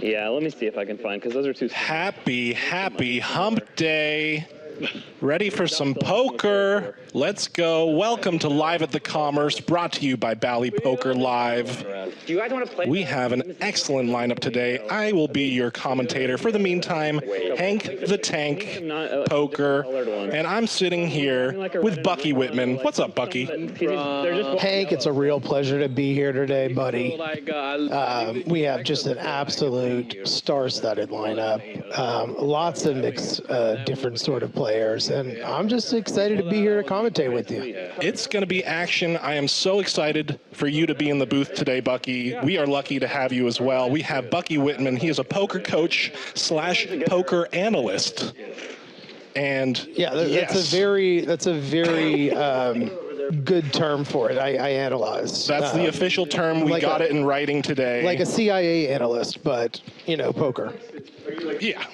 Yeah, let me see if I can find, because those are two. Happy hump day. Ready for some poker? Let's go. Welcome to Live at the Commerce, brought to you by Bally Poker Live. Do you guys want to play? We have an excellent lineup today. I will be your commentator. For the meantime, Hank the Tank Poker, and I'm sitting here with Bucky Whitman. What's up, Bucky? Hank, it's a real pleasure to be here today, buddy. We have just an absolute star-studded lineup. Lots of different sort of players, and I'm just excited to be here to commentate with you. It's going to be action. I am so excited for you to be in the booth today, Bucky. We are lucky to have you as well. We have Bucky Whitman. He is a poker coach / poker analyst. And yeah, that's a very good term for it. I analyze. That's the official term. We got it in writing today. Like a CIA analyst, but poker. Yeah,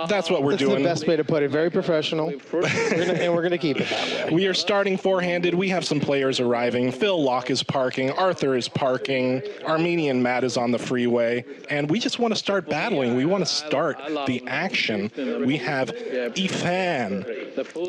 that's what we're doing. That's the best way to put it. Very professional, and we're going to keep it that way. We are starting four-handed. We have some players arriving. Phil Laak is parking. Arthur is parking. Armenian Matt is on the freeway. And we just want to start battling. We want to start the action. We have Ifan,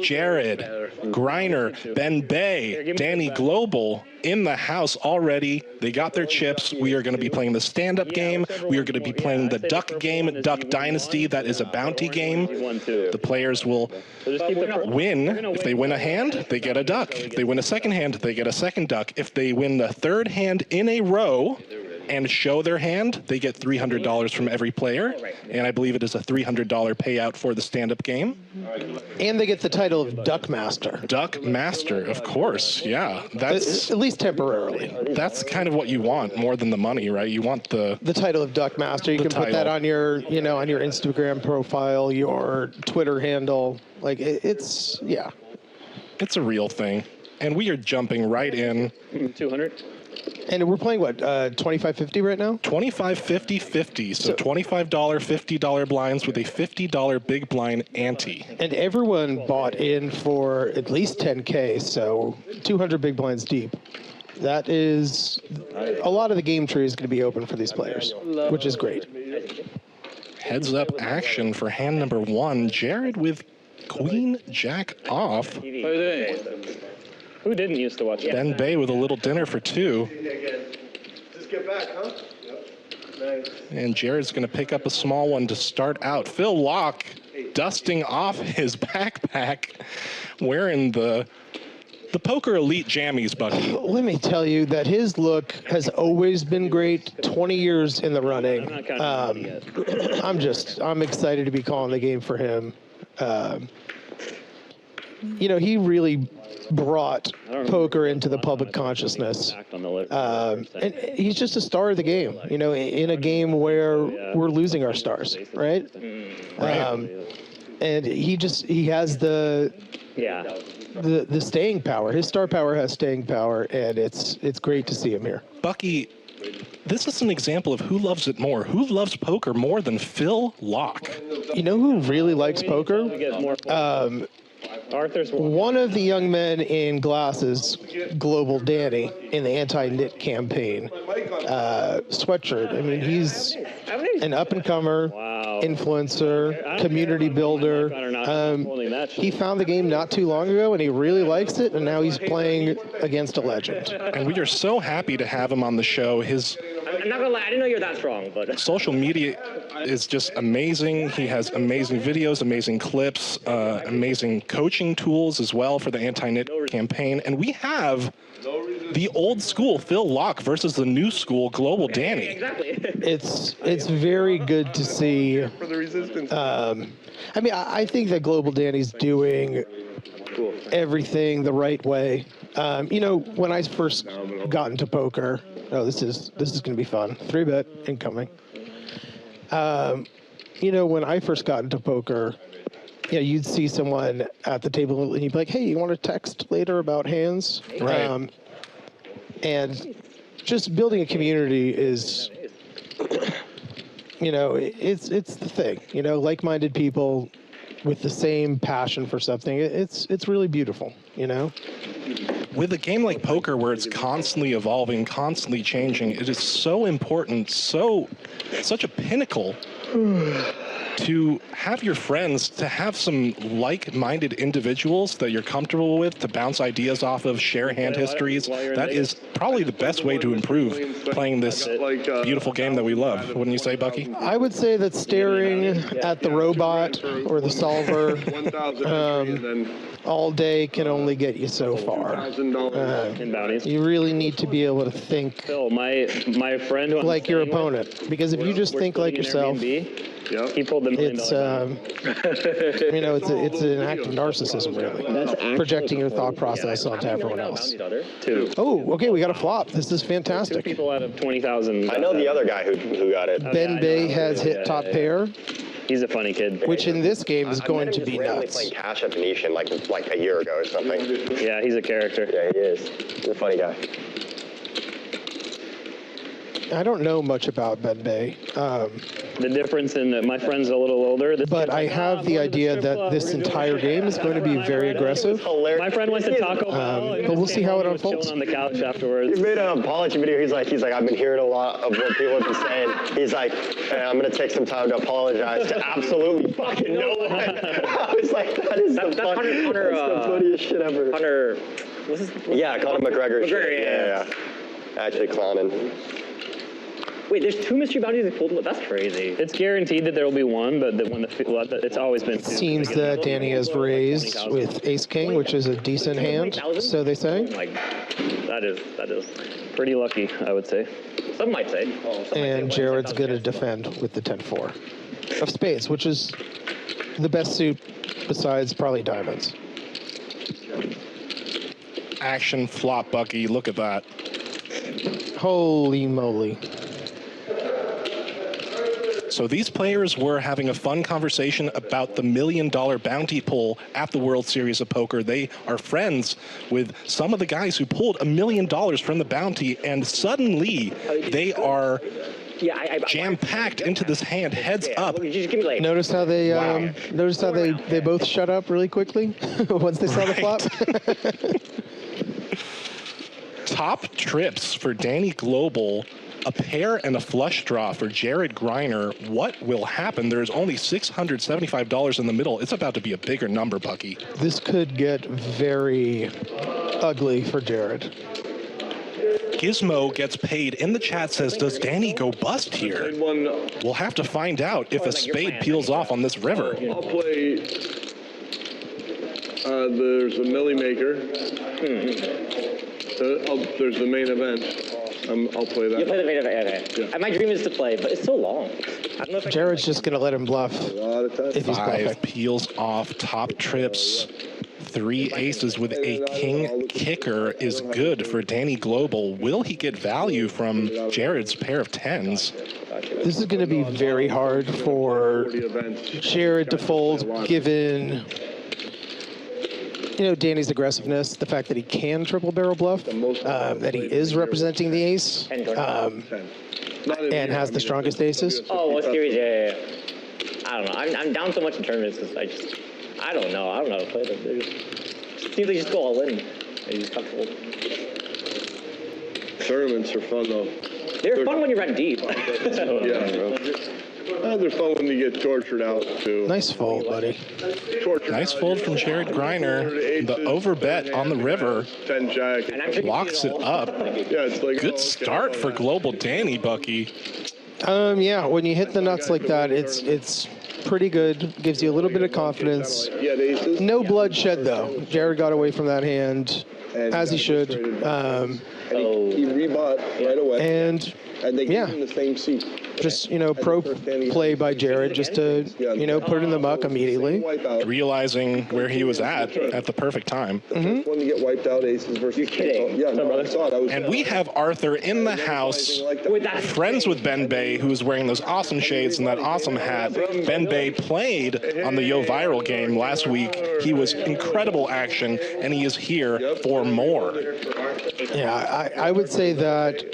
Jared, Griner, Ben Bay, Danny Global in the house already. They got their chips. We are going to be playing the stand-up game. We are going to be playing the duck game, Duck Dynasty. That is a bounty game. The players will win. If they win a hand, they get a duck. If they win a second hand, they get a second duck. If they win the third hand in a row and show their hand, they get $300 from every player. And I believe it is a $300 payout for the stand-up game. And they get the title of Duck Master. Duck Master, of course. Yeah, that's at least temporarily. That's kind of what you want more than the money, right? You want the title of Duck Master. You can put that on your, on your Instagram profile, your Twitter handle. Like it's a real thing. And we are jumping right in. 200. And we're playing what, 25-50 right now? 25-50-50. So $25, $50 blinds with a $50 big blind ante. And everyone bought in for at least 10K, so 200 big blinds deep. That is, a lot of the game tree is going to be open for these players, which is great. Heads up action for hand number one. Jared with Queen Jack off. Who didn't used to watch that? Ben Bay with a little dinner for two. Just get back, huh? Yep. Nice. And Jared's going to pick up a small one to start out. Phil Laak dusting off his backpack, wearing the Poker Elite jammies, Bucky. Let me tell you that his look has always been great, 20 years in the running. I'm excited to be calling the game for him. He really brought poker into the public consciousness. And he's just a star of the game, in a game where we're losing our stars, right? And he has the staying power. His star power has staying power, and it's great to see him here. Bucky, this is an example of who loves it more. Who loves poker more than Phil Laak? You know who really likes poker? One of the young men in glasses, Global Danny, in the anti-knit campaign. Sweatshirt. I mean, he's an up-and-comer, influencer, community builder. He found the game not too long ago, and he really likes it, and now he's playing against a legend. And we are so happy to have him on the show. I'm not gonna lie, I didn't know you were that strong, but social media is just amazing. He has amazing videos, amazing clips, amazing coaching tools as well for the anti-knit campaign. And we have the old school Phil Laak versus the new school Global Danny. Exactly. It's very good to see. For the resistance. I think that Global Danny's doing everything the right way. When I first got into poker, this is going to be fun. 3-bet incoming. When I first got into poker, you'd see someone at the table and you'd be like, "Hey, you want to text later about hands?" Right. And just building a community is, it's the thing. Like-minded people with the same passion for something. It's really beautiful. with a game like poker where it's constantly evolving, constantly changing, it is so important, such a pinnacle to have your friends, to have some like-minded individuals that you're comfortable with, to bounce ideas off of, share hand histories. That is probably the best way to improve playing this beautiful game that we love. Wouldn't you say, Bucky? I would say that staring at the robot or the solver all day can only get you so far. In bounties. You really need to be able to think Phil, my friend who I'm like your staying with, opponent, because if you just think like yourself, he pulled the $1 million. It's an act of narcissism, really. Projecting your thought process onto everyone else. Two. Oh, okay, we got a flop. This is fantastic. People out of 20,000. I know the other guy who got it. Ben Bay has hit top pair, He's a funny kid. which in this game is going to be Randomly nuts. playing Cash at Venetian like a year ago or something. Yeah, he's a character. Yeah, he is. He's a funny guy. I don't know much about Ben Bay, The difference in that my friend's a little older. but I have the idea that this entire game is going to be very aggressive. My friend went to Taco Bell. but we'll see how it He was unfolds. chilling on the couch afterwards. He made an apology video. He's like, I've been hearing a lot of what people have been saying. He's like, hey, I'm gonna take some time to apologize to absolutely fucking no one. I was like, that's the funniest shit ever. Hunter, what's his? Yeah, Conor McGregor. shit. yeah. Actually clowning. Wait, there's 2 mystery bounties that pulled. That's crazy. It's guaranteed that there will be one, but it's always been 2. Seems that Danny has raised with Ace King, which is a decent hand, so they say. Like, that is pretty lucky, I would say. Some might say. And Jared's going to defend with the 10-4 of spades, which is the best suit besides probably diamonds. Action flop, Bucky. Look at that. Holy moly. So these players were having a fun conversation about the $1 million bounty pull at the World Series of Poker. They are friends with some of the guys who pulled $1 million from the bounty, and suddenly they are jam-packed into this hand, heads up. Notice how they both shut up really quickly once they saw the flop. Top trips for Danny Global. A pair and a flush draw for Jared Greiner. What will happen? There's only $675 in the middle. It's about to be a bigger number, Bucky. This could get very ugly for Jared. Gizmo gets paid in the chat, says, does Danny go bust here? We'll have to find out if a spade peels off on this river. I'll play. There's a Millie Maker. There's the main event. I'll play that. You play the main event, okay. My dream is to play, but it's so long. I don't know if Jared's just going to let him bluff A lot of time. if he's 5 bluffing. peels off, top trips. 3 aces with a king kicker is good for Danny Global. Will he get value from Jared's pair of 10s? This is going to be very hard for Jared to fold, given Danny's aggressiveness, the fact that he can triple barrel bluff, that he is representing the ace, and has the strongest aces. Oh, what series? Yeah. I don't know. I'm down so much in tournaments because I don't know. I don't know how to play them. It seems they just go all in. They just have to hold. Tournaments are fun though. They're fun when you run deep. They're fun when you get tortured out too. Nice fold, buddy. Nice fold from Jared Greiner. The overbet on the river 10 jack. locks it up. Yeah, it's like Good start for Global Danny, Bucky. Yeah, when you hit the nuts like that, it's pretty good. Gives you a little bit of confidence. Yeah, the aces. No bloodshed though. Jared got away from that hand, as he should. And he rebought right away. And they gave him the same seat. just, pro play by Jared just to, put it in the muck immediately. Realizing where he was at the perfect time. When you get wiped out, aces versus. You're kidding. Yeah, no, I saw it. And we have Arthur in the house, friends with Ben Bay, who's wearing those awesome shades and that awesome hat. Ben Bay played on the Yo Viral game last week. He was incredible action, and he is here for more. Yeah, I would say that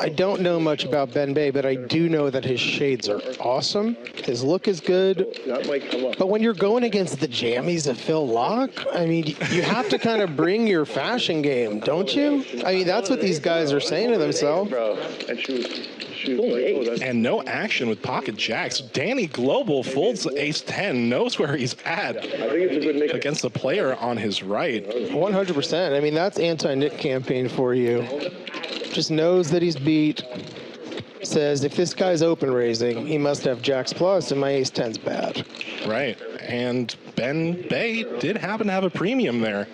I don't know much about Ben Bay, but I do know that his shades are awesome. His look is good. That might come up. But when you're going against the jammies of Phil Laak, I mean, you have to kind of bring your fashion game, don't you? I mean, that's what these guys are saying to themselves. And she was And no action with pocket jacks. Danny Global folds the ace-10, knows where he's at I think it's a good nick. against the player on his right. 100%. I mean, that's anti-Nick campaign for you. Just knows that he's beat. Says, if this guy's open raising, he must have jacks plus, and my ace-10's bad. Right. And Ben Bay did happen to have a premium there.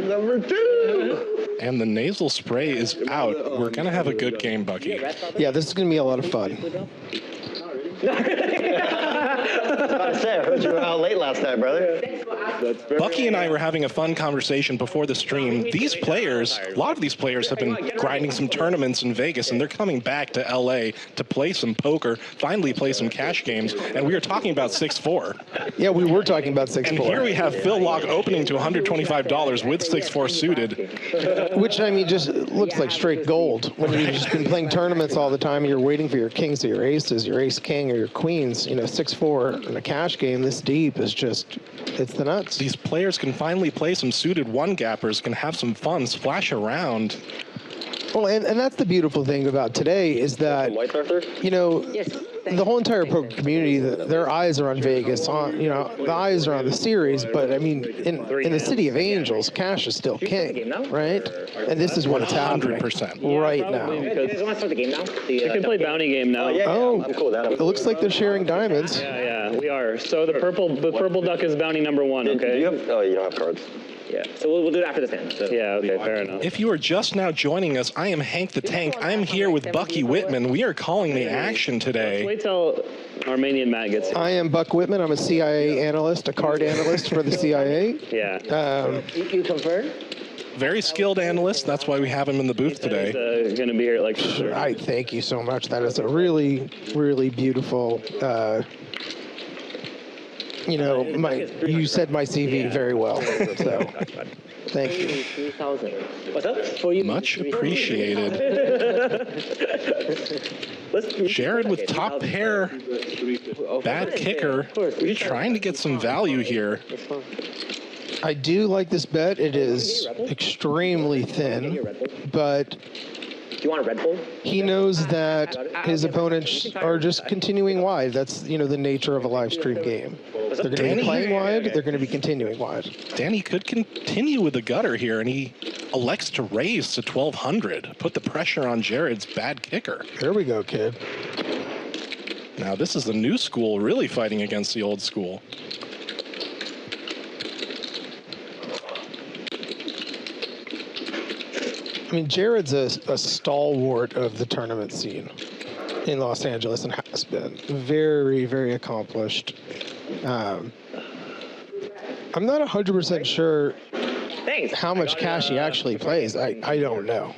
Number 2. And the nasal spray is out. We're going to have a good game, Bucky. Yeah, this is going to be a lot of fun. I say, I heard you were out late last night, brother. Bucky and I were having a fun conversation before the stream. These players, a lot of these players have been grinding some tournaments in Vegas, and they're coming back to LA to play some poker, finally play some cash games, and we were talking about 6-4. Yeah, we were talking about 6-4. And here we have Phil Laak opening to $125 with 6-4 suited. Which, I mean, just looks like straight gold. When you've just been playing tournaments all the time and you're waiting for your kings or your aces, your ace-king or your queens, 6-4 in a cash game this deep is just, it's the nuts. These players can finally play some suited one-gappers, can have some fun, splash around. Well, and that's the beautiful thing about today is that, the whole entire poker community, their eyes are on Vegas, the eyes are on the series, but I mean, in the city of angels, cash is still king, right? And this is what it's happening 100%. right now. You guys want to start the game now? We can play bounty game now. Oh, I'm cool with that. it looks like they're sharing diamonds. Yeah, we are. So the purple duck is bounty number 1, okay? You don't have cards. Yeah. So we'll do it after this hand. So. Yeah, okay, fair enough. If you are just now joining us, I am Hank the Tank. I'm here with Bucky Whitman. We are calling the action today. Wait till Armenian Matt gets here. I am Buck Whitman. I'm a CIA analyst, a card analyst for the CIA. Yeah. You confirm? Very skilled analyst. That's why we have him in the booth today. He's going to be here at like 6:30. I thank you so much. That is a really, really beautiful. You said my CV very well. So, thank you. 2,000. What's up? For you. Much appreciated. Jared with top pair, bad kicker, trying to get some value here. I do like this bet. It is extremely thin, but Do you want a Red Bull? he knows that his opponents are just continuing wide. That's, the nature of a live stream game. They're going to Danny? be playing wide. They're going to be continuing wide. Danny could continue with the gutter here, and he elects to raise to 1,200. Put the pressure on Jared's bad kicker. Here we go, kid. Now, this is the new school really fighting against the old school. I mean, Jared's a stalwart of the tournament scene in Los Angeles and has been very, very accomplished. I'm not 100% sure Thanks. how much cash he actually plays. I don't know.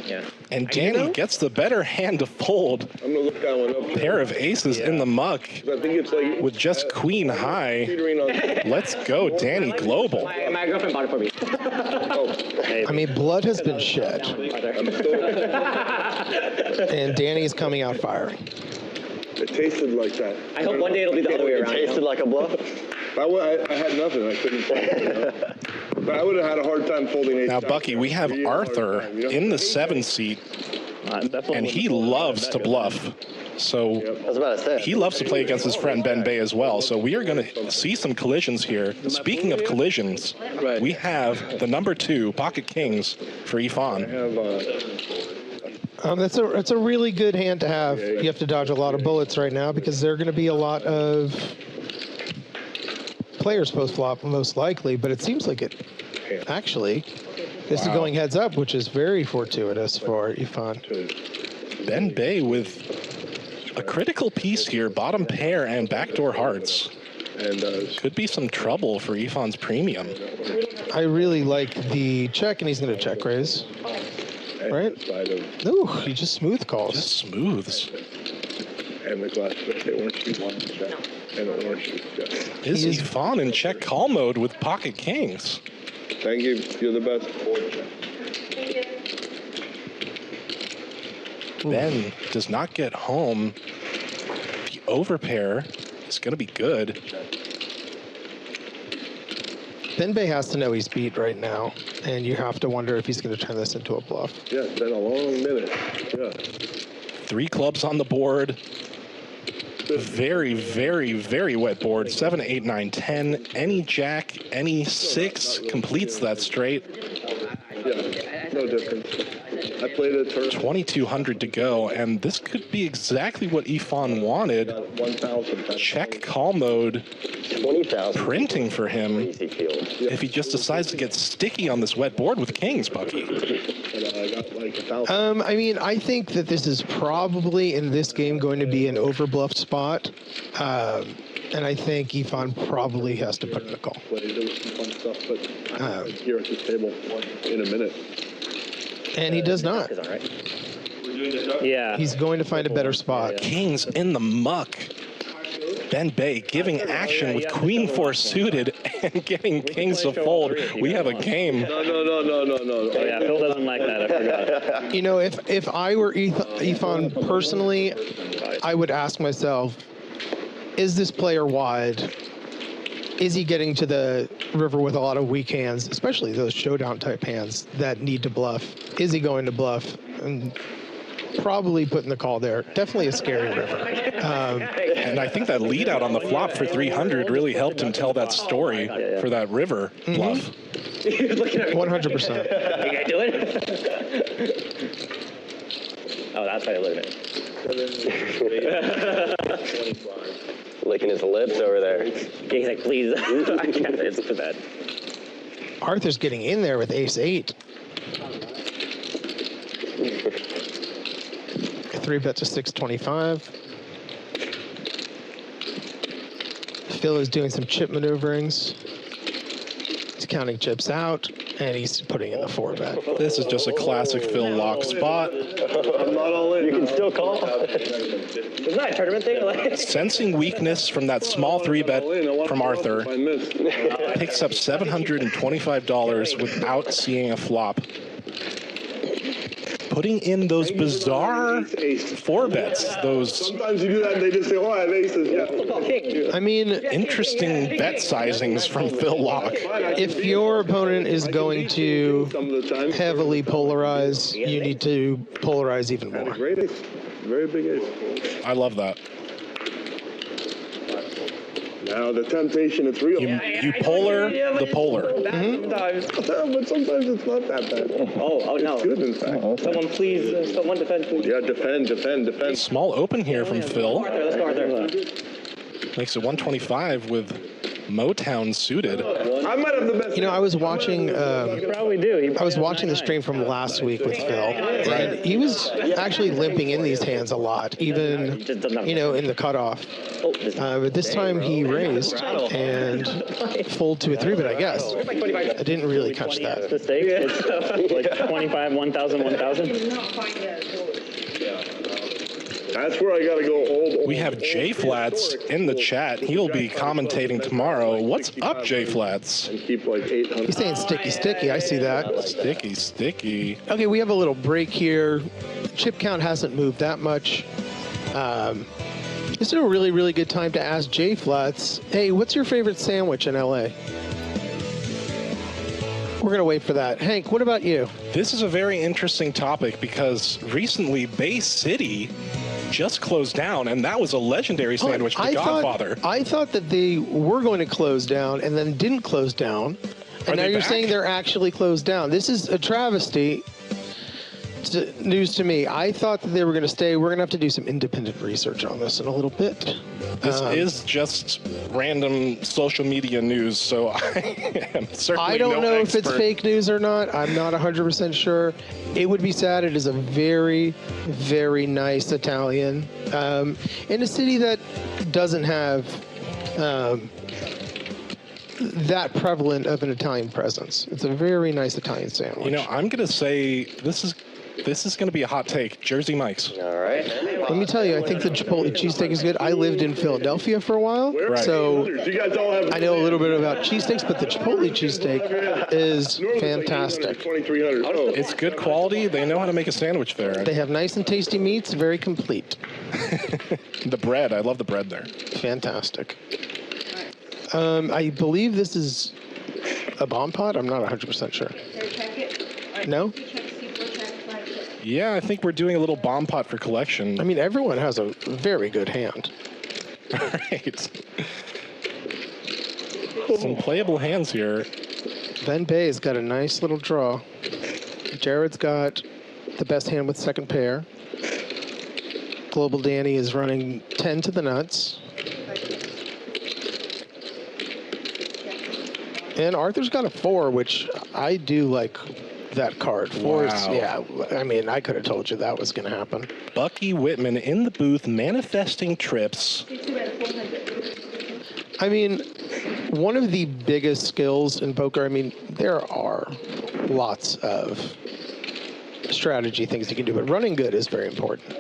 Yeah. And Danny gets the better hand to fold. I'm going to look that one up. Pair of aces in the muck I think it's like with just queen high. teetering on. Let's go, Danny Global. My girlfriend bought it for me. I mean, blood has been shed, I'm still. and Danny's coming out firing. It tasted like that. I hope one day it'll be the other way It around. tasted like a bluff. I had nothing. I couldn't fold. But I would have had a hard time folding ace. Now, nine. Bucky, we have Real hard Arthur time, in the 7 seat, Definitely and he loves to bluff. So I was about to say. he loves to play against his friend Ben Bay as well. So we are going to see some collisions here. Speaking of collisions, we have the number 2 pocket kings for Ifan. That's a really good hand to have. You have to dodge a lot of bullets right now because there are going to be a lot of players post-flop, most likely. But it seems like it actually. This is going heads up, which is very fortuitous for Ifan. Ben Bay with a critical piece here, bottom pair and backdoor hearts. And Could be some trouble for Ifan's premium. I really like the check, and he's going to check raise. Right? Ooh, he just smooth calls. Just smooths. And the glass, the orange juice, and the orange juice. Yeah. Is He is- Ifan in check call mode with pocket kings? Thank you. You're the best. Ben does not get home. The overpair is going to be good. Ben Bay has to know he's beat right now, and you have to wonder if he's going to turn this into a bluff. Yeah, it's been a long minute. Yeah. 3 clubs on the board. Very, very, very wet board. 7, 8, 9, 10. Any jack, any 6 completes that straight. Yeah, no difference. I played a turn. 2,200 to go, and this could be exactly what Ifan wanted. 1,000. Check call mode 20,000. printing for him Easy field. if he just decides to get sticky on this wet board with kings, Bucky. I got like 1,000. I mean, I think that this is probably in this game going to be an overbluff spot. And I think Ifan probably has to put in a call. There was some fun stuff, but I'm here at this table in a minute. And he does not. Is all right. Yeah. He's going to find a better spot. Kings in the muck. Ben Bay giving action with Queen 4 suited and getting kings to fold. We have a game. No. Oh, yeah, Phil doesn't like that. I forgot. You know, if I were Ifan personally, I would ask myself, is this player wide? Is he getting to the river with a lot of weak hands, especially those showdown type hands that need to bluff? Is he going to bluff? And probably putting the call there. Definitely a scary river. And I think that lead out on the flop for 300 really helped him tell that story for that river bluff. He was looking at me. 100%. You gonna do it? Oh, that's how you're looking at it. Licking his lips over there. He's like, please. I can't. It's too bad. Arthur's getting in there with ace-8. 3-bet to 625. Phil is doing some chip maneuverings. He's counting chips out, and he's putting in the 4-bet. This is just a classic Phil Laak spot. I'm not all in. You can still call. Isn't that a tournament thing? Like, Sensing weakness from that small 3-bet from Arthur, picks up $725 without seeing a flop. Putting in those bizarre 4-bets, those Sometimes you do that and they just say, oh, I have aces. Yeah. I mean, interesting bet sizings from Phil Laak. if your opponent is going to Some of the time. heavily polarize, you need to polarize even Had a more. great ace. Very big ace. I love that. Now the temptation, it's real. You polar the polar. Sometimes. But sometimes it's not that bad. Oh no. It's good, in fact. Someone please, someone defend, please. Yeah, defend. Small open here from Phil. Arthur, let's go, Arthur. Makes it 125 with Motown suited. I might have the best. You know, I was watching. Probably do. I was watching the stream from last week with Phil, and he was actually limping in these hands a lot, even, you know, in the cutoff. But this time he raised and fold to a 3-bet, I guess. I didn't really catch that. Mistake. It's like 25, 1,000, 1,000. That's where I got to go old. We have J Flats in the chat. He'll be commentating tomorrow. What's up, J Flats? And keep like 800. He's saying sticky, sticky. I see that. Sticky. Okay, we have a little break here. Chip count hasn't moved that much. This is a really, really good time to ask J Flats, hey, what's your favorite sandwich in LA? We're going to wait for that. Hank, what about you? This is a very interesting topic because recently Bay City just closed down, and that was a legendary sandwich to Godfather. I thought that they were going to close down and then didn't close down. And Are now they you're back? saying they're actually closed down. This is a travesty. News to me. I thought that they were going to stay. We're going to have to do some independent research on this in a little bit. This is just random social media news, so I am certainly I don't no know if it's expert. fake news or not. I'm not 100% sure. It would be sad. It is a very, very nice Italian in a city that doesn't have that prevalent of an Italian presence. It's a very nice Italian sandwich. You know, I'm going to say this is going to be a hot take. Jersey Mike's. All right. Let me tell you, I think the Chipotle cheesesteak is good. I lived in Philadelphia for a while, Right. so You guys all have. I know a little bit about cheesesteaks, but the Chipotle cheesesteak is fantastic. 2,300. Oh. It's good quality. They know how to make a sandwich there. They have nice and tasty meats, very complete. The bread, I love the bread there. Fantastic. I believe this is a bomb pot. I'm not 100% sure. No? Yeah, I think we're doing a little bomb pot for collection. I mean, everyone has a very good hand. Right. Some playable hands here. Ben Bay's got a nice little draw. Jared's got the best hand with second pair. Global Danny is running 10 to the nuts. And Arthur's got a 4, which I do like that card. 4 is, Wow. yeah, I mean, I could have told you that was going to happen. Bucky Whitman in the booth manifesting trips. I mean, one of the biggest skills in poker, I mean, there are lots of strategy things you can do, but running good is very important.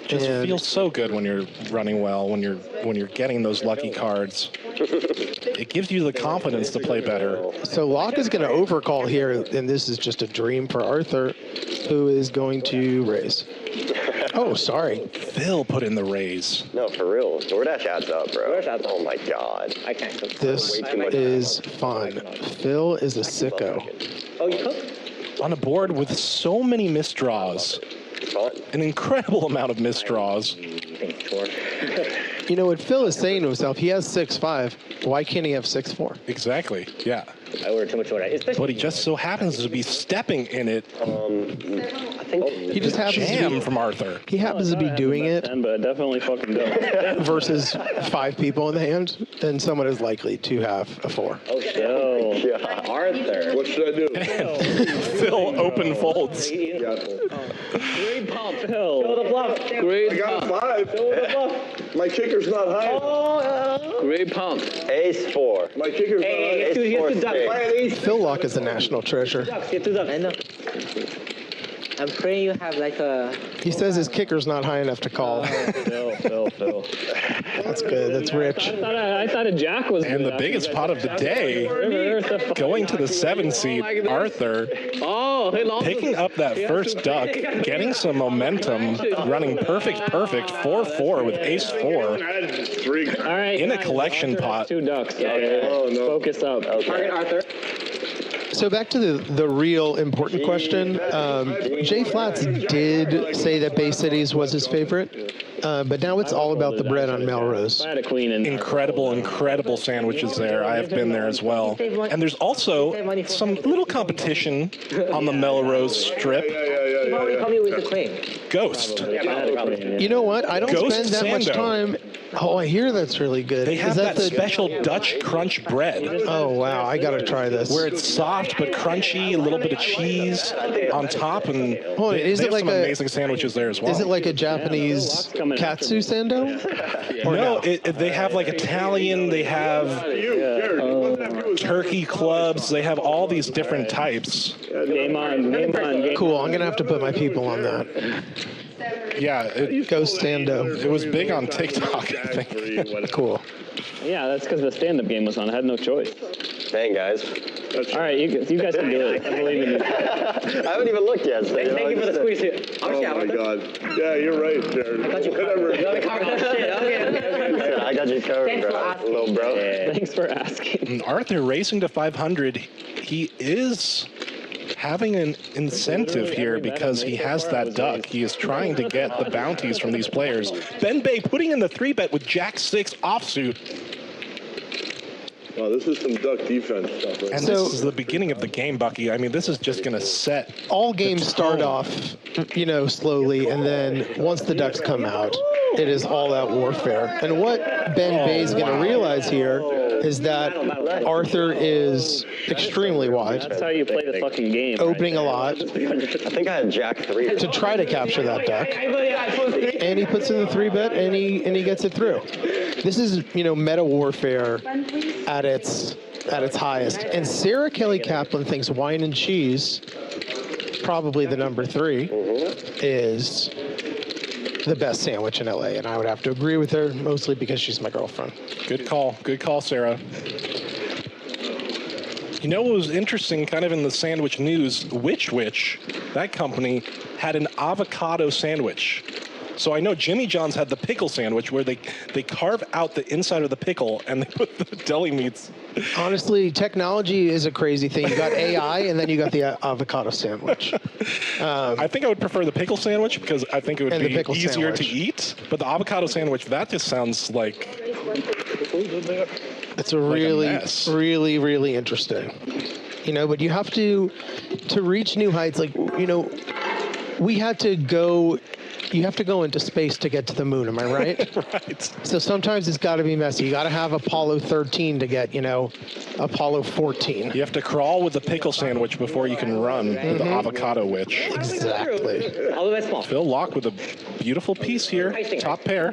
Just And- feels so good when you're running well, when you're getting those lucky cards. It gives you the confidence to play better. So Laak is going to overcall here, and this is just a dream for Arthur, who is going to raise. Oh, sorry. Phil put in the raise. No, for real. DoorDash adds up, bro. DoorDash adds up. Oh my god. I can't cook. This is fun. Phil is a sicko. Oh, you cook? On a board with so many misdraws. It's fun. An incredible amount of misdraws. Sure. You know what Phil is saying to himself? He has 6-5. Why can't he have 6-4? Exactly, yeah. I ordered too much order. Especially But he just so happens to be stepping in it. I think He just happens to Jam be, from Arthur. he happens to be doing it 10, but definitely fucking don't. versus 5 people in the hand, and someone is likely to have a 4. Oh shit. Yo. yeah. Arthur. What should I do? Phil open folds. Great pump, Show Phil. the bluff. I Great got a pump. 5. Show the bluff. My kicker's not high. Great pump. Ace 4. My kicker's not Hey, high. get two ducks. spade. I had ace. Phil Laak is a national treasure. Get two ducks. I know. I'm praying you have like a. He says his kicker's not high enough to call. Phil. That's good. That's rich. I thought a jack was And good the after biggest that. pot of the day, going to the 7 seat, Arthur, Oh, he lost picking up that first duck, getting some momentum, running perfect, 4-4 with ace 4 I had 3. All right. in a guys, collection Arthur has pot. 2 ducks. Okay. Oh, no. Focus up. Target Arthur. So back to the real important question. Jay Flats did say that Bay Cities was his favorite, but now it's all about the bread on Melrose. I had a queen in there. Incredible sandwiches there. I have been there as well. And there's also some little competition on the Melrose Strip. You've already come here with the cream. Ghost. You know what? I don't Ghost spend that much Sando. time. Oh, I hear that's really good. They have Is that the? special Dutch crunch bread Oh wow, I gotta try this. where it's soft but crunchy, a little bit of cheese on top, and Hold on, they is it have like some a- amazing sandwiches there as well. Is it like a Japanese katsu sendo? Or No, they have like Italian, they have turkey clubs, they have all these different types. Game on. Cool. I'm gonna have to put my people on that. Yeah, it Ghost Sando. was big on TikTok, I think. Cool. Yeah, that's because the stand-up game was on. I had no choice. Dang, guys. All right, you guys can do it. I believe in you. I haven't even looked yet. So Thank you for the squeeze here. Oh my god. Yeah, you're right, Jared. Whatever. I got you covered, Thanks for bro. asking. Little bro. Thanks for asking. And Arthur racing to 500. He is having an incentive here because he has that duck. He is trying to get the bounties from these players. Ben Bay putting in the 3-bet with Jack-6 offsuit. Wow, this is some duck defense stuff, right? And So- this is the beginning of the game, Bucky. I mean, this is just going to set. All games start off, slowly, and then once the ducks come out, it is all out warfare. And what Ben Bay's going to realize here is that Arthur is extremely wide, That's how you play the fucking game. opening a lot I think I had Jack 3. to try to capture that duck. And he puts in the 3-bet, and he gets it through. This is, meta warfare at its highest. And Sarah Kelly Kaplan thinks wine and cheese probably the number 3, is the best sandwich in LA, and I would have to agree with her, mostly because she's my girlfriend. Good call, Sarah. You know what was interesting, kind of in the sandwich news? Which that company had an avocado sandwich. So I know Jimmy John's had the pickle sandwich where they carve out the inside of the pickle and they put the deli meats. Honestly, technology is a crazy thing. You got AI and then you got the avocado sandwich. I think I would prefer the pickle sandwich because I think it would be easier to eat. But the avocado sandwich, that just sounds like... It's a really, really interesting. You know, but you have to reach new heights. Like, you know, we had to go... You have to go into space to get to the moon, am I right? Right. So sometimes it's got to be messy. You got to have Apollo 13 to get, you know, Apollo 14. You have to crawl with the pickle sandwich before you can run with the avocado witch. Exactly. Phil Laak with a beautiful piece here. Top pair.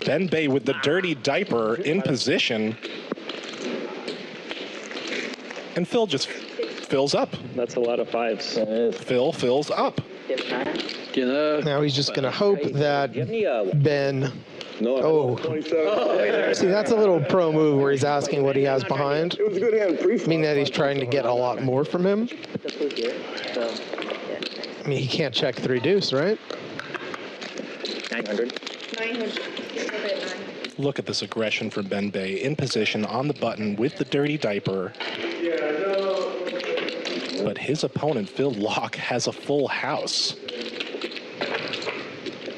Ben Bay with the dirty diaper in position. And Phil just fills up. That's a lot of 5s. Phil fills up. Now he's just going to hope that Ben... See, that's a little pro move where he's asking what he has behind. It was a good hand. Meaning that he's trying to get a lot more from him. I mean, he can't check 3 deuce, right? 900. Look at this aggression from Ben Bay in position on the button with the dirty diaper. But his opponent, Phil Laak, has a full house.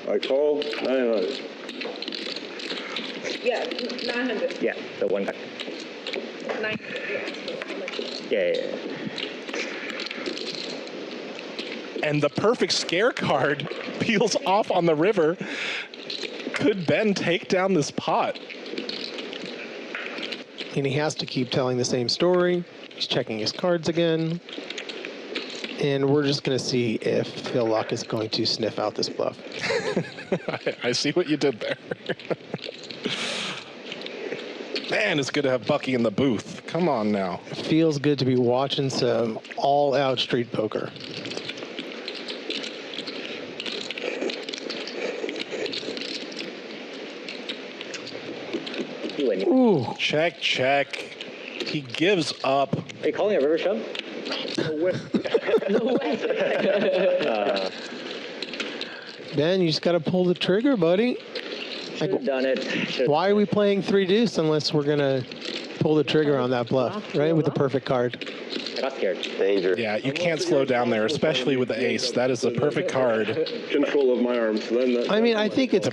I call 900. Yeah, 900. Yeah, the one guy. 900. Yeah. And the perfect scare card peels off on the river. Could Ben take down this pot? And he has to keep telling the same story. He's checking his cards again. And we're just going to see if Phil Laak is going to sniff out this bluff. I see what you did there. Man, it's good to have Bucky in the booth. Come on now. It feels good to be watching some all-out street poker. Ooh, check. He gives up. Are you calling a river shove? No way. Ben, you just got to pull the trigger, buddy. Should have done it. Why are we playing 3 deuce unless we're going to pull the trigger on that bluff, right? With the perfect card. I got scared. Danger. Yeah, you can't slow down there, especially with the ace. That is the perfect card. Control of my arms. I mean, I think it's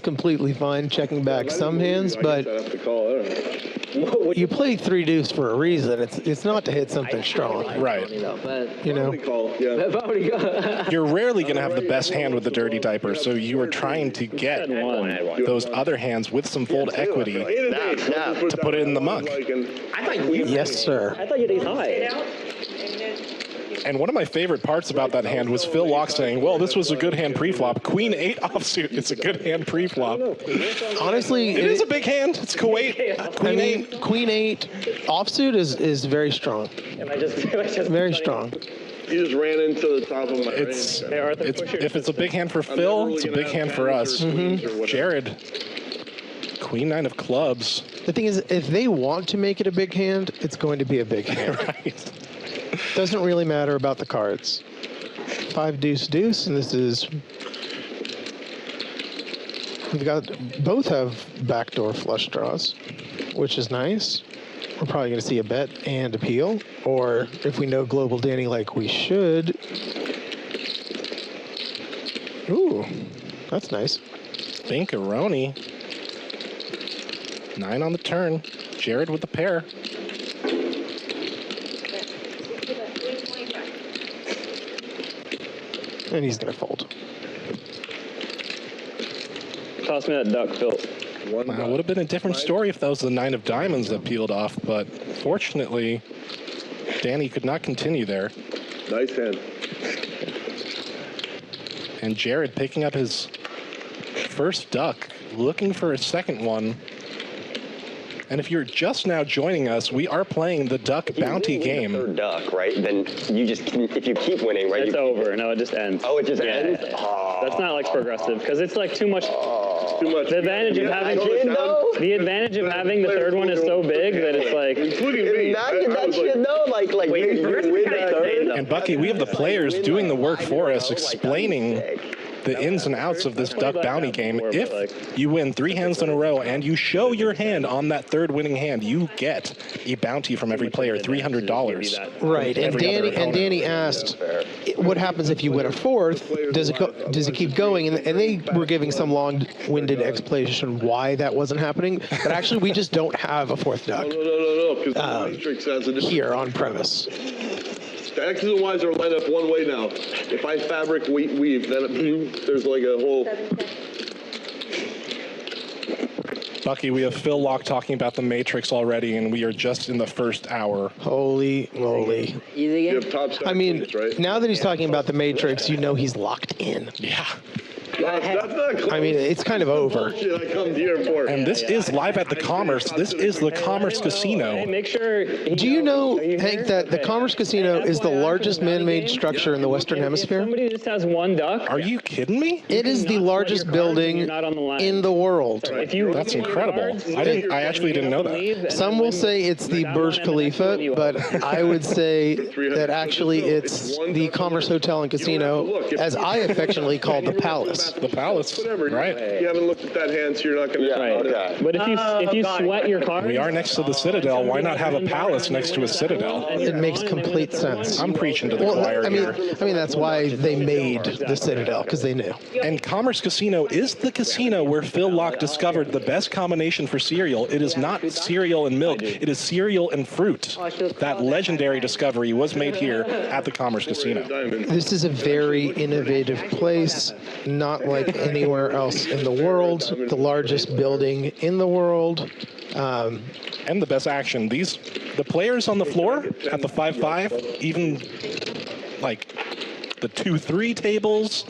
completely fine checking back some hands, but I have to call. I don't know. you play 3 deuce for a reason. It's not to hit something strong, Right. you know. Probably call. Yeah. You're rarely going to have the best hand with the dirty diaper, so you are trying to get those other hands with some fold equity to put it in the muck. I thought you. Yes, sir. I thought you did high. And one of my favorite parts about that hand was Phil Laak saying, well, this was a good hand pre-flop. Queen 8 offsuit, it's a good hand pre-flop. Honestly, it is a big hand. It's Queen 8. Queen 8 offsuit is very strong. Am I just Very strong. You just ran into the top of my It's if it's a big hand for Phil, it's a big hand for us. Jared, Queen 9 of clubs. The thing is, if they want to make it a big hand, it's going to be a big hand. Right. Doesn't really matter about the cards. 5 deuce deuce, and this is... We've got... Both have backdoor flush draws, which is nice. We're probably going to see a bet and appeal. Or, if we know Global Danny like we should... Ooh, that's nice. Bankaroni. 9 on the turn. Jared with the pair. And he's going to fold. Toss me that duck, Phil. It would have been a different story if that was the 9 of diamonds that peeled off, but fortunately, Danny could not continue there. Nice hand. And Jared picking up his first duck, looking for a second one. And if you're just now joining us, we are playing the Duck Bounty game. Third duck, right? Then you just if you keep winning, right? It's over. No, it just ends. Oh, it just ends. Yeah. That's not like progressive because it's like too much. Too much. The advantage of having the advantage of having the third one is so big that it's like. Including me. Imagine that shit though, like you win that third. And Bucky, we have the players doing the work for us, explaining the ins and outs of this Duck Bounty game. If you win 3 hands in a row and you show your hand on that third winning hand, you get a bounty from every player, $300. Right, and Danny asked, what happens if you win a fourth? Does it keep going? And they were giving some long-winded explanation why that wasn't happening. But actually, we just don't have a fourth duck No, because the Matrix has a different... here on premise. The X's and Y's are lined up one way now. If I fabric weave, then there's like a whole... Bucky, we have Phil Laak talking about the Matrix already, and we are just in the first hour. Holy moly. Easy You game. have top I mean, points, right? now that he's talking about the Matrix, you know he's locked in. Yeah. That's not close. I mean, it's kind of over. Bullshit I come here for. And this is live at the Commerce. This is the Commerce Casino. Hey, make sure. Do you know, Hank, that the Commerce Casino is the largest man-made structure in the Western Hemisphere? Somebody just has one duck. Are you kidding me? It is the largest building in the world. If you That's incredible. I actually didn't know that. Some will say it's the Burj Khalifa, but I would say that actually it's the Commerce Hotel and Casino, as I affectionately call the Palace. The Palace, Whatever. right? You haven't looked at that hand, so you're not going to... Okay. But if you sweat your cards, We are next to the Citadel. Why not have a palace next to a Citadel? It makes complete sense. I'm preaching to the Well, choir I mean, here. that's why they made the Citadel, because they knew. And Commerce Casino is the casino where Phil Laak discovered the best combination for cereal. It is not cereal and milk. It is cereal and fruit. That legendary discovery was made here at the Commerce Casino. This is a very innovative place, not like anywhere else in the world. The largest building in the world. And the best action. The players on the floor at the 5-5, even like the 2-3 tables,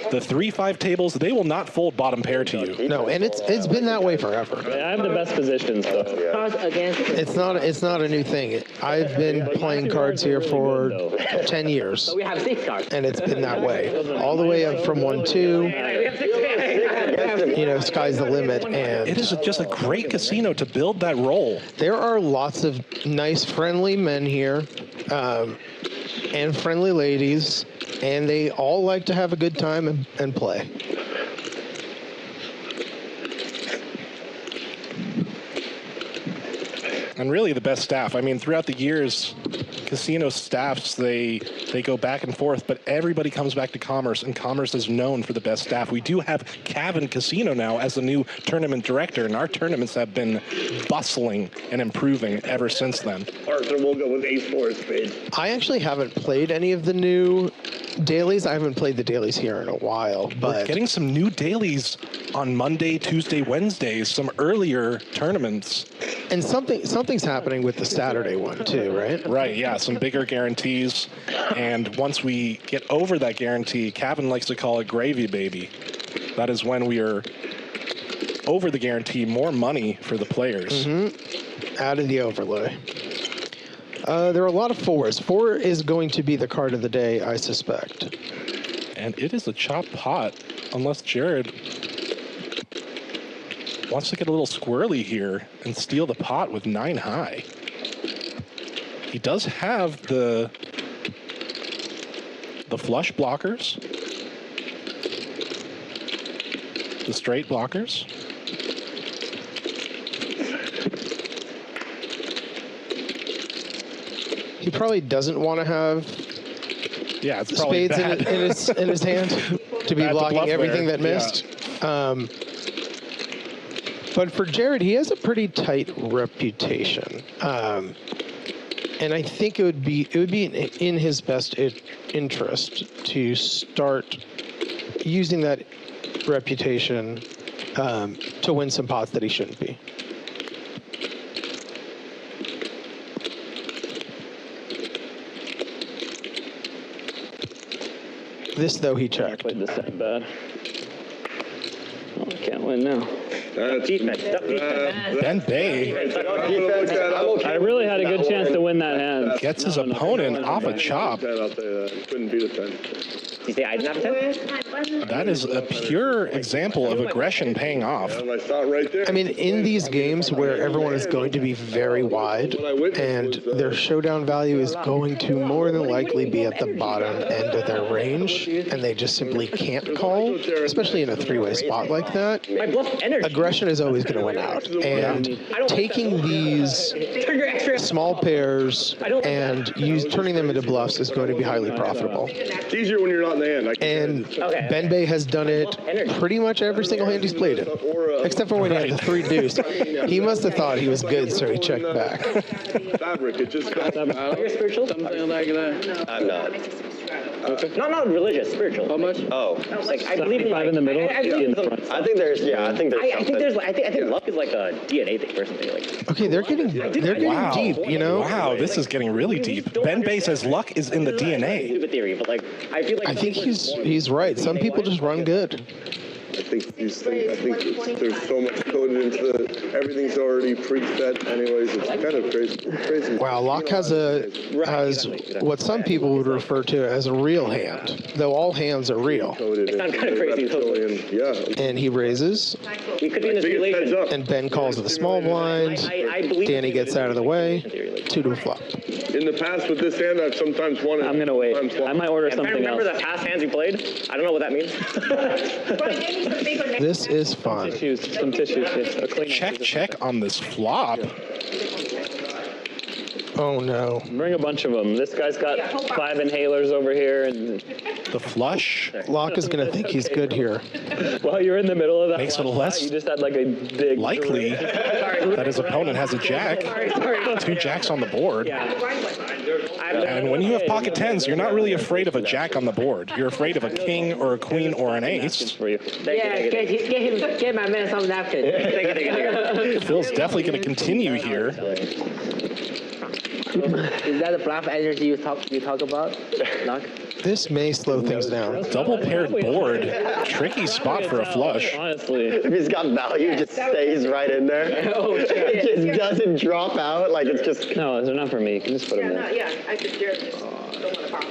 the 3-5 tables, they will not fold bottom pair to you. No, and it's been that way forever. I have the best positions though. Cards against. It's not a new thing. I've been playing cards here for 10 years, We have 6 cards. and it's been that way. All the way up from 1-2, sky's the limit. And It is just a great casino to build that roll. there are lots of nice, friendly men here, and friendly ladies, and they all like to have a good time and play. And really the best staff. I mean, throughout the years, casino staffs, they go back and forth, but everybody comes back to Commerce, and Commerce is known for the best staff. We do have Cavan Casino now as the new tournament director, and our tournaments have been bustling and improving ever since then. Arthur will go with ace-4 spades. I actually haven't played any of the new dailies. I haven't played the dailies here in a while, We're but getting some new dailies on Monday, Tuesday, Wednesdays, some earlier tournaments. and something's happening with the Saturday one too, right? Right, yeah, some bigger guarantees. And once we get over that guarantee, Cavan likes to call it gravy, baby. That is when we are over the guarantee, more money for the players. Out of the overlay. There are a lot of 4s. 4 is going to be the card of the day, I suspect. And it is a chop pot, unless Jared wants to get a little squirrely here and steal the pot with 9 high. He does have the flush blockers, the straight blockers. He probably doesn't want to have Yeah, it's probably spades bad. in his hand to be Bad to blocking bluff everything there, that missed. But for Jared, he has a pretty tight reputation, and I think it would be in his best interest to start using that reputation to win some pots that he shouldn't be. This, though, he checked. Played this that bad. Okay. can't win now. Defense. Ben Bay I really had a good chance to win that hand. gets his opponent off a chop. I'll tell you that. Couldn't beat a 10. You say I didn't have a 10? That is a pure example of aggression paying off. I saw it right there. I mean, in these games where everyone is going to be very wide and their showdown value is going to more than likely be at the bottom end of their range, and they just simply can't call, especially in a three-way spot like that, My bluff energy. aggression is always going to win out. And taking these small pairs and turning them into bluffs is going to be highly profitable. It's easier when you're not in the hand. And Ben Bay has done it pretty much every single hand he's played it, except for when he had the 3 deuce. He must have thought he was good, so he checked back. Fabric, it just got... You're spiritual? I'm not. No, not religious, spiritual. How much? Oh. Like I believe in Five in the middle. I believe in the, I think there's, I think luck is like a DNA thing or something. Like Okay, they're getting Wow. deep, you know? Wow, this is getting really deep. Ben Bay says luck is in the DNA. stupid theory, but like I feel like I think he's right. Some people just run good. I think these things, there's so much coded into everything's already preset anyways. It's kind of crazy. Wow, Laak has what some people would refer to as a real hand, though all hands are real. Coded sounds kind of crazy. Yeah. And he raises, we could be in this Biggest heads relation. up. and Ben calls with a small blind. I believe Danny gets out of the way, 2 to a flop. In the past with this hand, I've sometimes won it. I'm gonna wait. sometimes lost. I might order I'm trying to something remember else. the past hands we played. I don't know what that means. This is fun. Tissues, some tissues. Yes. A Kleenex. Check on this flop. Oh no. Bring a bunch of them. This guy's got 5 inhalers over here, and The flush Laak is going to think he's good here. while you're in the middle of that, makes it last less shot, you just had like a big likely that his opponent has a jack. 2 jacks on the board. And when you have pocket 10s, you're not really afraid of a jack on the board. You're afraid of a king or a queen or an ace. for you. Yeah, get my man some napkin. Phil's definitely going to continue here. Is that the bluff energy you talk about, Laak? This may slow things down. Double paired board. Tricky spot for a flush. Honestly. If he's got value, it just stays right in there. Oh, It just doesn't drop out. Like it's just. No, they're not for me. You can just put them there. Yeah, I could don't want to pop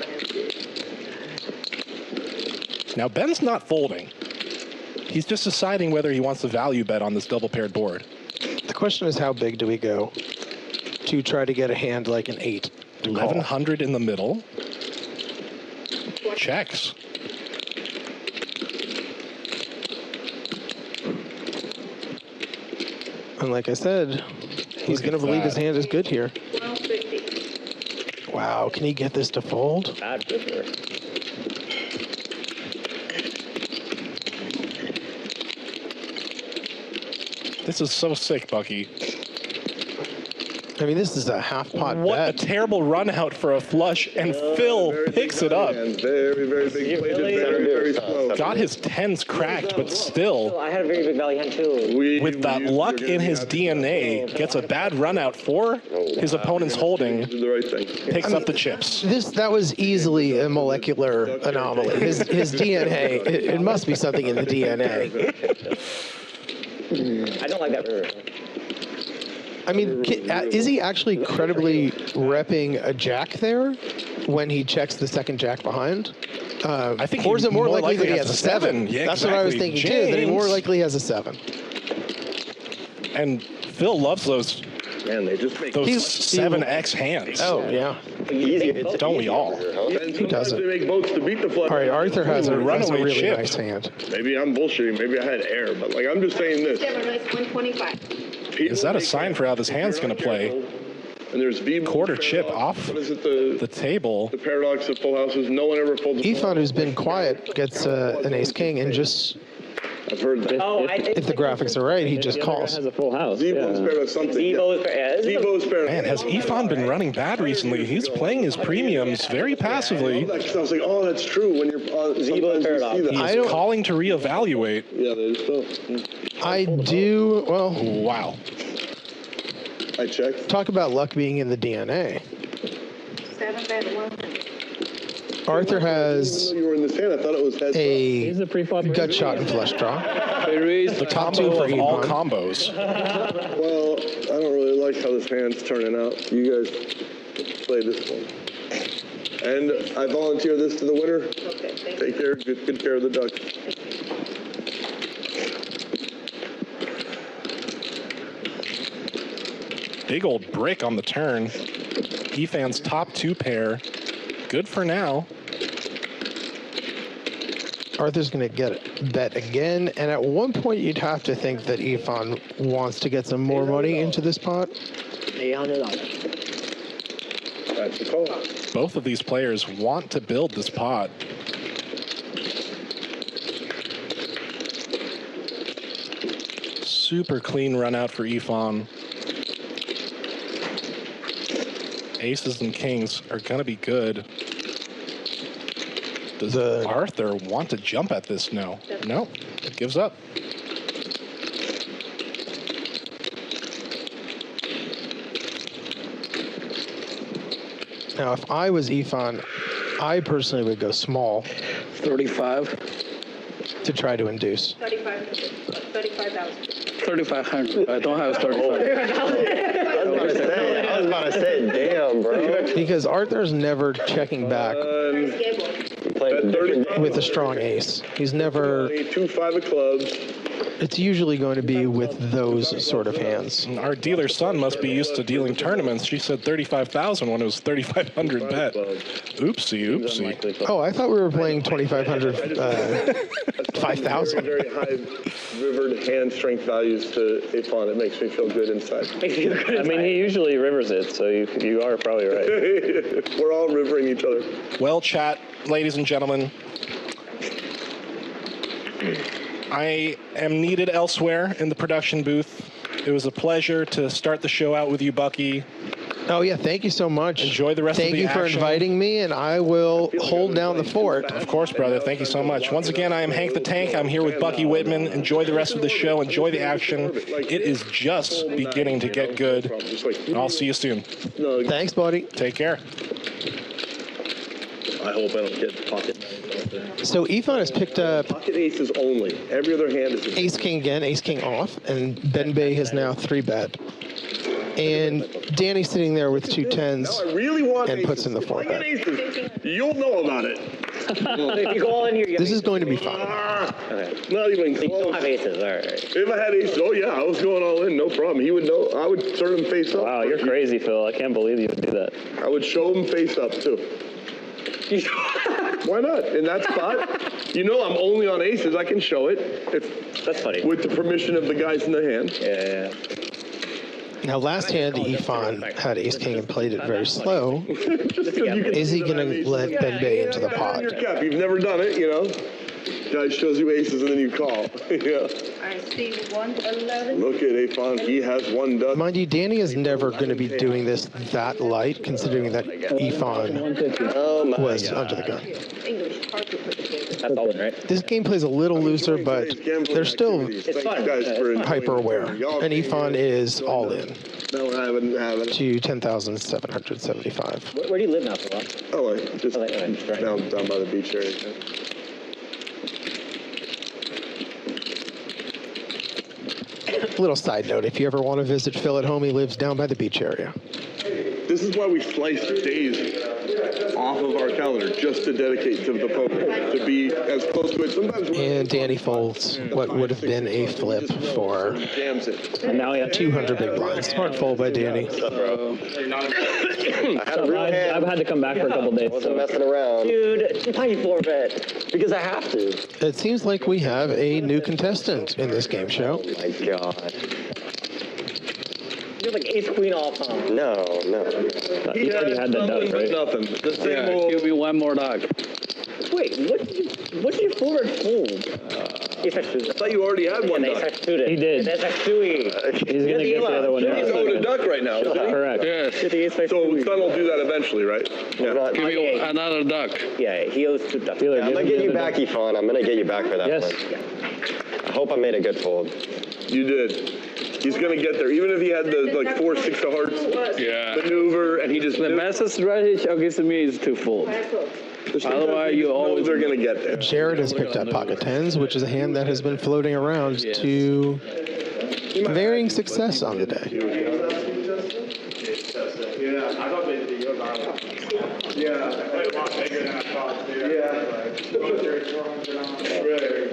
it. Now, Ben's not folding. He's just deciding whether he wants to value bet on this double paired board. The question is, how big do we go to try to get a hand like an 8? 1100 in the middle. Checks. And like I said, he's going to believe his hand is good here. 1250. Wow, can he get this to fold? Bad for sure. This is so sick, Bucky. I mean, this is a half pot What a bet. terrible run out for a flush, and Phil Very picks big it up. hand, very, very big. Played it very slow. Got his 10s cracked, but still, I had a very big value hand too. with that luck in his DNA, gets a bad run out for his opponent's holding, Did the right thing. picks up the chips. That was easily a molecular anomaly. His DNA, it must be something in the DNA. I don't like that river. I mean, is he actually credibly repping a jack there when he checks the second jack behind? I think or is he it more more likely that likely he has has a a 7? Yeah, That's what I was exactly. thinking too, that he more James. likely has a 7. And Phil loves those Man, they just make 7x hands. Oh, yeah. Don't we all? Who doesn't? They make boats to beat the flood. All right, Arthur has a Runaway really chip. nice hand. Maybe I'm bullshitting. Maybe I had air, but like I'm just saying this. 125. Is that a sign for how this hand's going to play? And there's V Quarter chip off What is it? the table. The paradox of full houses. No one ever folds. a full Ethan, who's been quiet, gets an ace-king and just, I've heard that. if the graphics are right, he just The other guy calls. has a full house. Zevo's paradox something. Zevo's paradox. Man, has Ifan been running bad recently? He's playing his premiums very passively. I was like, oh, that's true. When you're Zevo's paradox. He's I don't- calling to reevaluate. Yeah, that is so. I do, well, Wow. I checked. talk about luck being in the DNA. 7 bet 100. Arthur has You were in this hand. I thought it was heads a He's a pre-flop. gut shot and flush draw. The Top two combo for of all Ivan. combos. up. Well, I don't really like how this hand's turning out. You guys play this one. And I volunteer this to the winner. Okay, thank you. Take care. Good care of the ducks. Big old brick on the turn. Ivan's top two pair. Good for now. Arthur's going to get it bet again, and at one point you'd have to think that Ivan wants to get some more money into this pot. $800. That's the call. Both of these players want to build this pot. Super clean run out for Ivan. Aces and kings are going to be good. Does Arthur want to jump at this? No. No. It gives up. Now, if I was Ivan, I personally would go small 35. to try to induce. 35,000. 3,500. I don't have 35. I was about to say, damn, bro. Because Arthur's never checking back First game one. Played a different game. with a strong ace. He's never, 2 5 of clubs. it's usually going to be with those sort of hands. Our dealer's son must be used to dealing tournaments. She said 35,000 when it was 3,500 bet. Oopsie, oopsie. Oh, I thought we were playing 2,500, 5,000. Very high rivered hand strength values to Ivan. It makes me feel good inside. I mean, he usually rivers it, so you are probably right. We're all rivering each other. Well, chat, ladies and gentlemen, I am needed elsewhere in the production booth. It was a pleasure to start the show out with you, Bucky. Oh, yeah, thank you so much. Enjoy the rest of the Thank you for action. inviting me, and I will hold down the fort. Of course, brother. Thank you so much. Once again, I am Hank the Tank. I'm here with Bucky Whitman. Enjoy the rest of the show. Enjoy the action. It is just beginning to get good. I'll see you soon. Thanks, buddy. Take care. I hope I don't get pocket. So Ivan has picked up Pocket aces only. Every other hand is ace king again, ace king off, and Ben Bay has now 3-bet. And Danny's sitting there with 2 10s I really want and aces. puts in the 4-bet. Aces. You'll know about it. If you go all in here, you This is going to be fun. Okay. Not even You don't close. have aces, all right. If I had aces, oh yeah, I was going all in, no problem. He would know. I would turn him face up. Wow, you're crazy, Phil. I can't believe you would do that. I would show him face up too. Why not? In that spot, you know I'm only on aces. I can show it if That's funny. with the permission of the guys in the hand. Yeah. Now, last hand, Ivan had ace king and played it very slow. Just 'cause you can Is he see that going I'm to aces. let Ben Bay into the pot? Your cap. You've never done it, you know. Guy shows you aces and then you call. Yeah. I see 111. Look at Ivan. He has 1 duck. Mind you, Danny is never going to be doing this that light, considering that Ivan was under the gun. English, hard to put the game. That's all in, right? This game plays a little looser, but they're still It's fun. hyper aware. And Ivan is all in No, I haven't. to 10,775. Where do you live now, Phil? Oh, I just Okay, right. down by the beach area. Little side note, if you ever want to visit Phil at home, he lives down by the beach area. This is why we slice days off of our calendar just to dedicate to the poker, to be as close to it. Sometimes And Danny folds what would have been a flip for jams it. And now we have 200 big blinds. Smart fold by Danny. I had a real hand. I've had to come back for a couple days. Wasn't messing around. Dude, tiny 4-bet. Because I have to. It seems like we have a new contestant in this game show. Oh my God. You're like ace queen all time. No. You already had that duck, right? Nothing. The same Yeah, old. give me one more dog. Wait, what did you forward fold? Ace X I thought you already had one Ace duck. X suited. He did. Ace X suey. He's going to get the other one now. He's owed a duck right now. isn't he? Correct. Yes. Get the ace X So suey. Son will do that eventually, right? Yeah. Give me another duck. Yeah, he owes 2 ducks. Dealer, I'm give gonna him get the you other back, duck. Ivan. I'm gonna get you back for that Yes. one. I hope I made a good fold. You did. He's gonna get there, even if he had the like 4 6 of hearts Yeah. maneuver, and he just The best strategy against me is to fold. Five foot. Otherwise, you always they're gonna get there. Jared has picked up pocket tens, which is a hand that has been floating around to varying success on the day.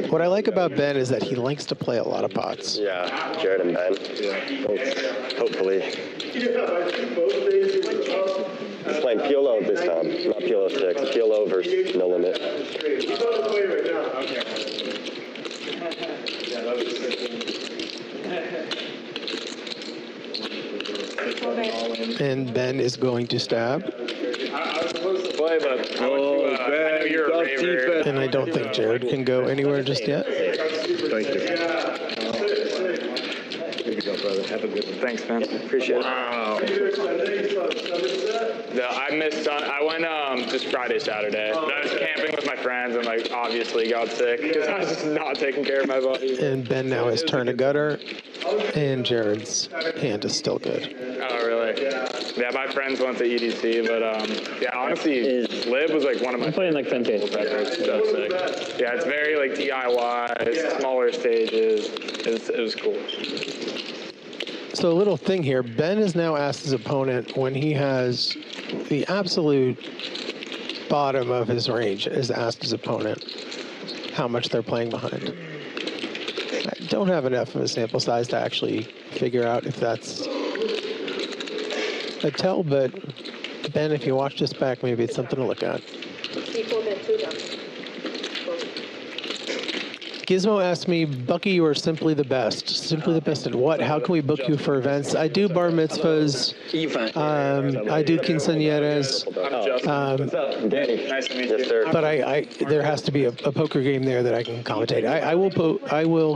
What I like about Ben is that he likes to play a lot of pots. Yeah, Jared and Ben. Hopefully. He's playing Piolo this time, not Piolo 6. Piolo versus No Limit. And Ben is going to stab. I was supposed to play, but I know you're a raver. And I don't think Jared can go anywhere just yet. Thank you. Here we go, brother. Have a good one. Thanks, man. Appreciate it. Wow. No, I missed. I went just Friday, Saturday. I was camping with my friends and like obviously got sick because I was just not taking care of my body. And Ben now has turned a gutter, and Jared's hand is still good. Oh, really? Yeah, my friends went to EDC, but yeah, honestly, Lib was like one of my playing like 10K. So sick. Yeah, it's very like DIY, smaller stages. It was cool. So a little thing here, Ben has now asked his opponent when he has the absolute bottom of his range, has asked his opponent how much they're playing behind. I don't have enough of a sample size to actually figure out if that's a tell, but Ben, if you watch this back, maybe it's something to look at. Gizmo asked me, Bucky, you are simply the best. Simply the best at what? How can we book you for events? I do bar mitzvahs. I do quinceañeras. Danny. Nice to meet you. Yes, sir. But there has to be a poker game there that I can commentate. I will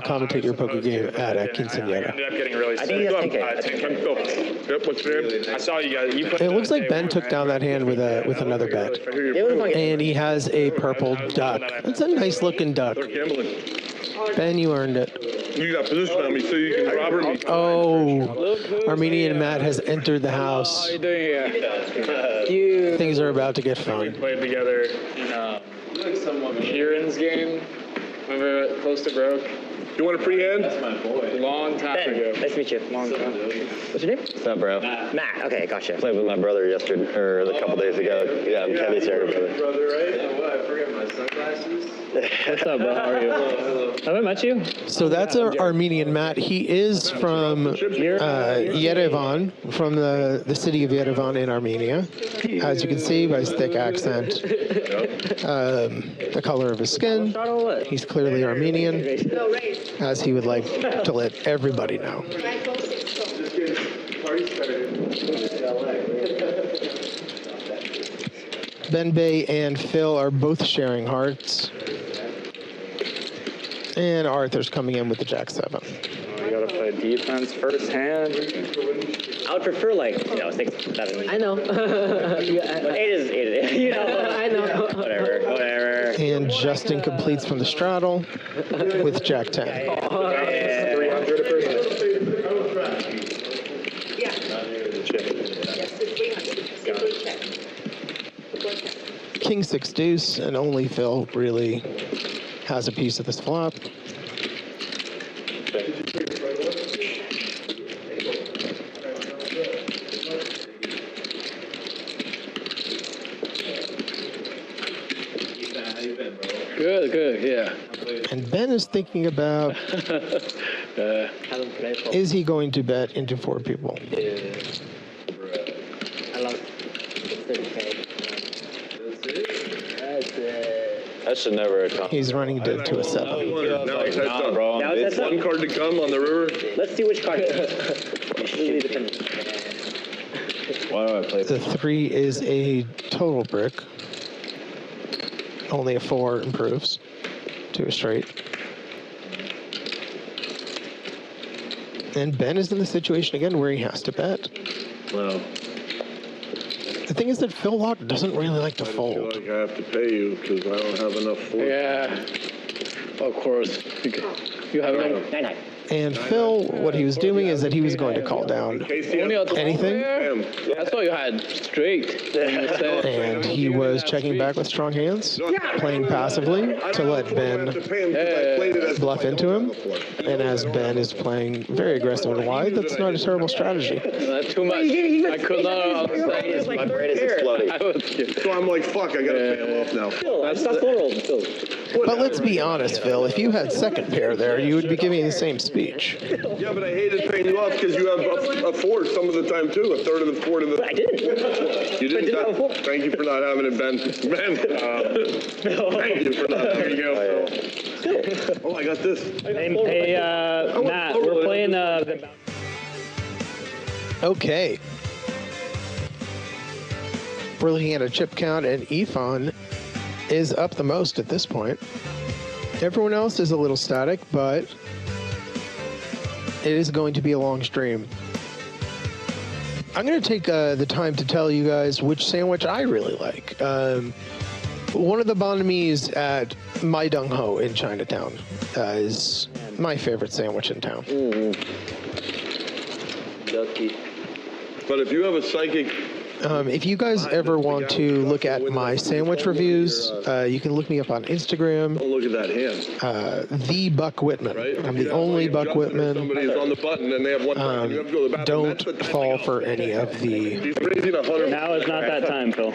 commentate your poker game at a I quinceañera. ended up getting really sick. I think he has 10K. Yep, what's your name? I saw you guys. You put It looks like Ben took down that hand with another bet, It was like and he has a purple duck. It's a nice looking duck. Start gambling. Ben, you earned it. You got position on me so you can robber me. Oh, Armenian Matt has entered the house. How you doing here? Things are about to get fun. Played together in Kieran's game. Remember Close to Broke? You want a free hand? Long time ago. Nice to meet you. Long time. What's your name? What's up, bro? Matt. Okay, gotcha. Played with my brother yesterday, or a couple days ago. Yeah, I'm Kenny's younger brother. What's up, bro? How are you? Have I met you? So that's our Armenian Matt. He is from Yerevan, from the city of Yerevan in Armenia. As you can see by his thick accent, the color of his skin, he's clearly Armenian, No, raise. as he would like to let everybody know. 946. Ben Bay and Phil are both sharing hearts. And Arthur's coming in with the Jack 7. You gotta play defense first hand. I would prefer 6, 7. I know. But 8 is 8. You know. I know. Whatever. And Justin completes from the straddle with Jack 10. 300 a person. Yeah. Yes, it's 300. Simple check. King 6 deuce, and only Phil really has a piece of this flop. Good, yeah. And Ben is thinking about, is he going to bet into 4 people? I love 30K. That's it. That should never come. He's running dead to a 7. Now it's heads up. bro. Now it's One card to come on the river. Let's see which card. Really depends. Why do I play The 3 is a total brick. Only a 4 improves to a straight. And Ben is in the situation again where he has to bet. Well, The thing is that Phil Laak doesn't really like to I feel fold. like I have to pay you because I don't have enough for Yeah, of course. You have enough. 9-9. And Phil, what he was doing is that he was going to call down anything. I thought you had straight. And he was checking back with strong hands, playing passively to let Ben bluff into him. And as Ben is playing very aggressive and wide, that's not a terrible strategy. Not too much. I could not understand. My brain is exploding. So I'm like, fuck, I gotta pay him off now. Stop full Phil. But let's be honest, Phil, if you had second pair there, you would be giving the same speech. Yeah, but I hated paying you off because you have a fourth some of the time too, a third of the fourth of the. I didn't. You didn't. Thank you for not having it, Ben. Ben. Thank you for not. There you go. Oh, I got this. Hey, Matt, we're playing the. Okay. We're looking at a chip count, and Ifan is up the most at this point. Everyone else is a little static, but it is going to be a long stream. I'm going to take the time to tell you guys which sandwich I really like. One of the banh mi's at My Dung Ho in Chinatown is my favorite sandwich in town. But if you have a psychic. If you guys ever want to look at my sandwich reviews, you can look me up on Instagram. Don't look at that hand. The Buck Whitman. Right? I'm the only Buck Whitman. Somebody is on the button and they have one button. You have to go to the bathroom. Don't fall for any of the He's raising 100. Now is not that time, Phil.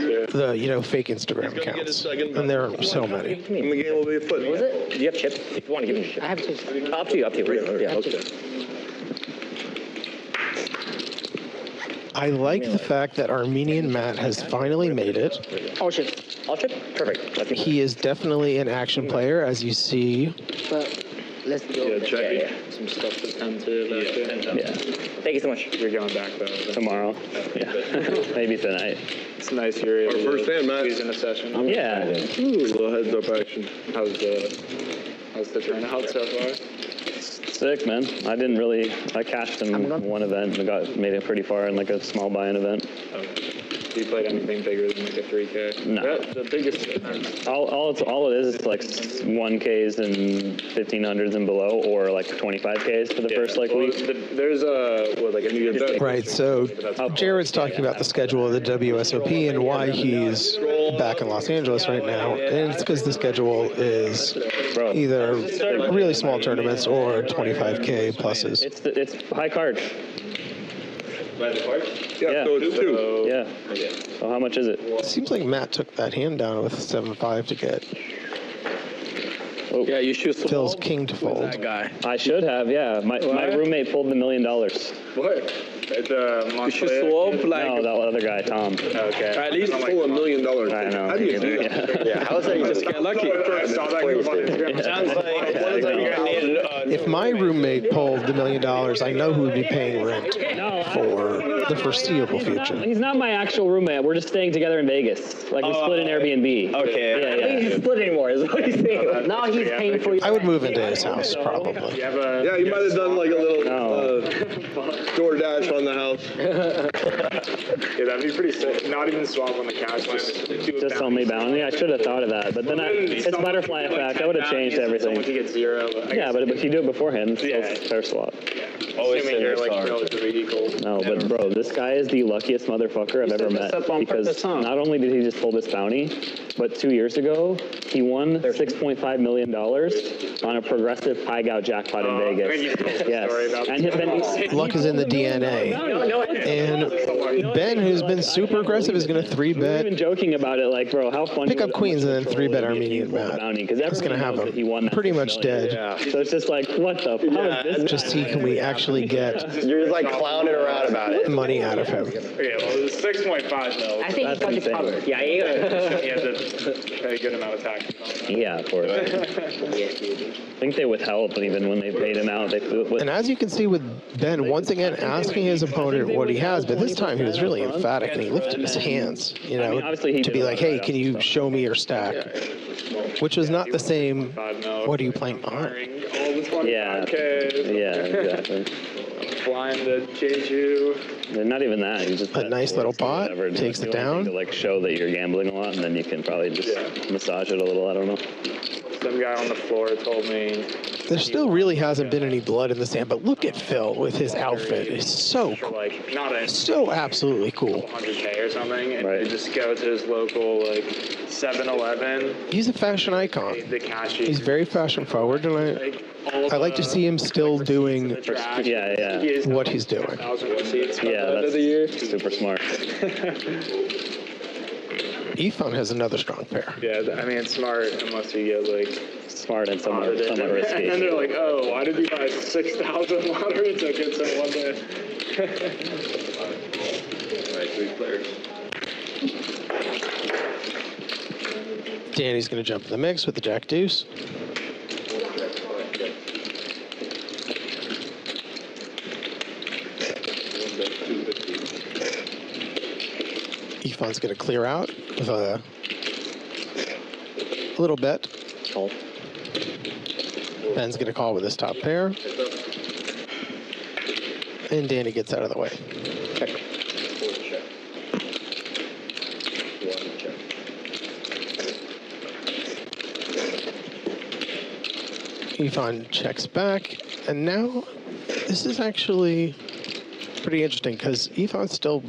fake Instagram accounts, and there are so many. And the game will be afoot. Was it? Do you have chips? If you want to give me chips. I have chips. Up to you. Yeah, okay. I like the fact that Armenian Matt has finally made it. All chips. All chips? Perfect. He is definitely an action player, as you see. But let's go. Yeah, check some stuff to tend to. Yeah. Thank you so much. You're going back though. Tomorrow. Yeah. Maybe tonight. It's nice you're able Our first hand, Matt. squeeze in a session. Yeah. Little heads up action. How's the turnout so far? Sick, man. I cashed in one event and made it pretty far in like a small buy-in event. Have you played anything bigger than like a 3K? No. The biggest. All it is like 1Ks and 1500s and below, or like 25Ks for the first week. There's a new event. Right, so Jared's talking about the schedule of the WSOP and why he's back in Los Angeles right now. And it's because the schedule is either really small tournaments or 25K pluses. It's high card. Yeah, so it's two. Yeah. So how much is it? It seems like Matt took that hand down with 7-5 to get Yeah, you should Phil's king to fold. that guy. I should have, yeah. My roommate pulled the $1 million. What? It's You should swap like. No, that other guy, Tom. Okay. At least Pull $1 million. I know. How do you do that? Yeah, how is that you just get lucky. Sounds like If my roommate pulled the $1 million, I know who would be paying rent for the foreseeable future. He's not my actual roommate. We're just staying together in Vegas. Like, we split an Airbnb. Okay. I think he's split anymore, is what he's saying. Now he's paying for you. I would move into his house, probably. Yeah, you might have done like a little DoorDash on the house. Yeah, that'd be pretty sick. Not even swap on the couch. Just only bounty. I should have thought of that. But then it's butterfly effect. I would have changed everything. Someone to get 0. Yeah, but if you do it beforehand, it's still fair swap. Assuming you're like relatively equal. No, but bro, this guy is the luckiest motherfucker I've ever met, because not only did he just pull this bounty, but 2 years ago, he won $6.5 million on a progressive pie gough jackpot in Vegas. Yes. And then Luck is in the DNA. And Ben, who's been super aggressive, is going to we were 3-bet. even joking about it, like, bro, how funny. Pick up queens and then 3-bet Armenian Matt. That's going to have him pretty much dead. So it's just like, what the fuck is this? Just see, can we actually get you're just like clowning around about it. money out of him? Okay, well, it was 6.5 mil. I think he's got the cover. Yeah, He had to pay a good amount of tax. Yeah, of course. I think they withheld even when they paid him out. And as you can see with Ben, once again asking his opponent what he has, but this time he was really emphatic and he lifted his hands, you know, to be like, hey, can you show me your stack? Which was not the same, what are you playing behind? All the 25K. Yeah, exactly. Flying to Jeju. Not even that. You just A nice little pot, takes it down. To like show that you're gambling a lot, and then you can probably just massage it a little. I don't know. Some guy on the floor told me. There still really hasn't been any blood in the sand, but look at Phil with his outfit. It's so cool. Like not a So absolutely cool. 100K or something, and they just go to his local like 7-Eleven. He's a fashion icon. The cashier. He's very fashion forward, and I like to see him still doing what he's doing. Yeah, that's super smart. Ifan has another strong pair. Yeah, I mean, it's smart unless you get like smart and somewhat risky. And they're like, oh, why did you buy 6,000 lottery tickets in one day? All right, 3 players. Danny's going to jump in the mix with the Jack Deuce. Ifan's going to clear out with a little bet. Call. Ben's going to call with his top pair. And Danny gets out of the way. Check. Ifan checks back. And now this is actually pretty interesting because Ifan still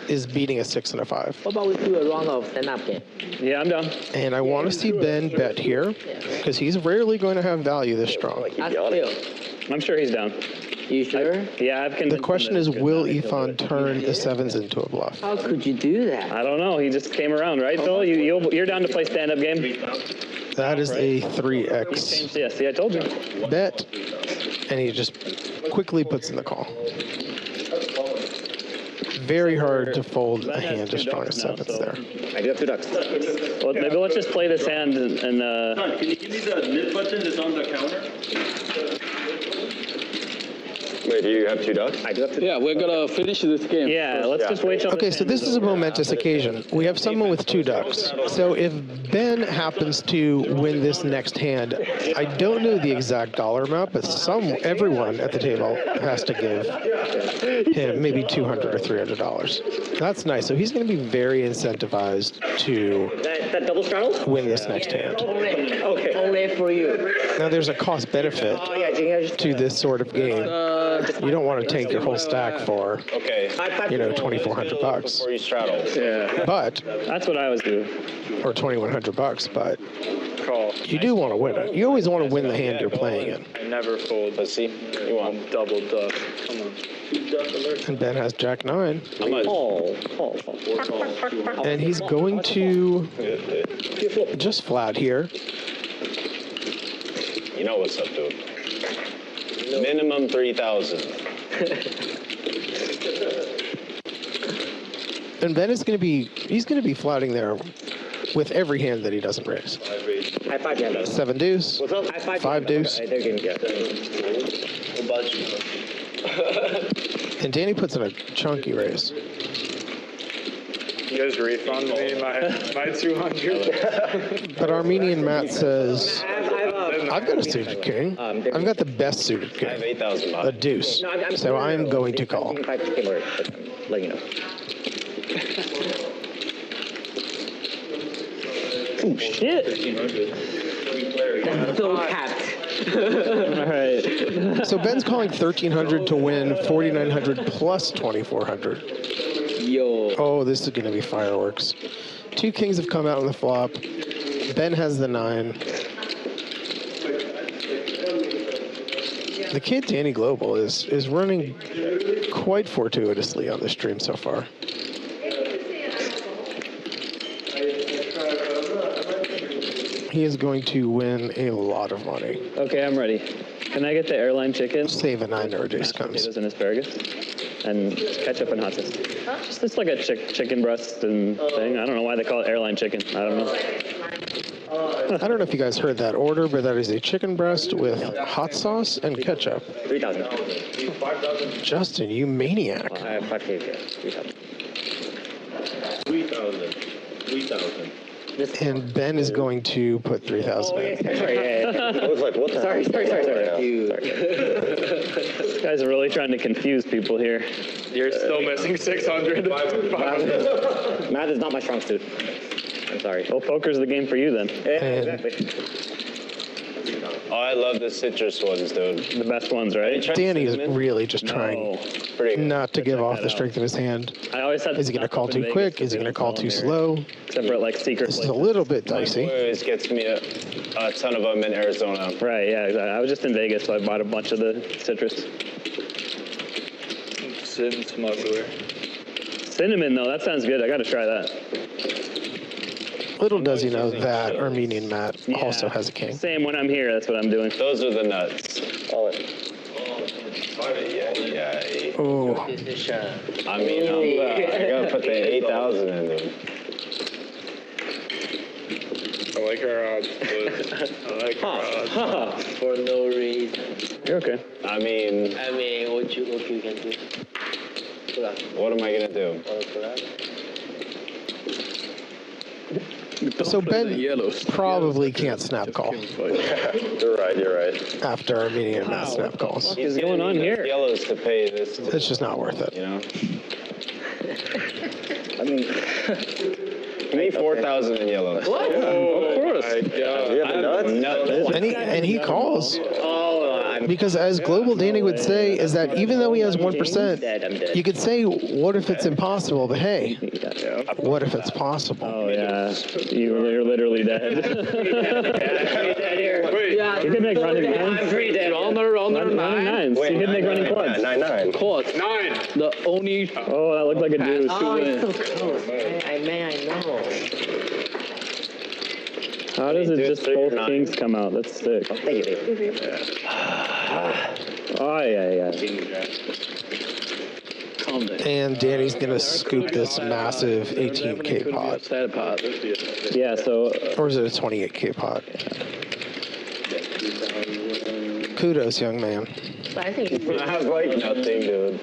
is beating a 6 and a 5. What about we do a round of stand-up game? Yeah, I'm down. And I want to see Ben bet here because he's rarely going to have value this strong. Ask Phil. I'm sure he's down. You sure? Yeah, I've convinced The question is, will Ifan turn the 7s into a bluff? How could you do that? I don't know. He just came around, right, Phil? You're down to play stand-up game? That is a 3x Yeah, see, I told you. bet, and he just quickly puts in the call. Very hard to fold a hand as strong as 7s there. I do have 2 ducks. Well, maybe let's just play this hand and Can you give me the mid button that's on the counter? Wait, do you have 2 ducks? I do have 2 ducks. Yeah, we're gonna finish this game. yeah, let's just wait till. Okay, so this is a momentous occasion. We have someone with 2 ducks. So if Ben happens to win this next hand, I don't know the exact dollar amount, but everyone at the table has to give him maybe $200 or $300. That's nice. So he's going to be very incentivized to That double straddle? win this next hand. Okay. Only for you. Now there's a cost benefit Oh, yeah, just to this sort of game. You don't want to tank your whole stack for, Okay. $2,400 bucks. Before you straddle. Yeah. But, That's what I was doing. or $2,100 bucks, but Call. you do want to win it. You always want to win the hand you're playing in. I never fold. Let's see. You want Double duck. Come on. And Ben has Jack 9. Call. And he's going to just flat here. You know what's up, dude. Minimum 3,000. And Ben is going to be, he's going to be flatting there with every hand that he doesn't raise. High 5 hand. 7 deuce, What's up? High 5. 5 deuce. They're getting good. And Danny puts in a chunky raise. You guys refund me my 200. But Armenian Matt says, I've got a suited king. I've got the best suited I have king, 8,000 a bucks. deuce. So I'm going to call. Let you know. Oh, shit. So capped. All right. So Ben's calling 1,300 to win 4,900 plus 2,400. Yo. Oh, this is going to be fireworks. 2 kings have come out on the flop. Ben has the 9. The kid Danny Global is running quite fortuitously on the stream so far. He is going to win a lot of money. Okay, I'm ready. Can I get the airline chicken? Save a 9 or Jace Mashed comes. potatoes and asparagus, and ketchup and hot sauce. Just like a chicken breast and thing. I don't know why they call it airline chicken. I don't know. I don't know if you guys heard that order, but that is a chicken breast with hot sauce and ketchup. 3,000. Justin, you maniac. I have 5K here. 3,000. 3,000. And Ben is going to put 3,000 in. Sorry, I was like, what the sorry. This guy's really trying to confuse people here. You're still missing 600. Math is not my strong suit. I'm sorry. Well, poker's the game for you then. Yeah, exactly. Oh, I love the citrus ones, dude. The best ones, right? Danny is really just trying not to give off the strength of his hand. I always had. Is he going to call too quick? Is he going to call too slow? Except for like secret. This is a little bit dicey. Always gets me a ton of them in Arizona. Right, yeah, exactly. I was just in Vegas, so I bought a bunch of the citrus. Sin smuggler. Cinnamon, though, that sounds good. I gotta try that. Little does he know that Armenian Matt also has a king. Same when I'm here, that's what I'm doing. Those are the nuts. Call it. Oh, I mean, I gotta put the 8,000 in there. I like our odds, but I like our odds. For no reason. You're okay. I mean, what you can do? what am I gonna do? so Ben probably can't snap call You're right. after Armenian Matt snap calls. What is going on here? Yellows to pay this, It's just not worth it. you know? I mean, give me 4,000 in yellows. What? Of course. And he calls. Because as Global Danny would say, is that even though he has 1%, you could say, what if it's impossible? But hey, what if it's possible? Oh, yeah. You're literally dead. You could make running nines. I'm pretty dead. On their Running nines. Wait, You could make running quads. 9-9. Quads. 9. The only. Oh, that looked like a deuce. Oh, it's so close. I know. How does it just both kings come out? That's sick. Thank you. Oh, yeah. Calm down. And Danny's going to scoop this massive 18K pot. Sad pot. Yeah, so Or is it a 28K pot? Kudos, young man. But I think I have like nothing, dude.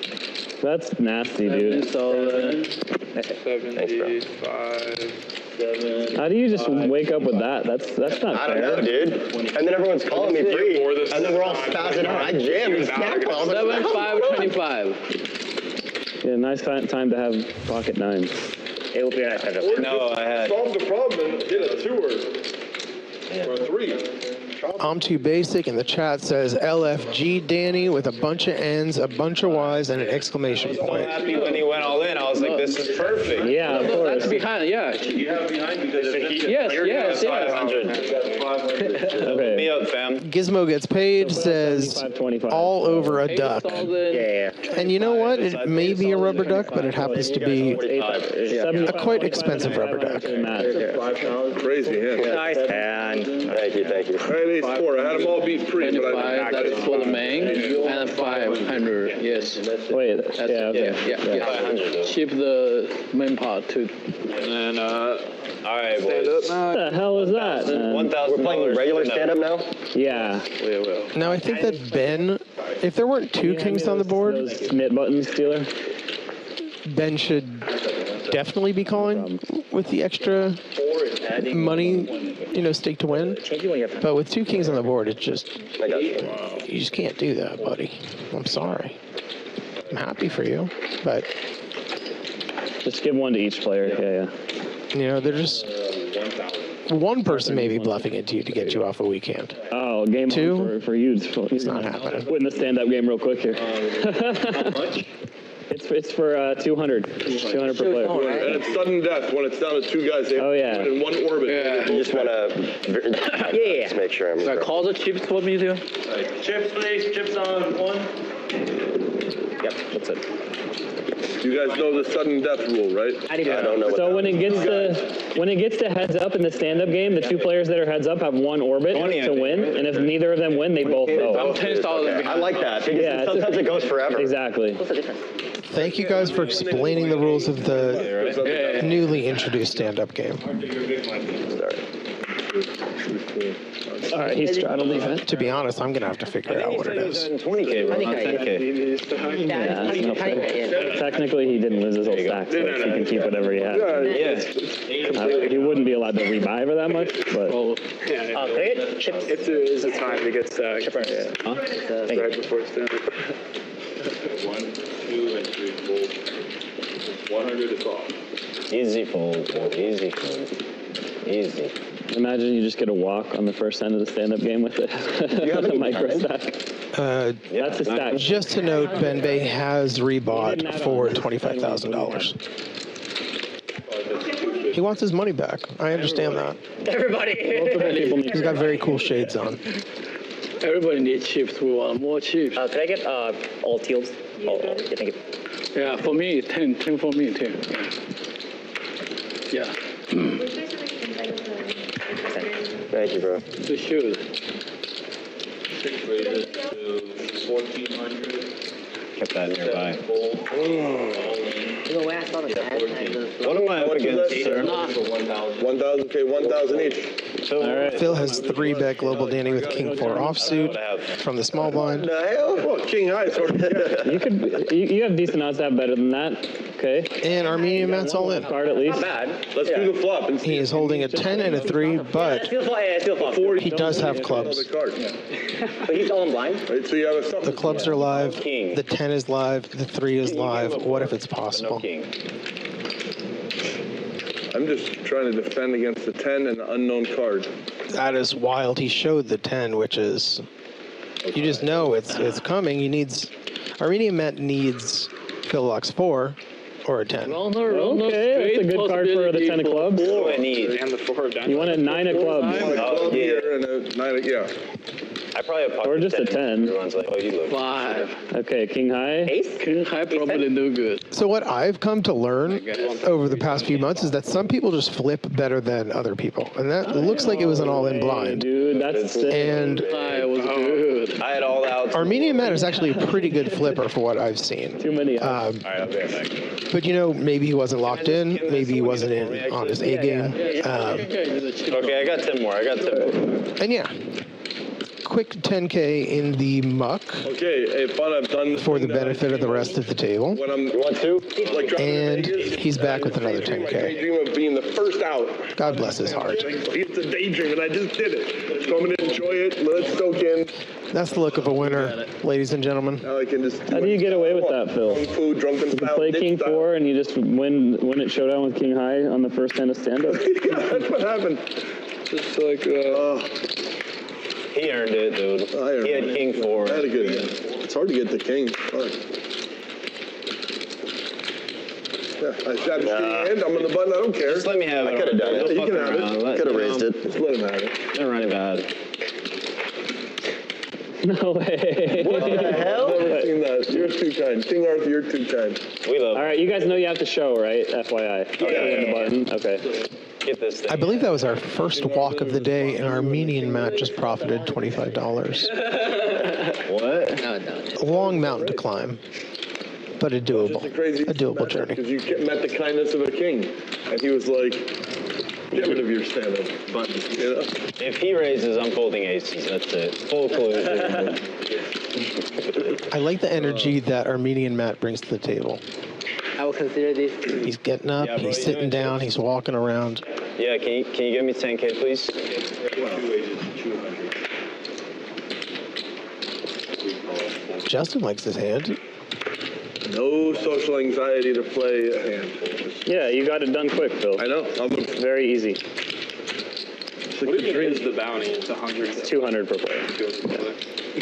that's nasty, dude. 75. How do you just wake up with that? That's not I don't fair. know, dude. And then everyone's calling me free. And then we're all spazzing out. I jam and snap calls. 7-5-25. Yeah, nice time to have pocket nines. It will be a nice time to No, I had. Solve the problem and hit a 2 or a 3. I'm too basic, and the chat says LFG Danny with a bunch of N's, a bunch of Y's, and an exclamation So point. happy when he went all in. I was like, this is perfect. Yeah, of course. That's behind, yeah. You have behind because Yes. 500. Okay. Me up, fam. Gizmo gets paid, says 25. all over a duck. Yeah. And you know what? It may be a rubber duck, but it happens to be a quite expensive rubber duck. crazy hand. Nice hand. Thank you. Alright, ace 4. I had them all beat free, but I 25, that's for the main. And 500, yes. Wait, That's, yeah, okay. Yeah. 500. Ship the main part too. And All right, boys. What the hell is that? man? $1,000. We're playing regular stand-up now? Yeah. Now, I think that Ben, if there weren't 2 kings on the board, Those knit buttons, Steeler. Ben should definitely be calling with the extra money, stake to win. But with 2 kings on the board, it just, I got you. you just can't do that, buddy. I'm sorry. I'm happy for you, but, Just give one to each player. Yeah. they're just, one person may be bluffing into you to get you off a weak hand. Oh, game 2? on for you. It's not happening. Win the stand-up game real quick here. How much? It's for 200 per player. And it's sudden death when it's down to 2 guys. They Oh, yeah. in one orbit. Yeah. You just want to just make sure I'm So call the chips for me too. Chips, please. Chips on 1. Yep, that's it. You guys know the sudden death rule, right? I don't know what So when it gets to heads up in the stand-up game, the 2 players that are heads up have 1 orbit 20, I to think, win, right? and if neither of them win, they both go. I'm 10,000 behind. I like that because Yeah, sometimes it goes forever. Exactly. What's the difference? Thank you guys for explaining the rules of the newly introduced stand-up game. showdowns. All right, he straddled defense. To be honest, I'm gonna have to figure out what it is. 20K, bro, not 10K. Yeah, that's no fair. Technically, he didn't lose his whole stack, so he can keep whatever he has. Yeah. He wouldn't be allowed to rebuy for that much, but If there is a time to get stacked, right before it's done. 1, 2, and 3 fold. 100 is off. Easy fold, bro. Easy fold. Easy. imagine you just get a walk on the first end of the stand-up game with it. A micro stack. That's a stack. Just to note, Ben Bay has rebought for $25,000. He wants his money back. I understand that. He's got very cool shades on. Everybody needs chips. We want more chips. Can I get all teals? Yeah, thank you. Yeah, for me, 10 for me, 10. Yeah. Thank you, bro. The shoes. Raise it to 1,400. Kept that nearby. What am I up against, sir? 1,000, okay, 1,000 each. So, all right. Phil has 3-bet Global Danny with King 4 offsuit from the small blind. The hell? Well, King High sort of. You have decent odds to have better than that. Okay. And Armenian Matt's all in. Card at least. Not bad. Let's do the flop and see. He is holding a 10 and a 3, but he does have clubs. Card. But he's all in blind. Right, so you have a The clubs are live, King. the 10 is live, the 3 is live. What if it's possible? King. I'm just trying to defend against the 10 and the unknown card. That is wild. He showed the 10, which is, you just know it's coming. He needs, Armenian Matt needs Phil Laak's 4 or a 10. Okay, that's a good card for the 10 of clubs. What do I need? And the 4 down. You want a 9 of clubs. Club here and a 9, yeah. I probably have pocket Or just a 10. Everyone's like, oh, you look. 5. Okay, King High. King High probably no good. So what I've come to learn over the past few months is that some people just flip better than other people. And that looks like it was an all-in blind. Dude, that's sick. And High was good. I had all out. Armenian Matt is actually a pretty good flipper for what I've seen. Too many. All right, I'll be right back. But, you know, maybe he wasn't locked in. Maybe he wasn't in on his A game. Okay, I got 10 more. And yeah, quick 10K in the muck Okay, hey, fun, I've done for the benefit of the rest of the table. when I'm You want to? like driving to And Vegas, he's back with another I 10K. daydream of being the first out. God bless his heart. It's a daydream, and I just did it. So I'm going to enjoy it, let it soak in. That's the look of a winner, ladies and gentlemen. Now I can just How do you get away with that, Phil? Drunk food, drunken You style, play dick King style. 4 and you just win it showdown with King High on the first hand of stand-up? Yeah, that's what happened. Just like, He earned it, dude. I earned He had it. King 4. I had a good hand. It's hard to get the king. Fuck. Yeah, I shot his hand. I'm on the button. I don't care. Just let me have it. I could have done it. Don't You fuck can have it. around. Let- Could have raised it. Just let him have it. They're running bad. No way. What the hell? I've never seen that. You're too kind. King Arthur, you're too kind. We love All right, you guys know you have to show, right? FYI. The button. Okay. Get this thing. I believe that was our first walk of the day, and Armenian Matt just profited $25. What? A long mountain to climb, but a doable journey. Because you met the kindness of a king. And he was like, get rid of your stand-up buttons, you know? If he raises, I'm folding aces. That's it. Full closure. I like the energy that Armenian Matt brings to the table. I will consider this. He's getting up, Yeah, bro, he's you sitting doing down, chips? he's walking around. Yeah, can you give me 10K, please? Justin likes his hand. No social anxiety to play a hand. Yeah, you got it done quick, Phil. I know. Very easy. What is the bounty? It's 100. 200 per player.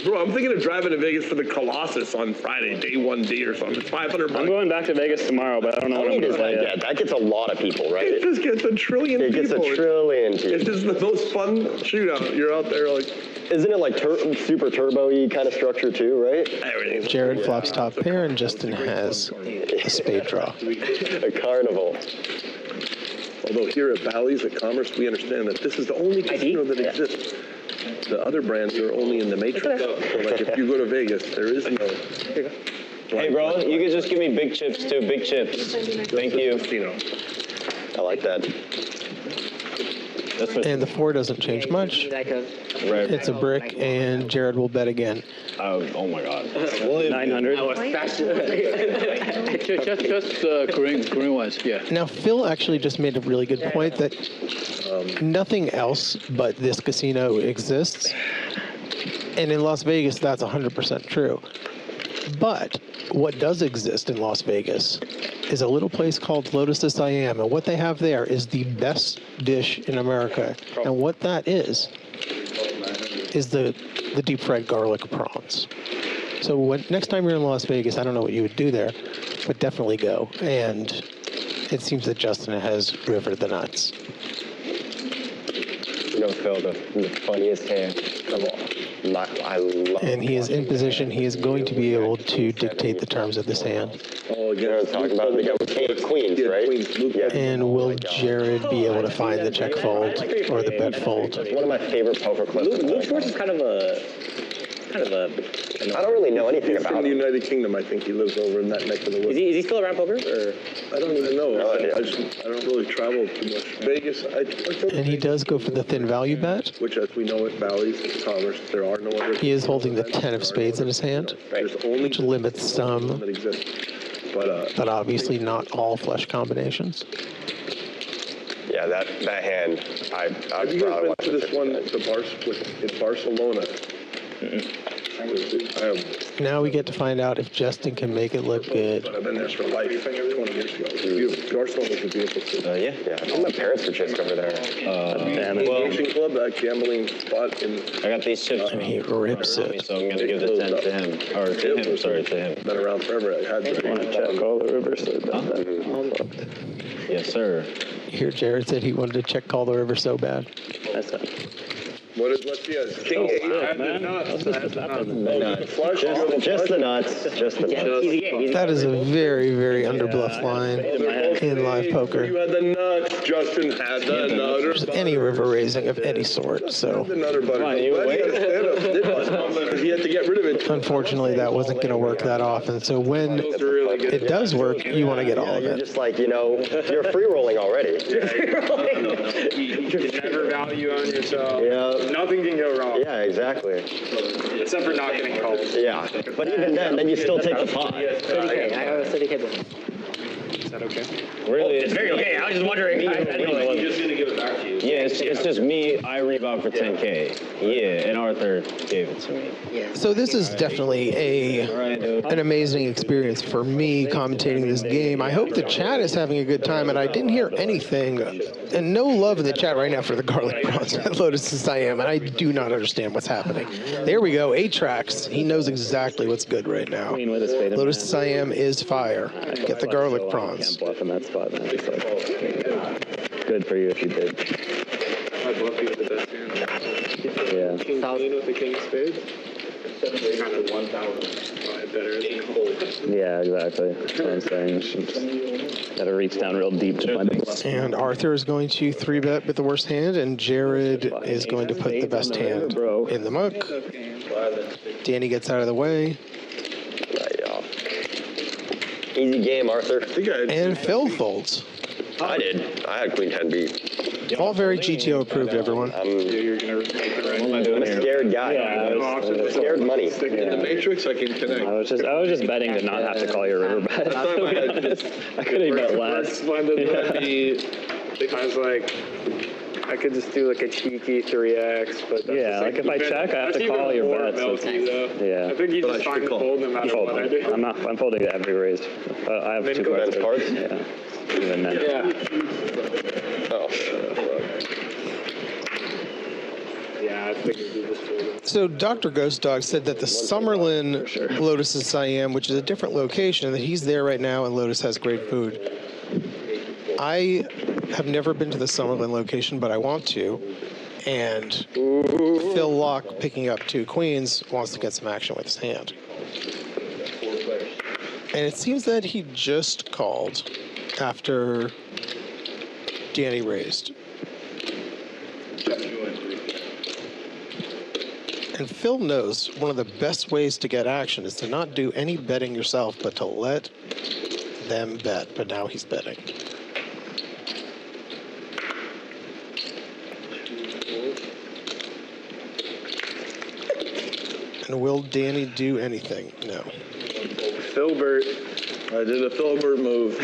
Bro, I'm thinking of driving to Vegas for the Colossus on Friday, day 1D or something. It's $500. I'm going back to Vegas tomorrow, but I don't know How what I'm many going does to play that yet. get? That gets a lot of people, right? It just gets a trillion It gets a people. trillion It's people. just the most fun shootout. You're out there like Isn't it like super turbo-y kind of structure too, right? everything's Jared flops top pair, and Justin has a spade draw. A carnival. Although here at Bally's at Commerce, we understand that this is the only casino that exists. The other brands are only in the Matrix. So like if you go to Vegas, there is no. Hey, bro, you could just give me big chips, too. Big chips. Thank you. Casino. I like that. And the 4 doesn't change much. It's a brick, and Jared will bet again. Oh my God. 900. Just Korean-wise, yeah. Now, Phil actually just made a really good point that nothing else but this casino exists. And in Las Vegas, that's 100% true. But what does exist in Las Vegas is a little place called Lotus de Siam. And what they have there is the best dish in America. And what that is the deep fried garlic prawns. So next time you're in Las Vegas, I don't know what you would do there, but definitely go. And it seems that Justin has rivered the nuts. You know, Phil, the funniest hand of all. I love. And he is in position. He is going to be able to dictate the terms of this hand. Oh, you know what I'm talking about? They got queens, right? Yeah. And will Jared be able to find the check fold or the bet fold? It's one of my favorite poker clips. Luke Schwartz is kind of a. I don't really know anything about From the him. United Kingdom, I think he lives over in that neck of the woods. Is he still around poker? Or? I don't even know. No idea. I don't really travel too much. Vegas, And he does go for the thin value bet. which, as we know, at Bally's Commerce, there are no other. He is holding the 10 of spades in his hand, There's only which limits some, that exists. but obviously not all flush combinations. Yeah, that hand, I'd Have you guys probably been watch to it. this one in Barcelona? Now we get to find out if Justin can make it look good. I've been there for life 20 years ago. Barcelona is a beautiful city. Yeah. Yeah, I think my parents were just over there. Damn it. Gambling club, that gambling spot in. I got these chips. And he rips it. So I'm gonna give the 10 to him, or to him. Sorry, to him. Been around forever. I had Check all the river so bad. Yes, sir. Here, Jared said he wanted to check call the river so bad. That's it. let's see, King 8. Flush, Just the nuts. Just the nuts. That is a very, very underbluff line in live You poker. had the nuts. Justin had the nutter. There's any river raising of any sort, so The nutter butter. Glad you had a stand-up, didn't you? Because he had to get rid of it. unfortunately that wasn't going to work that often. So when it does work, you want to get all of You're it. just like, you're free rolling already. You can never value on yourself. Yeah. Nothing can go wrong. Yeah, exactly. Except for not getting called. Yeah. But even then you still take the pot. 30K. I got a 30K. Is that okay? Really? It's very okay. I was just wondering. Yeah, it's just me. I rebound for 10K. Yeah, and Arthur gave it to me. So this is definitely an amazing experience for me commentating this game. I hope the chat is having a good time, and I didn't hear anything, and no love in the chat right now for the garlic prawns at Lotus de Siam, and I do not understand what's happening. There we go, 8 tracks. He knows exactly what's good right now. Queen with a spade in Lotus de hand. Siam is fire. Get the garlic prawns. Can't bluff in that spot, man. It's like, good for you if you did. I'd love you with the best hand. Yeah. King queen with the king spade. Kind of 1,000. Better than hold. Yeah, exactly. That's what I'm saying. Gotta reach down real deep to find it. And Arthur is going to 3-bet with the worst hand, and Jared is going to put the best hand in the muck. Danny gets out of the way. Easy game, Arthur. And Phil folds. I did. I had queen 10B. All very GTO approved, everyone. You're going to make the right I'm a scared guy. Scared money. In the Matrix, I can connect. I was just betting to not have to call your river bet. To be honest. I could have bet less. I was like, I could just do like a cheeky 3x, but that's Yeah, like if I check, I have to call your bets. Yeah. I think you just find the fold no matter what I do. I'm folding every raise. I have 2 Ben's cards? Yeah. Even then. Oh. Yeah, I think you just fold it. So Dr. Ghost Dog said that the Summerlin Lotus in Siam, which is a different location, that he's there right now and Lotus has great food. I have never been to the Summerlin location, but I want to. And Phil Laak, picking up 2 queens, wants to get some action with his hand. And it seems that he just called after Danny raised. And Phil knows one of the best ways to get action is to not do any betting yourself, but to let them bet. But now he's betting. And will Danny do anything? No. Filbert. I did a Filbert move.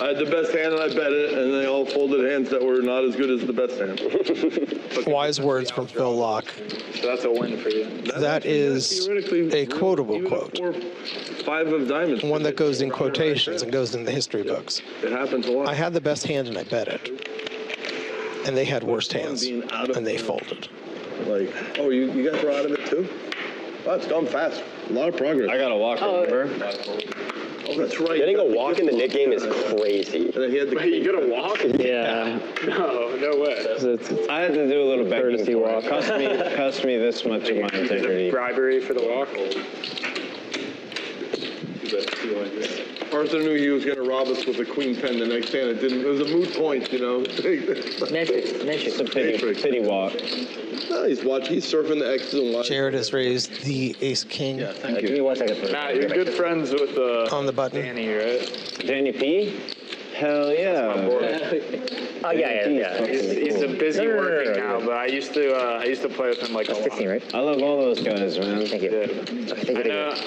I had the best hand and I bet it, and they all folded hands that were not as good as the best hand. Wise words from Phil Laak. So that's a win for you. That is a quotable Even quote. 5 of diamonds. One that goes in quotations and goes in the history books. It happens a lot. I had the best hand and I bet it. And they had worst hands and they folded. Like, oh, you guys were out of it too? Wow, it's gone fast. A lot of progress. I got a walk over. Oh, that's right. Getting a walk in the Nick game is crazy. And then he had the Wait, you got a walk? Yeah. No way. I had to do a little begging Courtesy for it. walk. Cost me this much of my integrity. Bribery for the walk? Arthur knew he was going to rob us with a queen pen the next hand. It was a moot point, you know. It's a pity walk. No, he's surfing the X's and Y's. Jared has raised the ace king Thank you. Give me 1 second. Matt, you're good friends with on the button. Danny, right? Danny P? Hell yeah. Oh, yeah. He's a busy working now, but I used to play with him like a 16, lot. right? I love all those guys, man. Thank you.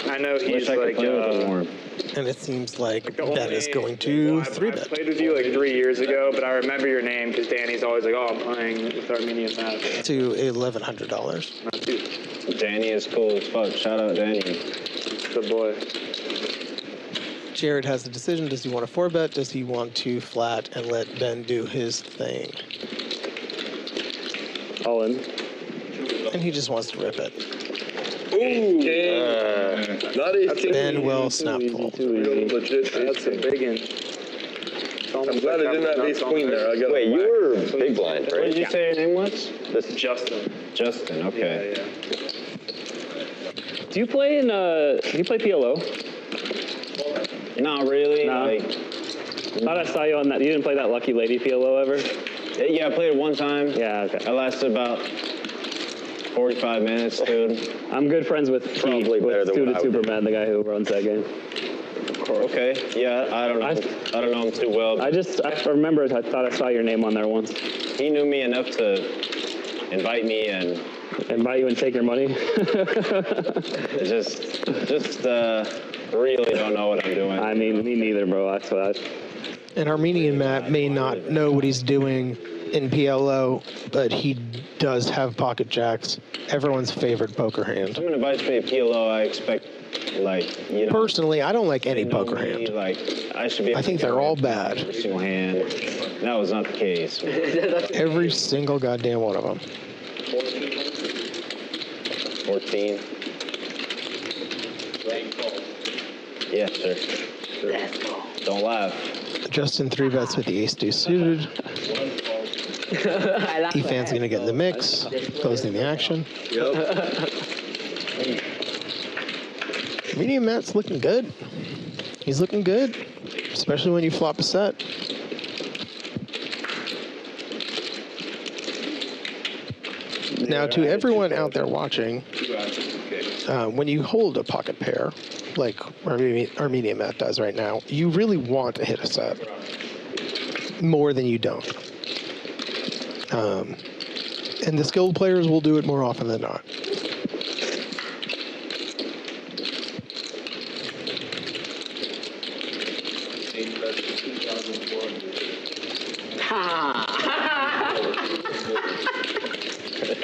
I know he's Wish I could like play with them more. And it seems like the Ben only- is going to I 3-bet. played with you like 3 years ago, but I remember your name because Danny's always like, oh, I'm playing with Armenian Matt. To $1,100. Not too. Danny is cool as fuck. Shout out Danny. It's the boy. Jared has the decision. Does he want to 4-bet? Does he want to flat and let Ben do his thing? All in. And he just wants to rip it. Ooh, not a Ben will snap fold. legit. That's a big one. I'm glad I didn't have ace queen there. I got Wait, you were big blind, What right? did you say your name was? This Justin. Justin, okay. Yeah. Do you play in do you play PLO? Not really. Nah. Like, Thought I saw you on that. You didn't play that Lucky Lady PLO ever? yeah, I played it one time. Yeah, okay. I lasted about 45 minutes, dude. I'm good friends with T, Probably better with than Suited what I would do. Superman, the guy who runs that game. Okay. Yeah, I don't know him too well. I remember, I thought I saw your name on there once. He knew me enough to invite me and Invite you and take your money? just really don't know what I'm doing. I mean, me neither, bro. That's what And Armenian Matt may not know what he's doing in PLO, but he does have pocket jacks, everyone's favorite poker hand. Someone invites me to PLO, I expect, like, you know. Personally, I don't like any they know poker me, hand. Like, I should be. I think they're all bad. Every single hand. That was not the case. Every single goddamn one of them. 14. Yes, sir. Don't laugh. Justin 3-bets with the ace-2 suited. E-Fan's going to get in the mix, closing the action. Medium Matt's looking good. He's looking good, especially when you flop a set. Now, to everyone out there watching, when you hold a pocket pair, like Armenian Matt does right now, you really want to hit a set more than you don't. And the skilled players will do it more often than not.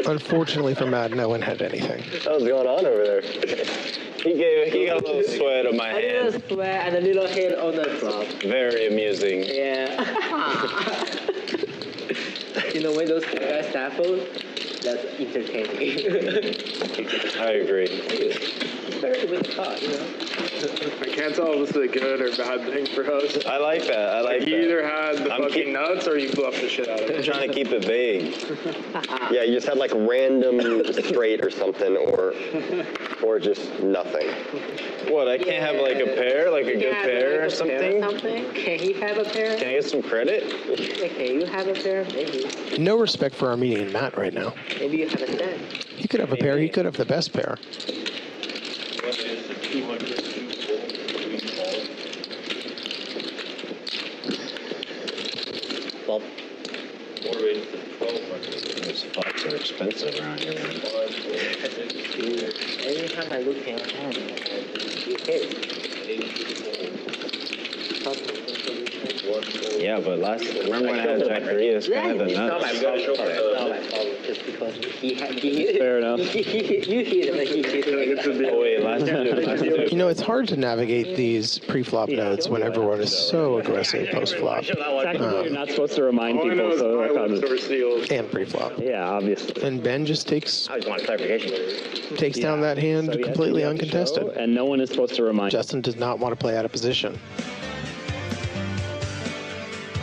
Unfortunately for Matt, no one had anything. What's going on over there? He got a little sweat on my A little hand. sweat and a little head on the flop. Very amusing. Yeah. You know, when those guys shuffle, that's entertaining. I agree. Better to win the card, you know? I can't tell if this is a good or bad thing for us. I like that. I like You that. either had the I'm fucking nuts or you bluffed the shit out of I'm it. trying to keep it vague. Yeah, you just had like random straight or something, or just nothing. What, I can't have like a pair, like a good pair or something? Can he have a pair? Can I get some credit? Okay, you have a pair? Maybe. No respect for Armenian Matt right now. Maybe you have a set. He could have a pair. He could have the best pair. Well, Those fucks are expensive around here, man. Every time I look at him, you hit. Yeah, but remember when I had Jack Rios, I had the It's not nuts. my fault. It's not my fault. Just because he Fair enough. you hit him and he hit him. Oh wait, last year. You know, it's hard to navigate these pre-flop notes when everyone is so aggressive post-flop Technically, you're not supposed to remind people, so that causes. and pre-flop. Yeah, obviously. And Ben just takes I just want clarification. down that hand So, yes, completely we have the uncontested. show, and no one is supposed to remind. Justin does not want to play out of position.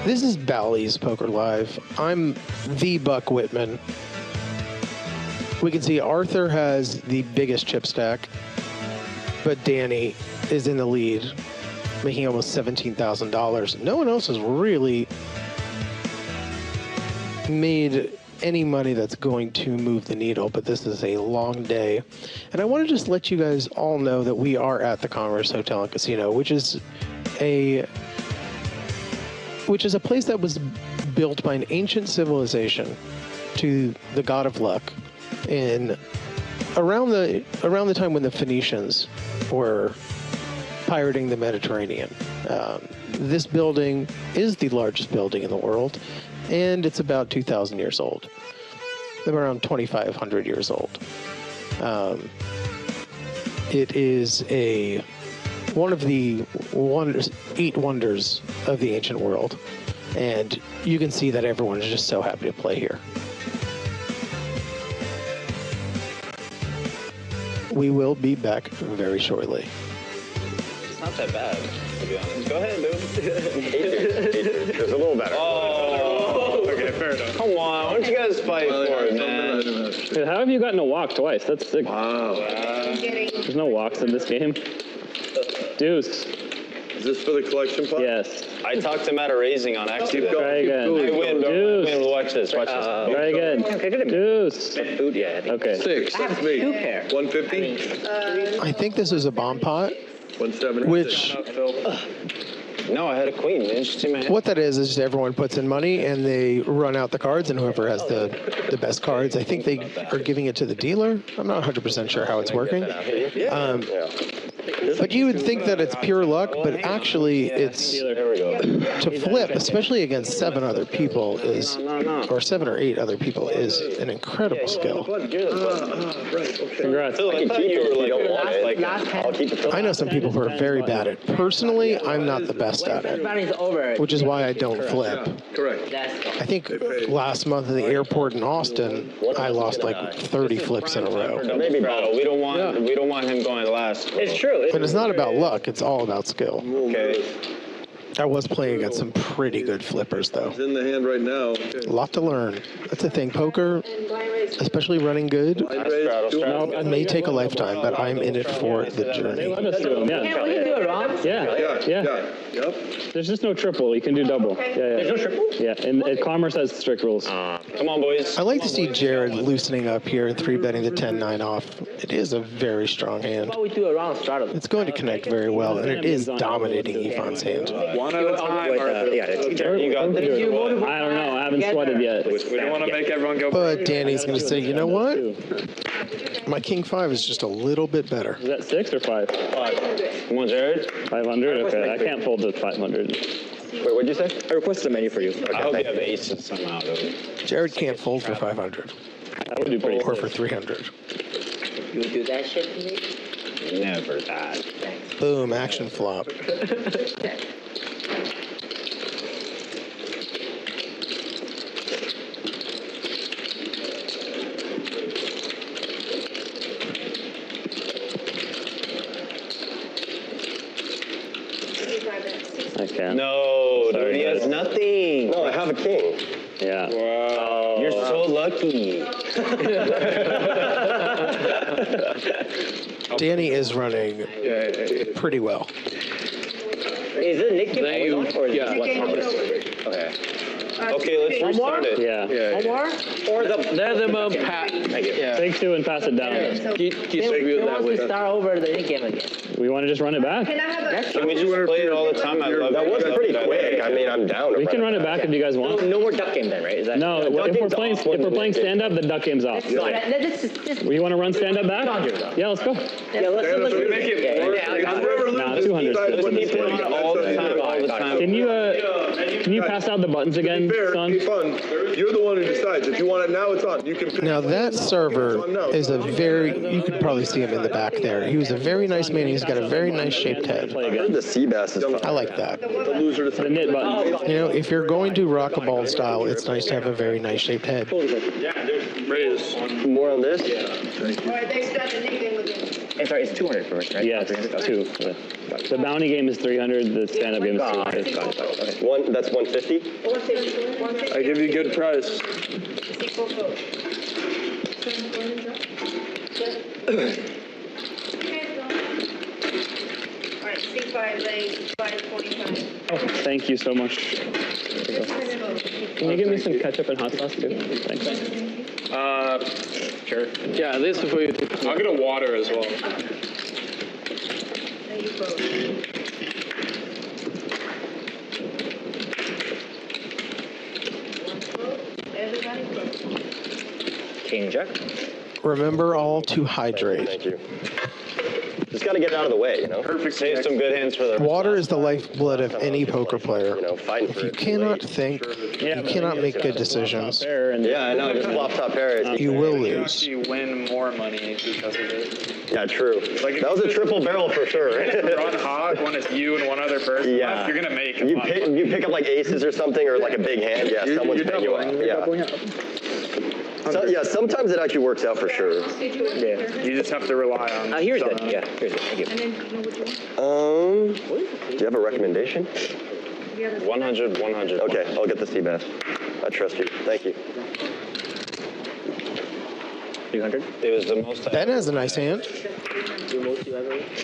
This is Bally's Poker Live. I'm the Buck Whitman. We can see Arthur has the biggest chip stack, but Danny is in the lead, making almost $17,000. No one else has really made any money that's going to move the needle, but this is a long day. And I want to just let you guys all know that we are at the Commerce Hotel and Casino, which is a place that was built by an ancient civilization to the god of luck in around the time when the Phoenicians were pirating the Mediterranean. This building is the largest building in the world, and it's about 2,000 years old. They're around 2,500 years old. It is one of the 8 wonders of the ancient world, and you can see that everyone is just so happy to play here. We will be back very shortly. It's not that bad, to be honest. Go ahead, dude. It was a little better. Oh, okay, fair enough. Come on, why don't you guys fight for it, man? Dude, how have you gotten a walk twice? That's sick. Wow. There's no walks in this game. Deuce. Is this for the collection pot? Yes. I talked him out of raising on accident. Try again. I win, Deuce. bro. Watch this, watch this. Try again. Deuce. Food, yeah. Okay. 6, that's me. 150? I think this is a bomb pot, 170? which No, I had a queen. Didn't you see my hand? what that is just everyone puts in money and they run out the cards, and whoever has the best cards, I think they are giving it to the dealer. I'm not 100% sure how it's working. But you would think that it's pure luck, but actually it's There we go. to flip, especially against 7 other people, or 7 or 8 other people, is an incredible skill. Right, okay. Congrats. I thought you were like, I'll keep it. I know some people who are very bad at it. Personally, I'm not the best at it, Everybody's over. which is why I don't flip. Correct. I think last month at the airport in Austin, I lost like 30 flips in a row. Maybe battle. We don't want him going last. It's true. But it's not about luck, it's all about skill. Okay. I was playing against some pretty good flippers, though. It's in the hand right now. A lot to learn. That's the thing. Poker, especially running good, it may take a lifetime, but I'm in it for the They journey. let us do them, Yeah, we can do it wrong. Yeah. Yep. There's just no triple. You can do double. Yeah. There's no triple? Yeah, and Commerce has strict rules. Come on, boys. I like to see Jared loosening up here and 3-betting the 10-9 off. It is a very strong hand. But we do a wrong strategy. It's going to connect very well, and it is dominating Yvonne's hand. One at a time, Arthur. You got this. I don't know. I haven't sweated yet. We don't want to make everyone go. But Danny's going to say, you know what? My King 5 is just a little bit better. Is that 6 or 5? 5. Come on, Jared. 500? Okay, I can't fold to 500. Wait, what'd you say? I requested a menu for you. I hope you have aces somehow, dude. Jared can't fold for 500 That would do pretty or good. for 300. You do that shit to me? Never that. Boom, action flop. I can't. No, dude, he has nothing. No, I have a king. Yeah. Wow. You're so lucky. Danny is running pretty well. Is it Nick always on, or is it what Thomas? Okay. Okay, let's restart it. Yeah. One more? Or let them pat. Yeah. Take two and pass it down. Keep that way. Start over the game again. We want to just run it back. Can we just play it all the time? I love That was pretty quick. I mean, I'm down. We can run it back if you guys want. No more duck game then, right? Is that No, if we're playing stand up, the duck game's off. You want to run stand up back? Yeah, let's go. Yeah, let's Make it worse. Nah, 200 all the time. Can you pass out the buttons again, son? Fun. You're the one who decides. If you want it now, it's on. You can pick. Now that server is a very, you could probably see him in the back there. He was a very nice man. He's got a very nice shaped head. I heard the sea bass is fun. I like that. The knit button. You know, if you're going to rock a ball style, it's nice to have a very nice shaped head. More on this? Hey, sorry, it's 200 first, right? Yeah, it's two. The bounty game is 300. The stand up game is 200. That's 150? I give you a good price. Oh, thank you so much. Can you give me some ketchup and hot sauce too? Thanks. Sure. Yeah, this is for you. I'll get a water as well. King Jack. Remember all to hydrate. Thank you. Just got to get it out of the way, you know? Perfect. Save some good hands for the Water is the lifeblood of any poker player. You know, fighting for If you it. cannot think, you cannot make good decisions. Yeah, I know. Just flop top pair. You will lose. You win more money because of it. Yeah, true. That was a triple barrel for sure. Run hot when it's you and one other person. Yeah. You're gonna make You pick up like aces or something, or like a big hand. Yeah, someone's paying you out. Yeah. So, yeah, sometimes it actually works out for sure. Yeah. You just have to rely on. Here's someone. it. Yeah, here's it. Thank you. Do you have a recommendation? 100. Okay, I'll get the sea bass. I trust you. Thank you. 300. It was the most. Ben has a nice hand,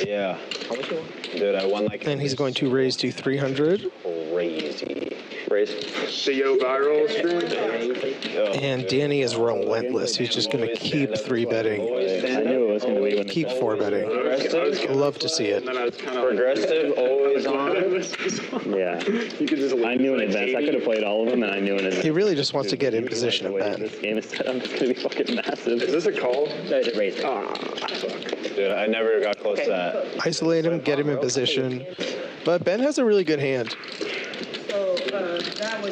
Yeah. How much you want? Dude, I won like. and he's going to raise to 300. Crazy. Raise. The Yo Viral stream. And Danny is relentless. He's just going to keep 3-betting, I knew it was going to be when keep 4-betting. Love to see it. Progressive, always on. Yeah. I knew in advance. I could have played all of them, and I knew in advance. He really just wants to get in position at Ben. This game is set up. It's going to be fucking massive. Is this a call? No, it's raised. Dude, I never got close to that. Isolate him, get him in position. But Ben has a really good hand.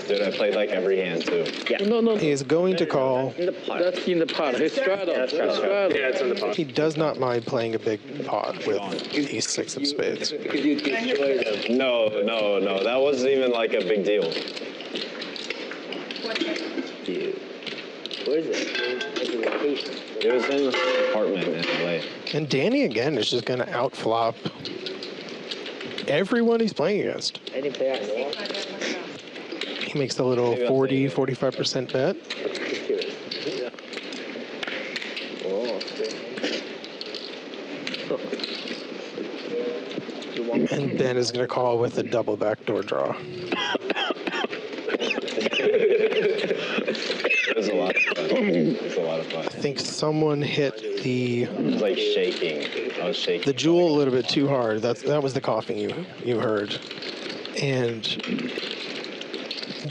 Dude, I played like every hand too. No. He is going to call. That's in the pot. He's straddled. Yeah, it's in the pot. He does not mind playing a big pot with ace 6 of spades. No. That wasn't even like a big deal. Where is it? It was in the apartment in LA. And Danny again is just going to outflop everyone he's playing against. I didn't play that. He makes a little 40, 45% bet. And Ben is going to call with a double backdoor draw. It was a lot of fun. It was a lot of fun. I think someone hit It was like shaking. I was shaking. the jewel a little bit too hard. That was the coughing you heard. And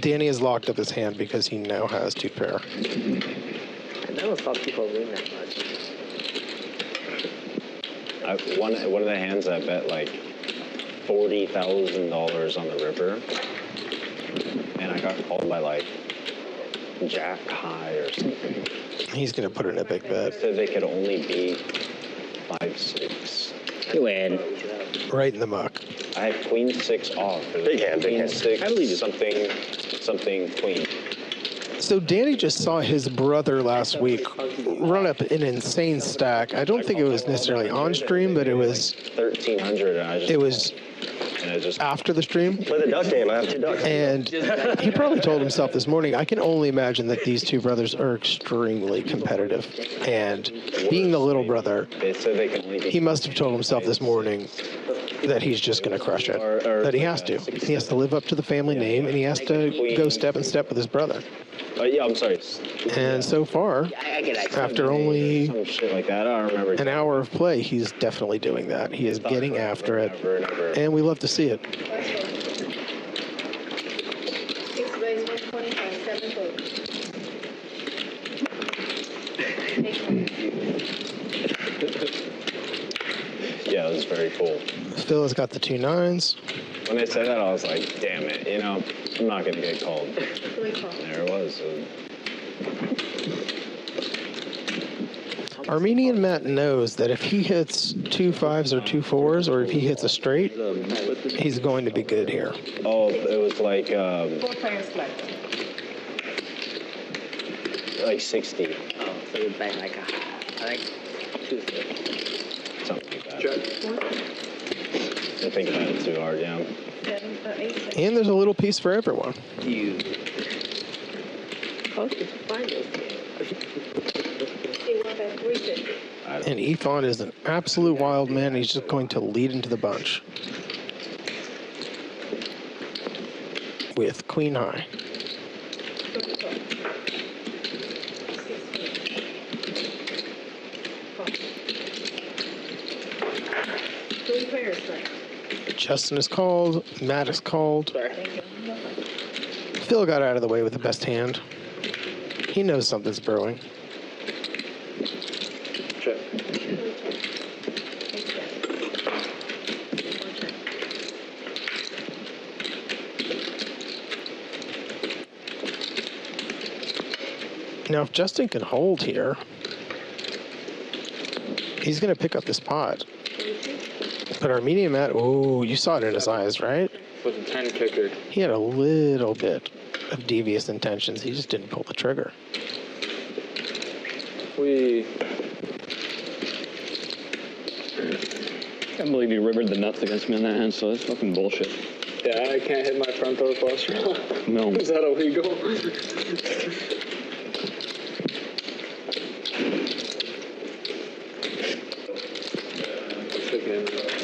Danny has locked up his hand because he now has 2 pair. And that don't stop people winning that much. One of the hands I bet like $40,000 on the river, and I got called by like Jack High or something. He's going to put in a big bet. Said they could only be 5-6. You win. Right in the muck. I had Queen 6 off. Big hand, big Queen hand. 6, I believe it. something Queen. So Danny just saw his brother last week run up an insane stack. I don't think it was necessarily on stream, but it was 1,300. And I just after the stream. Play the duck game. I have 2 ducks. And he probably told himself this morning, I can only imagine that these 2 brothers are extremely competitive. And being the little brother, They said they can only be he must have told himself this morning, that he's just going to crush it. That he has to. He has to live up to the family name, and he has to go step in step with his brother. Yeah, I'm sorry. And so far, after only Some shit like that. I don't remember. an hour of play, he's definitely doing that. He is getting after it, and we love to see it. 6 raised 125, 7 votes. Yeah, it was very cool. Phil has got the 2 9s. When they said that, I was like, damn it, you know, I'm not going to get called. There it was. Armenian Matt knows that if he hits 2 5s or 2 4s, or if he hits a straight, he's going to be good here. Oh, it was like 4 players left. like 60. Oh, so you're back like Something like that. I think about it too hard, yeah. 7 or 8. And there's a little piece for everyone. you. How did you find this? He won by 350. And Ethan is an absolute wild man. He's just going to lead into the bunch with Queen High. 3 players left. Justin is called. Matt is called. Phil got out of the way with the best hand. He knows something's brewing. Now, if Justin can hold here, he's going to pick up this pot. But Armenian Matt, oh, you saw it in his eyes, right? With a 10 kicker. He had a little bit of devious intentions. He just didn't pull the trigger. We. I can't believe you rivered the nuts against me in that hand, so that's fucking bullshit. Yeah, I can't hit my front door flush draw. No. Is that illegal?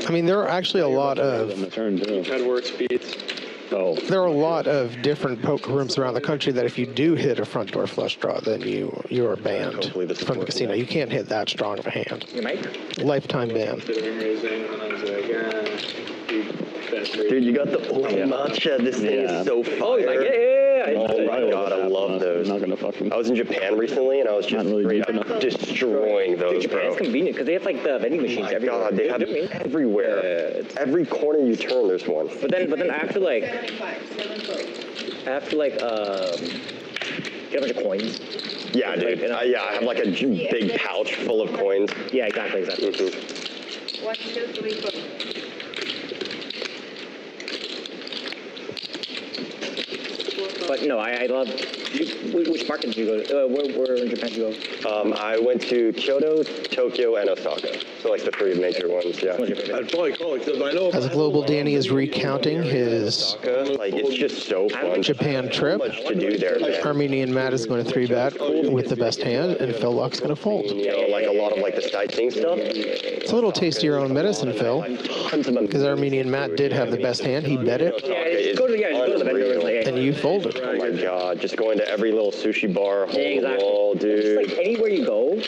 I mean, there are actually a lot of Headwork speeds. Oh. there are a lot of different poker rooms around the country that if you do hit a front door flush draw, then you are banned from the casino. You can't hit that strong of a hand. Your mic? Lifetime ban. Dude, you got the matcha. This thing is so fire. Oh, you're like, yeah. Oh my god, I love those. I'm not gonna fucking. I was in Japan recently, and I was just really straight up destroying those, Dude, bro. Japan's convenient because they have like the vending machines My everywhere. god, they have it everywhere. Every corner you turn, there's one. But then after like 75, 7 votes. get a bunch of coins. Yeah, dude. Yeah, I have like a big pouch full of coins. Yeah, exactly. 1, 2, 3 votes. But no, I love. Which market did you go to? Where in Japan did you go? I went to Kyoto, Tokyo, and Osaka. So like the 3 major ones, yeah. I'd probably call it because I know. As Global Danny is recounting his Like, it's just so fun. Japan trip, Much to do there, man. Armenian Matt is going to 3-bet with the best hand, and Phil Luck's going to fold. You know, like a lot of like the sightseeing stuff. It's a little taste of your own medicine, Phil, because Armenian Matt did have the best hand. He bet it, Just go to the vendor. Like, and you folded. Oh my god, just going to every little sushi bar, hole in the exactly. wall, Just dude. like anywhere you go,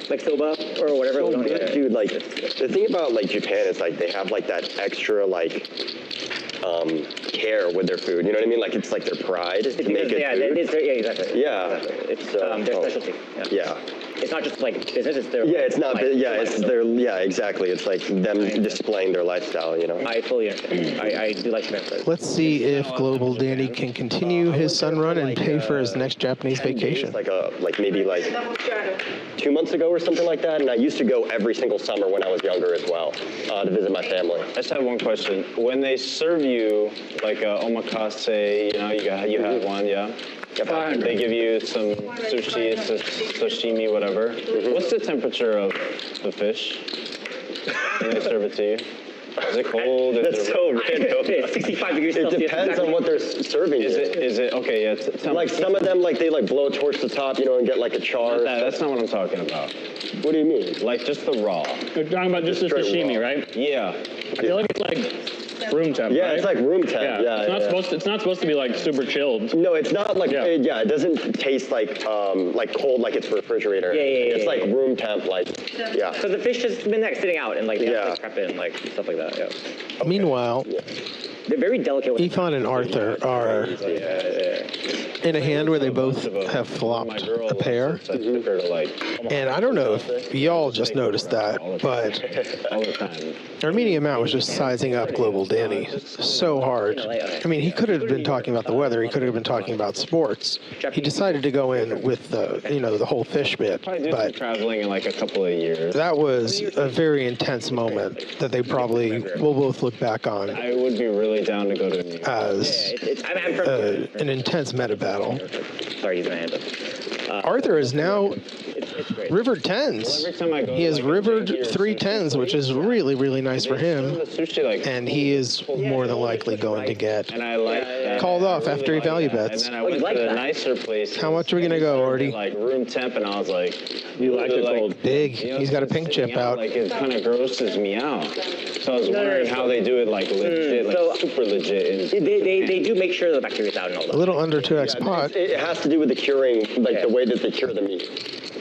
like soba or whatever. So good, dude. Like the thing about like Japan is like they have like that extra like care with their food. You know what I mean? Like it's like their pride to make it food. Exactly. Yeah, It's their specialty. Yeah. It's not just like business. It's their. Yeah, it's not. life- Yeah, life. it's their. Yeah, exactly. It's like them displaying their lifestyle. You know. I fully understand. I do like Japan. Let's see if Global Danny can continue his sun run and pay for his next Japanese 10 days, vacation. like maybe like Double shadow. 2 months ago or something like that. And I used to go every single summer when I was younger as well to visit my family. I just have one question. When they serve you like a omakase, you know, you have one, yeah. They give you some sushi, sashimi, whatever. What's the temperature of the fish when they serve it to you? Is it cold? That's so random. 65 degrees It Celsius. depends on what they're serving. Is it okay? Yeah. Like some of them, like they like blow it towards the top, you know, and get like a char. That's not what I'm talking about. What do you mean? Like just the raw. You're talking about just the straight sashimi, raw. right? Yeah. I feel like it's like room temp. Yeah, right? it's like room temp. Yeah, it's not supposed to. It's not supposed to be like super chilled. No, it's not like it doesn't taste like cold like it's refrigerator. Yeah. It's like room temp, like yeah. So the fish has been like sitting out and like they have to like, prep it and like stuff like that. Yeah. Okay. Meanwhile, they're very delicate. With Ethan and Arthur are in a hand where they both have flopped a pair. And I don't know if y'all just noticed that, but Armenian Matt was just sizing up Global Danny so hard. I mean, he could have been talking about the weather. He could have been talking about sports. He decided to go in with the, the whole fish bit. But traveling in like a couple of years. That was a very intense moment that they probably will both look back on. I would be really down to go to New York. As an intense meta battle. Sorry, he's my hand. Arthur is now rivered tens. He has rivered 3 10s, which is really, really nice for him. And he is more than likely going to get called off after he value bets. And then I went to the nicer place. How much are we going to go, Artie? Like room temp, and I was like, you like it cold? Big. He's got a pink chip out. Like it kind of grosses me out. So I was wondering how they do it like legit, like super legit. They do make sure the bacteria is out and all that. A little under 2x pot. It has to do with the curing, like the way that they cure the meat.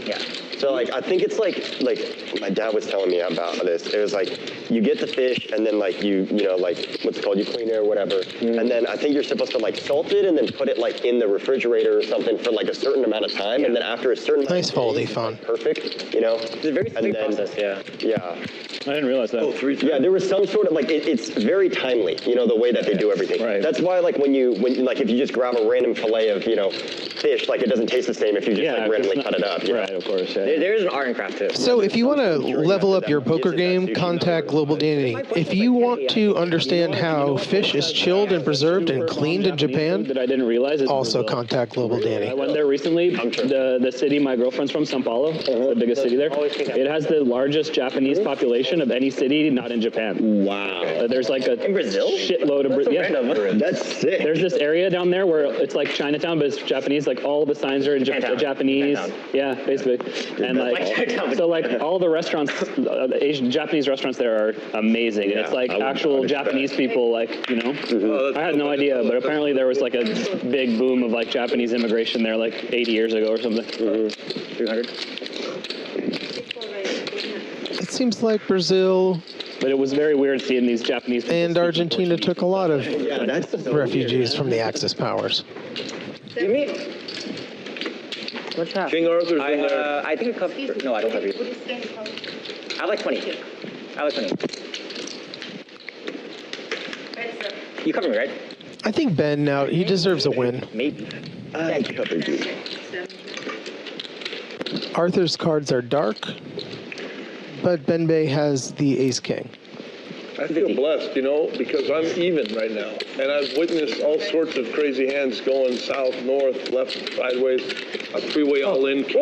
Yeah. So like I think it's like my dad was telling me about this. It was like you get the fish and then like you know like what's it called, you clean it or whatever, and then I think you're supposed to like salt it and then put it like in the refrigerator or something for like a certain amount of time, and then after a certain nice fold, Ethan. Perfect, you know. It's a very sweet process. Yeah. I didn't realize that. Yeah, there was some sort of like it's very timely, the way that they do everything. Right. That's why like when like if you just grab a random fillet of fish, like it doesn't taste the same if you just like randomly cut it up. Right, of course. Yeah. There is an art and craft to it. So if you want to level up your poker game, contact Global Danny. If you want to understand how fish is chilled and preserved and cleaned in Japan, that I didn't realize is also contact Global Danny. I went there recently. The city my girlfriend's from, São Paulo, the biggest city there. It has the largest Japanese population of any city not in Japan. Wow. There's like a in Brazil? shitload of That's sick. There's this area down there where it's like Chinatown, but it's Japanese. Like all the signs are in Japanese. Yeah, basically. And so like all the restaurants, the Asian Japanese restaurants there are amazing. And it's like actual Japanese people, like I had no idea, but apparently there was like a big boom of like Japanese immigration there like 80 years ago or something. 300. It seems like Brazil But it was very weird seeing these Japanese people. and Argentina took a lot of refugees from the Axis powers. Give me. What's that? King Arthur's in there. I think a cup. No, I don't have you. I like 20. I like 20. You cover me, right? I think Ben now, he deserves a win. Maybe. I covered you. Arthur's cards are dark, but Ben Bay has the ace king. I feel blessed, because I'm even right now. And I've witnessed all sorts of crazy hands going south, north, left, sideways, a freeway all in. And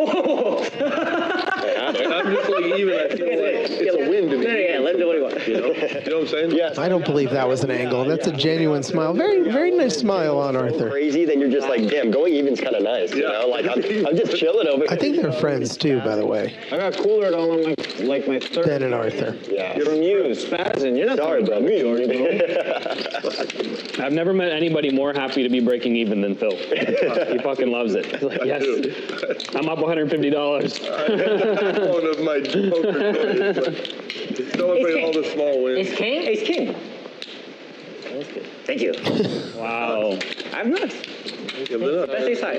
I'm just like even. I feel like it's a win to me. Yeah, let him do what he wants. You know what I'm saying? Yes. I don't believe that was an angle. That's a genuine smile. Very, very nice smile on Arthur. Crazy, then you're just like, damn, going even's kind of nice. Like I'm just chilling over here. I think they're friends too, by the way. I got cooler all on my third. Ben and Arthur. Yeah. You're from you, spazzing. You're not Sorry, bro. I've never met anybody more happy to be breaking even than Phil. He fucking loves it. He's like, yes, I'm up $150. One of my poker toys. Celebrate all the small wins. Ace king? Ace king. Thank you. Wow. I'm not. That's ace high.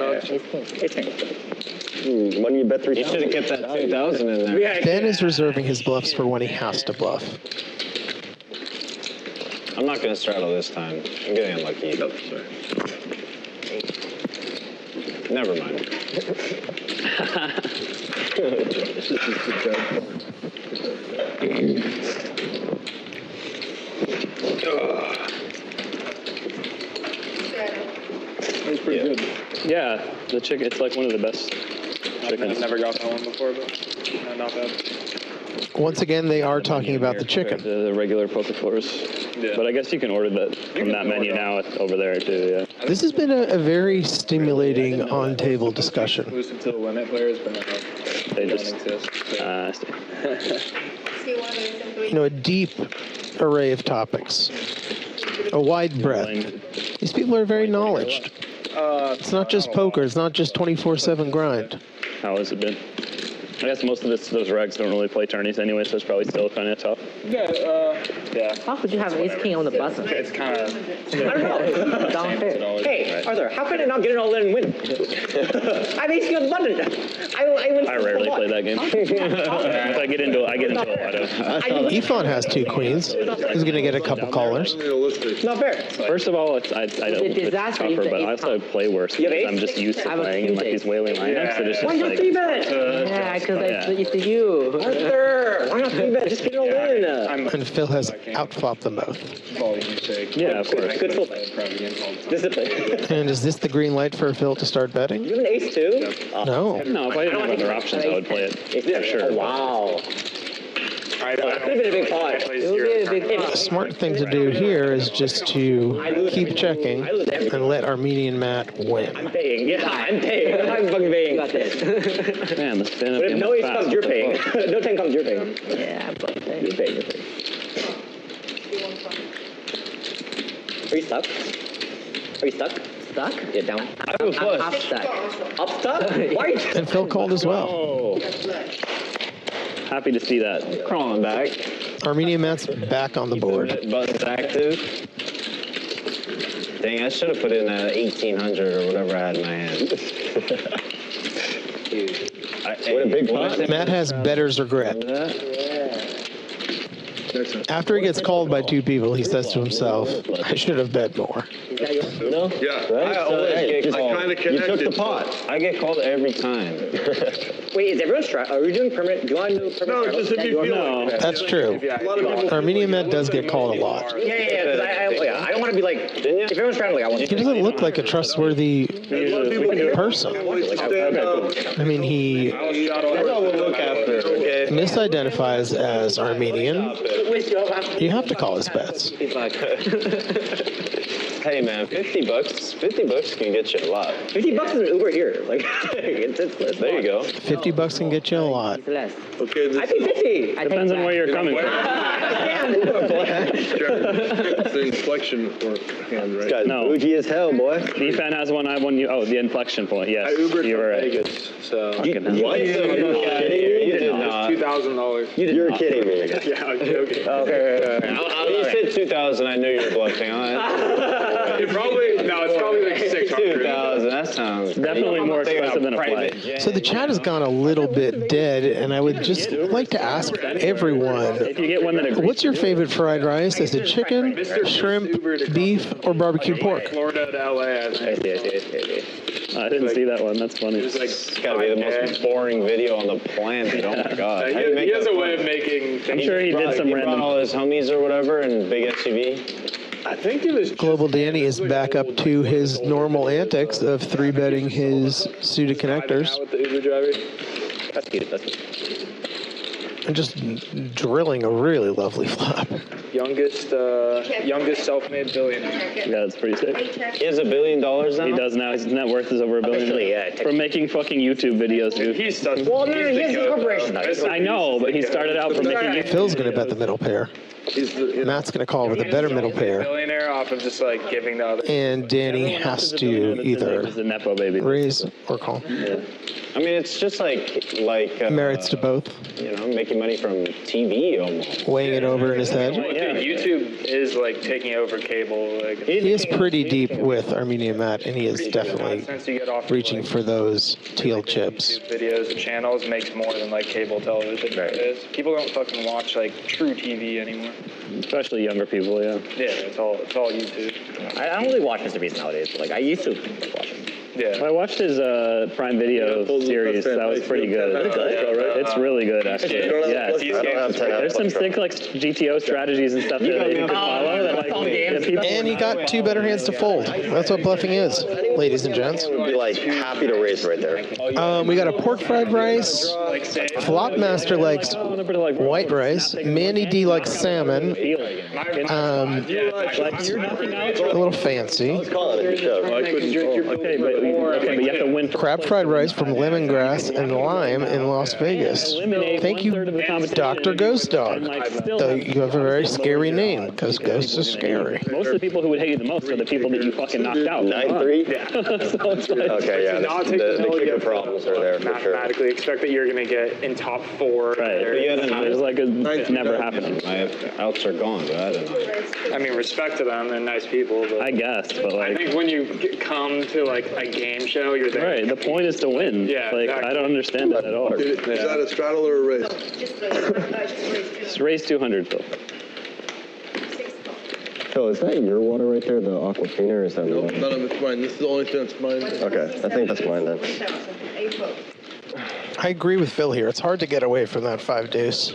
Ace king. When you bet 3,000. You should have kept that 2,000 in there. Yeah, Ben is reserving his bluffs for when he has to bluff. I'm not going to straddle this time. I'm getting unlucky. Oh, sorry. Never mind. This is the bad That's pretty good. Yeah, the chicken, it's like one of the best chickens. I've never got that one before, but not bad. Once again, they are talking about the chicken. The regular poker floors. Yeah. But I guess you can order that from that menu now over there too. Yeah. This has been a very stimulating on-table discussion. Exclusive to the limit players, but they just exist. You know, a deep array of topics, a wide breadth. These people are very knowledgeable. It's not just poker. It's not just 24/7 grind. How has it been? I guess most of those regs don't really play tourneys anyway, so it's probably still kind of tough. Yeah, yeah. How could you have ace king on the button? It's kind of. I don't know. Down fair. Hey, Arthur, how can I not get it all in and win? I'm ace king on the button. I win. I rarely play that game. If I get into a lot of. Ifan has 2 queens. He's going to get a couple callers. Not fair. First of all, I don't it's tougher, but I also play worse because I'm just used to playing in like these whaling lineups. That it's just Why not like. 3-bet? Yeah, because it's you. Arthur, why not 3-bet? Just get it all in. And Phil has outfought them both. Yeah, of course. Good full play. Discipline. And is this the green light for Phil to start betting? You have an ace too? No, No. if I didn't have other options, I would play it for sure. Oh, wow. That would have been a big pot. It would be a big The smart thing to do here is just to keep checking and let Armenian Matt win. I'm paying. Yeah, I'm paying. I'm fucking paying. Man, the stand-up But if game no was ace fast. comes, you're paying. No 10 comes, you're paying. Yeah, but You're paying. You're paying. Are you stuck? Are you stuck? stuck? Yeah, down. I'm up stuck. Up stuck? White. And Phil called as well. Oh. Happy to see that. Crawling back. Armenian Matt's back on the board. Buttons active. Dang, I should have put in 1800 or whatever I had in my hand. What a big pot. Matt has better's regret. After he gets called by 2 people, he says to himself, I should have bet more. No? Yeah. Right? I always get called. I kinda You took connected. the pot. I get called every time. Wait, is everyone are we doing permanent? Do you want to do permanent? No, straddle? just if you feel like that. That's true. A lot of people. Armenian Matt does get called a lot. Yeah, because I don't want to be like, if everyone's straddling, I want He doesn't look like a trustworthy person. Stand up. I mean, he That's all we'll look after. Okay. misidentifies as Armenian. You have to call his bets. Hey man, $50 can get you a lot. $50 is an Uber here. Like, it's There you go. $50 can get you a lot. Less. Okay, this I think 50. Depends on where you're coming from. it's the inflection for hand, right? Guy's No. bougie as hell, boy. D-Fan has one, I have one. Oh, the inflection point. Yes, I Ubered you were from right. Vegas, so. What? You're kidding me. You did not. $2,000. You're kidding me. Yeah, I'm joking. Okay. When you said 2,000, I knew you were bluffing on it. It's probably like 600. 2,000. That sounds Definitely more expensive than a flight. So the chat has gone a little bit dead, and I would just like to ask everyone, If you get one that agrees. what's your favorite fried rice? Is it chicken, shrimp, beef, or barbecue pork? Florida to LA, I think. I didn't see that one. That's funny. It was like It's gotta be the most boring video on the planet. Oh my god. How do you make He has that a way fun? of making I'm sure he did some He brought random. all his homies or whatever in big SUV. I think it was Global Danny is back up to his normal antics of 3-betting his suited connectors with the Uber driver. That's cute. That's cute. and just drilling a really lovely flop. Youngest self-made billionaire. Yeah, that's pretty sick. He has $1 billion now? He does now. His net worth is over $1 billion. Officially, yeah. From making fucking YouTube videos, dude. He's such. Well, no, he has a corporation. though. I know, but he started out from making YouTube. Phil's going to bet the middle pair. Matt's going to call with a better middle pair. Billionaire off of just like giving the other. And Danny has to either He's a nepo baby. raise or call. I mean, it's just like Merits to both. you know, making money from TV almost. Weighing it over in his head. Dude, YouTube is like taking over cable. Like, He is pretty deep with Armenian Matt, and he is definitely since you get off reaching for those teal chips. videos and channels makes more than like cable television is. People don't fucking watch like true TV anymore. Especially younger people, yeah. Yeah, it's all YouTube. I don't really watch Mr. Beast nowadays. But, like, I used to watch him. Yeah. I watched his Prime Video series. That was pretty good. It's really good, actually. Yeah, there's some sick like GTO strategies and stuff that you can follow. That, like, And he got 2 better hands to fold. That's what bluffing is, ladies and gents. I would be like happy to raise right there. We got a pork fried rice. Flopmaster likes white rice. Manny D likes salmon. A little fancy. Okay, but you have to win. Crab fried rice from lemongrass and lime in Las Vegas. Thank you, Dr. Ghost Dog. Though you have a very scary name, because ghosts are scary. Most of the people who would hate you the most are the people that you fucking knocked out. 9-3? Yeah. So it's like, Okay, yeah. The kicker problems are there for sure. Mathematically expect that you're going to get in top 4. right. There's like it's never happening. My outs are gone, but I don't know. I mean, respect to them. They're nice people. But I guess, but I like. think when you come to like a game show, you're there. Right, the point is to win. Yeah, like exactly. I don't understand that at all. Is that a straddle or a raise? Just raise 200, Phil. Phil, is that your water right there, the Aquafina, or is that No, mine? none of it's mine. This is the only thing that's mine. Okay, I think that's mine then. I agree with Phil here. It's hard to get away from that 5 deuce.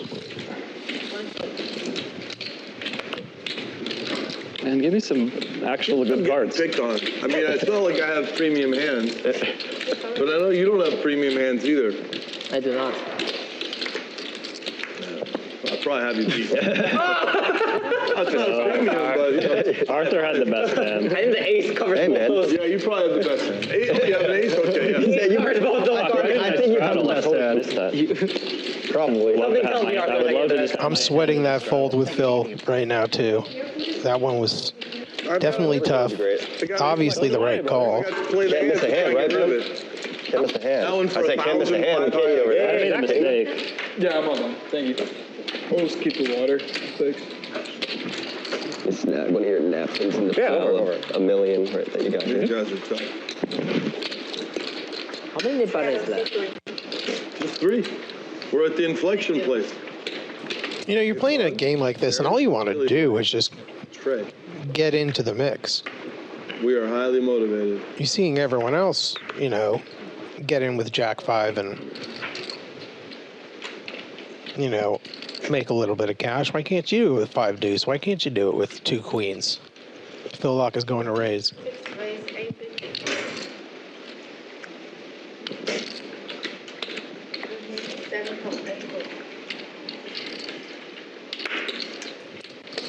And give me some actual good cards. Picked on. I mean, it's not like I have premium hands, but I know you don't have premium hands either. I do not. I probably have you beat. That's not premium, but you know. Arthur had the best hand. I think the ace covers Hey, man. both. Yeah, you probably have the best hand. Oh, you have an ace? Okay, yeah. He covers both those. I think you have the best hand. Probably. Something tells me Arthur that you're the best. I'm sweating that fold with Phil right now, too. That one was definitely tough. Obviously the right call. Can't miss a hand, right, man? Can't miss a hand. I say can't miss a hand. You can't get over I that. made a mistake. Yeah, I'm all done. Thank you. We'll just keep the water. Thanks. You snap one of your napkins in the pile of a million right that you got You here. guys are tough. How many buttons left? Just 3. We're at the inflection place. You know, you're playing a game like this, and all you want to do is just Trey, get into the mix. we are highly motivated. You're seeing everyone else, you know, get in with Jack 5 and, you know, make a little bit of cash. Why can't you do it with 5 deuce? Why can't you do it with 2 queens? Phil Laak is going to raise.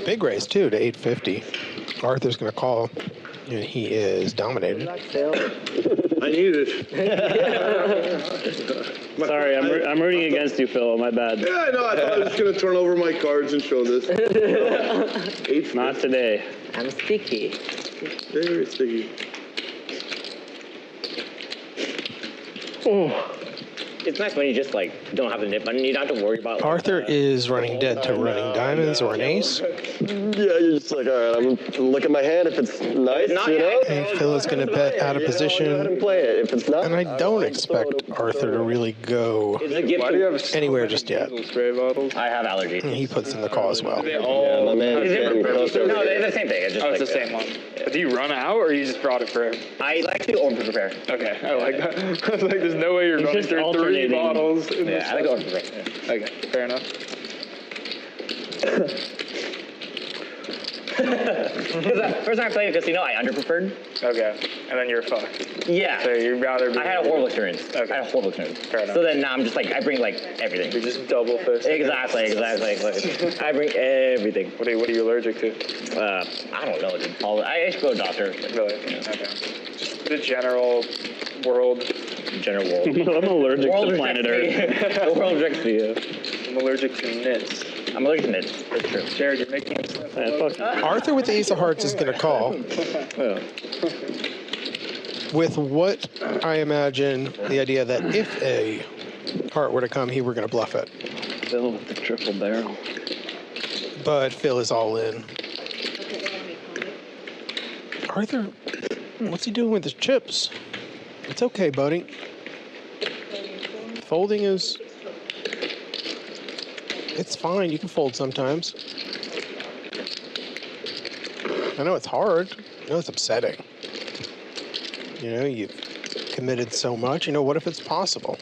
Big raise, too, to 850. Arthur's going to call, and he is dominated. I need it. Sorry, I'm rooting against you, Phil. My bad. Yeah, I know. I thought I was just going to turn over my cards and show this. 8. Not today. I'm sticky. Very sticky. Oh. It's nice when you just like don't have the nip button. You don't have to worry about. Like, Arthur is running dead to running diamonds or an ace. Yeah, you're just like, all right, I'm look at my hand. If it's nice, you know. And Phil is going to bet out of Go ahead position. and play it. If it's not, And I don't expect Arthur to really go it's a gift. anywhere just yet. Spray bottles. I have allergies. And he puts in the call as well. yeah, my man is getting close over No, here. they're the same thing. It's just Oh, it's like the same one. Do you run out, or you just brought it for him? I like to over prepare. Okay, I like that. I was like, there's no way you're He's running just through 3 alternating. bottles. In Yeah, this I like to over prepare. Okay, fair enough. First time I played a casino, I underprepared. Okay, and then you're fucked. Yeah. So you'd rather be... I had a horrible experience. Okay. I had a horrible experience. Fair enough. So then now I'm just like, I bring like everything. You're just double fist. Exactly. I bring everything. What are you allergic to? I don't know, dude. I should go to a doctor. Really? Okay. Just the general world. General world. I'm allergic World to planet rejects Earth. me. The world rejects me. I'm allergic to nits. I'm allergic to nits. That's true. Jared, you're making me sniff. Fuck. Arthur with the ace of hearts is going to call. With what I imagine the idea that if a heart were to come, he were going to bluff it. Phil with the triple barrel. But Phil is all in. Arthur, what's he doing with his chips? It's okay, buddy. Folding is... It's fine. You can fold sometimes. I know it's hard. I know it's upsetting. You know, you've committed so much. You know, what if it's possible?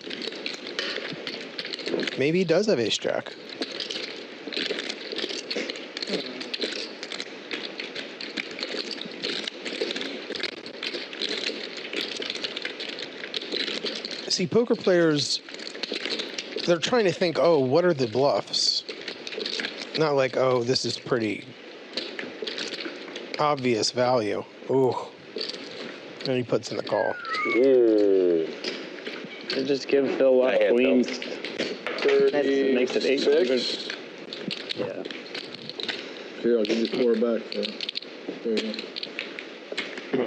Maybe he does have ace jack. See, poker players, they're trying to think, oh, what are the bluffs? Not like, oh, this is pretty obvious value. Ooh. And he puts in the call. And just give Phil queens. That makes it 800. Yeah. Here, I'll give you 4 back. There you go.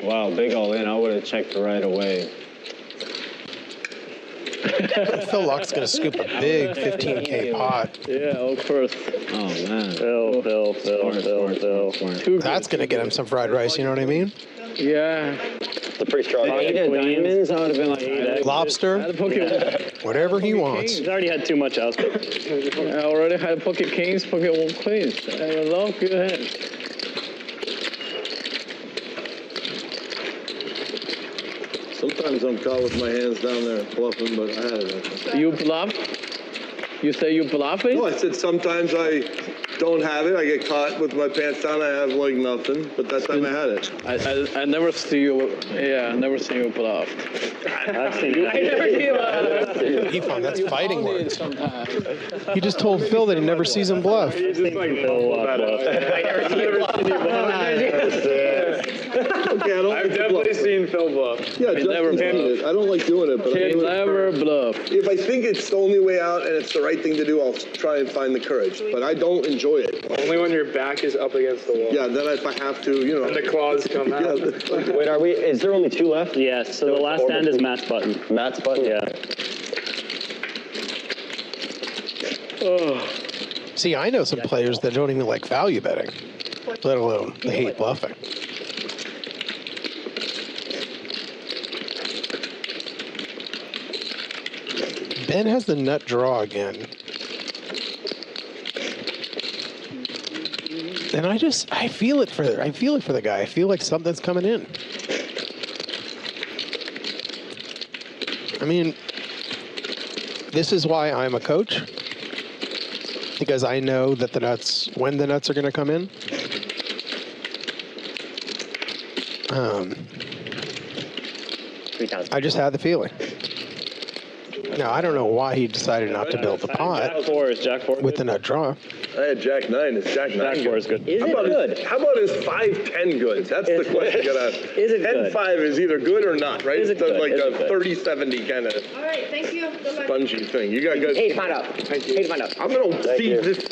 Wow, big all in. I would have checked right away. Phil Laak's going to scoop a big 15K pot. Yeah, of course. Oh, man. Phil. That's going to get him some fried rice, you know what I mean? Yeah. The pretty strong. If you did diamonds, I would have been like, Lobster, whatever he wants. He's already had too much else. I already had pocket kings, pocket queens. I love good hands. Sometimes I'm caught with my hands down there bluffing, but I had it. You bluff? You say you bluffing? No, I said sometimes I don't have it. I get caught with my pants down. I have like nothing, but that time I had it. I never see you. Yeah, I never see you bluffed. I've seen you. He found that's fighting words. Sometimes. He just told Phil that he never sees him bluff. Just like Phil Okay, I don't I've definitely seen Phil bluff. Yeah, He never Justin's seen it. I don't like doing it, but I He do it. never bluff. If I think it's the only way out and it's the right thing to do, I'll try and find the courage. But I don't enjoy it. Only when your back is up against the wall. Yeah, then if I have to, you know. And the claws come out. Yeah. Wait, is there only 2 left? Yes, so the last hand is Matt's button. Matt's button? Yeah. See, I know some players that don't even like value betting, let alone they hate bluffing. Ben has the nut draw again. And I feel it for the guy. I feel like something's coming in. I mean, this is why I'm a coach, because I know that when the nuts are going to come in. I just had the feeling. Now, I don't know why he decided not to build the pot Jack 4 with the nut draw. I had Jack 9. Is Jack 9 Jack 4 is good. Is it good? How about his 5-10 good? That's the question you gotta ask. Is it good? 10-5 is either good or not, right? Is it It's good? like Is a it good? 30-70 kind of All right, thank you. Good luck. spongy thing. You got good. Hey, find out. Hey, find out. I'm gonna feed this.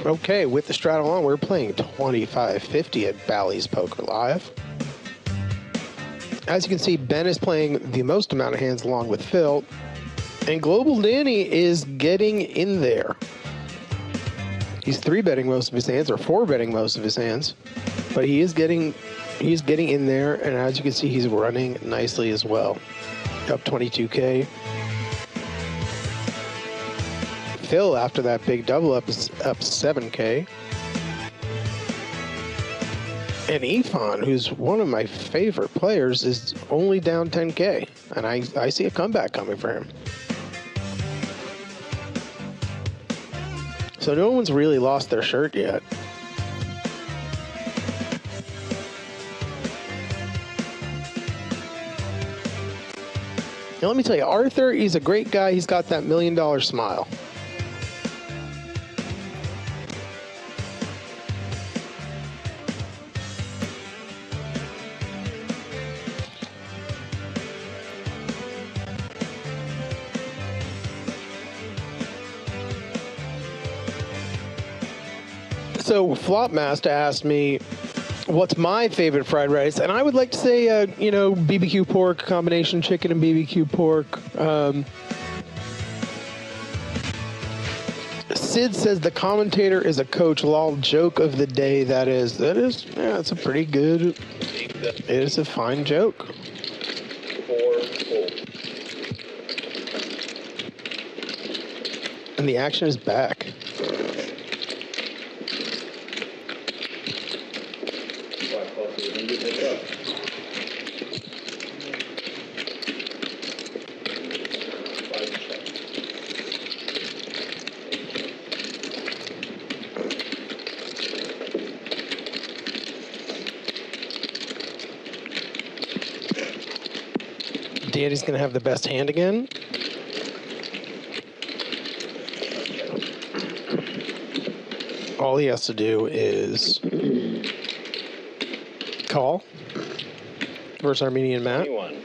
Okay, with the straddle on, we're playing 25-50 at Bally's Poker Live. As you can see, Ben is playing the most amount of hands along with Phil, and Global Danny is getting in there. He's 3-betting most of his hands, or 4-betting most of his hands, but he's getting in there, and as you can see, he's running nicely as well. Up 22K. Phil, after that big double up, is up 7K. And Ifan, who's one of my favorite players, is only down 10K. And I see a comeback coming for him. So no one's really lost their shirt yet. Now let me tell you, Arthur, he's a great guy. He's got that $1 million smile. So Flopmaster asked me, what's my favorite fried rice? And I would like to say, BBQ pork, combination chicken and BBQ pork. Sid says the commentator is a coach. Lol, joke of the day. That is, yeah, it's a pretty good, it is a fine joke. And the action is back. Danny's going to have the best hand again. All he has to do is call versus Armenian Matt. 21.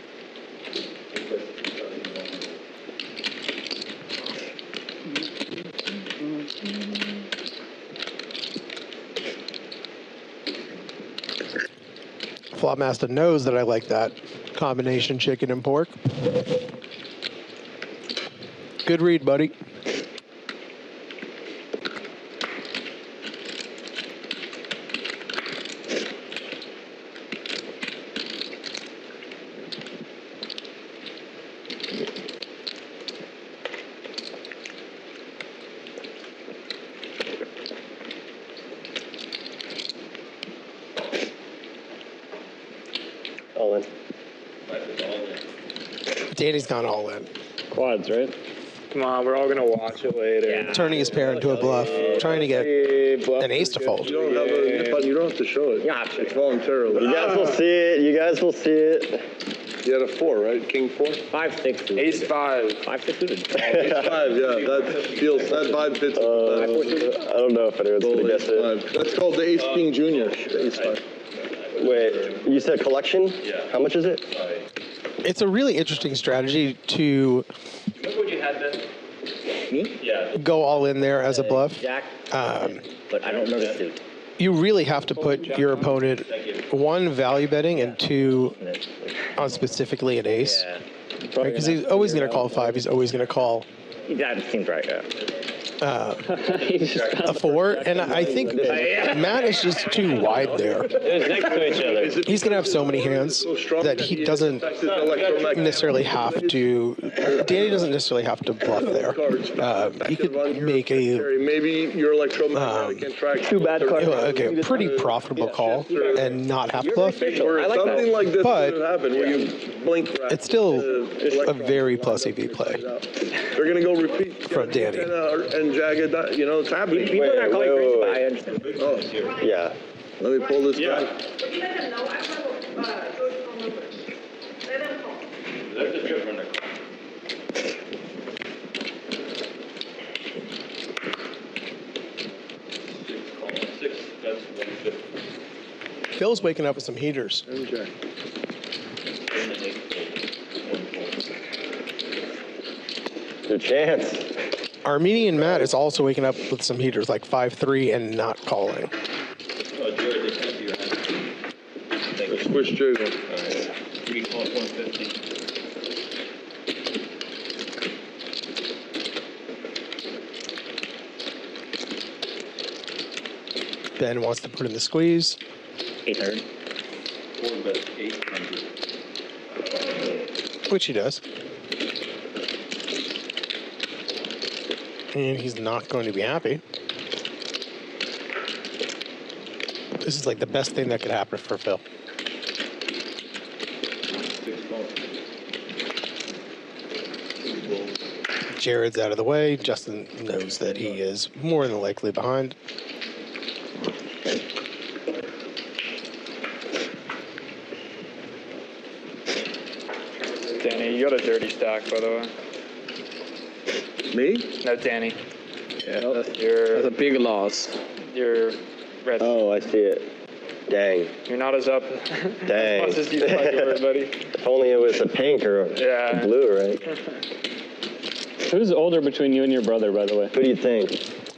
Flopmaster knows that I like that combination chicken and pork. Good read, buddy. All in. Danny's gone all in. Quads, right? Come on, we're all gonna watch it later. Turning his pair into a bluff, trying to get an ace to fold. You don't have you don't have to show it. Yeah, It's voluntarily. You guys will see it. You guys will see it. You had a 4, right? King 4? 5, 6. Suited. Ace 5. 5, 6 suited. Ace 5, yeah. That feels, that vibe fits. I don't know if anyone's going to guess it. That's called the Ace King Junior. The Ace 5. Wait, you said collection? Yeah. How much is it? It's a really interesting strategy to Remember what you had then? Me? Yeah. go all in there as a bluff. Jack. But I don't know the suit. You really have to put your opponent, one, value betting, and two, on specifically an ace. Yeah. Because he's always going to call 5. He's always going to call That seems right, yeah. a 4. And I think Matt is just too wide there. It was next to each other. He's going to have so many hands that he doesn't necessarily have to. Danny doesn't necessarily have to bluff there. He could make a Maybe your electromagnetic interaction. too bad card. Okay, pretty profitable call and not have to bluff. Where something like this But could happen where you blink. it's still a very plus EV play They're gonna go repeat from Danny. and jagged. You know, it's happening. People are not calling wait, crazy, wait, but I understand. Oh, Yeah. let me pull this back. If you let them know, I have George's phone number. Let them call. Let the trip run the Six, that's 150. Phil's waking up with some heaters. And jack. Good chance. Armenian Matt is also waking up with some heaters, like 5-3 and not calling. Oh, Jared, they can't be your hand. Squish jiggle. 3 calls, 150. Ben wants to put in the squeeze. 800. 4 bet 800. Which he does. And he's not going to be happy. This is like the best thing that could happen for Phil. 6 calls. Jared's out of the way. Justin knows that he is more than likely behind. Danny, you got a dirty stack, by the way. Me? No, Danny. Yeah, that's You're a big loss. red. Oh, I see it. Dang. You're not as up Dang. as much as you thought you were, buddy. If only it was a pink or Yeah. blue, right? Who's older between you and your brother, by the way? Who do you think?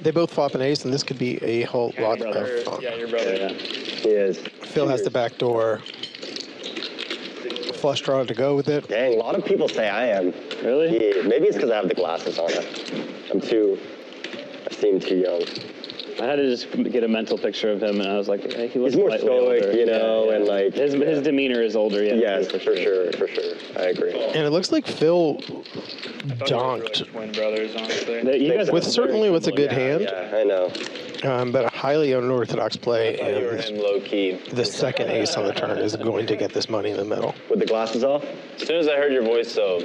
They both flop an ace, and this could be a whole lot of fun. Yeah, your brother. Yeah. He is. Phil has the back door flush draw to go with it. Dang, a lot of people say I am. Really? Yeah, maybe it's because I have the glasses on. I seem too young. I had to just get a mental picture of him, and I was like, hey, he looks He's more slightly stoic, older. you know, and like his demeanor is older. Yeah. Yes, for sure. I agree. And it looks like Phil Really donked twin brothers, honestly. You guys with certainly with a good hand. Yeah, I know. But a highly unorthodox play, You were and him low key. the second ace on the turn is going to get this money in the middle. With the glasses off? As soon as I heard your voice, though,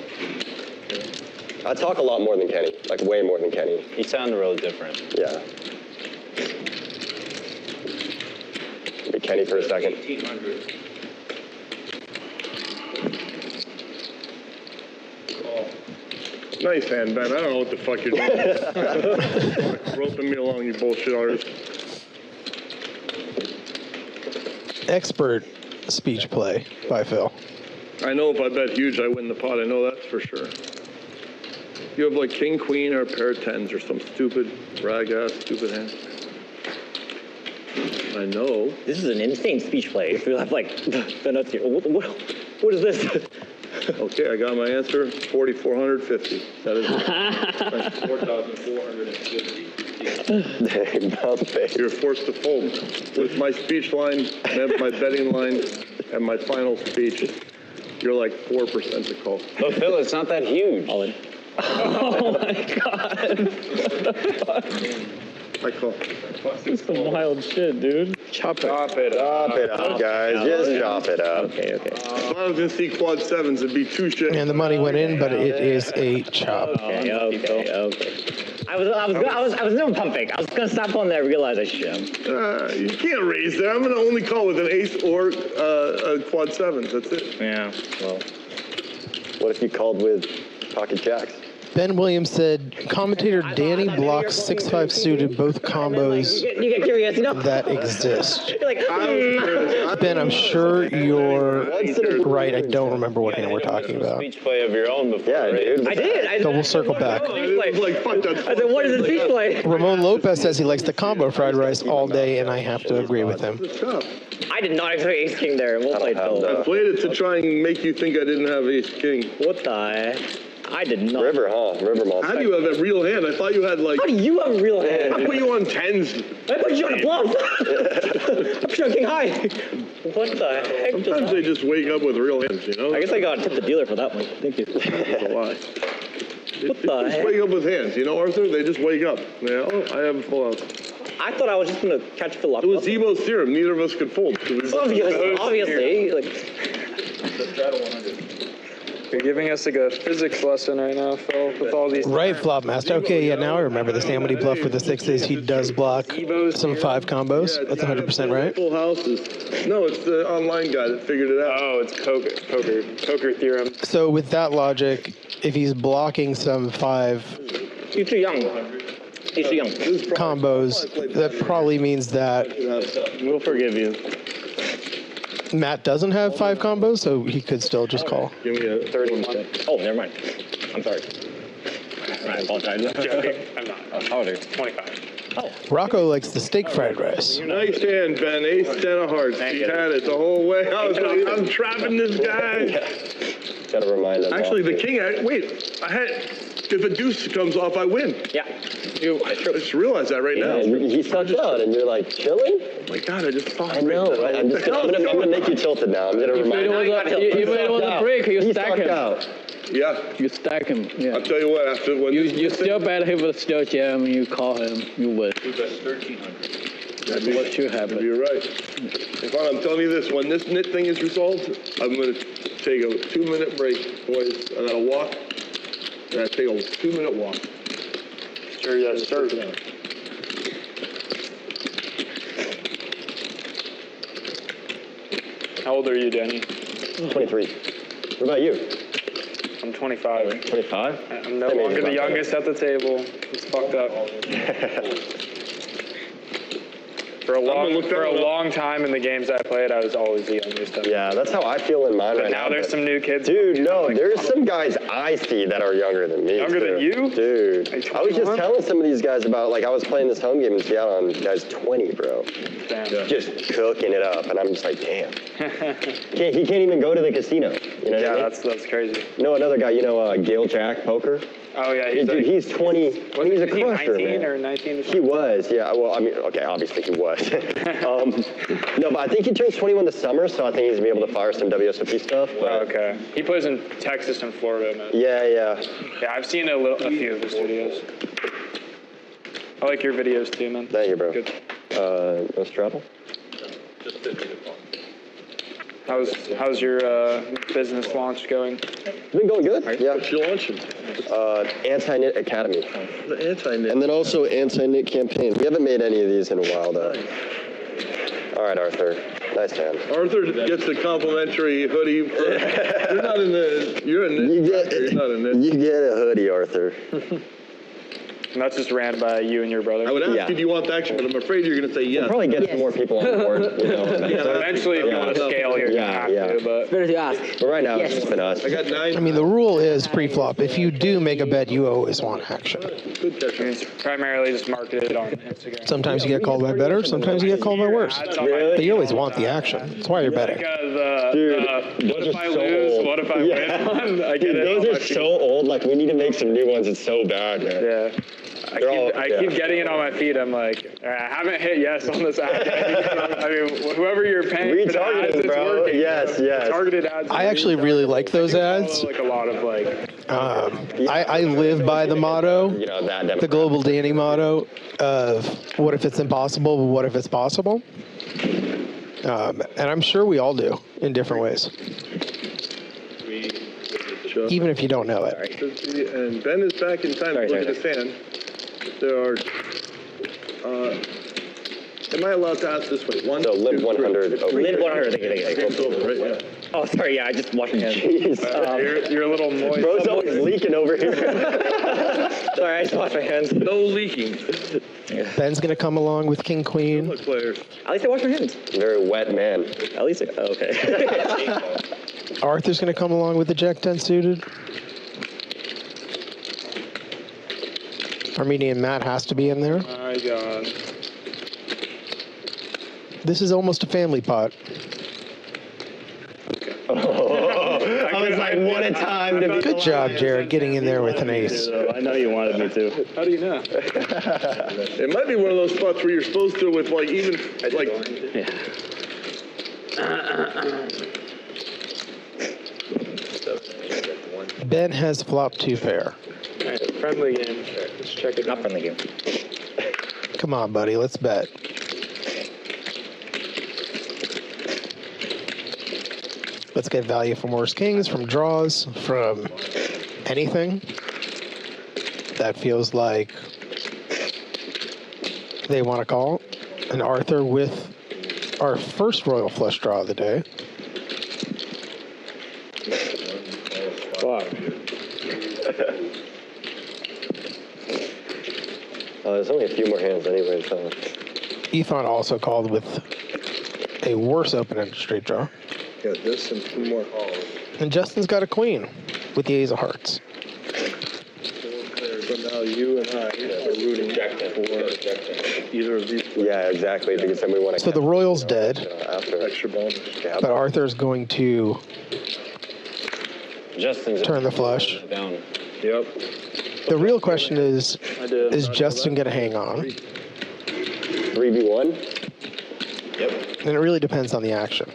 I talk a lot more than Kenny, like way more than Kenny. he sounded really different. Yeah. Be Kenny for a second. Nice hand, Ben. I don't know what the fuck you're doing. Roping me along, you bullshit artist. Expert speech play by Phil. I know if I bet huge, I win the pot. I know that's for sure. You have like king, queen, or a pair of tens, or some stupid rag-ass stupid hand. I know. This is an insane speech play. If you have like the nuts here. What is this? Okay, I got my answer. 4,450. That is 4,450. You're forced to fold. With my speech line, my betting line, and my final speech, you're like 4% to call. But Phil, it's not that huge. All in. Oh my god. I call. This is some wild shit, dude. Chop it Chop it up, guys. Just chop it up. Okay. If I was gonna see quad sevens, it'd be two shit. And the money went in, but it is a chop. Okay. I was no pumping. I was gonna stop on there and realize I should. You can't raise that. I'm gonna only call with an ace or quad sevens. That's it. Yeah. Well. What if you called with pocket jacks? Ben Williams said, commentator Danny blocks 6-5 suited both combos You get curious, you know? that exist. You're like, Ben, I'm sure you're right. I don't remember what hand we're talking about. Speech play of your own before. Yeah, dude. I did. So well circle back. I was like, fuck that. I said, what is the speech play? Ramon Lopez says he likes the combo fried rice all day, and I have to agree with him. It's tough. I did not expect ace king there. We'll play I played it to try and make you think I didn't have ace king. What the? I did not. River, huh? River monster. How do you have a real hand? I thought you had like. How do you have a real hand? I put you on tens. I put you on a bluff. I'm choking high. What the heck? Sometimes they just wake up with real hands, you know? I guess I got to tip the dealer for that one. Thank you. That's a lie. What the They just heck? wake up with hands, you know, Arthur? They just wake up. Yeah, oh, I have a full house. I thought I was just gonna catch Phil up. It was Zebo's theorem. Neither of us could fold. Obviously. Like, You're giving us like a physics lesson right now, Phil, with all these. Right, flop master. Okay, yeah, now I remember this hand when he bluffed with the sixes. He does block some 5 combos. That's 100% right. Full houses. No, it's the online guy that figured it out. Oh, it's poker theorem. So with that logic, if he's blocking some 5 you're too young. He's too young. combos, that probably means that We'll forgive you. Matt doesn't have 5 combos, so he could still just call. Give me a 31. Oh, never mind. I'm sorry. I apologize. Joking. I'm not. I apologize. 25. Rocco likes the steak fried rice. nice hand, Ben. Ace, 10 of hearts. He had it the whole way. I was like, I'm trapping this guy. Gotta remind us. Actually, the king, if a deuce comes off, I win. Yeah. I just realized that right now. And he sucked out, and you're like, chilling? Oh my God, I just thought. I know, right? I'm gonna make you tilted now. I'm gonna remind you. You made it with a break. You He stack sucked him. out. Yeah. You stack him. Yeah. I'll tell you what, after when You still bet him with still jam. You call him. You win. That's what should happen. You're right. Iván, I'm telling you this, when this knit thing is resolved, I'm going to take a 2-minute break, boys. I'm going to walk, and I take a 2-minute walk. Sure, yes, sir. How old are you, Danny? 23. What about you? I'm 25. 25? I'm no longer the youngest at the table. It's fucked up. For a long time in the games I played, I was always the youngest. Yeah, that's how I feel in mine But right now there's some new kids. Dude, no, there's some guys I see that are younger than me. Younger than you? Dude. Like I was just 21? telling some of these guys about, like, I was playing this home game in Seattle, and the guy's 20, bro. Damn. Just cooking it up, and I'm just like, damn. He can't even go to the casino. You know what I mean? that's crazy. You know another guy, Gail Jack Poker? Oh yeah, Dude, he's 20. He's a crusher, 19 man. or 19 or He was, yeah. Well, I mean, okay, obviously he was. No, but I think he turns 21 this summer, so I think he's gonna be able to fire some WSOP stuff. But Okay. He plays in Texas and Florida, man. yeah. Yeah, I've seen a few of his videos. I like your videos too, man. Thank you, bro. Good. No straddle? How's your business launch going? It's been going good. Yeah. What's your launching? Anti-Knit Academy. The anti-knit. And then also Anti-Knit Campaign. We haven't made any of these in a while, though. All right, Arthur. Nice jam. Arthur gets a complimentary hoodie. You're not in the. You're in the. You're not in this. You get a hoodie, Arthur. And that's just ran by you and your brother. I would ask you, do you want the action? But I'm afraid you're going to say yes. We'll probably get some more people on board. You know, Eventually, if you want to scale, you're going to have to. But Better to ask. But right now, it's just been us. I got 9. I mean, the rule is pre-flop. If you do make a bet, you always want action. Good catch. it's primarily just marketed on Instagram. Sometimes you get called by better, sometimes you get called by worse. But you always want the action. That's why you're betting. What if I lose? What if I win? I get Dude, those are so old. Like, we need to make some new ones. It's so bad, man. Yeah. I keep getting it on my feed. I'm like, I haven't hit yes on this ad. I mean, whoever you're paying for the ads, it's working. Yes. Targeted ads. I actually really like those ads. Like a lot of I live by the motto, You know, that the Global Danny motto of what if it's impossible, but what if it's possible? And I'm sure we all do in different ways, even if you don't know it. And Ben is back in time to look at his hand. There are. Am I allowed to ask this way? One, So, Lib 100. Lib 100. Thank you. It's over, right? Yeah. Oh, sorry. Yeah, I just watched him. Jeez. you're a little moist. Bro's always leaking over here. Sorry, I just washed my hands. No leaking. Ben's gonna come along with King Queen. Look, players. At least I washed my hands. Very wet man. At least. Okay. Arthur's gonna come along with the Jack 10 suited. Armenian Matt has to be in there. My God. This is almost a family pot. I was like, what a time to be Good job, Jared, getting in there with an ace. I know you wanted me to. How do you know? It might be one of those spots where you're supposed to, with like even like. Ben has flop 2 pair. All right, friendly game. Let's check it Not out. friendly game. Come on, buddy, let's bet. Let's get value from worse kings, from draws, from anything that feels like they want to call. And Arthur with our first royal flush draw of the day. Fuck. There's only a few more hands anyway, so. Ethan also called with a worse open-ended straight draw. Got this and 2 more. And Justin's got a queen with the ace of hearts. So now you and I are rooting for either of these. Yeah, exactly, because then we want to. So the royal's dead, After. Extra bonus. but Arthur's going to Justin's turn the flush. down. Yep. The real question is Justin going to hang on? 3v1? And it really depends on the action.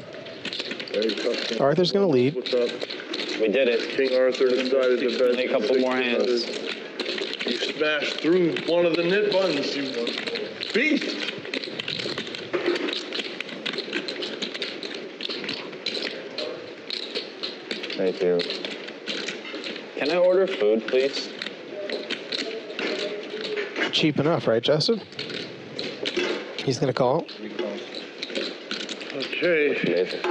Arthur's going to lead. What's up? We did it. King Arthur decided to bet. Only a couple more hands. You smashed through one of the knit buttons, you beast. Thank you. Can I order food, please? Cheap enough, right, Justin? He's going to call. Okay. Amazing.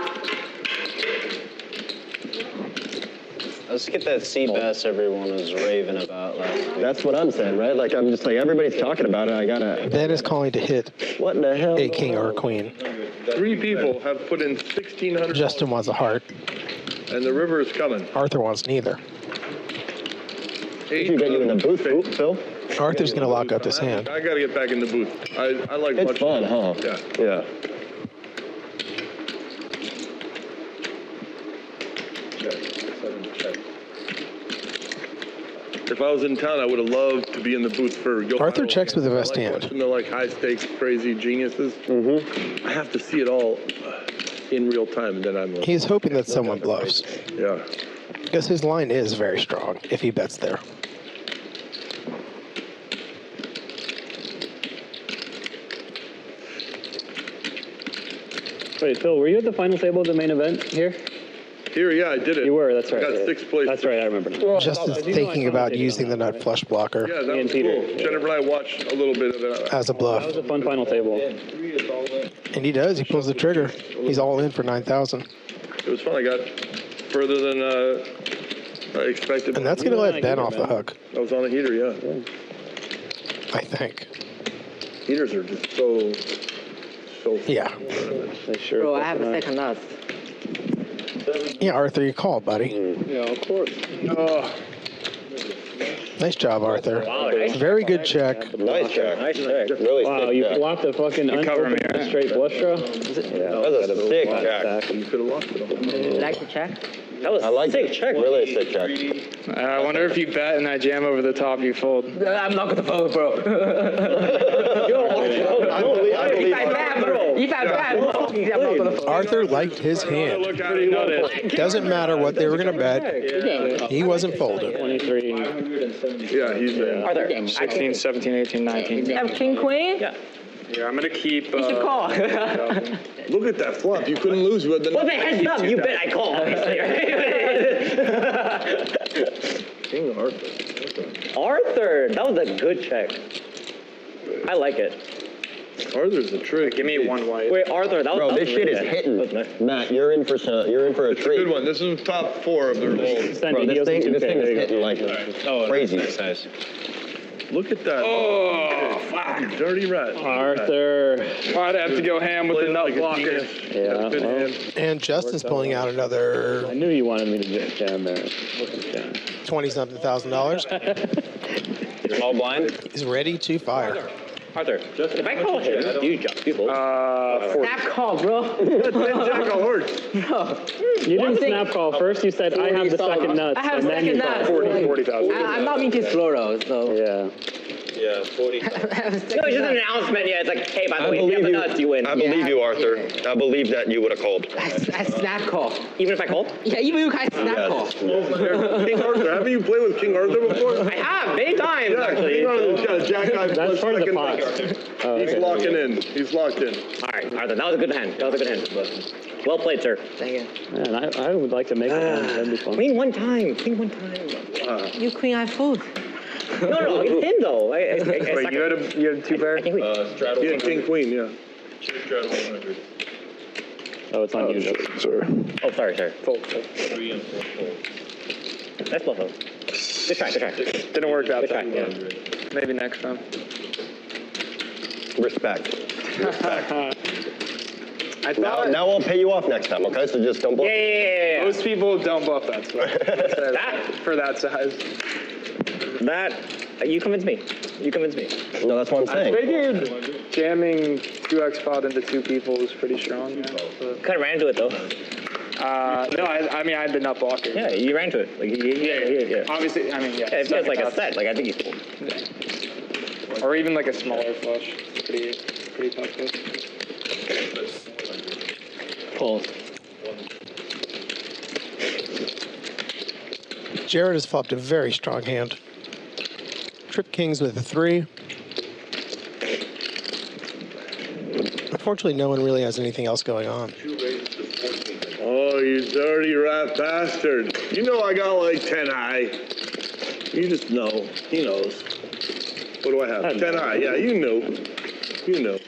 Let's get that sea bass everyone was raving about last week. That's what I'm saying, right? Like, I'm just like, everybody's talking about it. I gotta. Ben is calling to hit What in the hell? a king or a queen. 3 people have put in $1,600. Justin wants a heart. And the river is coming. Arthur wants neither. If you get you in the booth, Phil? Arthur's going to lock up this hand. I gotta get back in the booth. I like It's much. fun, huh? Yeah. Yeah. If I was in town, I would have loved to be in the booth for Arthur checks with the best hand. Watching the like high stakes, crazy geniuses. Mm-hmm. I have to see it all in real time, and then I'm. He's hoping that someone bluffs. Yeah. Because his line is very strong if he bets there. Wait, Phil, were you at the final table of the main event here? Here, yeah, I did it. You were, that's right. I got 6th place. That's right, I remember now. Just thinking about using the nut flush blocker Yeah, that Me and was Peter. cool. Jennifer and I watched a little bit of it. as a bluff. That was a fun final table. And he does. He pulls the trigger. He's all in for 9,000. It was fun. I got further than I expected. And that's going to let Ben off the hook, I was on a heater, yeah. I think. Heaters are just so Yeah. They sure Bro, I have a second nut. Yeah, Arthur, you call, buddy. Yeah, of course. Nice job, Arthur. Wow, nice. Very good check. Nice check. Nice check. Really Wow, sick you check. flopped a fucking cover me, unopened right? straight flush draw? That's a sick check. You could have lost it all. Like to check? That was I like sick it. check. Really sick check. I wonder if you bet and I jam over the top, you fold. I'm not gonna fold, bro. I believe If I bet, bro. If I bet, bro, I'm not gonna fold. Arthur liked his hand. Look at it, know this. Doesn't matter what they were going to bet. He wasn't folding. 23. Yeah, he's Arthur, 16, 17, 18, 19. You have king queen? Yeah. Yeah, I'm gonna keep. You should call. Look at that flop. You couldn't lose. You had the Well, man, heads up. You bet I call, obviously, right? King Arthur. Arthur, that was a good check. I like it. Arthur's a trick. Give me one white. Wait, Arthur, that was Bro, that this was shit really is good. hitting. That was nice. Matt, you're in for a It's a treat. good one. This is top 4 of the rolls. Bro, this thing is hitting like crazy. Nice. Look at that. Oh, fuck. You dirty rat. Arthur. I'd have to go ham with the nut blocker. Yeah, Good well, hand. And Justin's pulling out I another knew you wanted me to jam there. 20-something thousand dollars. All blind? He's ready to fire. Arthur, if I call him, do you jump people? 40. Snap call, bro. Jack of hearts. Bro. You didn't snap call. First you said, I have the second nuts. I have and then second you nuts. called. 40,000. I'm not mean to slow though, so. Yeah. Yeah, 40. No, it's just an announcement. Yeah, it's like, hey, by the way, if you have the nuts, you win. I believe you, Arthur. I believe that you would have called. I snap call. Even if I called? Yeah, even you guys snap call. King Arthur. Haven't you played with King Arthur before? I have, many times, Yeah, actually. King Arthur's got a jack eye That's plus part of the second pot. nuts. Oh, He's okay. locking in. He's locked in. All right, Arthur, that was a good hand. That was a good hand. Well played, sir. Thank you. Man, I would like to make it. That'd be fun. Queen one time. Queen one time. You queen, I fold. No, it's him, though. Wait, you had 2 pair? I think we... Straddle He had King Queen, yeah. Straddle 100. Oh, it's on you, Joe. Sorry. Oh, sorry. Fold. 3 and 4 fold. That's well done. Good try, good try. Didn't work out Good try, time. yeah. Maybe next time. Respect. I Now, thought now I'll pay you off next time, okay? So just don't bluff. Yeah. most people don't buff that stuff. That, For that size. you convinced me. You convinced me. No, that's what I'm I saying. figured jamming 2x pot into 2 people is pretty strong. Yeah. But, Kind of ran into it, though. no, I mean, I had the nut blocker. Yeah, you ran into it. Like, yeah. Obviously, I mean, yeah. Yeah, if it's like a nuts. set, like, I think he's cool. Or even like a smaller flush. Pretty tough hit. Pulls. Jared has flopped a very strong hand. Trip kings with a 3. Unfortunately, no one really has anything else going on. Oh, you dirty rat bastard. You know I got like 10 high. You just know. He knows. What do I have? 10 high. Yeah, you knew. You know.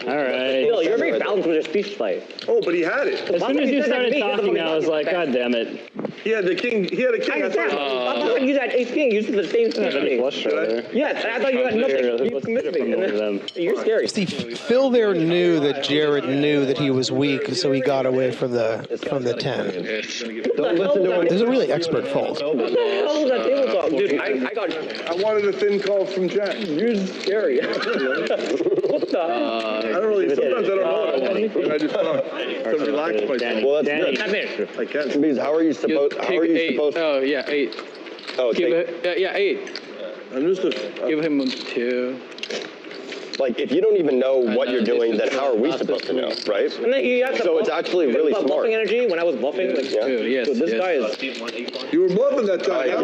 All right. Bill, you're very balanced with your speech life. Oh, but he had it. As soon as you started talking, I was like, God damn it. He had the king. He had a king. I I thought- thought you had ace king. You used the same speech as me. Flush draw there. Yes, I thought you had nothing. You Let's convinced get it me. from them. You're scary. See, Phil there knew that Jared knew that he was weak, so he got away from the 10. Don't listen to This him. is a really expert fold. What the hell was that table talk? Dude, I got... I wanted a thin call from Jack. You're scary. What the... I don't really. Sometimes I don't know what I want. I just want to relax myself. Well, that's Danny. good. I can. Because how are you supposed? How are you supposed? Oh, yeah, 8. Oh, Give take, it, yeah, 8. I'm just a. Give him a 2. Like, if you don't even know what you're doing, then how are we supposed to know, right? And then he had So it's actually really smart. bluffing energy when I was bluffing. Like, Yes, dude, this yes. guy is. You were bluffing that time. I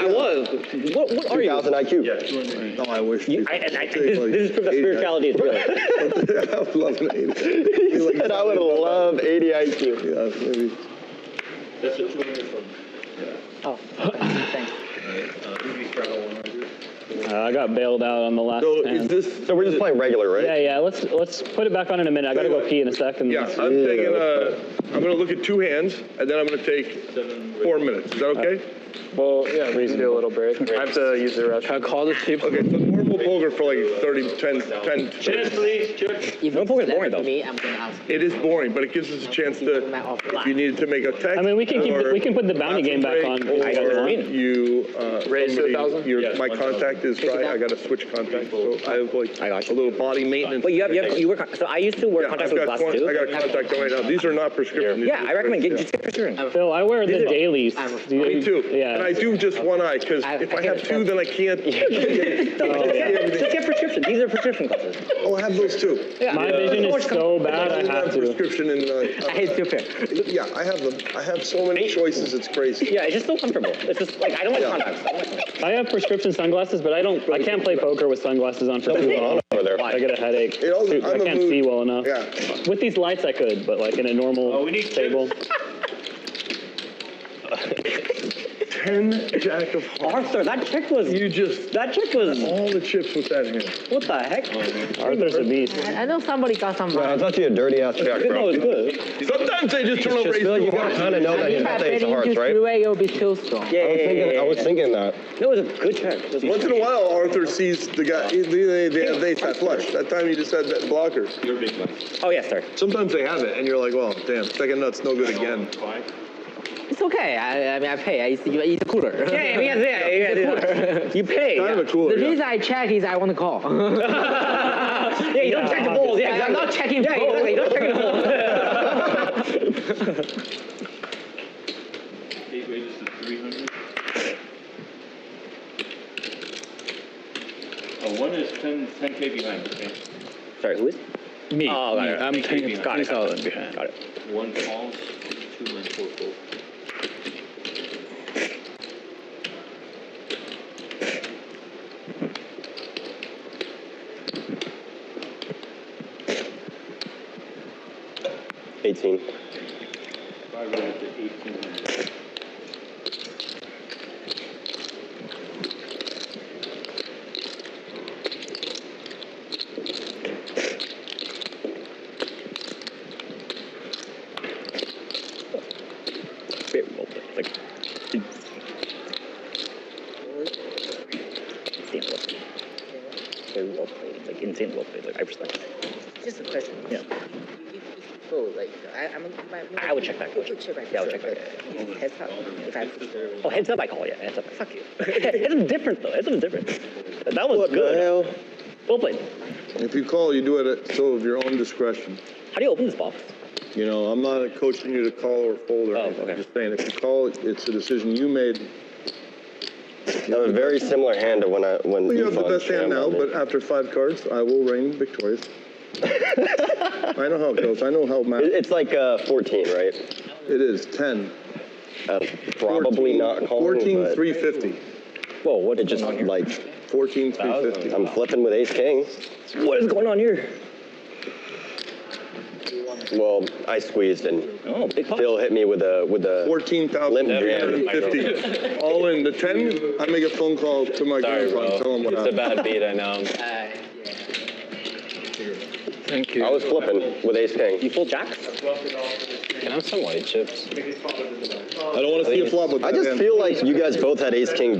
was. What are you? 2,000 IQ. No, I wish. This is proof that spirituality is real. I'm bluffing 80. He said I would love 80 IQ. Yeah, maybe. That's a 200 from. Oh, thanks. I got bailed out on the last So is hand. this? So we're just playing regular, right? Yeah. Let's put it back on in a minute. I gotta go pee in a second. Yeah, I'm taking I'm gonna look at 2 hands, and then I'm gonna take 4 minutes. Is that okay? Well, yeah, we can do a little break. I have to use the restroom. Can I call this people? Okay, so normal poker for like 10. Chance, please. If No poker's it's boring, left though. me, I'm gonna ask. It is boring, but it gives us a chance to, if you needed to make a text. I mean, we can or put the bounty game back on. Or I got it. you, Raise to 1,000? my contact is dry, I gotta switch contacts, so I have like a little body maintenance. Wait, you work. So I used to work contacts with glasses too. I got a contact going right now. These are not prescription. Yeah, I recommend just get prescription. Phil, I wear the dailies. Me too. Yeah. And I do just one eye, because if I have 2, then I can't. Just get prescription. These are prescription glasses. Oh, I have those too. My vision is so bad, I have to. Prescription in. I hate stupid. Yeah, I have them. I have so many choices, it's crazy. Yeah, it's just so comfortable. It's just like I don't like contacts. I have prescription sunglasses, but I can't play poker with sunglasses on for too long. Over there. I get a headache. It also- I I'm a can't mood- see well enough. Yeah. With these lights, I could, but like in a normal table. 10 jack of hearts. Arthur, that chick was. That chick was. All the chips with that hand. What the heck? Arthur's a beast. I know somebody got some. That's actually a dirty ass check, No, bro. it's good. Sometimes they just turn over ace You two gotta hearts. kind of know that he's If I got the bet ace of hearts, into right? three-way, it'll be too strong. Yeah, I was thinking that. That was a good check. Once in a while, Arthur sees the guy, they have flush. That time you just had that blocker. You're big one. Oh yes, sir. Sometimes they have it, and you're like, well, damn, second nut's no good again. It's okay. I mean, I pay. I eat a cooler. Yeah. You pay. Kind of a cooler. The Yeah. reason I check is I want to call. Yeah, you don't check the balls. Yeah, I'm exactly. not checking Yeah, balls. exactly. You don't check the balls. Eight wages to 300. One is 10K behind. Okay. Sorry, who is? Me. Oh, got it. I'm 10,000 behind. Got it. 1 calls, 2 and 4 fold. $18. 5 wages to 1,800. Very well played. Like, insane well played. Very well played. Like insane well played. Like I respect it. Just a question. Yeah. So, like, I would check back. You check back. Yeah, I would check back. Heads up. If I Oh, heads up, I call you. Heads up. Fuck you. Heads up different though. Heads up different. That was good. Well played. If you call, you do it at of your own discretion. How do you open this box? You know, I'm not coaching you to call or fold or anything. okay. I'm just saying, if you call, it's a decision you made. I have a very similar hand to when Well, you have the Yvonne best hand now, jammed on me. but after 5 cards, I will reign victorious. I know how it goes. I know how math. It's like 14, right? It is 10. Probably not calling, 14, but 350. Whoa, what it just like 14, 350. I'm flipping with ace king. What is going on here? Well, I squeezed and Oh, big pot. Phil hit me with a 14,350. All in. The 10, I make a phone call to my grandpa and tell him what happened. bad beat, I know. Thank you. I was flipping with ace king. You full jacks? Can I have some white chips? I don't want to see a flop with I that just hand. feel like you guys both had ace king.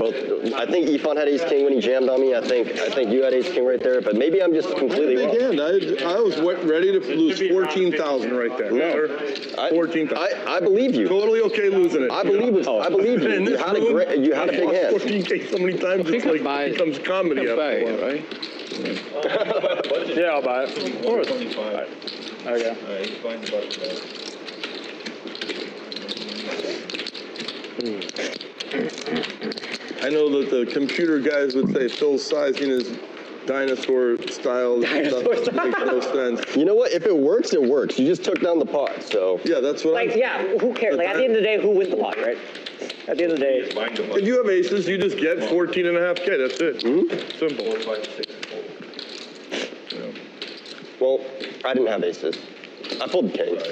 I think Ifan had ace king when he jammed on me. I think you had ace king right there. But maybe I'm just completely Big wrong. hand. I was ready to lose 14,000 right there. No. 14,000. I believe you. Totally okay losing it. I believe you. In You this had a room, great. You had a I big lost hand. 14K so many times, it's like it becomes comedy after a while. Right? Yeah, I'll buy it. Of course. 25. Okay. All right, you find the button. I know that the computer guys would say Phil's sizing is dinosaur style stuff makes no sense. You know what? If it works, it works. You just took down the pot, so. Yeah, that's what Like, yeah, who cares? Like, at the end of the day, who wins the pot, right? At the end of the day. If you have aces, you just get 14.5K. That's it. Simple. Well, I didn't have aces. I pulled kings.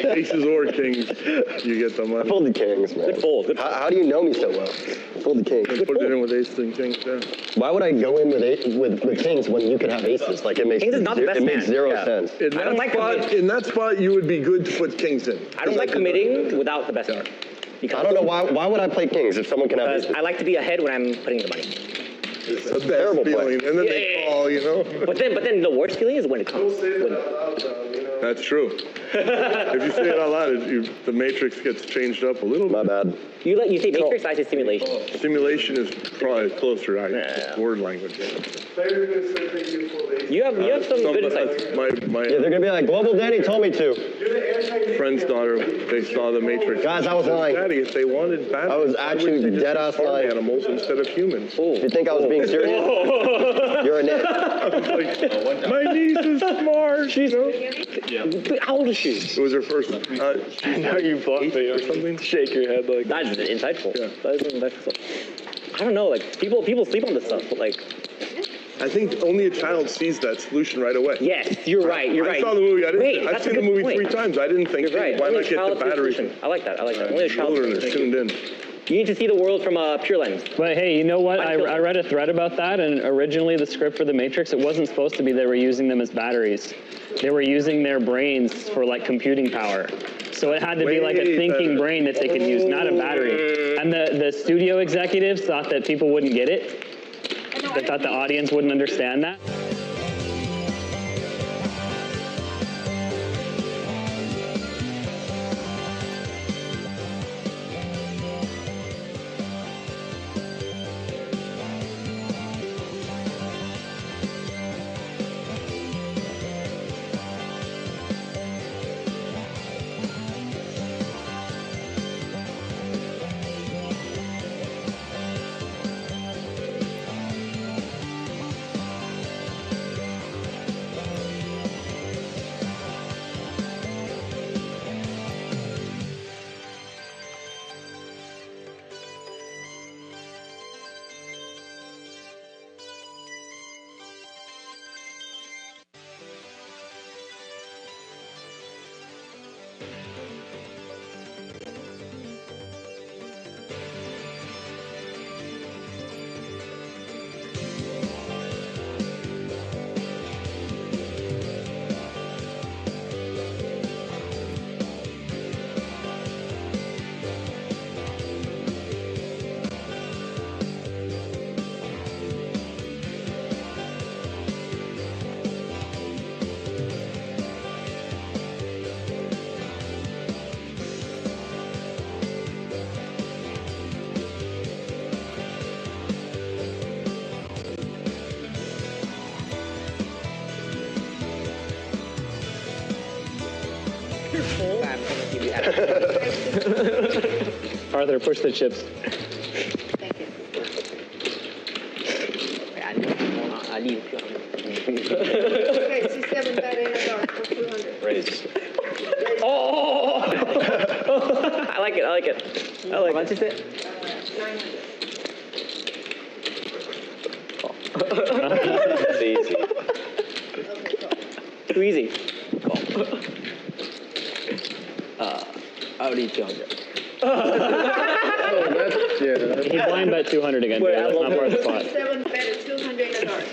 Aces or kings, you get the I money. pulled the kings, man. Good fold. How do you know me so well? I pulled the kings. Put it in with aces and kings, yeah. Why would I go in with kings when you could have aces? Like, it makes, Kings is not the best it makes hand. zero Yeah. sense. In that spot, you would be good to put kings in. I don't like committing without the best hand. Because I don't know why would I play kings if someone can have aces? I like to be ahead when I'm putting the money. It's a terrible feeling. And then they call, you know. But then the worst feeling is when it comes. That's true. If you say it out loud, the matrix gets changed up a little bit. My bad. You say matrix, I say simulation. Simulation is probably closer. Word language. You have some good insights. My Yeah, they're gonna be like, Global Danny told me to. friend's daughter, they saw the Matrix. Guys, I was lying. Daddy, if they wanted batteries, I was why actually wouldn't they just dead-ass farm lying. animals instead of humans. You think I was being serious? You're a nit. Like, my niece is smart. She's How old is she? It was her first. I know you bought me or something. Shake your head like That's insightful. Yeah. That is insightful. I don't know. Like people sleep on this stuff. But like, I think only a child sees that solution right away. yes, you're right. You're right. I saw the movie. Wait, I've that's seen a the good movie point. 3 times. I didn't think, You're right. why Only not a get child the battery? solution. I like that. Only a child. Children are tuned in. You need to see the world from a pure lens. But hey, you know what? I read a thread about that, and originally the script for The Matrix, it wasn't supposed to be they were using them as batteries. They were using their brains for like computing power. So it had to be like a thinking brain that they could use, not a battery. And the studio executives thought that people wouldn't get it. They thought the audience wouldn't understand that. Arthur, push the chips. I leave. Okay, C7 bet in the dark for 200. Raise. Oh! I like it. I like it. I like it. What's it? 900. It's easy. Too easy. I'll leave 200. He blind bet 200 again. Wait, That's not worth the pot. C7 bet at 200 in the dark.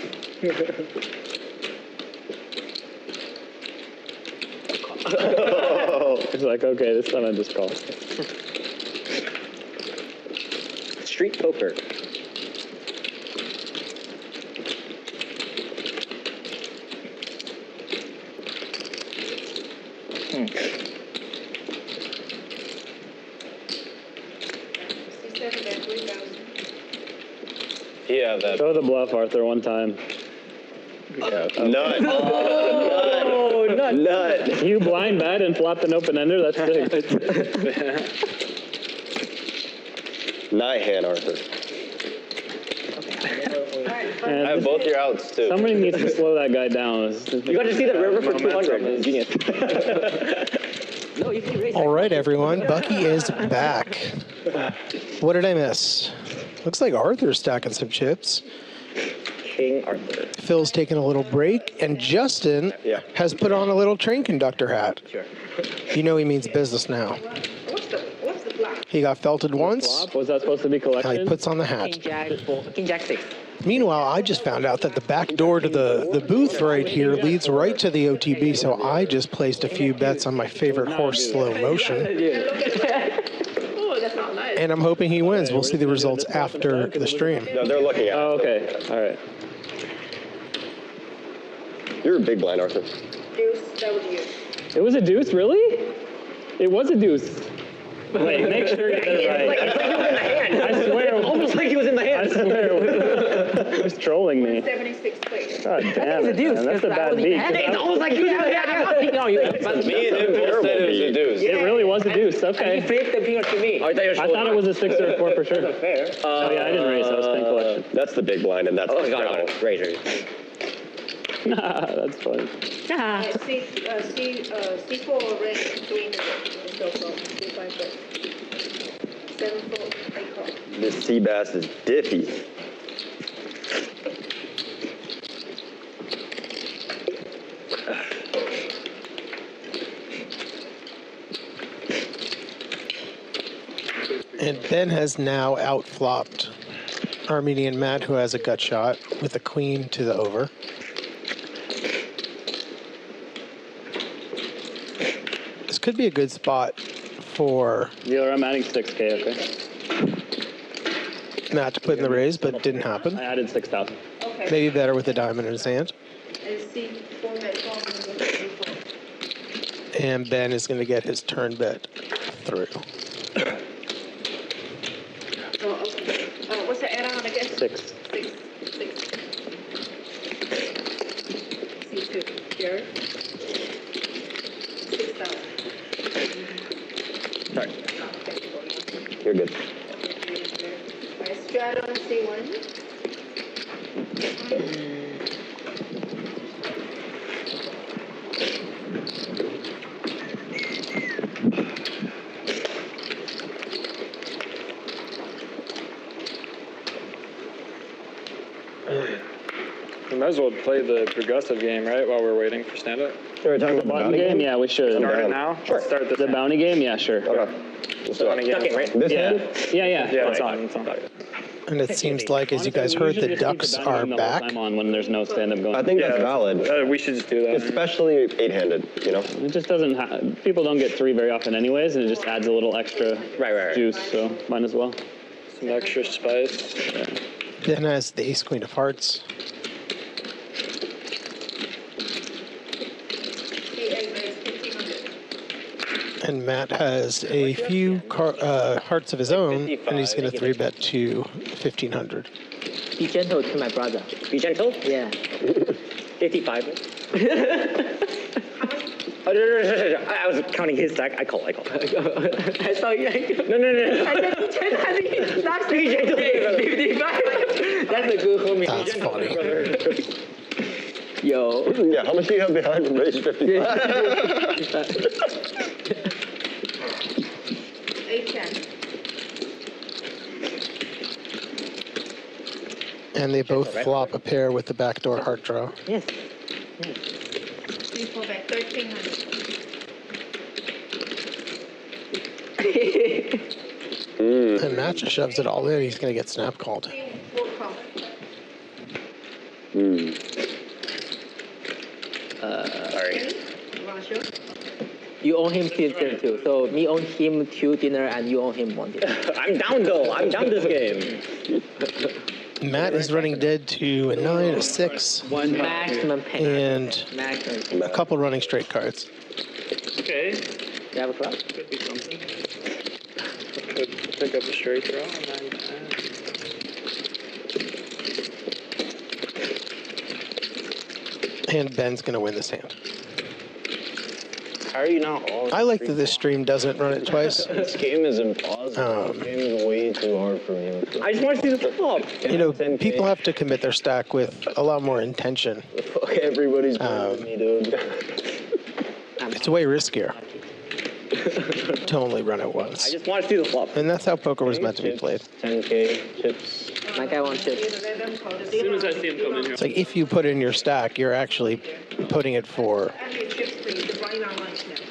It's like, okay, this time I just call. Street poker. C7 bet 3,000. Yeah, that. Throw the bluff, Arthur, one time. Yeah. Nut. Oh, nuts. Nut. You blind bet and flopped an open ender? That's sick. Night hand, Arthur. And I have both your outs too. somebody needs to slow that guy down. You got to see the river for 200. Genius. No, if you raise. All right, everyone. Bucky is back. What did I miss? Looks like Arthur's stacking some chips. King Arthur. Phil's taking a little break, and Justin has put on a little train conductor hat. Sure. You know he means business now. What's the black? He got felted once. Flop? Was that supposed to be Now collection? he puts on the hat. King Jack 6. Meanwhile, I just found out that the back door to the booth right here leads right to the OTB, so I just placed a few bets on my favorite horse, Slow Motion. Oh, that's not nice. And I'm hoping he wins. We'll see the results after the stream. No, they're looking at it. Oh, okay. All right. You're a big blind, Arthur. Deuce, that was you. It was a deuce, really? It was a deuce. Wait, make sure you get it right. It's like he was in the hand. I swear. Almost like he was in the hand. I swear. He was trolling me. 76 place. God damn it, man. That's a bad beat. It's almost like he was in the hand. No, you. Me and him both said it was a deuce. It really was a deuce. Okay. He flipped the finger to me. I I thought it was a 6 or a 4 for sure. fair. Oh yeah, I didn't raise. I was playing collection. That's the big blind, and that's Oh, the God, small. no. Razor. That's funny. C4 red, green, so C5 red. 7-4, 8 call. This sea bass is diffy. And Ben has now outflopped Armenian Matt, who has a gut shot with a queen to the over. This could be a good spot for Dealer, I'm adding 6K, okay? Matt to put in the raise, but it didn't happen. I added 6,000. Okay. Maybe better with a diamond in his hand. And C4 red, 4, And Ben is going to get his turn bet through. Oh, okay. What's the add-on again? 6. 6. C2. Jared? 6,000. Sorry. You're good. Alright, Strato on C1. We might as well play the progressive game, right, while we're waiting for stand-up? Are we talking about the Bounty bounty game? Yeah, we should. Start it now? Sure. Let's start this The bounty game? Yeah, sure. Okay. Let's do it. Ducking, right? This Yeah. hand? Yeah. Yeah, it's on. It's on. And it seems like, as you guys Honestly, we heard, the usually just keep Ducks bounty are game the whole back. time on when there's no stand-up going. I think that's Yeah. valid. We should just do that. Especially eight-handed, you know? It just doesn't. People don't get 3 very often, anyways, and it just adds a little extra Right. juice. So might as well. Some extra spice. Ben has the ace queen of hearts. C8 red, 1,500. And Matt has a few hearts of his own, and he's going to 3-bet to 1,500. Be gentle to my brother. Be gentle. Yeah. 55. Oh, no. I was counting his stack. I call. I saw you. No. I said be gentle. Last Be gentle. 55. That's a good homie. That's funny. Yo. Yeah, how much do you have behind him? Raise 55. 8-10. And they both flop a pair with the backdoor heart draw. Yes. C4 bet, 1,300. And Matt just shoves it all in. He's going to get snap called. C4 call. Sorry. You want to show? You owe him dinner too. So me owe him 2 dinner and you owe him 1 dinner. I'm down though. I'm down this game. Matt is running dead to a 9, a 6, Maximum pain. and Maximum. a couple running straight cards. Okay. You have a club? Could be something. Could pick up a straight throw and then. And Ben's going to win this hand. How are you not all? I like that this stream doesn't run it twice. This game is impossible. This game is way too hard for me. I just want to see the flop. You know, people have to commit their stack with a lot more intention. Fuck, everybody's better me, dude. It's way riskier to only run it once. I just want to see the flop. And that's how poker was meant to be played. 10K chips. My guy wants chips. As soon as I see him come in here. It's like if you put in your stack, you're actually putting it for,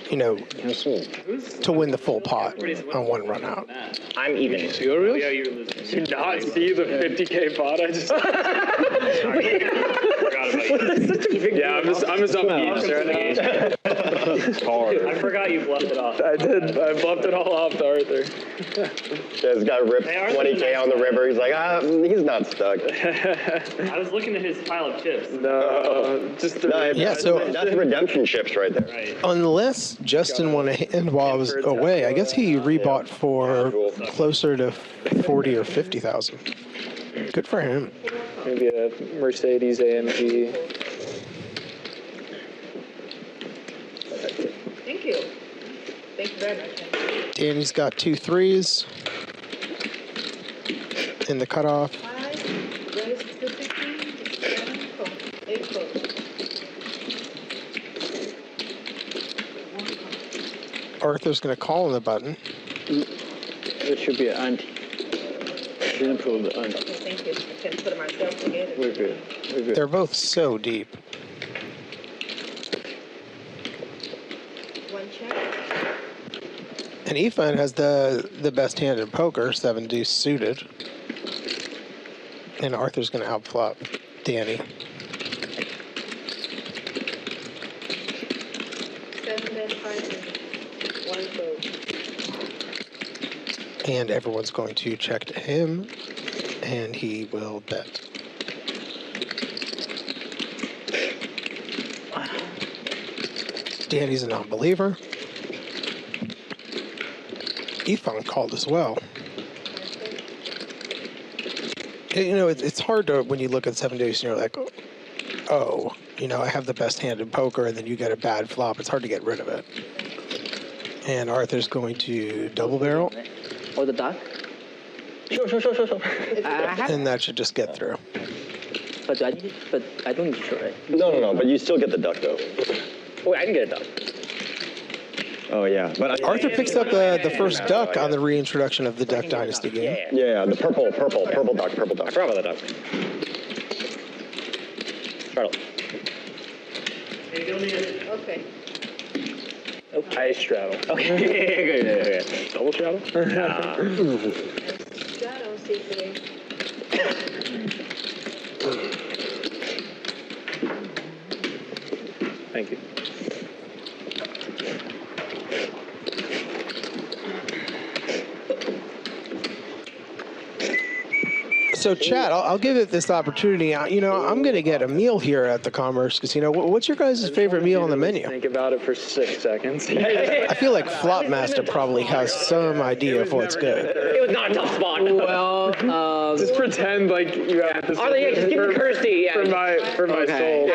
you know, to win the full pot on one run out. I'm even. You're really? Yeah, you're losing. Did you not see the 50K pot I just... Yeah, I'm just up each right now. It's hard. I forgot you bluffed it off. I did. I bluffed it all off to Arthur. Just got ripped 20K on the river. He's like, he's not stuck. I was looking at his pile of chips. No, just the... Yeah, so that's redemption chips right there. Right. unless Justin won a hand while I was away, I guess he rebought for closer to 40 or 50,000. Good for him. Maybe a Mercedes AMG. Thank you. Thank you very much. Danny's got 2 threes in the cutoff. 5, raise to 15, 7, call, 8, call. Arthur's going to call on the button. It should be an ante. Didn't prove the ante. Okay, thank you. I can put myself together. We're good. We're good. They're both so deep. One check. And Ifan has the best hand in poker, 7 deuce suited. And Arthur's going to outflop Danny. 7, then 5, 1 vote. And everyone's going to check to him, and he will bet. Danny's a non-believer. Ifan called as well. You know, it's hard to, when you look at 7 deuce and you're like, oh, you know, I have the best hand in poker, and then you get a bad flop. It's hard to get rid of it. And Arthur's going to double barrel. Or the duck? Sure. And that should just get through. But I don't need to, right? No, but you still get the duck, though. Oh, I can get a duck. Oh, yeah. But Arthur picks up the first duck on the reintroduction of the Duck Dynasty game. Yeah, the purple duck. I forgot about the duck. Straddle. Okay. I straddle. Okay. Double straddle? Shadow secretly. Thank you. So, Chad, I'll give it this opportunity. You know, I'm going to get a meal here at the Commerce Casino. What's your guys' favorite meal on the menu? Think about it for 6 seconds. I feel like Flopmaster probably has some idea of what's good. It was not a tough spot. Well, just pretend like you have this. Oh, yeah, just give me courtesy. Yeah. For my soul.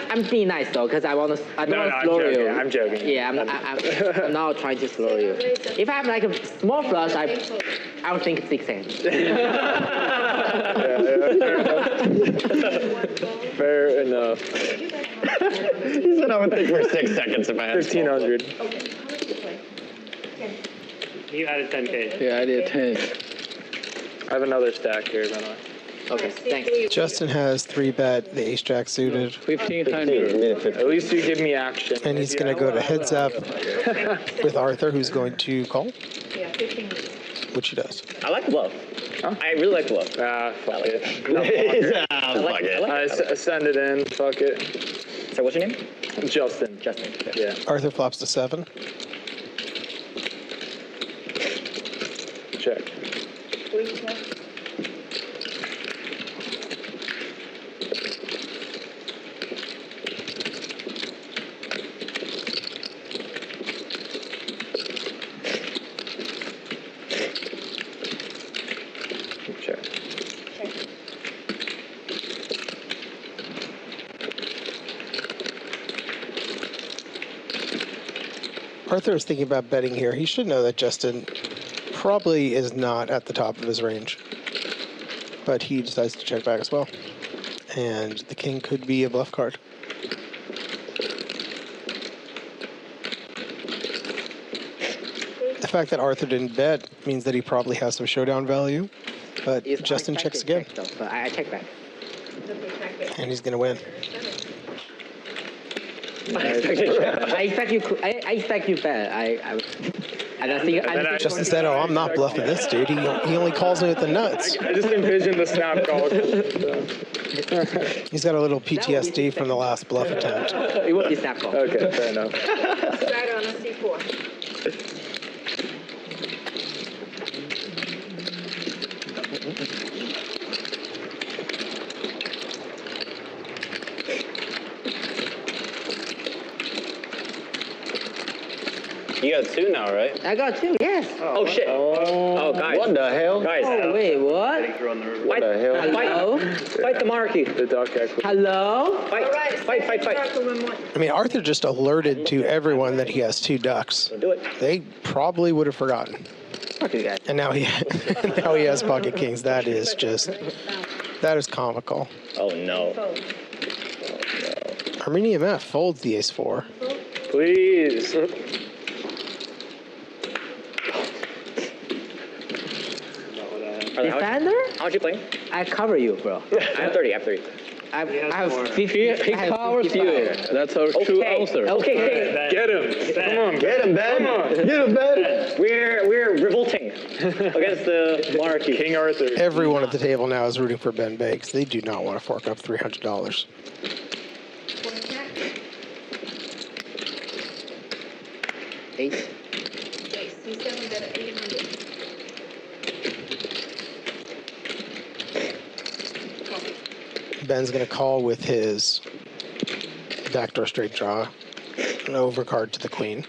I'm being nice though, because I don't want to slow you. I'm joking. Yeah, I'm not trying to slow you. If I have like a small flush, I would think 6 hands. Fair enough. He said I would think for 6 seconds if I had 1,500. Okay, how much did you play? 10. You added 10K. Yeah, I did 10. I have another stack here, by the way. Okay, thanks. Justin has 3-bet the ace-jack suited. 1,500. At least you give me action. And he's going to go to heads up with Arthur, who's going to call, Yeah, 15 minutes. which he does. I like bluff. I really like bluff. Fuck it. Fuck it. I send it in. Fuck it. So what's your name? Justin. Yeah. Arthur flops to 7. Check. 3 check. Check. Check. Arthur is thinking about betting here. He should know that Justin probably is not at the top of his range. But he decides to check back as well. And the king could be a bluff card. The fact that Arthur didn't bet means that he probably has some showdown value. But Justin checks again. So I check back. And he's going to win. I expect you bet. I don't think. Justin said, "Oh, I'm not bluffing this dude. He only calls me with the nuts." I just envisioned the snap call. He's got a little PTSD from the last bluff attempt. It won't be snap call. Okay, fair enough. Right on a C4. You got 2 now, right? I got 2. Yes. Oh shit. Oh guys. What the hell? Guys. Oh wait, what? What the hell? Hello? Fight the monarchy. The duck equity. Hello? Fight. I mean, Arthur just alerted to everyone that he has 2 ducks. Do it. They probably would have forgotten. Fuck you guys. And now he has pocket kings. That is comical. Oh no. Armenian Matt folds the ace-4. Please. Defender? How much you playing? I cover you, bro. I have 30. I have 50. He covers you. That's our true answer. Okay. Get him. Come on. Get him, Ben. Get him, Ben. We're revolting against the monarchy. King Arthur. Everyone at the table now is rooting for Ben Bay because they do not want to fork up $300. Ace. C7 bet at 800. Ben's going to call with his backdoor straight draw, an overcard to the queen.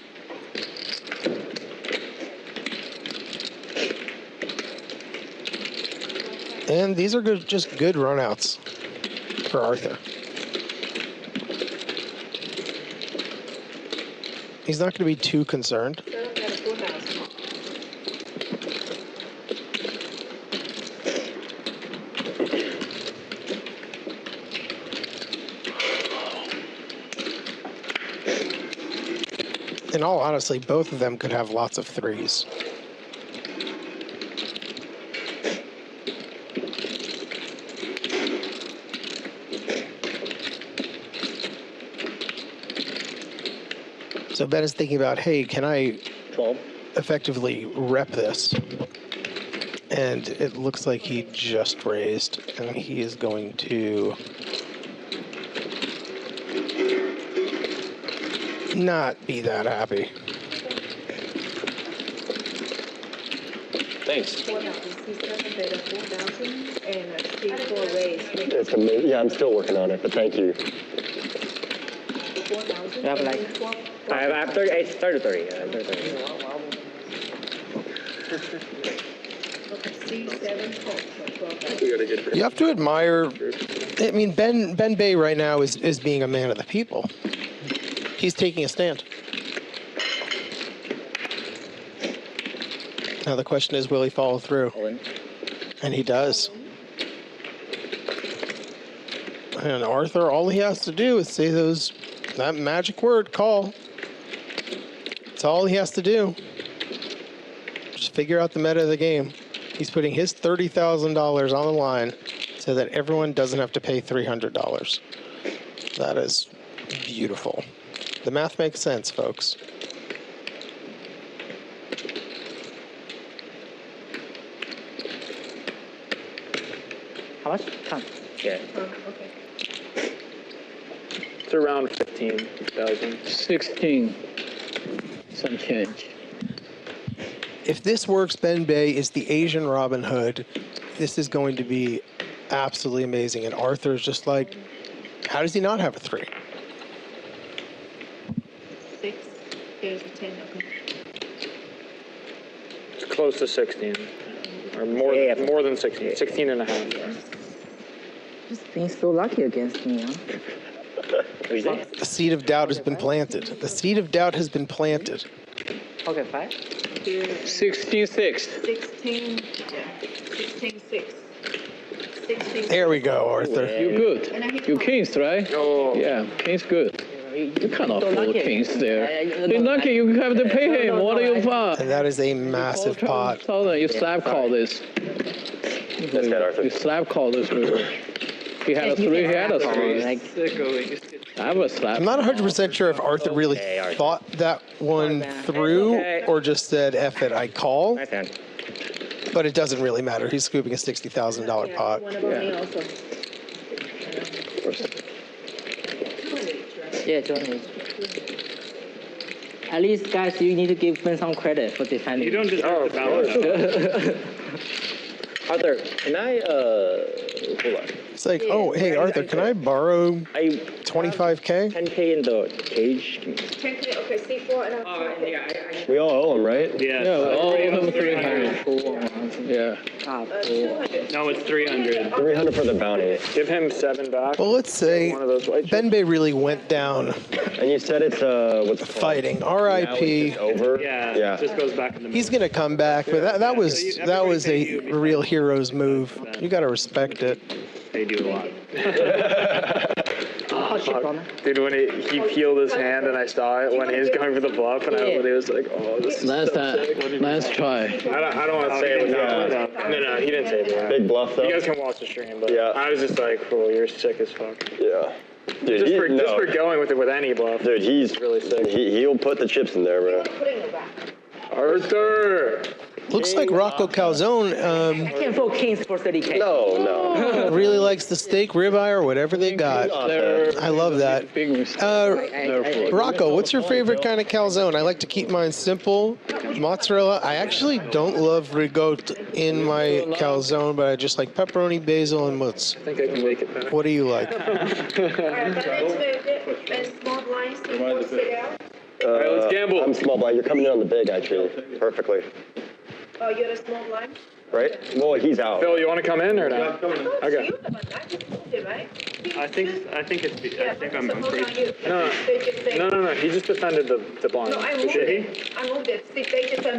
And these are just good runouts for Arthur. He's not going to be too concerned. Setup bet at 4,000. In all honesty, both of them could have lots of 3s. So Ben is thinking about, hey, can I 12. effectively rep this? And it looks like he just raised, and he is going to not be that happy. Thanks. 4,000. C7 bet at 4,000 and a C4 raise. It's amazing. Yeah, I'm still working on it, but thank you. 4,000. You have like- I have 30. I started 30. Yeah, I started 30. C7 call for 12,000. You have to admire, I mean, Ben Bay right now is being a man of the people. He's taking a stand. Now the question is, will he follow through? All in. And he does. And Arthur, all he has to do is say that magic word, call. That's all he has to do. Just figure out the meta of the game. He's putting his $30,000 on the line so that everyone doesn't have to pay $300. That is beautiful. The math makes sense, folks. How much? Come. Yeah. Okay. It's around 15,000. 16. Some change. If this works, Ben Bay is the Asian Robin Hood. This is going to be absolutely amazing. And Arthur is just like, how does he not have a 3? 6. Here's a 10. Okay. It's close to 16. Or more, more than 16. 16 and a half. Just being so lucky against me, huh? The seed of doubt has been planted. The seed of doubt has been planted. pocket 5. 16-6. 16, yeah, 16-6. 16. There we go, Arthur. You're good. You kings, right? Oh. Yeah, kings good. You cannot Don't afford like it. kings there. Don't You're lucky you have to pay him. No, What do you And want? that is a massive pot. You slap call this. That's good, Arthur. You slap call this. He had a 3. He had a 3. I have a slap. I'm not 100% sure if Arthur really thought that one through or just said, F it, I call. Nice hand. But it doesn't really matter. He's scooping a $60,000 pot. One about me also. Yeah, 200. At least, guys, you need to give them some credit for defending. You don't deserve the balance. Arthur, can I, hold on. It's like, oh, hey, Arthur, can I borrow 25K? 10K in the cage. 10K, okay, C4 and I'm We all owe him, right? Yeah. Yeah, all of them 300. Yeah. 200. No, it's 300. 300 for the bounty. Give him 7 back. Well, let's say One of those white Benbei really went down And you said it's what's it called? fighting. Now it's RIP. just over. Yeah. Yeah. It just goes back in the He's going to come back, but that was a real hero's move. You got to respect it. They do a lot. Dude, when he peeled his hand and I saw it when he was going for the bluff, and I was like, oh, this is Last time. Last try. I don't want to say it without. No, he didn't say that. Big bluff though. You guys can watch the stream, but Yeah. I was just like, oh, you're sick as fuck. Yeah. Dude, Just he, for going with it with any bluff. Dude, he's really sick. He'll put the chips in there, bro. Putting it back. Arthur! Looks like Rocco Calzone I can't vote kings for 30K. No. really likes the steak ribeye or whatever they got. I love that. Rocco, what's your favorite kind of calzone? I like to keep mine simple. Mozzarella. I actually don't love ricotta in my calzone, but I just like pepperoni, basil, and mozz. I think I can make it back. What do you like? Alright, but let's move it and small blinds, C4, sit out. All right, let's gamble. I'm small blind. You're coming in on the big, actually. Perfectly. Oh, you're a small blind? Right? Well, he's out. Phil, you want to come in or not? Okay. You the one, I just moved it, right? I think I'm pretty. No. He just defended the blind. No, I moved it. I moved it. See, they just, I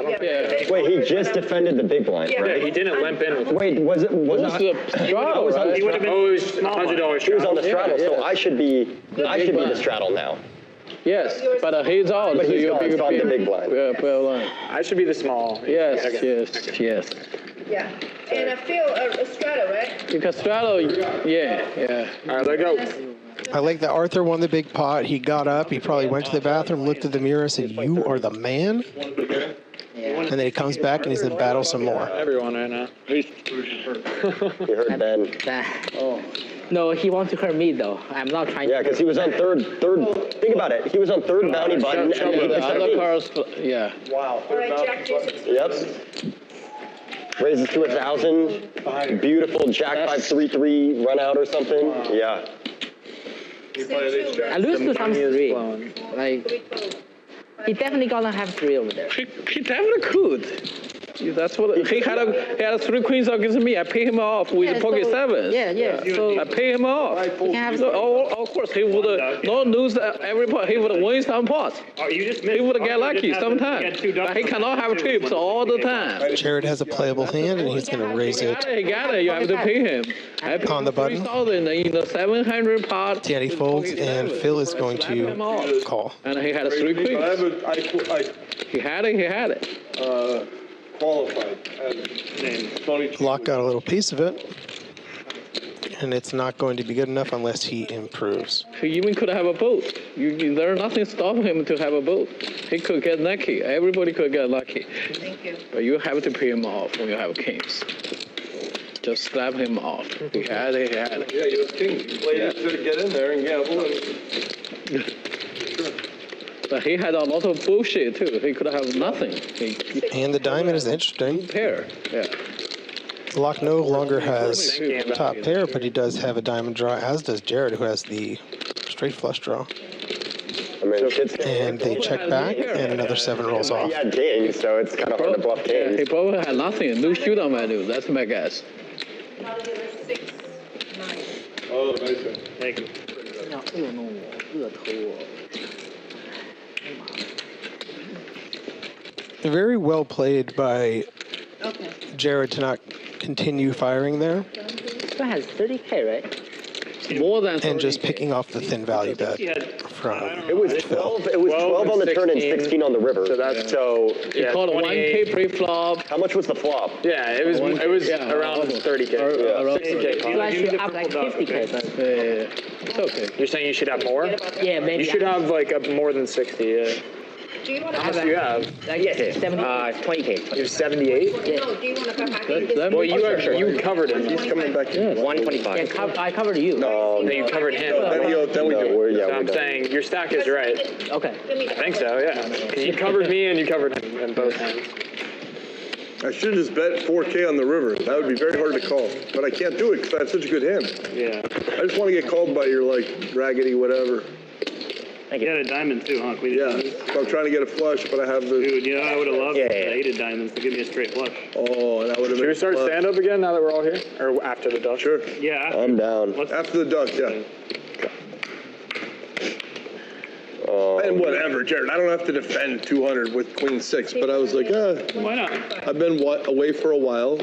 don't Wait, he just defended the big blind, Yeah. right? Yeah, he didn't limp in with it. Wait, was it? Was What's I? the straddle, was on the right? He would have been. Oh, it was $100 He was on the straddle, Yeah, so yeah. I should be the straddle now. Yes, but he's out. But so he's you're gone, bigger so I'm the player. big blind. Yeah, player line. I should be the small. Yes, Okay. yes. Yeah. And I feel a straddle, right? You can straddle, yeah. All right, let go. I like that Arthur won the big pot. He got up. He probably went to the bathroom, looked at the mirror, and said, "You are the man." And then he comes back and he's going to battle some more. Everyone right now. You heard Ben. No, he wants to hurt me though. I'm not trying Yeah, to. because he was on third. Think about it. He was on third bounty button. And he The other cars, yeah. Wow. Alright, Jack, Jesus. Yep. Raises to 1,000. Beautiful Jack 5-3-3 run out or something. Yeah. I lose to some 3. Like, he definitely gonna have 3 over there. He definitely could. That's what he had 3 queens against me. I pay him off with Yeah, pocket so- 7. Yeah. So I pay him off. he can have So, of course, he would not lose every pot. He would win some pots. You just He would get lucky sometimes. But he cannot have trips all the time. Jared has a playable hand and he's going to raise it. He got it. You have to pay him. I pay On the button. 3,000 in the 700 pot. Danny folds and Phil is going to call. And he had 3 queens. He had it. Qualified. Laak got a little piece of it. And it's not going to be good enough unless he improves. He even could have a boat. There's nothing stopping him to have a boat. He could get lucky. Everybody could get lucky. Thank you. But you have to pay him off when you have kings. Just slap him off. He had it. Yeah, he was king. He played it to get in there and gamble. But he had a lot of bullshit too. He could have nothing. And the diamond is interesting. Pair. Yeah. Laak no longer has top pair, but he does have a diamond draw, as does Jared, who has the straight flush draw. I mean, kids. And they check back, and another 7 rolls off. He had kings, so it's kind of hard to bluff Yeah, kings. he probably had nothing. No shootout menu. That's my guess. Now the other 6, 9. Oh, nice one. Thank you. Very well played by Jared to not continue firing there. This one has 30K, right? More than And just 30K. picking off the thin value bet from It was 12. It was 12 on the turn and 16 on the river. So that's He called 1K pre-flop. How much was the flop? Yeah, it was around 30K. Around 60K. So I should up like 50K. But It's okay. You're saying you should have more? yeah, maybe. You should have like more than 60. Yeah. Do you want to How much do you have? Like 70. 20K. You have 78. No, do you want to go back in? Well, you covered him. He's coming back in. 125. Yeah, I covered you. No, you covered him. Then we do. So I'm saying your stack is right. Okay. I think so, yeah. Because you covered me and you covered him in both hands. I should just bet 4K on the river. That would be very hard to call. But I can't do it because I have such a good hand. Yeah. I just want to get called by your, like, raggedy whatever. You had a diamond too, huh? Queen Yeah. of diamonds? So I'm trying to get a flush, but I have the... Dude, you know, I would have loved Yeah, the yeah. 8 of diamonds to give me a straight flush. Oh, and that would have been... Should we start stand-up again now that we're all here? Or after the duck? Sure. Yeah. I'm down. After the duck, yeah. And whatever, Jared. I don't have to defend 200 with queen 6, but I was like, Why not? I've been away for a while.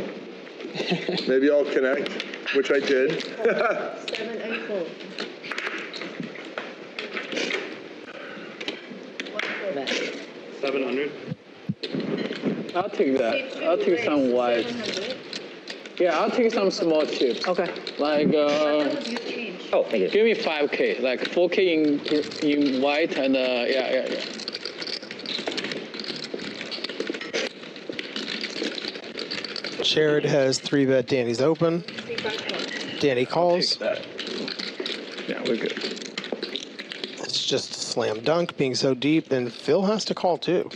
Maybe I'll connect, which I did. 704. 700. I'll take that. I'll take some white. 700. Yeah, I'll take some small chips. Okay. Like, You change. Oh, thank you. give me 5K. Like 4K in white and, yeah. Jared has 3-bet Danny's open. 3-5. Danny calls. Yeah, we're good. It's just a slam dunk being so deep, and Phil has to call too.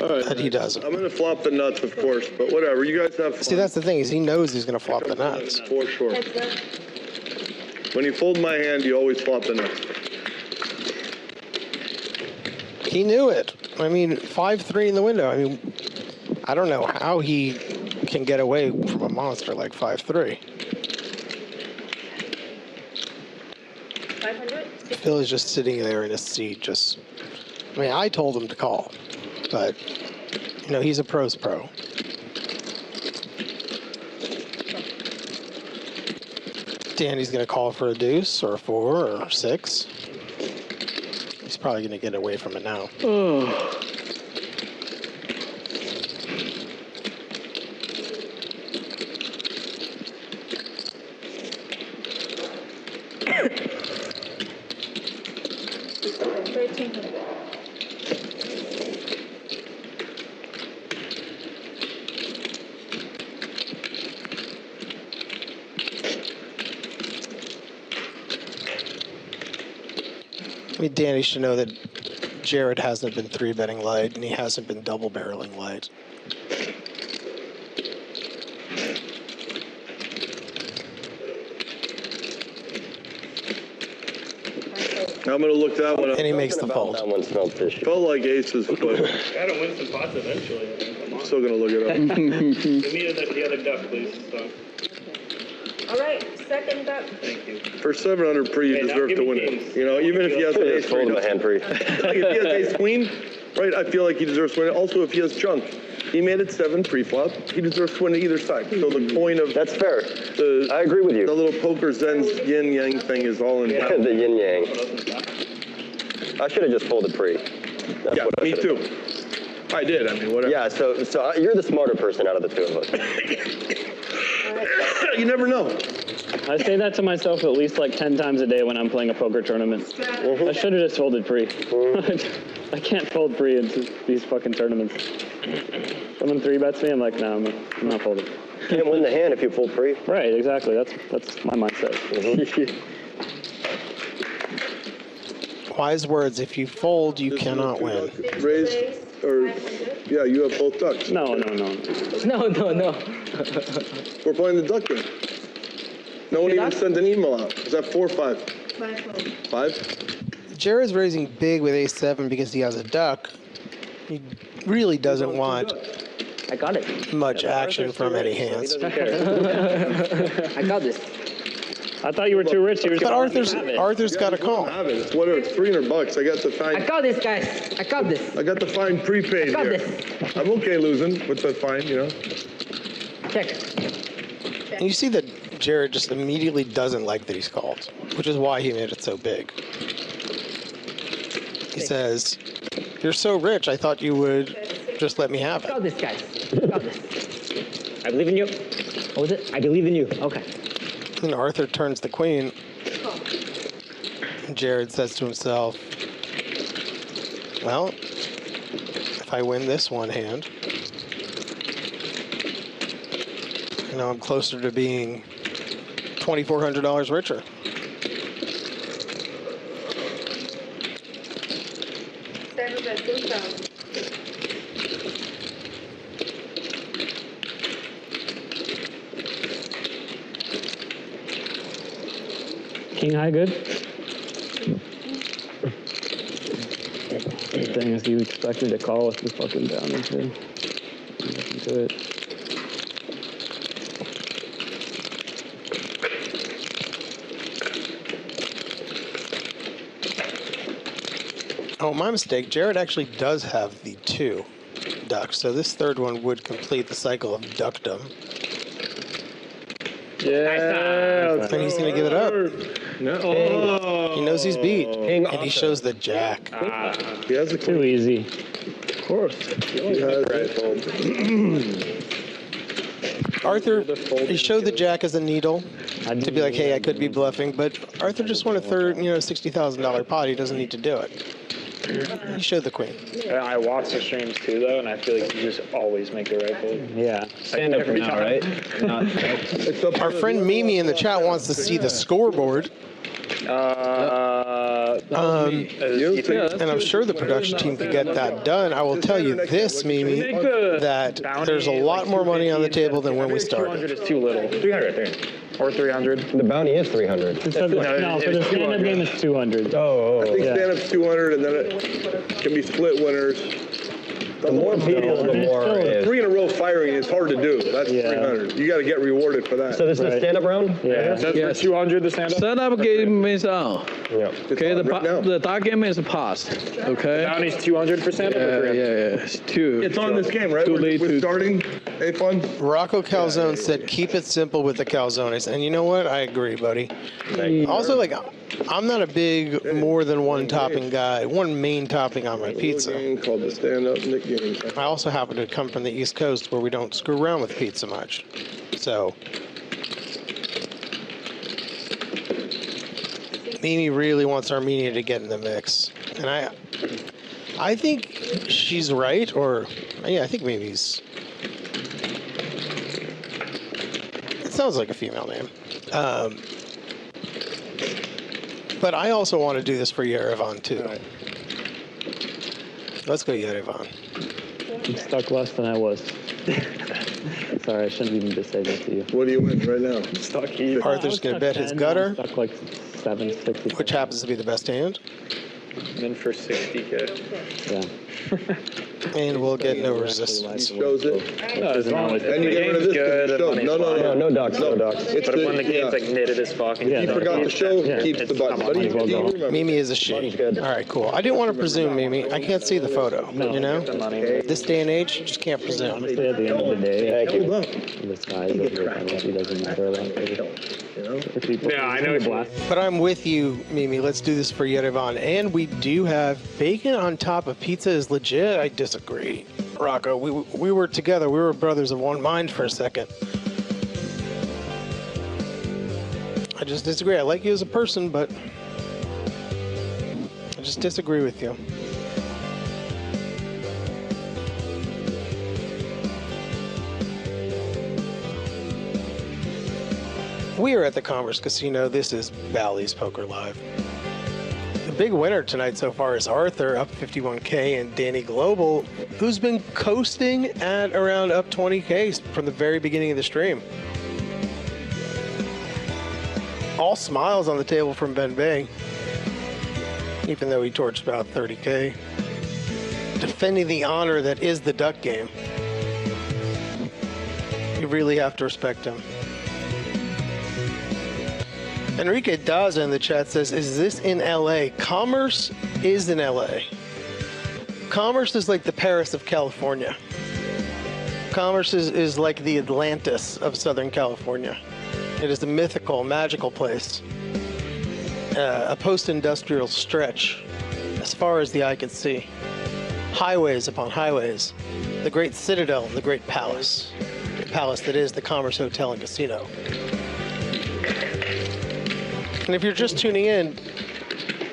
All right. But he doesn't. I'm going to flop the nuts, of course, but whatever. You guys have fun. See, that's the thing, is he knows he's going to flop the nuts. For sure. Heads up. When you fold my hand, you always flop the nuts. He knew it. I mean, 5-3 in the window. I mean, I don't know how he can get away from a monster like 5-3. 500. Phil is just sitting there in his seat, just... I mean, I told him to call, but, you know, he's a pro's pro. Danny's going to call for a deuce or a 4 or 6. He's probably going to get away from it now. I mean, Danny should know that Jared hasn't been 3-betting light, and he hasn't been double-barreling light. I'm going to look that one up. And he makes the fold. That one smelled fishy. Felt like aces, but Gotta win some pots eventually. I mean, come on. I'm still going to look it up. Give me the other duck, please. So, All right, second duck. thank you. For 700 pre, you Hey, now deserve give to me win kings. it. You know, even if he has an Should've ace just folded my hand pre. like if he has ace queen, right, I feel like he deserves to win it. Also, if he has junk, he made it 7 pre-flop. He deserves to win it either side. So the point of That's fair. the I agree with you. the little poker zen yin yang thing is all in. The yin yang. I should have just folded pre. That's Yeah, what I me should've too. I did. I mean, whatever. Yeah, so you're the smarter person out of the two of us. You never know. I say that to myself at least like 10 times a day when I'm playing a poker tournament. I should have just folded pre. I can't fold pre into these fucking tournaments. Someone 3-bets me, I'm like, no, I'm not folding. Can't win the hand if you fold pre. Right, exactly. That's my mindset. Wise words, if you fold, you cannot win. Raise, or, yeah, you have both ducks. No. No. We're playing the duck game. No one even sent an email out. Is that 4 or 5? 5. 5? Jared's raising big with ace-7 because he has a duck. He really doesn't want I got it. much action from any hands. I got this. I thought you were too rich. You were just But gonna let me have it. Arthur's got a call. Have it. It's whatever. It's $300. I got the fine. I got this, guys. I got this. I got the fine prepaid I got here. this. I'm okay losing with the fine, you know. Check. And you see that Jared just immediately doesn't like that he's called, which is why he made it so big. He says, "You're so rich, I thought you would just let me have I it." got this, guys. I got this. I believe in you. What was it? I believe in you. Okay. And Arthur turns the queen. And Jared says to himself, well, if I win this one hand, you know, I'm closer to being $2,400 richer. King high good? The thing is, you expected to call with the fucking bounty too. Listen to it. Oh, my mistake. Jared actually does have the 2 ducks, so this third one would complete the cycle of duckdom. Yeah. And he's going to give it up. No. He knows he's beat, and he shows the jack. He has a Too easy. Of course. He has Arthur, he showed the jack as a needle to be like, hey, I could be bluffing, but Arthur just won a third, $60,000 pot. He doesn't need to do it. He showed the queen. I watch the streams too, though, and I feel like you just always make the right fold. Yeah. Stand up for now, right? Our friend Mimi in the chat wants to see the scoreboard. And I'm sure the production team could get that done. I will tell you this, Mimi, that there's a lot more money on the table than when we started. 200 is too little. 300 there. Or 300. The bounty is 300. No, for the stand-up game it's 200. I think stand-up's 200, and then it can be split winners. The more people, the more it is. 3 in a row firing is hard to do. That's 300. You got to get rewarded for that. So this is a stand-up round? Yeah. That's for 200 to stand up. Stand-up game is on. Yeah. Okay, Right now. the dark game is past. Okay. Bounty's 200 for stand up or 300? Yeah. It's 2. It's on this game, right? Too late We're to. starting. Hey, fun. Rocco Calzone said, keep it simple with the calzones. And you know what? I agree, buddy. Also, I'm not a big more than one topping guy, one main topping on my pizza. Game called the stand-up Nick game. I also happen to come from the East Coast where we don't screw around with pizza much. So, Mimi really wants Armenia to get in the mix. And I think she's right, or, I think Mimi's. It sounds like a female name. But I also want to do this for Yerevan, too. Let's go, Yerevan. I'm stuck less than I was. Sorry, I shouldn't even just say that to you. What do you win right now? Stuck here. Arthur's going to bet his gutter, Stuck like 760. which happens to be the best hand. Then for 60K. Yeah. And we'll get no resistance. He shows it. No, as long as the And you get rid of game's this. good, the Show. money's No, fine. No ducks, no ducks. It's But when the game's yeah. like knitted as fuck, and Yeah, He no, forgot to show, yeah, keeps the it's button. not But money, he well done. remember. Mimi is a she. All right, cool. I didn't want to presume, Mimi. I can't see the photo, you know? the money. This day and age, you just can't presume. Honestly, at the end of the day, Thank you. the size of your penalty doesn't matter a lot. For people. Yeah, I know. Blast. But I'm with you, Mimi. Let's do this for Yerevan. And we do have bacon on top of pizza is legit. I disagree. Rocco, we were together. We were brothers of one mind for a second. I just disagree. I like you as a person, but I just disagree with you. We are at the Commerce Casino. This is Bally's Poker Live. The big winner tonight so far is Arthur, up 51K, and Danny Global, who's been coasting at around up 20K from the very beginning of the stream. All smiles on the table from Ben Bay, even though he torched about 30K. Defending the honor that is the duck game. You really have to respect him. Enrique Daza in the chat says, is this in LA? Commerce is in LA. Commerce is like the Paris of California. Commerce is like the Atlantis of Southern California. It is a mythical, magical place. A post-industrial stretch as far as the eye could see. Highways upon highways. The great citadel, the great palace. The palace that is the Commerce Hotel and Casino. And if you're just tuning in,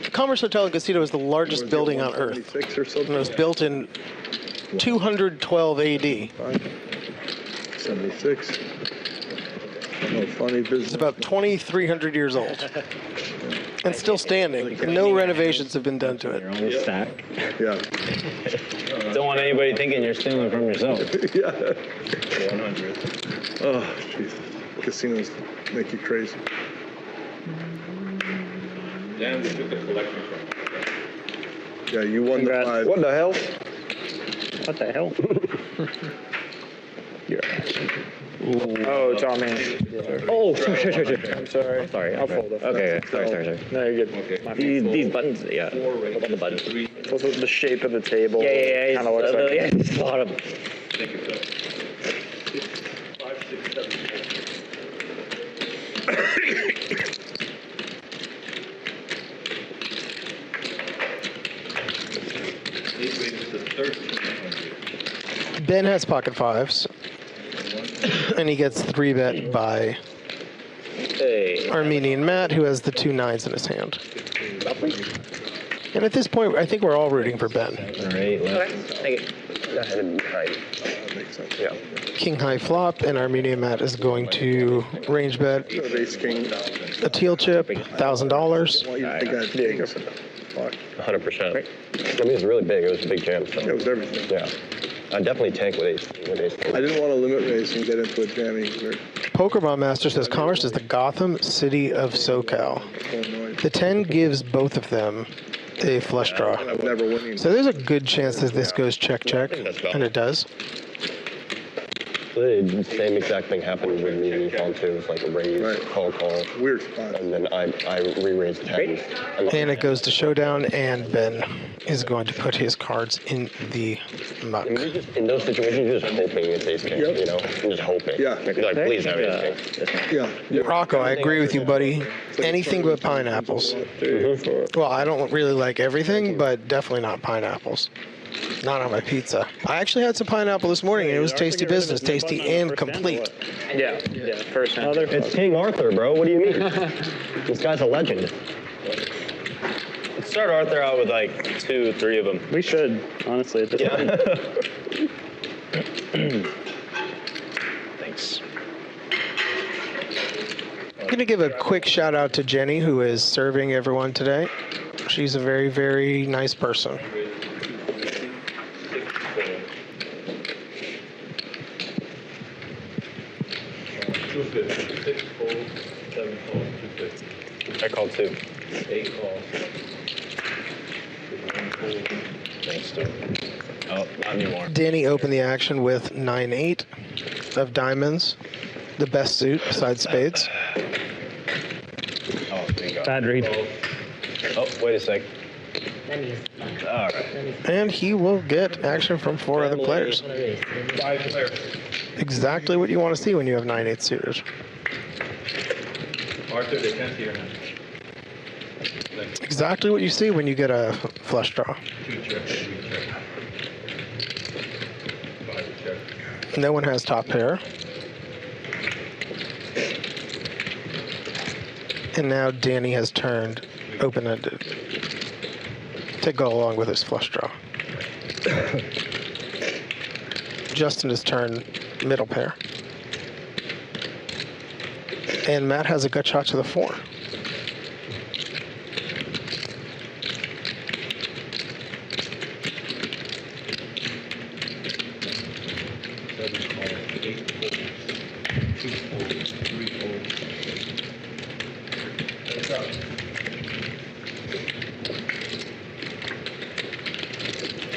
the Commerce Hotel and Casino is the largest building on Earth. And it was built in 212 AD. 76. No funny business. It's about 2,300 years old. And still standing. No renovations have been done to it. Stack. Yeah. Don't want anybody thinking you're stealing from yourself. Yeah. 100. Oh, Jesus. Casinos make you crazy. Damn, we took the collection from. Yeah, you won the prize. What the hell? What the hell? Oh, it's on me. Oh, sure. I'm sorry. Sorry, I'll fold it. Okay, sorry. No, you're good. Okay. These buttons, yeah. Hold on the buttons. So the shape of the table. Yeah. Kind of looks like. Yeah, it's a lot of. Thank you, sir. 5, 6, 7. Ben has pocket fives. And he gets 3-bet by Armenian Matt, who has the 2 9s in his hand. And at this point, I think we're all rooting for Ben. All right, go ahead. Right. Makes sense. Yeah. King high flop, and Armenian Matt is going to range bet Ace king. a teal chip, $1,000. Well, you think I'd take us. Fuck. 100%. I mean, it's really big. It was a big jam. So. It was everything. Yeah. I definitely tank with ace. I didn't want to limit race and get into a jammy. Pokerbomb Master says Commerce is the Gotham City of SoCal. The 10 gives both of them a flush draw. I'm never winning. So there's a good chance that this goes check, and it does. The same exact thing happened with me and Colin too. It was like a raise, call, weird spot, and then I re-raised 10. And it goes to showdown, and Ben is going to put his cards in the muck. And you're just, in those situations, you're just hoping it's ace king, you know? You're just hoping. Yeah. You're like, please have ace king. Yeah. Rocco, I agree with you, buddy. Anything but pineapples. Well, I don't really like everything, but definitely not pineapples. Not on my pizza. I actually had some pineapple this morning, and it was tasty business. Tasty and complete. Yeah, first hand. It's King Arthur, bro. What do you mean? This guy's a legend. Let's start Arthur out with like 2, 3 of them. We should, honestly, at this point. Thanks. I'm going to give a quick shout out to Jenny, who is serving everyone today. She's a very, very nice person. I called 2. 8 calls. Thanks, Stu. Oh, not anymore. Danny opened the action with 9-8 of diamonds, the best suit besides spades. Oh, there you go. Bad read. Oh, wait a sec. All right. And he will get action from 4 other players. 5 players. Exactly what you want to see when you have 9-8 suitors. Arthur, they can't see your hand. Exactly what you see when you get a flush draw. 2 check, 3 check. 5 check. No one has top pair. And now Danny has turned open-ended to go along with his flush draw. Justin has turned middle pair. And Matt has a gut shot to the 4.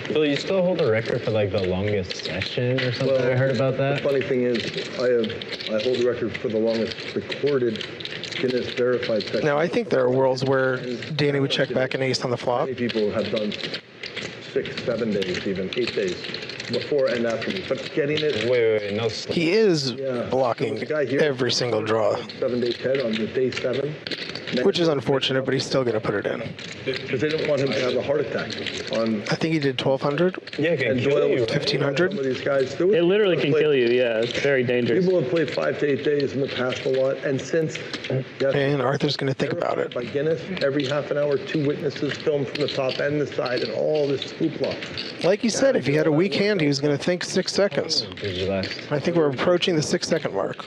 Bill, you still hold the record for like the longest session or something? I heard about that. The funny thing is, I hold the record for the longest recorded Guinness verified technique. Now, I think there are worlds where Danny would check back an ace on the flop. Many people have done 6, 7 days, even 8 days before and after me. But getting it. Wait, no. He is blocking every single draw. 7-day Ted on the day 7. Which is unfortunate, but he's still going to put it in. Because they didn't want him to have a heart attack. I think he did 1,200. Yeah, it can kill you. 1,500. Some of these guys do It literally can kill you, yeah. It's very dangerous. People have played 5 to 8 days in the past a lot, and since. And Arthur's going to think about it. By Guinness, every half an hour, 2 witnesses filmed from the top and the side, and all this hoopla. Like you said, if he had a weak hand, he was going to think 6 seconds. I think we're approaching the 6-second mark.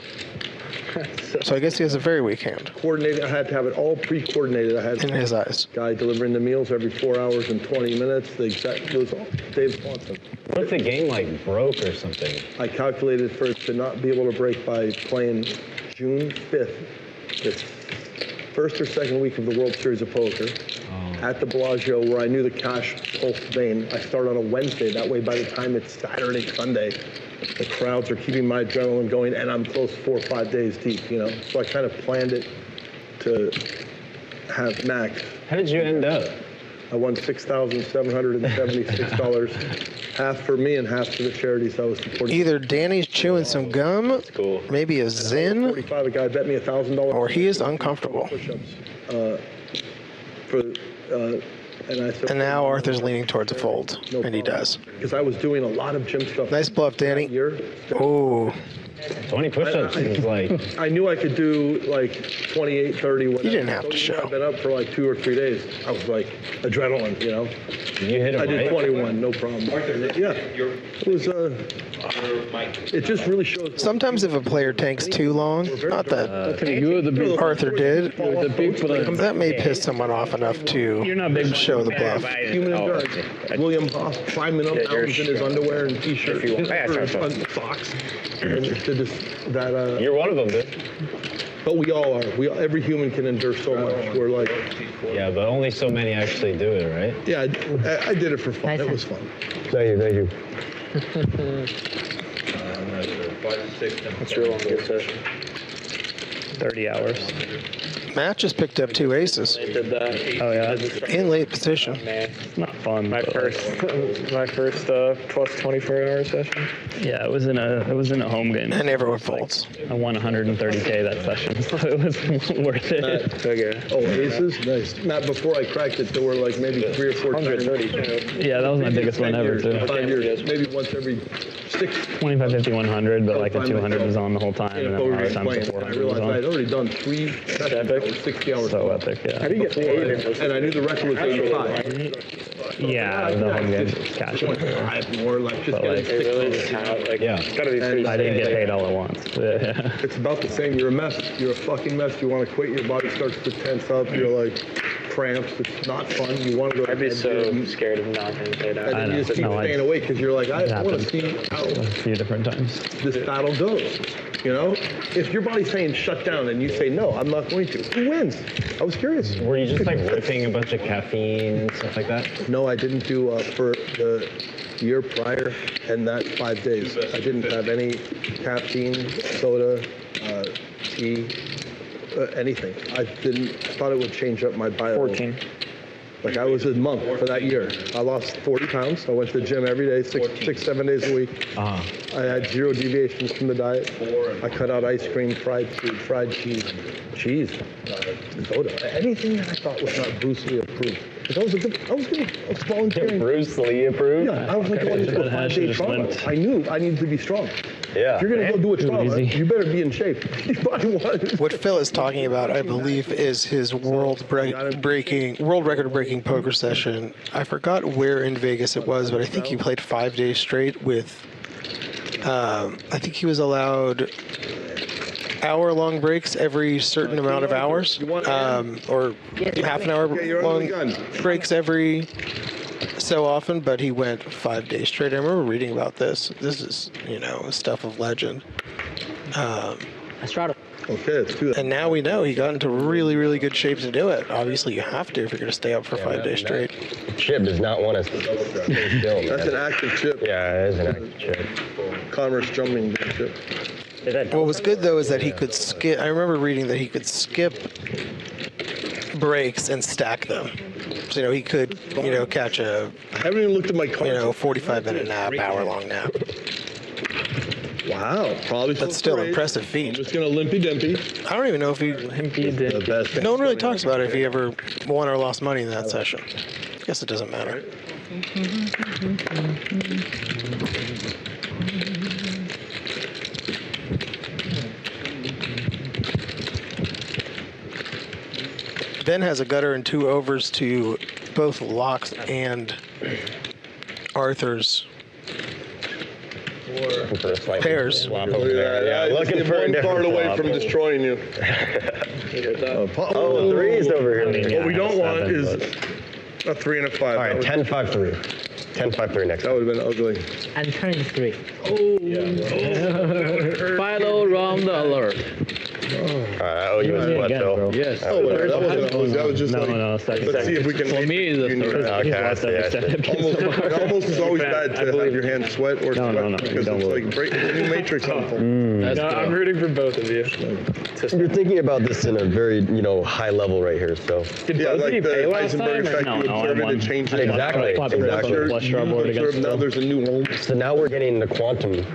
So I guess he has a very weak hand. Coordinated, I had to have it all pre-coordinated. I had in his eyes. Guy delivering the meals every 4 hours and 20 minutes. The exact, it was all Dave Swanson. What if the game like broke or something? I calculated for it to not be able to break by playing June 5th, the first or second week of the World Series of Poker. At the Bellagio, where I knew the cash pulse vein. I start on a Wednesday. That way, by the time it's Saturday, Sunday, the crowds are keeping my adrenaline going, and I'm close 4 or 5 days deep, you know? So I kind of planned it to have max. How did you end up? I won $6,776, half for me and half for the charities I was supporting. Either Danny's chewing some gum, maybe a Zyn, 45, a guy bet me $1,000, or he is uncomfortable. And I said, and now Arthur's leaning towards a fold, and he does. Because I was doing a lot of gym stuff. Nice bluff, Danny. Oh. 20 push-ups is like... I knew I could do like 28, 30. You didn't have to show. I've been up for like 2 or 3 days. I was like adrenaline, you know. You hit him, I did right? 21, no problem. Yeah, it was. It just really shows. Sometimes if a player tanks too long, not that Arthur did, that may piss someone off enough to show the bluff. Human endurance. William Hoff climbing up mountains in his underwear and t-shirt, socks. You're one of them, dude. But we all are. Every human can endure so much. We're like. Yeah, but only so many actually do it, right? Yeah, I did it for fun. It was fun. Thank you. What's your longest session? 30 hours. Matt just picked up 2 aces. Did that. Oh yeah. In late position. It's not fun. My first plus 24-hour session. Yeah, it was in a home game. And everyone folds. I won 130K that session, so it was worth it. Okay. Oh, aces? Nice. Matt, before I cracked it, there were like maybe 3 or 4 times. 130. Yeah, that was my biggest one ever, too. 5 years.Maybe once every 6. 25, 50, 100, but like the 200 was on the whole time, and then a lot of times the 400 I was realized on. I'd already done 3 sessions, 60 hours. So epic, yeah. How do you get paid? And I knew the record was 85. Yeah, the home game cash. More like just getting 6. Yeah. It's gotta be pretty I didn't get paid all at once. Yeah. It's about the same. You're a mess. You're a fucking mess. You want to quit. Your body starts to tense up. You're like cramps. It's not fun. You want to go. I'd be so scared of not getting paid out. And then you just keep staying awake because you're like, I want to see how a few different times. this battle goes. You know, if your body's saying shut down and you say no, I'm not going to. Who wins? I was curious. Were you just like ripping a bunch of caffeine and stuff like that? No, I didn't do for the year prior and that 5 days. I didn't have any caffeine, soda, tea, anything. I thought it would change up my bio. 14. Like I was a monk for that year. I lost 40 pounds. I went to the gym every day, 6, 7 days a week. I had 0 deviations from the diet. I cut out ice cream, fried food, fried cheese, soda, anything that I thought was not Bruce Lee approved. I was volunteering. Bruce Lee approved? Yeah, I was like going to a 5-day trauma. I knew I needed to be strong. Yeah. If you're going to go do a trauma, you better be in shape. What Phil is talking about, I believe, is his world record-breaking poker session. I forgot where in Vegas it was, but I think he played 5 days straight with. I think he was allowed hour-long breaks every certain amount of hours, or half an hour long breaks every so often, but he went 5 days straight. I remember reading about this. This is, stuff of legend. Okay, let's do that. And now we know he got into really, really good shape to do it. Obviously, you have to if you're going to stay up for 5 days straight. Chip does not want us to stay still. That's an active chip. Yeah, it is an active chip. Commerce jumping chip. What was good though is that he could skip. I remember reading that he could skip breaks and stack them. So he could catch a. I haven't even looked at my cards. 45-minute nap, hour-long nap. Wow, probably. That's still impressive feat. I'm just gonna limpy dimpy. I don't even know if he. The best. No one really talks about it if he ever won or lost money in that session. I guess it doesn't matter. Ben has a gutter and 2 overs to both Laak's and Arthur's pairs. Looking for one card away from destroying you. Threes over here. What we don't want is a 3 and a 5. All right, 10-5-3. 10-5-3 next. That would have been ugly. And turn 3. Final round alert. Alright, I owe you a sweat, Phil. Yes. Oh, whatever. That was just second. let's see if we can. For me, the third. Okay, almost is always bad to have your hands sweat or sweat because it's like a new matrix helpful. I'm rooting for both of you. You're thinking about this in a very, high level right here, so. Yeah, like the Heisenberg effect, you observe it and change it. Exactly. Now there's a new home. So now we're getting the quantum theory.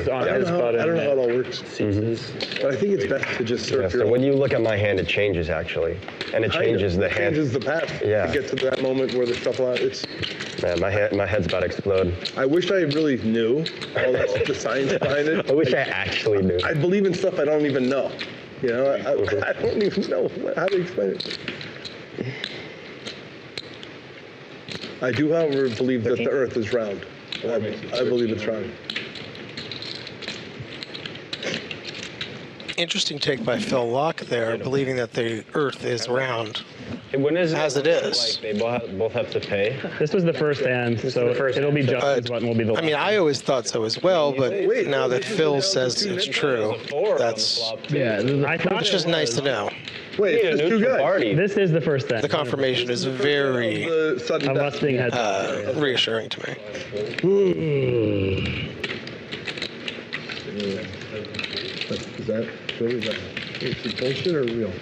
I don't know how it all works. But I think it's best to just surf So when you look at my hand, it changes actually, and it changes the hand. It changes the path. Yeah. To get to that moment where the shuffle out. It's. Man, my head's about to explode. I wish I really knew all the science behind it. I wish I actually knew. I believe in stuff I don't even know. I don't even know how to explain it. I do, however, believe that the Earth is round. I believe it's round. Interesting take by Phil Laak there, believing that the Earth is round. When is as it is. Like they both have to pay. This was the first hand, so it'll be Justin's button will be the last. I mean, I always thought so as well, but now that Phil says it's true, that's it's just nice to know. Wait, it's just 2 guys. This is the first hand. The confirmation is very reassuring to me. Is that is it bullshit or real?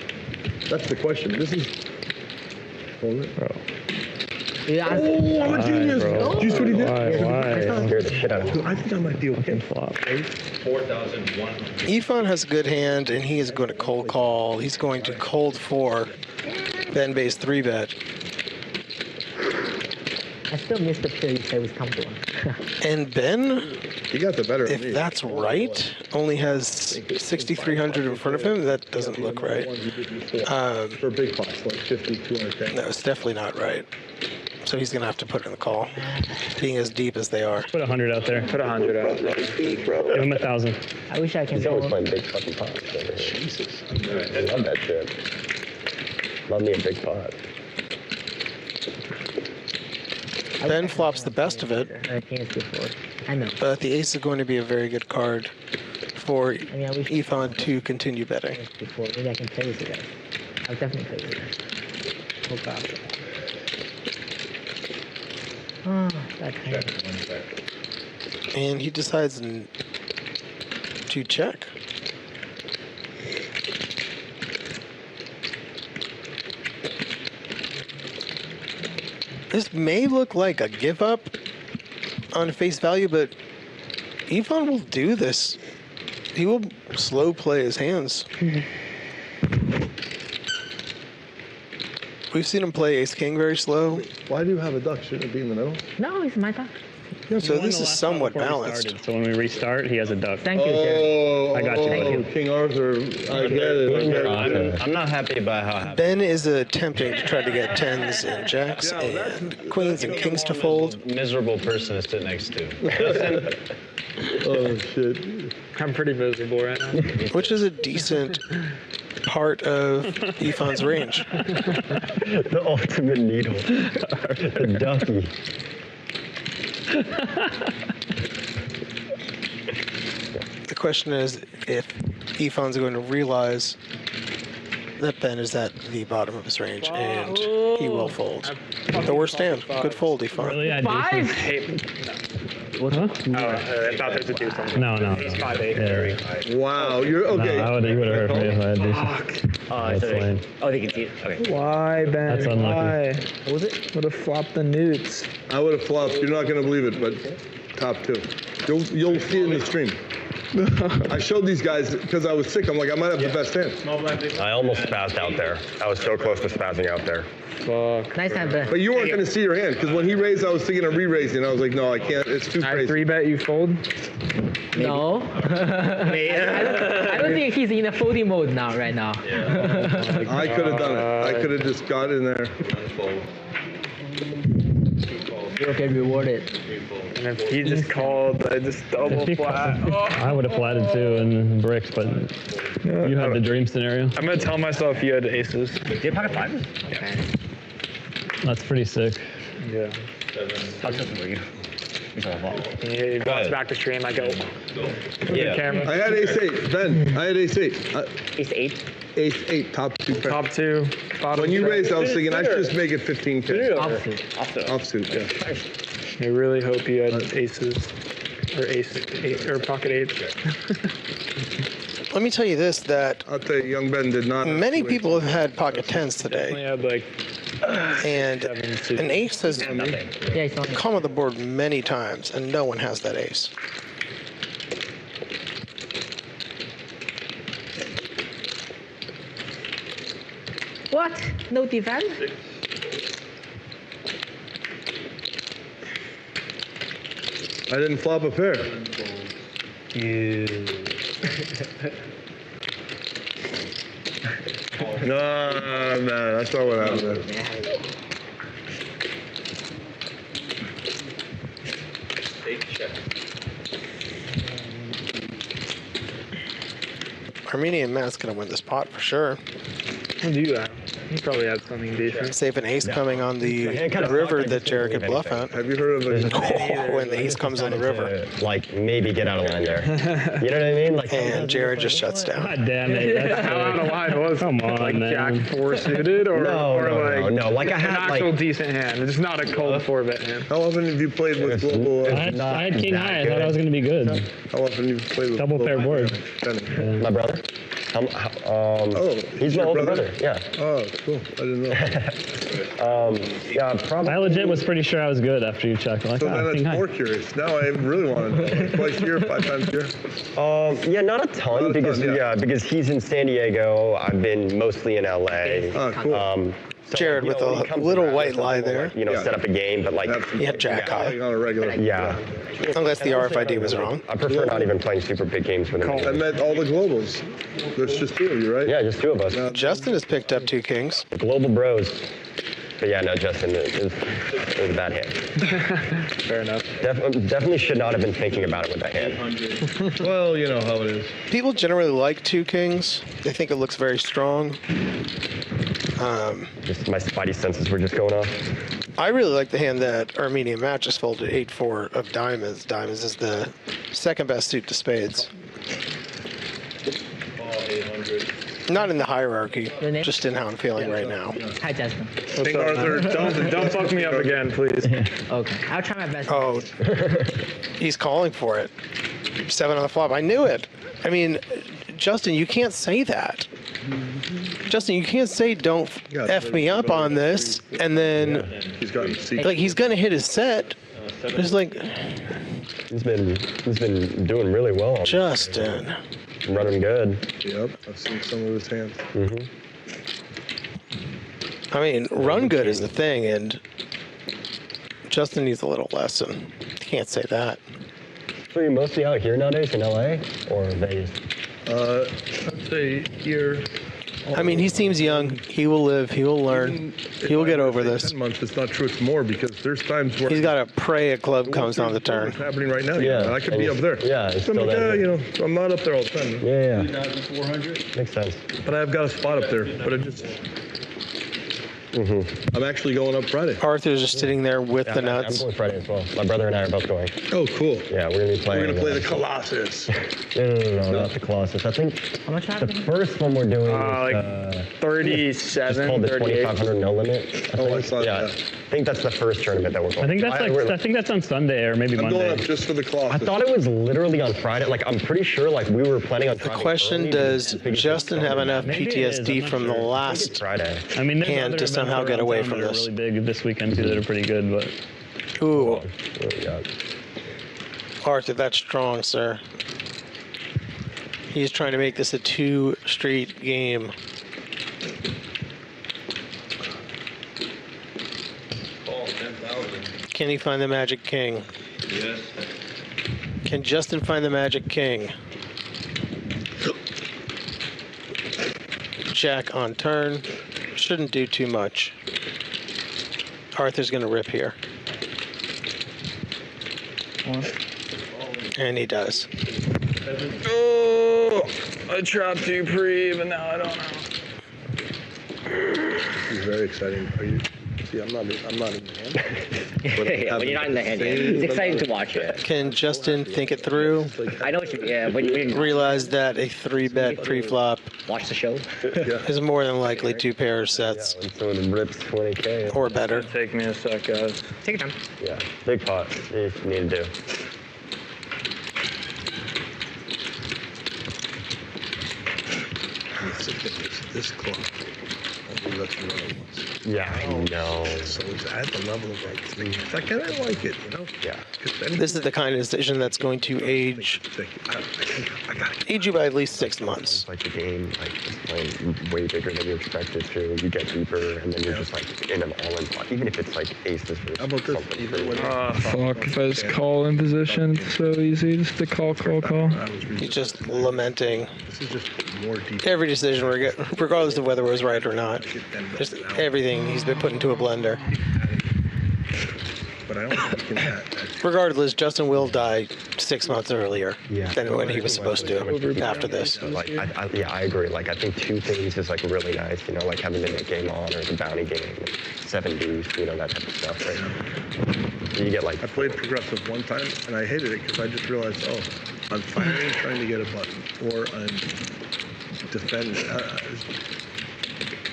That's the question. This is. Hold it. Bro. Yeah. Oh, I'm a genius. Bro. Do you see what he did? I scared the shit out of him. I think I might be okay. Flop. 4,001. Ifan has a good hand, and he is going to cold call. He's going to cold 4. Ben base 3-bet. I still miss the feel you say was comfortable. And Ben, you got the better. If that's right, only has 6,300 in front of him. That doesn't look right. For big pots, like 50, 200K. No, it's definitely not right. So he's gonna have to put it in the call, being as deep as they are. Put 100 out there. Put 100 out. Give him 1,000. I wish I can. He's always playing big fucking pots. Jesus, I love that shit. Love me a big pot. Ben flops the best of it. I know. But the ace is going to be a very good card for Ifan to continue betting. Before. Maybe I can play with you guys. I'll definitely play with you guys. No problem. Oh, that hand. And he decides to check. This may look like a give up on face value, but Ifan will do this. He will slow play his hands. We've seen him play ace king very slow. Why do you have a duck? Shouldn't it be in the middle? No, it's my duck. So this is somewhat balanced. So when we restart, he has a duck. Thank you, Jerry. I got you. Thank you. King Arthur. I get it. I'm not happy about how it happened. Ben is attempting to try to get 10s and jacks and queens and kings to fold. Miserable person to sit next to. Oh, shit. I'm pretty miserable right now. Which is a decent part of Ifan's range. The ultimate needle. The ducky. The question is if Ifan's going to realize that Ben is at the bottom of his range, and he will fold. The worst hand. Good fold, Ifan. Really, I do. 5? What? I thought there's a do something. No. Ace 5-8. Yeah. Wow, you're okay. No, you would have heard me if I had decent. That's lame. Oh, they can see it. Okay. Why, Ben? That's unlucky. Why? What was it? Would have flopped the newts. I would have flopped. You're not gonna believe it, but top 2. You'll see it in the stream. I showed these guys because I was sick. I'm like, I might have the best hand. I almost spazzed out there. I was so close to spazzing out there. Fuck. Nice hand, Ben. But you weren't gonna see your hand because when he raised, I was thinking of re-raising. I was like, no, I can't. It's too I crazy. 3-bet you fold. No. I don't think he's in a folding mode now, right now. I could have done it. I could have just got in there. You'll get rewarded. And if he just called, I just double flat. I would have flatted too in bricks, but you had the dream scenario. I'm gonna tell myself you had aces. Do you have pocket 5s? Yeah. That's pretty sick. Yeah. How just were you? He walks back to stream. I go. Yeah. Camera. I had ace 8. Ben, I had ace 8. Ace 8? Ace 8, top 2 pair. Top 2. Bottom. When you pair. raised, I was thinking I should just make it 15K. Offsuit. Offsuit, yeah. I really hope you had aces. Or ace 8 or pocket 8. Let me tell you this, that I'll tell you, young Ben did not. many people have had pocket 10s I today, had like and an ace has Yeah, he's on. come on the board many times, and no one has that ace. What? No defense? I didn't flop a pair. No, that's not what happened. Armenian Matt's gonna win this pot for sure. What do you have? He probably had something decent. Save an ace coming on the river that Jared could bluff at. Have you heard of it? When the ace comes on the river. Like, maybe get out of line there. You know what I mean? Like, And Jared just shuts down. God damn it. That's How out of line was Come on, like man. Jack 4 suited or No. Like I an had actual like. decent hand. It's just not a cold 4-bet hand. How often have you played with global? I had king high. I thought I was going to be good. How often have you played with Double pair board. My brother? He's my your older brother. Yeah. Oh, cool. I didn't know. Yeah, probably. I legit was pretty sure I was good after you checked. Like, So king then it's high. more curious. Now I really want to know. Twice a year, 5 times a year. Yeah, not a ton Not a because ton, yeah. because he's in San Diego. I've been mostly in LA. Oh, cool. So, Jared with when he a comes little around, white lie there. Set up a game, but like. Yeah, jack high. Playing on a regular. Yeah. Unless the RFID was wrong. I prefer not even playing super big games with him. I met all the globals. There's just 2 of you, right? Yeah, just 2 of us. Justin has picked up 2 kings. Global bros. But yeah, no, Justin, it was a bad hand. Fair enough. Definitely should not have been thinking about it with that hand. Well, you know how it is. People generally like 2 kings. They think it looks very strong. Just my spidey senses were just going off. I really like the hand that Armenian Matt just folded 8-4 of diamonds. Diamonds is the second best suit to spades. Not in the hierarchy, just in how I'm feeling right now. Hi, Justin. King Arthur, don't fuck me up again, please. Okay, I'll try my best. Oh, he's calling for it. 7 on the flop. I knew it. I mean, Justin, you can't say that. Justin, you can't say don't F me up on this, and then he's gonna hit his set. It's like he's been doing really well. Justin. Running good. Yep, I've seen some of his hands. I mean, run good is the thing, and Justin needs a little lesson. Can't say that. So you're mostly out here nowadays in LA or Vegas? I'd say here. I mean, he seems young. He will live. He will learn. He will get over this. 10 months, it's not true. It's more because there's times where He's got to pray a club comes on the turn. It's happening right now. Yeah, I could and be up there. Yeah, it's So I'm still like, there. I'm not up there all the time. Yeah. 2,400. Makes sense. But I've got a spot up there. But it just I'm actually going up Friday. Arthur's just sitting there with the nuts. I'm going Friday as well. My brother and I are both going. Oh, cool. Yeah, we're gonna be playing. We're gonna play the Colossus. No, not the Colossus. I think the first one we're doing is 37, it's called the 2500 No Limit. I saw Yeah, that. I think that's the first tournament that we're going. I think that's I think that's on Sunday or maybe I'm Monday. going up just for the Colossus. I thought it was literally on Friday. Like, I'm pretty sure, like, we were planning on. The question: does Justin have enough PTSD from the last Friday? I mean, there's hand other to somehow events get around away town from that are this? really big this weekend too that are pretty good, but Ooh, Yeah. Arthur, that's strong, sir. He's trying to make this a 2-street game. Can he find the Magic King? Yes. Can Justin find the Magic King? Jack on turn. Shouldn't do too much. Arthur's going to rip here. And he does. Oh, I trapped you pre, but now I don't know. This is very exciting. Are you? See, I'm not in the hand. Yeah, when you're not in the hand, it's exciting to watch it. Can Justin think it through? I know what you. Yeah, but you Realize that a 3-bet pre-flop watch the show. is more than likely 2 pair sets And so it rips 20K. or better. Take me a sec, guys. Take your time. Yeah, big pot. If you need to do. This clock only lets you run it once. Yeah, I know. So it's at the level of like 3. I kind of like it, you know? Yeah. This is the kind of decision that's going to age you by at least 6 months. Like the game, like just playing way bigger than you expected to. You get deeper, and then you're just like in an all-in pot. Even if it's like aces versus How about this? something. Fuck, if I just call in position, it's so easy just to call. He's just lamenting This is just more deep. every decision, regardless of whether it was right or not. Just everything he's been put into a blender. But I don't think we can Regardless, Justin will die 6 months earlier Yeah. than when he was supposed to after this. Like, I agree. Like, I think 2 things is like really nice, you know, like having the net game on or the bounty game, 7 boost, you know, that type of stuff, right? You get like. I played progressive one time and I hated it because I just realized, oh, I'm firing trying to get a button or I'm defending.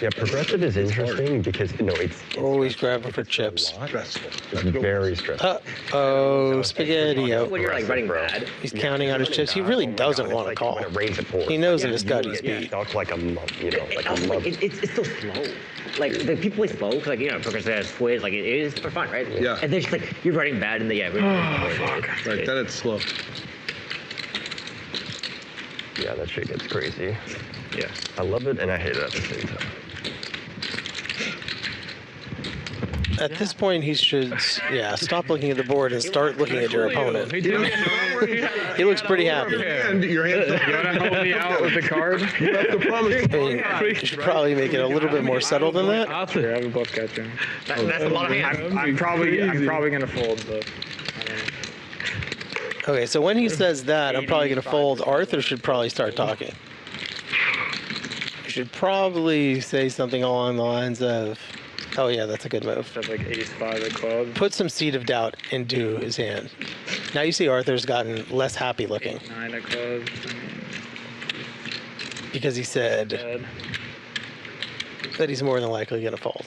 Yeah, progressive is interesting because, you know, it's Always grabbing for chips. Stressful. It's very stressful. Uh-oh, spaghetti-o. When you're like running bad. He's counting out his chips. He really doesn't want to call. When it rains, it pours. He knows in his gut he's Yeah, beat. talk like a month, you know, like a Also, month. it's so slow. Like the people play slow because like progressive has squids. Like it is for fun, right? Yeah. And then just like you're running bad and then Right, then it's slow. Yeah, that shit gets crazy. Yeah. I love it and I hate it at the same time. At this point, he should, stop looking at the board and start looking at your opponent. He looks pretty happy. Your hand. You want to help me out with the card? You have to promise. I mean, you should probably make it a little bit more subtle than that. Here, I have a bluff catcher. That's a lot of hands. I'm probably gonna fold, but Okay, so when he says that, I'm probably going to fold. Arthur should probably start talking. You should probably say something along the lines of, oh yeah, that's a good move. that's like ace-5 of clubs. Put some seed of doubt into his hand. Now you see Arthur's gotten less happy looking 9 of clubs. because he said Dead. that he's more than likely going to fold.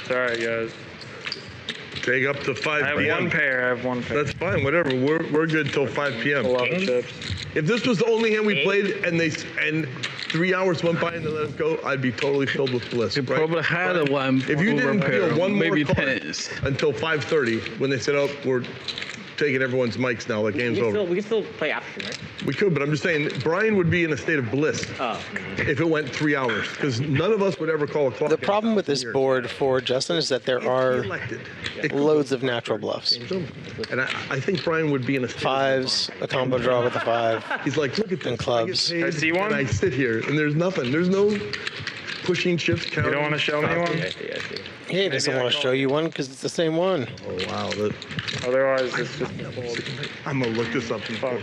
Sorry, guys. Take up to 5 I have p.m. one pair. That's fine. Whatever. We're good till 5 p.m. A lot of chips. If this was the only hand we played and 3 hours went by and they let us go, I'd be totally filled with bliss. You right? probably had a one. If you didn't deal one more maybe card tens. until 5:30, when they said, "Oh, we're taking everyone's mics now. The game's over." We can still play after, right? We could, but I'm just saying, Brian would be in a state of bliss if it went 3 hours, because none of us would ever call a clock. The problem with this board for Justin is that there are loads of natural bluffs. And I think Brian would be in a state Fives, a combo draw with a 5. He's like, look at this. And clubs. I get paid, I see one. And I sit here, and there's nothing. There's no pushing chips count? You don't want to show me one? He doesn't want to show you one because it's the same one. Oh, wow. Otherwise, it's just I'm going to look this up tomorrow.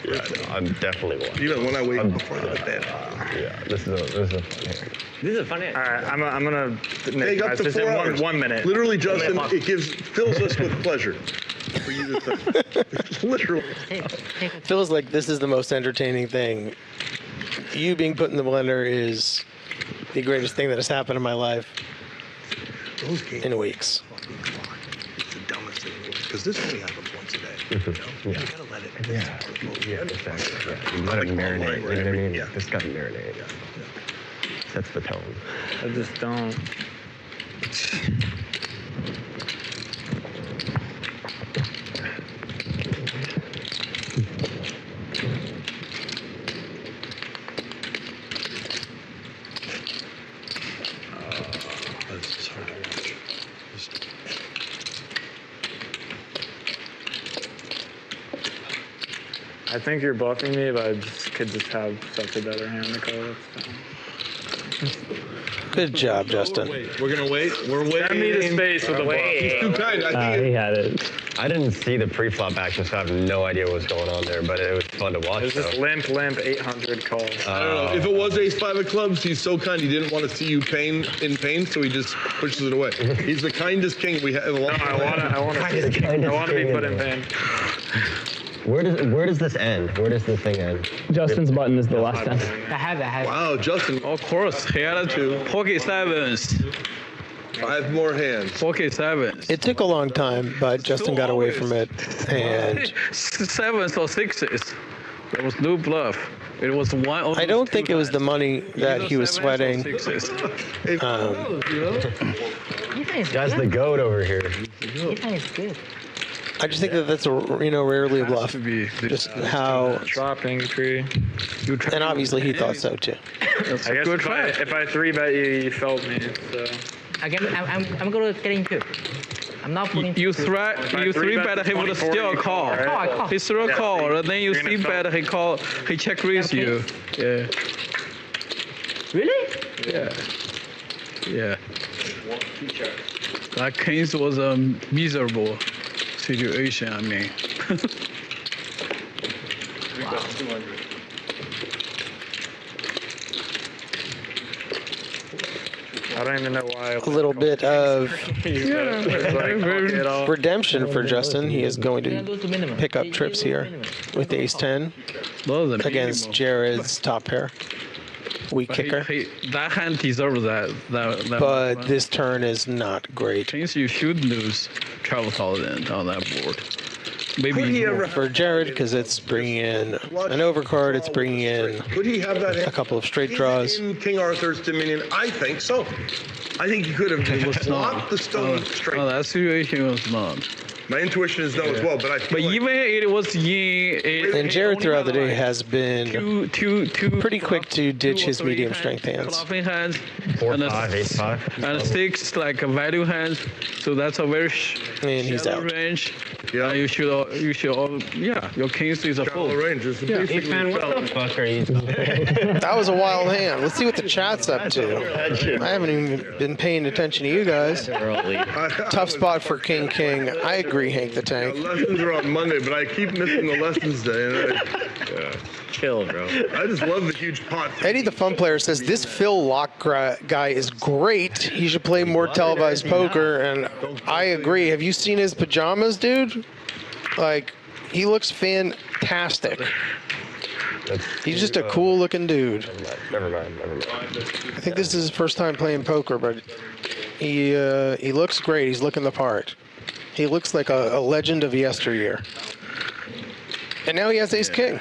Yeah, I'm definitely one. Even when I wake up before the bed. Yeah, this is a funny. All right, I'm gonna Take up to 4 hours. 1 minute. Literally, Justin, it fills us with pleasure for you to think. Literally. Feels like this is the most entertaining thing. You being put in the blender is the greatest thing that has happened in my life in weeks. It's the dumbest thing. Because this only happens once a day. You gotta let it. Yeah, exactly. Yeah. You let it marinate. You know what I mean? Yeah. This gotta marinate. Yeah. Sets the tone. I just don't. It's hard to watch. I think you're bluffing me, but I could just have such a better hand to call it. Good job, Justin. We're gonna wait. We're waiting. Send me the space with the bluff. He's too kind. I think He had it. I didn't see the pre-flop action, so I have no idea what was going on there, but it was fun to watch. It was just limp 800 calls. I don't know. If it was ace-5 of clubs, he's so kind. He didn't want to see you in pain, so he just pushes it away. He's the kindest king we have. No, I want to be put in pain. Where does this end? Where does the thing end? Justin's button is the last end. I have. Wow, Justin. Of course, he had to. Pocket sevens. 5 more hands. Pocket sevens. It took a long time, but Justin got away from it. And Sevens or sixes. There was no bluff. It was one. I don't think it was the money that he was sweating. That's the goat over here. Is good. I just think that that's rarely a bluff. Just how. Dropping tree. And obviously he thought so too. I guess if I 3-bet you, you felt me. So. Again, I'm gonna get into. I'm not putting. You 3-bet, he would still call. Right? Oh, I call. He still call, and then you 3-bet, he check raise you. Yeah. Really? Yeah. That case was a miserable situation. I mean. I don't even know why. A little bit of redemption for Justin. He is going to pick up trips here with ace-10 against Jared's top pair. Weak kicker. That hand deserves that but this turn is not great. Means you should lose travel tolerant on that board. Maybe for Jared, because it's bringing in an overcard, it's bringing in a couple of straight draws. In King Arthur's Dominion, I think so. I think you could have blocked the stone straight. No, that situation was not. My intuition is no as well, but I feel like even it was in. And Jared throughout the day has been pretty quick to ditch his medium strength hands. 4, 5, 8, 5. And 6 like a value hand, so that's a very and he's out. range. Yeah, you should your kings is a full range. Hey man, what the fuck are you doing? That was a wild hand. Let's see what the chat's up to. I haven't even been paying attention to you guys. Tough spot for King. I agree, Hank the Tank. Lessons are on Monday, but I keep missing the lessons day. And chill, bro. I just love the huge pot. Eddie the Fun Player says, this Phil Laak guy is great. He should play more televised poker, and I agree. Have you seen his pajamas, dude? Like, he looks fantastic. He's just a cool-looking dude. Never mind. I think this is his first time playing poker, but he looks great. He's looking the part. He looks like a legend of yesteryear. And now he has ace-king.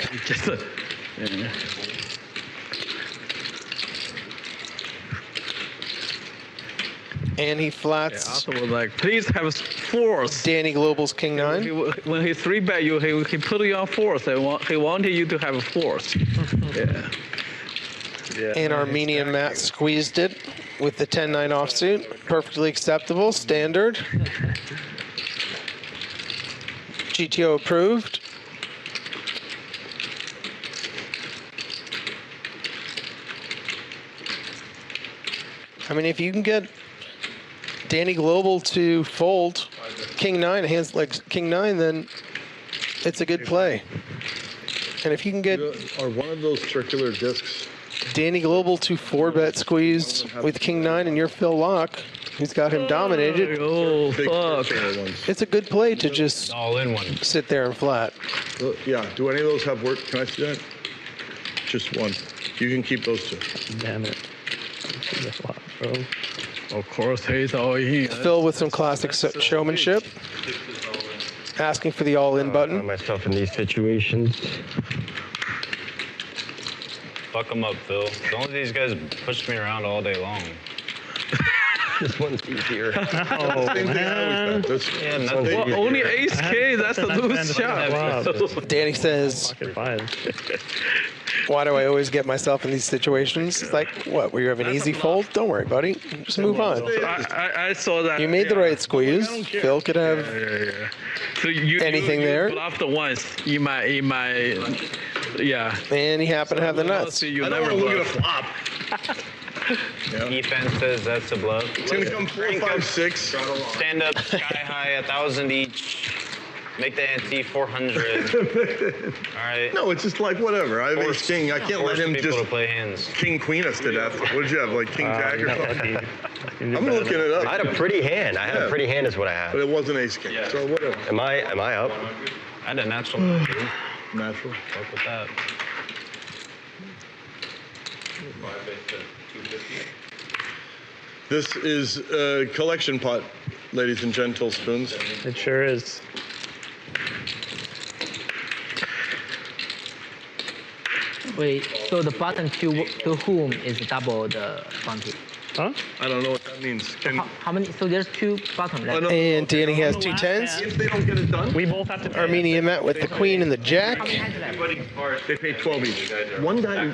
And he flats. Also was like, please have fours. Danny Global's King 9. When he 3-bet you, he put you on fours. He wanted you to have a fours. And Armenian Matt squeezed it with the 10-9 offsuit. Perfectly acceptable, standard. GTO approved. I mean, if you can get Danny Global to fold King 9, hands like King 9, then it's a good play. And if you can get Are one of those circular discs? Danny Global to 4-bet squeeze with King 9 and your Phil Laak, who's got him dominated. Oh, fuck. It's a good play to just sit there and flat. Yeah. Do any of those have work? Can I see that? Just one. You can keep those two. Damn it. Bro. Of course, he's all he. Phil with some classic showmanship, asking for the all-in button. I find myself in these situations. Fuck them up, Phil. Don't let these guys push me around all day long. This one's easier. Oh, man. Well, only ace K, that's a loose shot. Danny says, why do I always get myself in these situations? It's like, what, where you have an easy fold? Don't worry, buddy. Just move on. I saw that. You made the right squeeze. Phil could have So anything there. Bluffed the once. You might, yeah. And he happened to have the nuts. You I don't want to look at a flop. Defense says that's a bluff. It's going to come 4, 5, 6. Stand up, sky high, 1,000 each. Make the ante 400. All right. No, it's just like whatever. I have ace king. I can't let him just to play hands. king queen us to death. What did you have, like king jack or something? I'm looking it up. I had a pretty hand. I had a pretty hand is what I had. But it wasn't ace king. Yeah. So whatever. Am I up? I had a natural. Natural. Fuck with that. This is a collection pot, ladies and gentle spoons. It sure is. Wait, so the button to whom is double the bounty? Huh? I don't know what that means. How many? So there's 2 button left. And Danny has 2 10s. If they don't get it done, We both have to pay. Armenia met with the queen and the jack. they pay 12 each. One guy,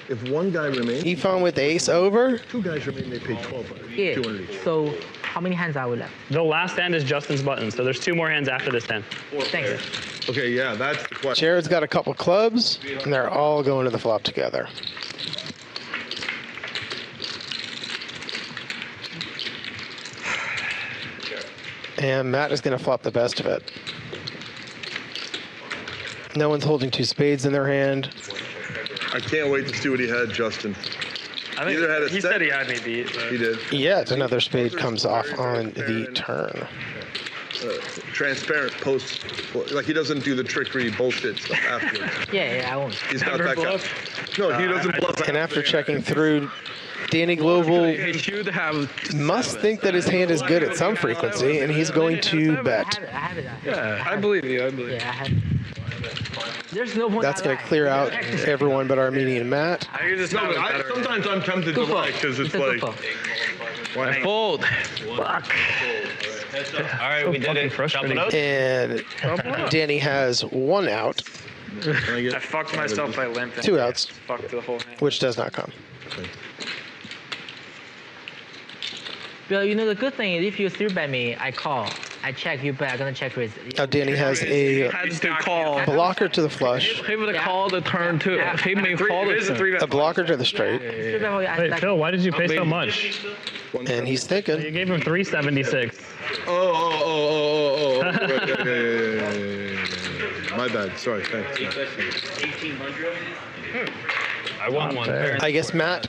if one guy remains, Ifan with ace over. 2 guys remain, they pay 1200. Yeah. 200 each. So how many hands are we left? The last hand is Justin's button, so there's 2 more hands after this hand. Thanks. Okay, yeah, that's the question. Jared's got a couple clubs, and they're all going to the flop together. And Matt is going to flop the best of it. No one's holding 2 spades in their hand. I can't wait to see what he had, Justin. I think Either had a he set- said he had me beat. But He did. Yet another spade comes off on the turn. Transparent post, like he doesn't do the trickery bullshit stuff afterwards. Yeah, I won't. He's not that guy. No, he doesn't bluff. And after checking through, Danny Global He should have. must think that his hand is good at some frequency, and he's going to bet. I have it. Yeah, I believe you. I believe. Yeah, I have it. There's no point. That's going to clear out everyone but Armenian and Matt. I can just No, have but it better. sometimes I'm tempted to lie because it's like, I fold. Fuck. All right, we did it. Chop it up. And Danny has 1 out, I fucked myself by limping. 2 outs, Fucked the whole hand. which does not come. Bill, you know the good thing is if you 3-bet me, I call. I check you bet. I'm gonna check raise. Now Danny has a Had to call. blocker to the flush, He would have called the turn too. He may call the turn. a blocker to the straight, Wait, Phil, why did you pay so much? and he's thinking. You gave him 376. oh. Yeah. My bad. Sorry. Thanks. I won one. I guess Matt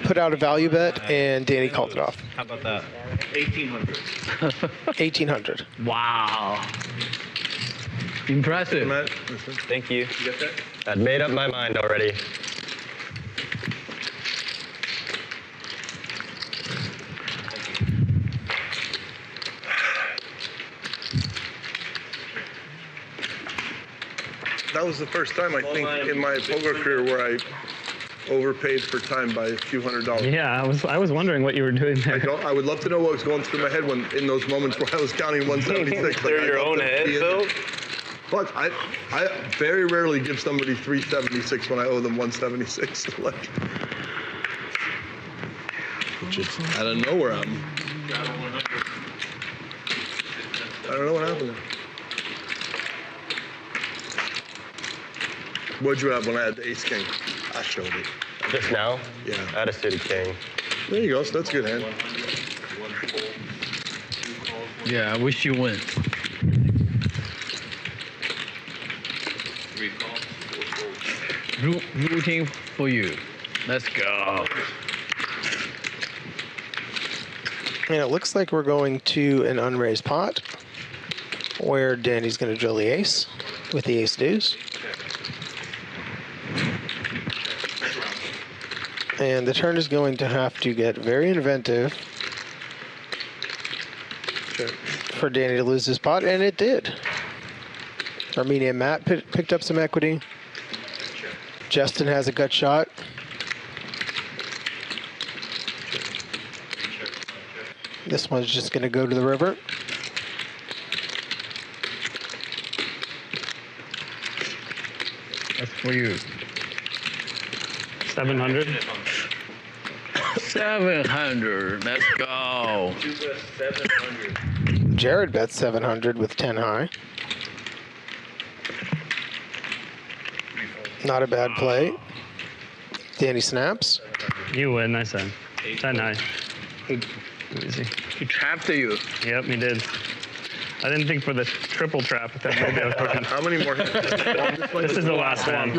put out a value bet, and Danny called it off. How about that? 1800. Wow. Impressive. Matt, Thank you. I'd made up my mind already. that was the first time I think in my poker career where I overpaid for time by a few $100s. Yeah, I was wondering what you were doing there. I would love to know what was going through my head when in those moments where I was counting 176. Clear your own head, Phil. Fuck, I very rarely give somebody 376 when I owe them 176. Like, just out of nowhere, I don't know what happened there. What'd you have when I had the ace king? I showed it. Just now? Yeah. Out of City King. There you go. So that's a good hand. Yeah, I wish you win. Rooting for you. Let's go. And it looks like we're going to an unraised pot where Danny's going to drill the ace with the ace deuce. And the turn is going to have to get very inventive for Danny to lose this pot, and it did. Armenian Matt picked up some equity. Justin has a gut shot. This one's just going to go to the river. That's for you. 700. 700. Let's go. Jared bets 700 with 10 high. Not a bad play. Danny snaps. You win, I said. 10 high. Easy. He trapped you. Yep, he did. I didn't think for the triple trap that maybe I was fucking. How many more hands? This is the last one.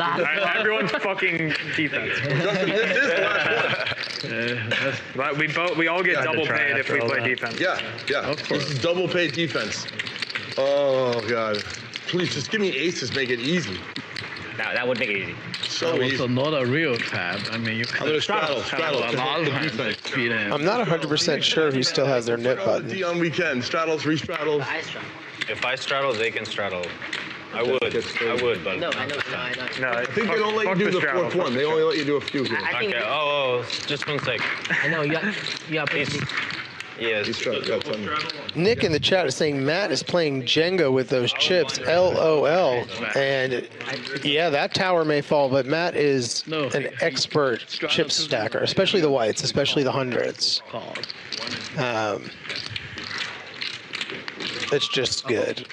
Everyone's fucking defense. Justin, this is the last one. We all get Got to double try paid if after we all play that. defense. Yeah. This is double paid defense. Oh, God. Please, just give me aces, make it easy. That would make it easy. So That was easy. not a real trap. I mean, you I'm going to straddle. a lot of times Defense. beat him. I'm not 100% sure who still has their knit button. D on weekend. Straddles, restraddles. If I straddle, they can straddle. I would, but No, I know. No, I think they don't let you do the fourth one. They only let you do a few here. I think. Okay. Oh, just one sec. I know you are pretty. Yes. He's straddled. Yeah, tell me. Nick in the chat is saying Matt is playing Jenga with those chips, LOL. And yeah, that tower may fall, but Matt is an expert chip stacker, especially the whites, especially the hundreds. It's just good.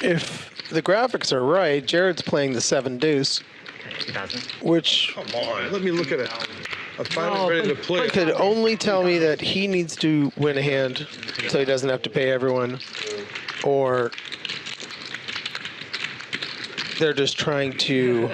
If the graphics are right, Jared's playing the 7 deuce, which Come on. Let me look at it. I'm finally ready to play. could only tell me that he needs to win a hand so he doesn't have to pay everyone, or they're just trying to.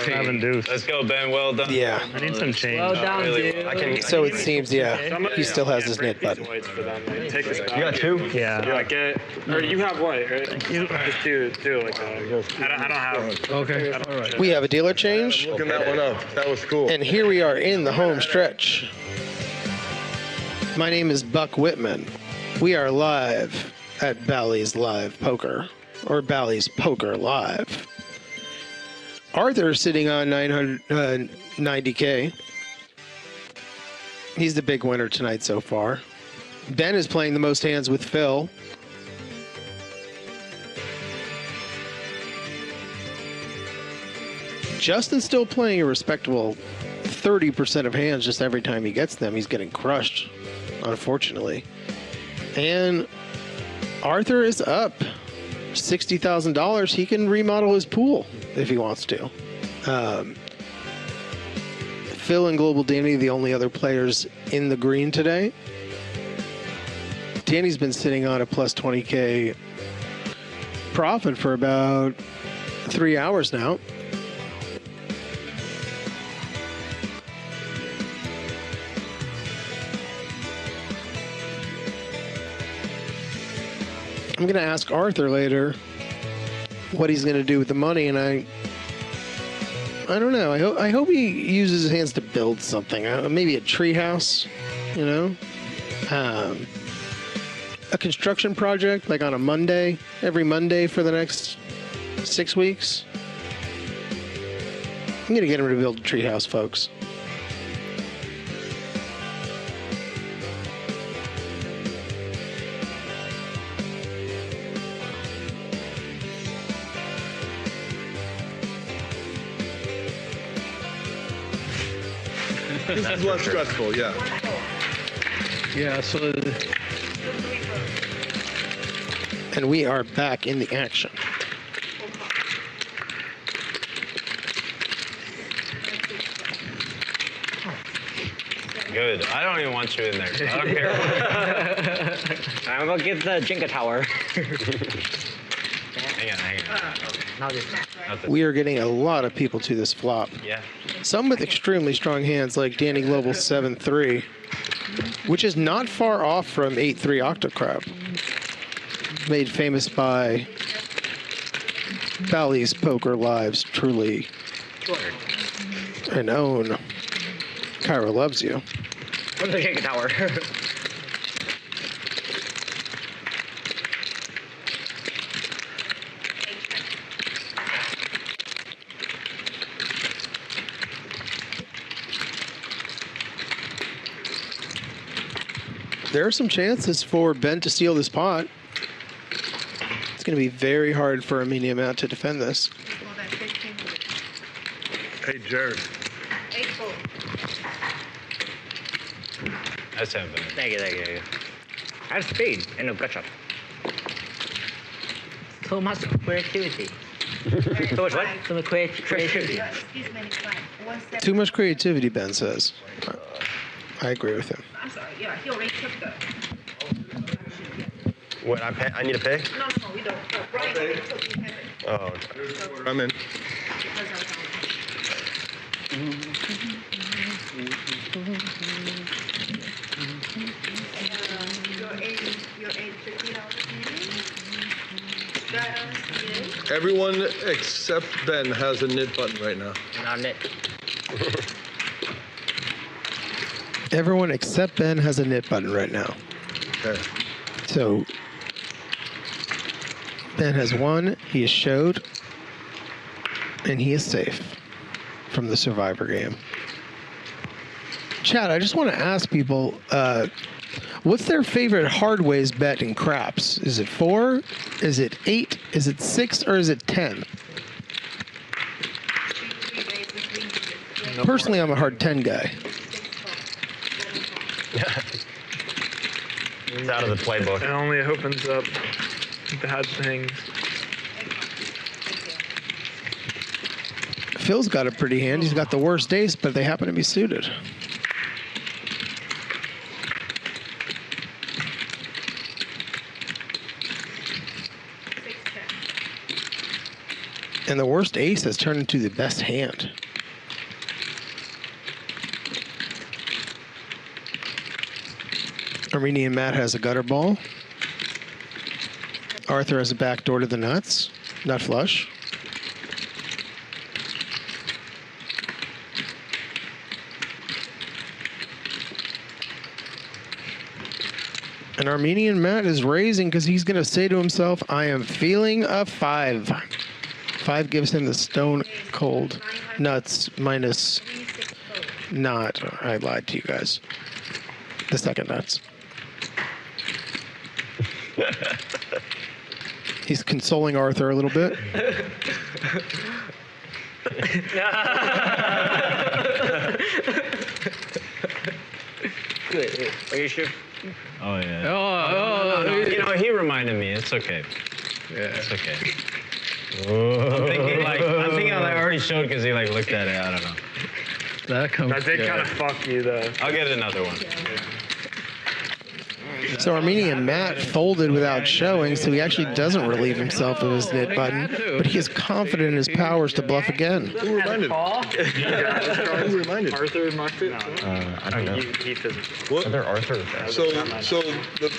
7 deuce. Let's go, Ben. Well done. Yeah. I need some change. Well done, dude. So it seems, yeah, he still has his knit button. Take this back. You got 2? Yeah. Yeah, get, or you have white, right? Just do like that. I don't have. Okay, all right. We have a dealer change, Looking that one up. That was cool. and here we are in the home stretch. My name is Buck Whitman. We are live at Bally's Live Poker, or Bally's Poker Live. Arthur is sitting on 990K. He's the big winner tonight so far. Ben is playing the most hands with Phil. Justin's still playing a respectable 30% of hands just every time he gets them. He's getting crushed, unfortunately. And Arthur is up $60,000. He can remodel his pool if he wants to. Phil and Global Danny, the only other players in the green today. Danny's been sitting on a plus 20K profit for about 3 hours now. I'm going to ask Arthur later what he's going to do with the money, and I don't know. I hope he uses his hands to build something. Maybe a tree house, you know? A construction project, like on a Monday, every Monday for the next 6 weeks. I'm going to get him to build a tree house, folks. This is less stressful, yeah. Yeah, so And we are back in the action. Good. I don't even want you in there. I don't care. I'm gonna get the Jenga tower. Hang on. We are getting a lot of people to this flop. Yeah. Some with extremely strong hands like Danny Global 7-3, which is not far off from 8-3 Octocrab. Made famous by Bally's Poker Lives, truly. And own Cairo Loves You. From the Jenga tower. There are some chances for Ben to steal this pot. It's going to be very hard for Armenia Matt to defend this. Hey, Jared. 8-4. That's happening. Thank you. I have speed and no gotcha. Too much creativity. Too much what? Too much creativity. Excuse me, it's fine. 1-7. Too much creativity, Ben says. I agree with him. I'm sorry. Yeah, he already took the. What, I need to pay? No, we don't. Brian already took the payment. Oh, okay. I'm in. You're $50. Yes. Everyone except Ben has a knit button right now. Not knit. Everyone except Ben has a knit button right now. Okay. So Ben has won, he is showed, and he is safe from the Survivor game. Chad, I just want to ask people, what's their favorite hard ways bet in craps? Is it 4? Is it 8? Is it 6? Or is it 10? Personally, I'm a hard 10 guy. It's out of the playbook. It only opens up bad things. Phil's got a pretty hand. He's got the worst ace, but they happen to be suited. And the worst ace has turned into the best hand. Armenian Matt has a gutter ball. Arthur has a backdoor to the nuts. Nut flush. And Armenian Matt is raising because he's going to say to himself, I am feeling a 5. 5 gives him the stone cold nuts minus not. I lied to you guys. The second nuts. He's consoling Arthur a little bit. Are you sure? Oh, yeah. No, you know, he reminded me. It's okay. Yeah. It's okay. I'm thinking I already showed because he looked at it. I don't know. That did kind of fuck you though. I'll get another one. So Armenian Matt folded without showing, so he actually doesn't relieve himself of his knit button, but he is confident in his powers to bluff again. Who reminded? Who reminded? Arthur marked it. I don't know. What? Other Arthur. So the.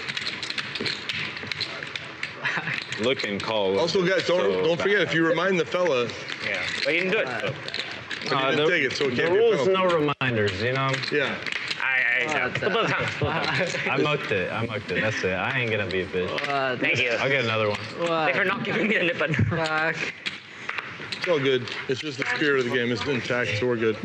Look and call. Also, guys, don't forget, if you remind the fella, Yeah. But you didn't do it. but he didn't take it, so it The can't be a rules, penalty. no reminders, you know? Yeah. I mucked it. That's it. I ain't gonna be a bitch. Thank you. I'll get another one. Thanks for not giving me a nip button. It's all good. It's just the spirit of the game is intact, so we're good.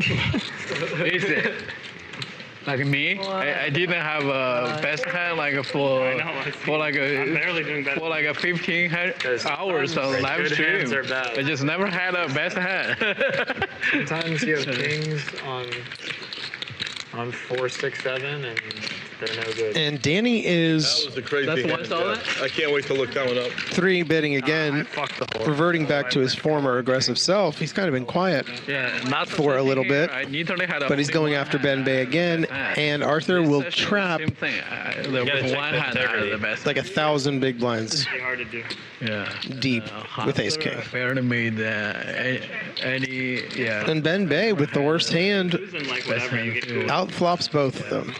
Like me, I didn't have a best hand for like a 15 hours on live stream. I just never had a best hand. Sometimes you have kings on 4, 6, 7, and They're no good. And Danny is That was the crazy hand. I can't wait to look that one up. 3 betting again, reverting back to his former aggressive self. He's kind of been quiet for a little bit, but he's going after Ben Bay again, and Arthur will trap like 1,000 big blinds deep with Ace King. Barely made any, And Ben Bay with the worst hand outflops both of them.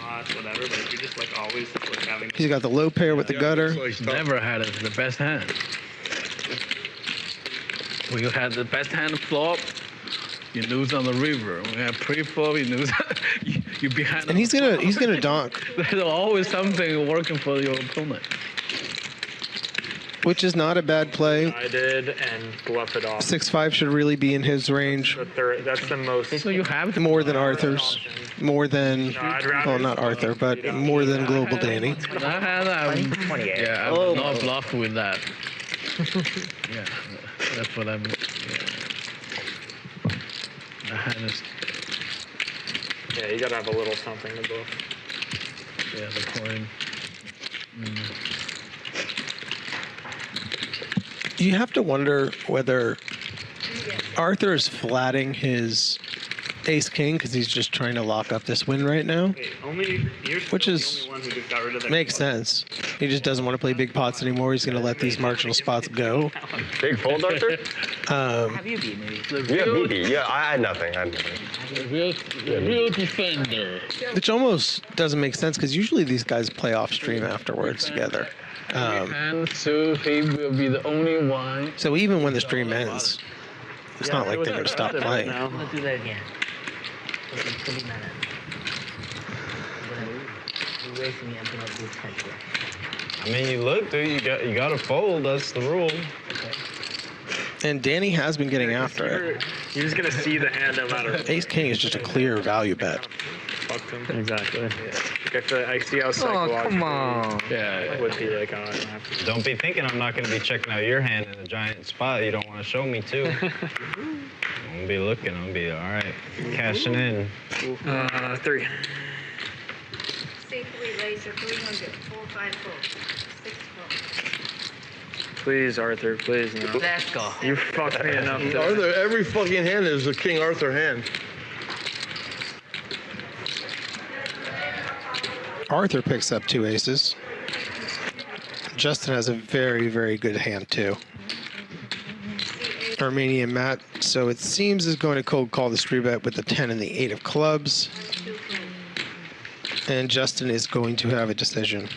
He's got the low pair with the gutter. Never had the best hand. When you had the best hand flop, you lose on the river. When you have pre-flop, you lose. you behind. And he's gonna donk. There's always something working for your opponent. Which is not a bad play. I did and bluff it off. 6-5 should really be in his range. That's the most. So you have more than Arthur's, more than well, not Arthur, but more than Global Danny. I will not bluff with that. Yeah, that's what I'm. Yeah, you gotta have a little something to bluff. Yeah, the coin. You have to wonder whether Arthur is flatting his Ace King because he's just trying to lock up this win right now, which is makes sense. He just doesn't want to play big pots anymore. He's going to let these marginal spots go. Big fold, Arthur? Have you beat me? Yeah, I had nothing. Real defender. Which almost doesn't make sense because usually these guys play off stream afterwards together. And so he will be the only one. So even when the stream ends, it's not like they're going to stop playing. Let's do that again. I mean, you look, dude. You got to fold. That's the rule. And Danny has been getting after it. You're just gonna see the hand no matter what. Ace King is just a clear value bet. Fucked him. Exactly. Yeah. I see how psychological. Come on. Yeah. Would be like, don't be thinking I'm not gonna be checking out your hand in a giant spot you don't want to show me too. I'm gonna be looking. I'm gonna be all right. Cashing in. 3. C3 laser 300 454 64. Please, Arthur. Please, no. Let's go. You fucked me enough. Arthur, every fucking hand is a King Arthur hand. Arthur picks up 2 aces. Justin has a very, very good hand too. Armenian Matt, so it seems, is going to cold call the 3-bet with the 10 and the 8 of clubs. And Justin is going to have a decision.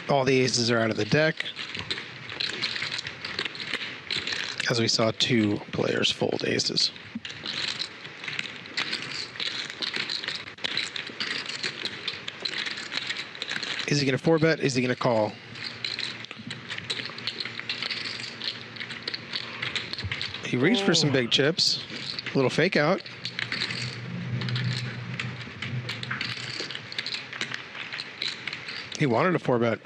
All the aces are out of the deck. As we saw 2 players fold aces. Is he going to 4-bet? Is he going to call? He reached for some big chips. A little fake out. He wanted a 4-bet.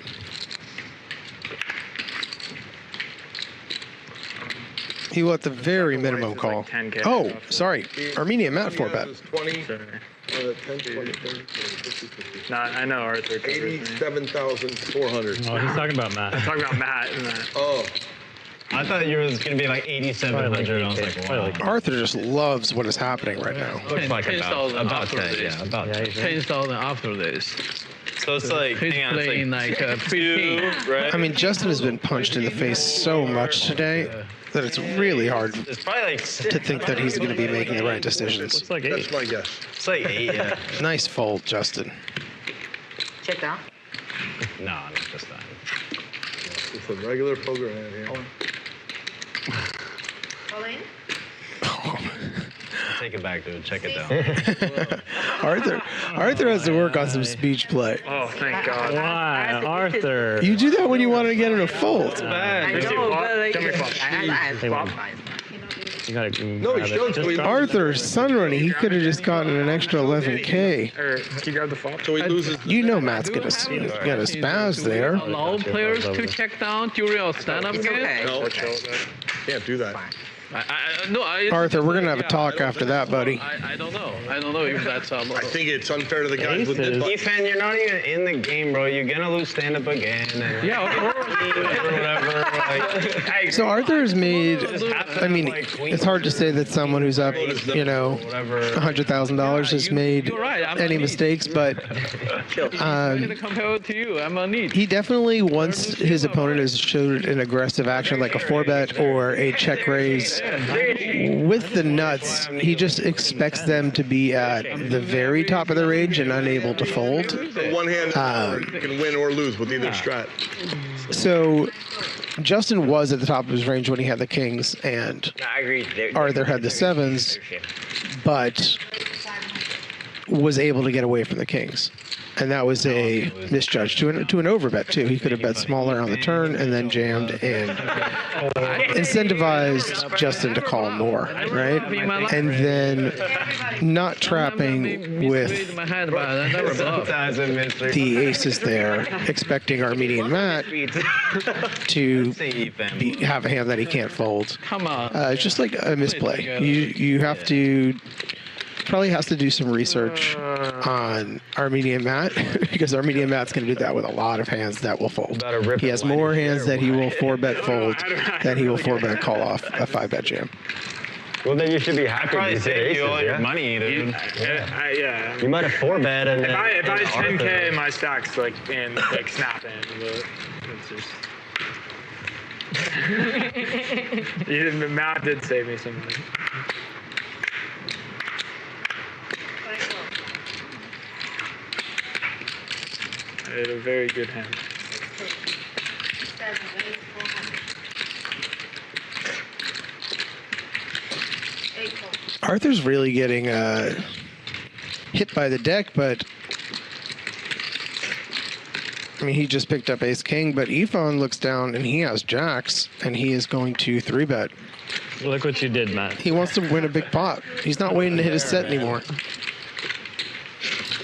He will at the very minimum call. Oh, sorry. Armenian Matt 4-bet. 20, 10, 20, 30, 50, 50. Nah, I know Arthur. 87,400. Oh, he's talking about Matt. I'm talking about Matt. Oh. I thought you were going to be like 8,700. I was like, wow. Arthur just loves what is happening right now. Looks like about 10, yeah. About 10,000 after this. So it's like, he's playing like 15, right? I mean, Justin has been punched in the face so much today that it's really hard It's probably like to think that he's going to be making the right decisions. It's like 8. That's my guess. It's like 8, yeah. Nice fold, Justin. Check down. No, not just that. It's a regular poker hand here. All in? Take it back, dude. Check it down. Arthur has to work on some speech play. Oh, thank God. Why, Arthur? You do that when you want to get in a fold. Bad. I know, but like, You gotta No, he showed to me. Arthur, sun running, he could have just gotten an extra 11K. Or can you grab the flop? So he loses. You know Matt's gonna spaz there. Allow players to check down during a stand-up game? No, can't do that. Arthur, we're gonna have a talk after that, buddy. I don't know. I don't know if that's I think it's unfair to the guys with it. Ethan, you're not even in the game, bro. You're gonna lose stand-up again. And yeah, of course. or whatever. Like, So Arthur's made. I mean, it's hard to say that someone who's up, you know, $100,000 has made any mistakes, but compare it to you. I'm a need. he definitely, once his opponent has showed an aggressive action like a 4-bet or a check raise with the nuts, he just expects them to be at the very top of the range and unable to fold. One hand can win or lose with either strat. So Justin was at the top of his range when he had the kings, and Arthur had the sevens, but was able to get away from the kings. And that was a misjudge to an overbet, too. He could have bet smaller on the turn and then jammed and incentivized Justin to call more, right? And then not trapping with the aces there, expecting Armenian Matt to have a hand that he can't fold. Come on. It's just like a misplay. You have to... Probably has to do some research on Armenian Matt because Armenian Matt's going to do that with a lot of hands that will fold. He has more hands that he will 4-bet fold than he will 4-bet call off a 5-bet jam. Well, then you should be happy. Probably save you all your money, dude. Yeah. You might have 4-bet and if I 10K in my stacks, like snap in, but it's just. Matt did save me some money. I had a very good hand. Arthur's really getting hit by the deck, but I mean, he just picked up ace king, but Ifan looks down and he has jacks, and he is going to 3-bet. Look what you did, Matt. He wants to win a big pot. He's not waiting to hit his set anymore.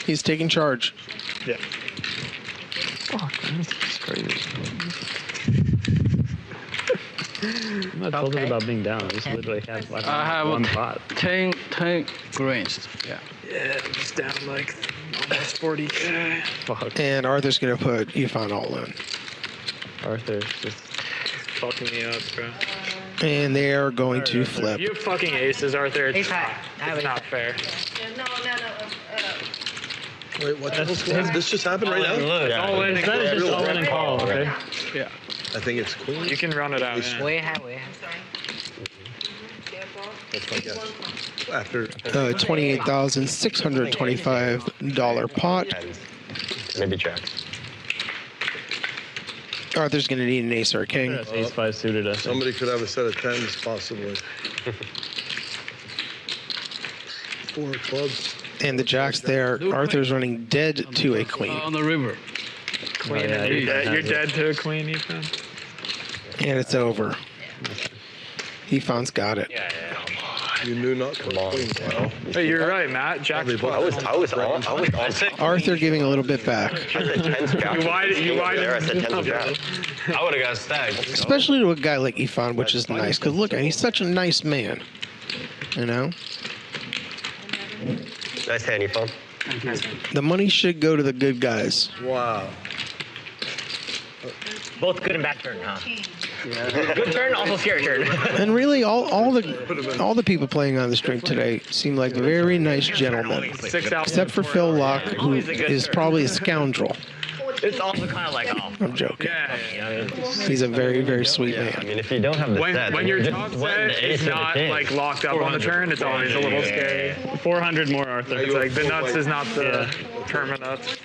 He's taking charge. Yeah. Fuck, that's crazy. I'm not told about being down. I just literally have like one pot. 10 greens. Yeah. Yeah, just down like almost 40K. Fuck. And Arthur's going to put Ifan all in. Arthur's just fucking me up, bro. And they are going to flip. You have fucking aces, Arthur. It's not fair. No. Wait, what? This just happened right now? Yeah. All in. That is just all in and call, okay? Yeah. I think it's queen. You can run it out. Yeah. Way high. That's my guess. After $28,625 pot. Maybe check. Arthur's going to need an ace or a king. That's ace 5 suited, I think. Somebody could have a set of 10s, possibly. 4 clubs. And the jack's there. Arthur's running dead to a queen. On the river. Queen you're dead to a queen, Ethan. And it's over. Ifan's got it. Yeah. You knew not to call queen. Well, Hey, you're right, Matt. Jack's plus. I was on. Arthur giving a little bit back. You widened there. I said 10's jack. I would have got stacked. Especially to a guy like Ifan, which is nice. Because look, he's such a nice man. You know? Nice hand, Ifan. The money should go to the good guys. wow. Both good and bad turn, huh? Good turn, also scary turn. And really, all the people playing on the stream today seem like very nice gentlemen, except for Phil Laak, who is probably a scoundrel. It's also kind of like, oh. I'm joking. He's a very, very sweet man. I mean, if you don't have the set, when your top set is not like locked up on the turn, it's always a little scary. 400 more, Arthur. It's like the nuts is not the term of nuts.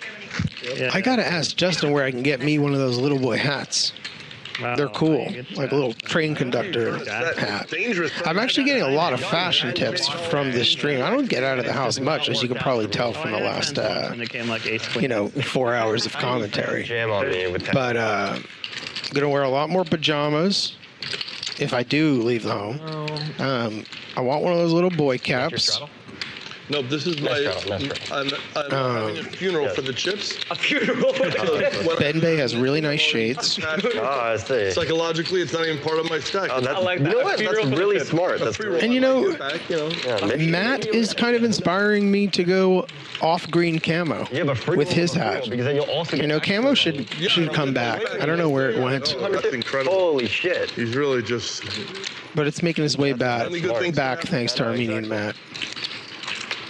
Yeah. I gotta ask Justin where I can get me one of those little boy hats. Wow. They're cool, like a little train conductor hat. I'm actually getting a lot of fashion tips from this stream. I don't get out of the house much, as you can probably tell from the last, 4 hours of commentary. But I'm gonna wear a lot more pajamas if I do leave the home. I want one of those little boy caps. Nope, this is my. I'm having a funeral for the chips. A funeral for the chips. Benbei has really nice shades. I see. Psychologically, it's not even part of my stack. Oh, that's, I like you know that. what? That's really smart. That's And you know, maybe Matt is kind of inspiring me to go off green camo with his hat. because then you'll also You know, camo should come back. I don't know where it went, That's incredible. Holy shit. He's really just. but it's making its way back Smart. thanks to Armenian Matt.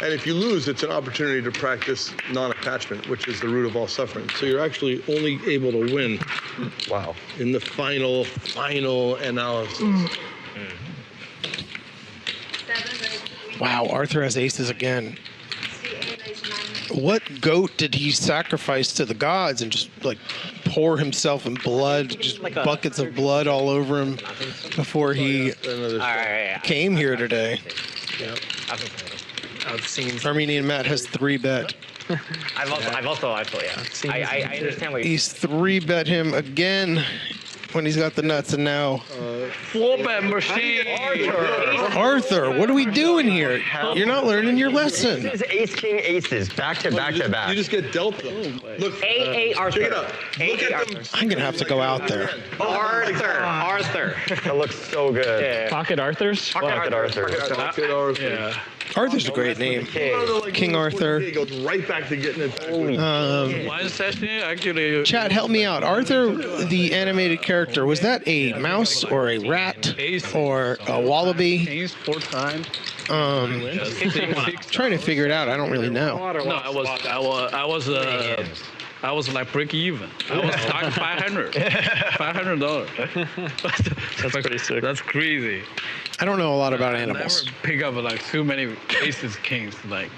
And if you lose, it's an opportunity to practice non-attachment, which is the root of all suffering. So you're actually only able to win. Wow. In the final analysis. Wow, Arthur has aces again. What goat did he sacrifice to the gods and just like pour himself in blood, just buckets of blood all over him before he came here today? Yep. I've seen. Armenian Matt has 3-bet. I've also I understand what you're He's 3-bet him again when he's got the nuts, and now 4-bet machine. Arthur, what are we doing here? You're not learning your lesson. This is ace king aces back to back to back. You just get dealt them. Look, A Arthur. check it out. Look at them. I'm gonna have to go out there. Arthur. That looks so good. Yeah. Pocket Arthurs? Pocket Arthur. Pocket Arthur. Yeah. Arthur's a great name. King Arthur. He goes right back to getting it. One session actually. Chad, help me out. Arthur, the animated character, was that a mouse or a rat or a wallaby? Ace 4 times. Trying to figure it out. I don't really know. No, I was like break even. I was talking $500. That's pretty sick. That's crazy. I don't know a lot about I animals. never pick up like too many aces, kings. Like,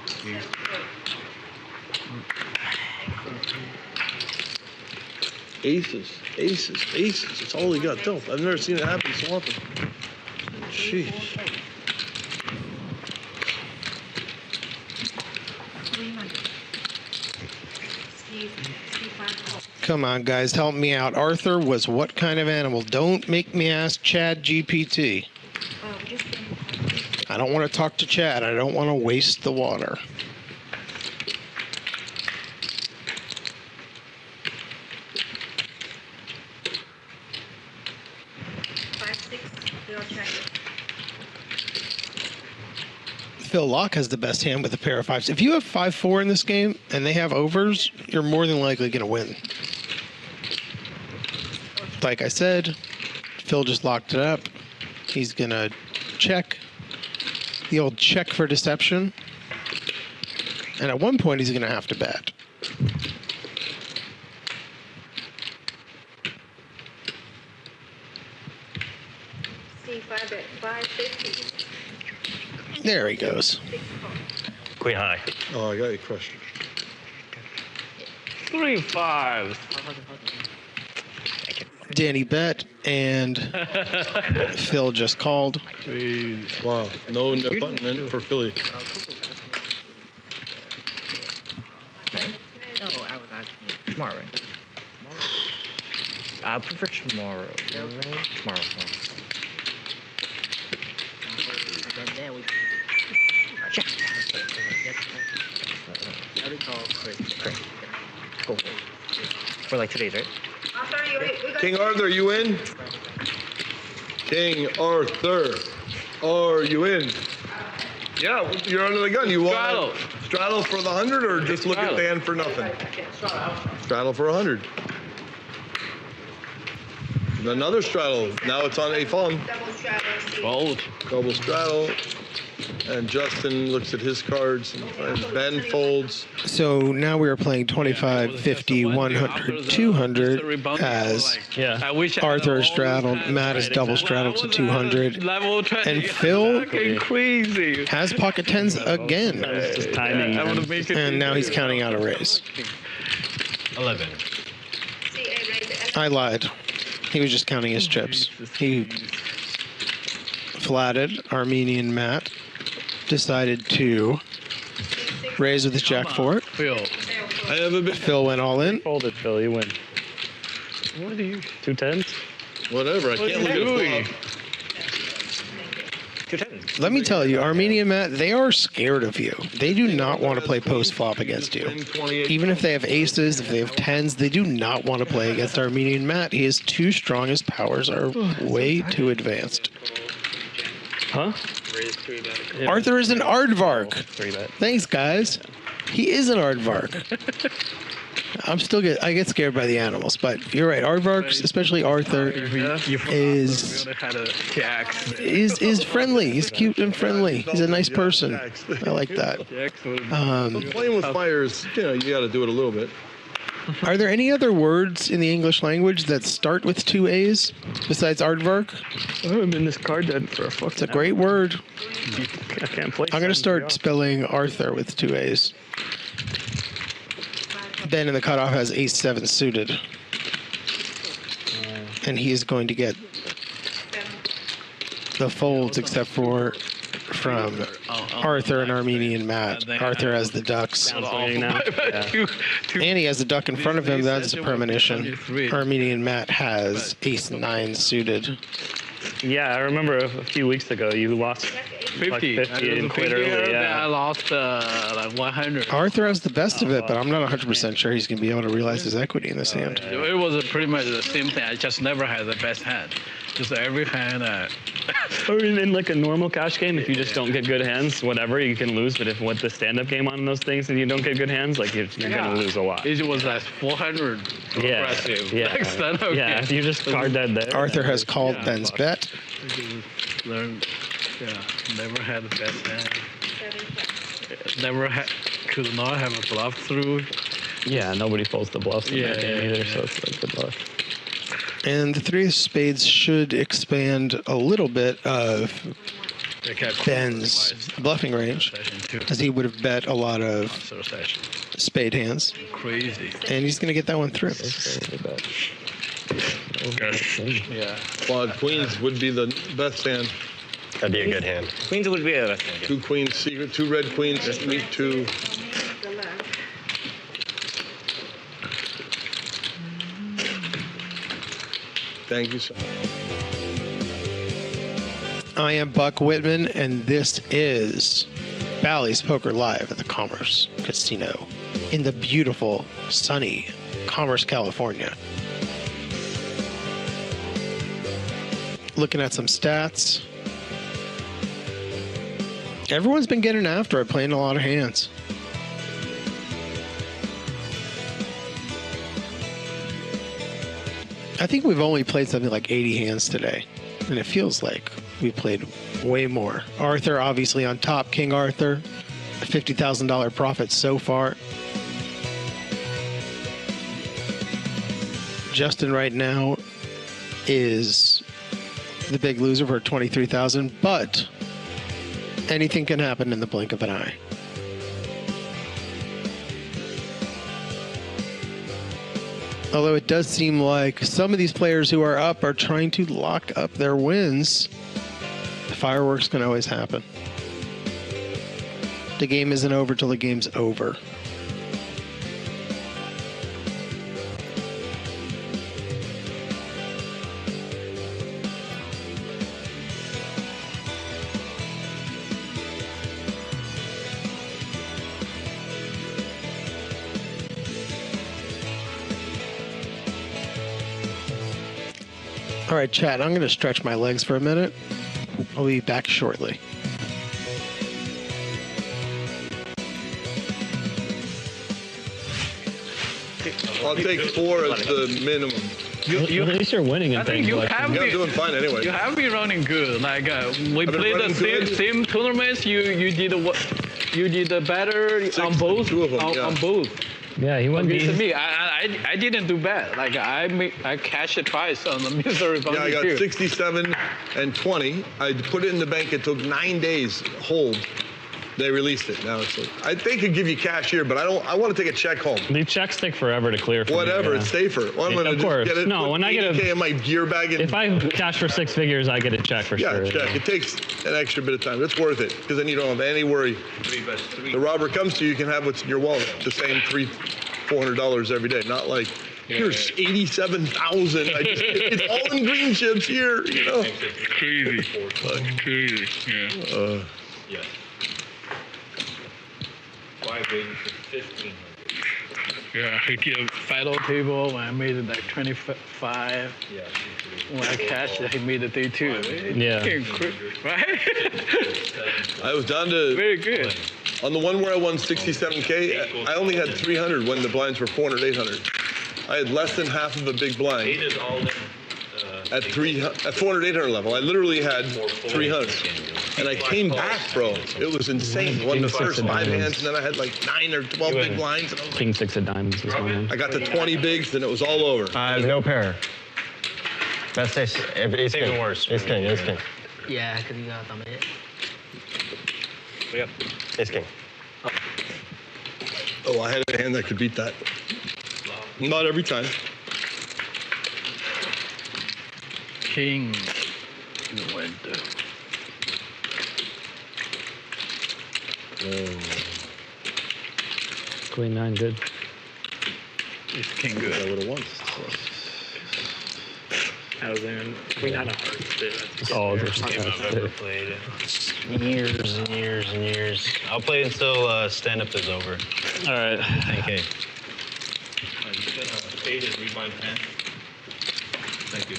Aces. It's all he got dealt. I've never seen it happen so often. Jeez. Come on, guys, help me out. Arthur was what kind of animal? Don't make me ask Chad GPT. I don't want to talk to Chad. I don't want to waste the water. Phil Laak has the best hand with a pair of fives. If you have 5-4 in this game and they have overs, you're more than likely going to win. Like I said, Phil just locked it up. He's going to check. The old check for deception. And at one point, he's going to have to bet. See, 5-bet, 550. There he goes. Queen high. Oh, I got you crushed. 3 5s. Danny bet, and Phil just called. Wow. No button in for Philly. No, I was asking tomorrow. I prefer tomorrow. Tomorrow. Go. For like 2 days, right? King Arthur, you in? King Arthur, are you in? Yeah, you're under the gun. You want straddle for the 100 or just look at the hand for nothing? Straddle for 100. Another straddle. Now it's on a phone. Fold. Double straddle. And Justin looks at his cards, and Ben folds. So now we are playing 25, 50, 100, 200 as Arthur is straddled, Matt is double straddled to 200, and Phil has pocket tens again. And now he's counting out a raise. 11. I lied. He was just counting his chips. He flatted Armenian Matt. Decided to raise with his jack four. Phil. I have a bit. Phil went all in. Folded, Phil. You win. What are you? 2 10s? Whatever. I can't look at a flop. let me tell you, Armenian Matt, they are scared of you. They do not want to play post flop against you. Even if they have aces, if they have tens, they do not want to play against Armenian Matt. He is too strong. His powers are way too advanced. Huh? Arthur is an aardvark. Thanks, guys. He is an aardvark. I get scared by the animals, but you're right. Aardvarks, especially Arthur, is friendly. He's cute and friendly. He's a nice person. I like that. Playing with fire is, you got to do it a little bit. Are there any other words in the English language that start with 2 A's besides aardvark? I've been this card dead for a fucking It's a great word. I can't play. I'm going to start spelling Arthur with 2 A's. Ben in the cutoff has ace-7 suited. And he is going to get the folds except for from Arthur and Armenian Matt. Arthur has the ducks. And he has a duck in front of him. That's a premonition. Armenian Matt has ace-9 suited. Yeah, I remember a few weeks ago you lost 50 and quit early. Yeah. I lost like 100. Arthur has the best of it, but I'm not 100% sure he's going to be able to realize his equity in this hand. It was pretty much the same thing. I just never had the best hand. Just every hand. Or in like a normal cash game, if you just don't get good hands, whatever, you can lose. But if with the stand-up game on those things and you don't get good hands, like you're gonna lose a lot. It was like 400 aggressive. Yeah. Yeah. If you just card dead there. Arthur has called Ben's bet. Never had the best hand. Could not have a bluff through. Yeah, nobody folds the bluffs in that game either, so it's like good luck. And the 3 of spades should expand a little bit of Ben's bluffing range, as he would have bet a lot of spade hands. Crazy. And he's going to get that one through. Yeah. Well, queens would be the best hand. That'd be a good hand. Queens would be the best hand. 2 queens, secret, 2 red queens, meet 2. Thank you, sir. I am Buck Whitman, and this is Bally's Poker Live at the Commerce Casino in the beautiful, sunny Commerce, California. Looking at some stats. Everyone's been getting after it, playing a lot of hands. I think we've only played something like 80 hands today, and it feels like we played way more. Arthur obviously on top, King Arthur, a $50,000 profit so far. Justin right now is the big loser for $23,000, but anything can happen in the blink of an eye. Although it does seem like some of these players who are up are trying to lock up their wins. The fireworks can always happen. The game isn't over till the game's over. All right, chat, I'm going to stretch my legs for a minute. I'll be back shortly. I'll take 4 as the minimum. At least you're winning in things. I'm doing fine anyway. You have been running good. Like we played the same tournaments. You did better on both. 2 of them, on both. Yeah, he went to me. I didn't do bad. Like I cashed it twice on the misery. Yeah, I got 67 and 20. I put it in the bank. It took 9 days hold. They released it. Now it's like, they could give you cash here, but I want to take a check home. The checks take forever to clear. Whatever, it's safer. Well, I'm going to just get it. No, when I get in my gear bag. If I cash for 6 figures, I get a check for sure. Yeah, check. It takes an extra bit of time. It's worth it because then you don't have any worry. The robber comes to you, you can have what's in your wallet. The same $300-400 every day. Not like Here's 87,000. It's all in green chips here, you know. Crazy. Crazy. Yeah. Yes. 5 waiting for 1,500. Yeah, I get a final table when I made it like 25. Yeah. When I cashed it, I made it day 2. Yeah. Right? I was down to Very good. on the one where I won 67K. I only had 300 when the blinds were 400, 800. I had less than half of a big blind. 8 is all in. At 400, 800 level, I literally had 300. And I came back, bro. It was insane. Won the first 5 hands, and then I had like 9 or 12 big blinds. And I was like, King 6 of diamonds this morning. I got to 20 bigs, then it was all over. No pair. Best ace. It's even worse. Ace king. Ace king. Yeah, because you got it. Yep. Ace king. Oh, I had a hand that could beat that. Not every time. King. Winter. Queen 9, good. It's king good. I would have won. I was in. We had a hard spit. Oh, First game I've ever played in years and years and years. I'll play until stand-up is over. All right. 10K. I'm just gonna fade and read my pen. Thank you.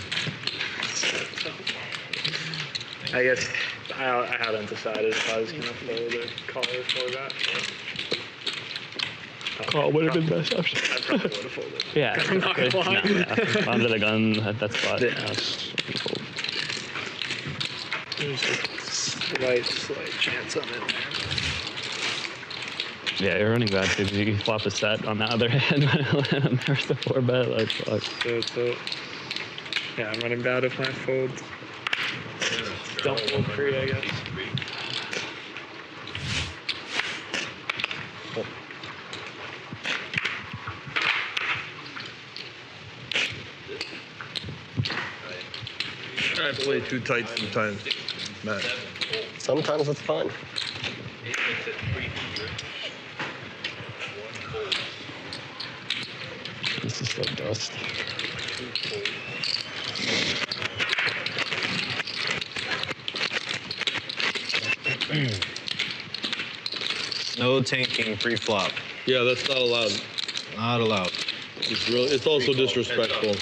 I guess I hadn't decided if I was gonna fold or call for that. Call would have been best option. I probably would have folded. Yeah. I'm not gonna lie. Nah, under the gun at that spot. Yeah. Fold. There's a slight chance I'm in there. Yeah, you're running bad too. You flop a set on the other hand when there's the 4-bet. Like, fuck. So, yeah, I'm running bad if my folds don't fold free, I guess. I play too tight sometimes, Matt. Sometimes it's fun. This is so dust. No tanking pre-flop. Yeah, that's not allowed. Not allowed. It's also disrespectful.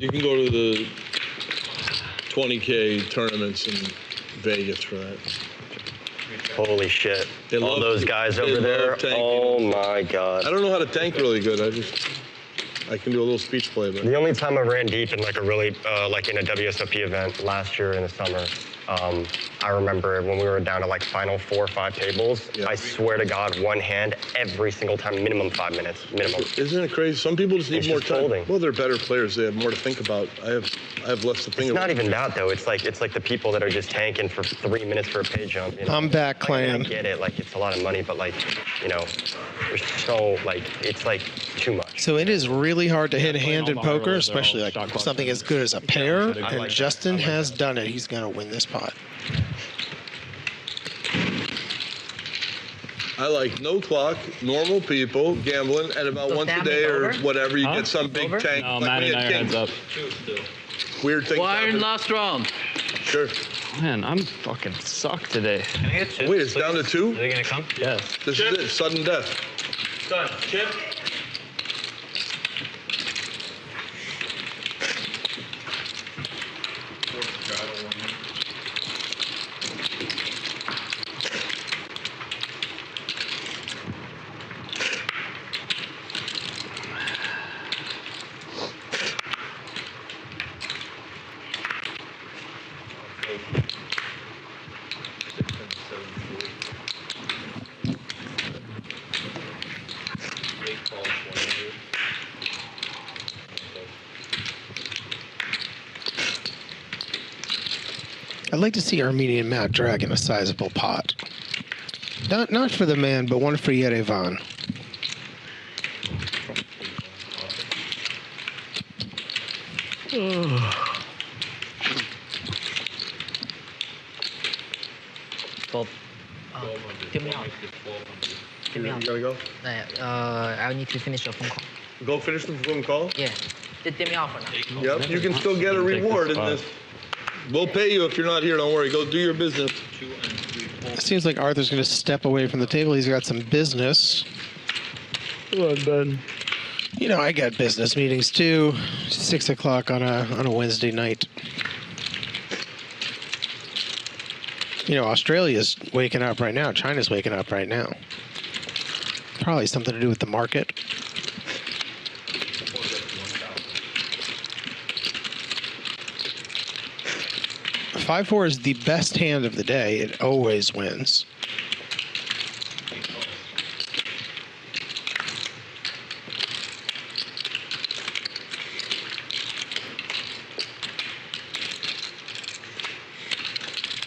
You can go to the 20K tournaments in Vegas for that. Holy shit. They All love- those guys they over love there. tanking. Oh my God. I don't know how to tank really good. I can do a little speech play, but The only time I ran deep in like a really, like in a WSOP event last year in the summer, I remember when we were down to like final 4 or 5 tables, Yeah. I swear to God, one hand every single time, minimum 5 minutes, minimum. isn't it crazy? Some people just need It's more just time. folding. Well, they're better players. They have more to think about. I have less to think It's about. not even that though. It's like the people that are just tanking for 3 minutes for a pay jump. You know? I'm back, Like, I clan. get it. Like it's a lot of money, but like, you know, there's so like it's like too much. So it is really hard to hit a hand in poker, especially like something as good as a pair. And Justin has done it. He's gonna win this pot. I like no clock, normal people gambling, and about So once a damn day it, or over? whatever, you Huh? get some big Over? tank. No, like Matt we and I had are heads kings. up. Weird things Why in happen. last round? Sure. Man, I'm fucking sucked today. Can I get chips? Wait, it's down to 2? Are they gonna come? Yes. This is it. Sudden death. Done. Chip. I'd like to see Armenian Matt dragging a sizable pot. Not for the man, but one for Yerevan. Give me out. You gotta go? I need to finish a phone call. Go finish the phone call? Yeah. Just get me off for now. Yep, you can still get a reward in this. We'll pay you if you're not here. Don't worry. Go do your business. It seems like Arthur's going to step away from the table. He's got some business. Well done. You know, I got business meetings too. 6 o'clock on a Wednesday night. You know, Australia's waking up right now. China's waking up right now. Probably something to do with the market. 5-4 is the best hand of the day. It always wins.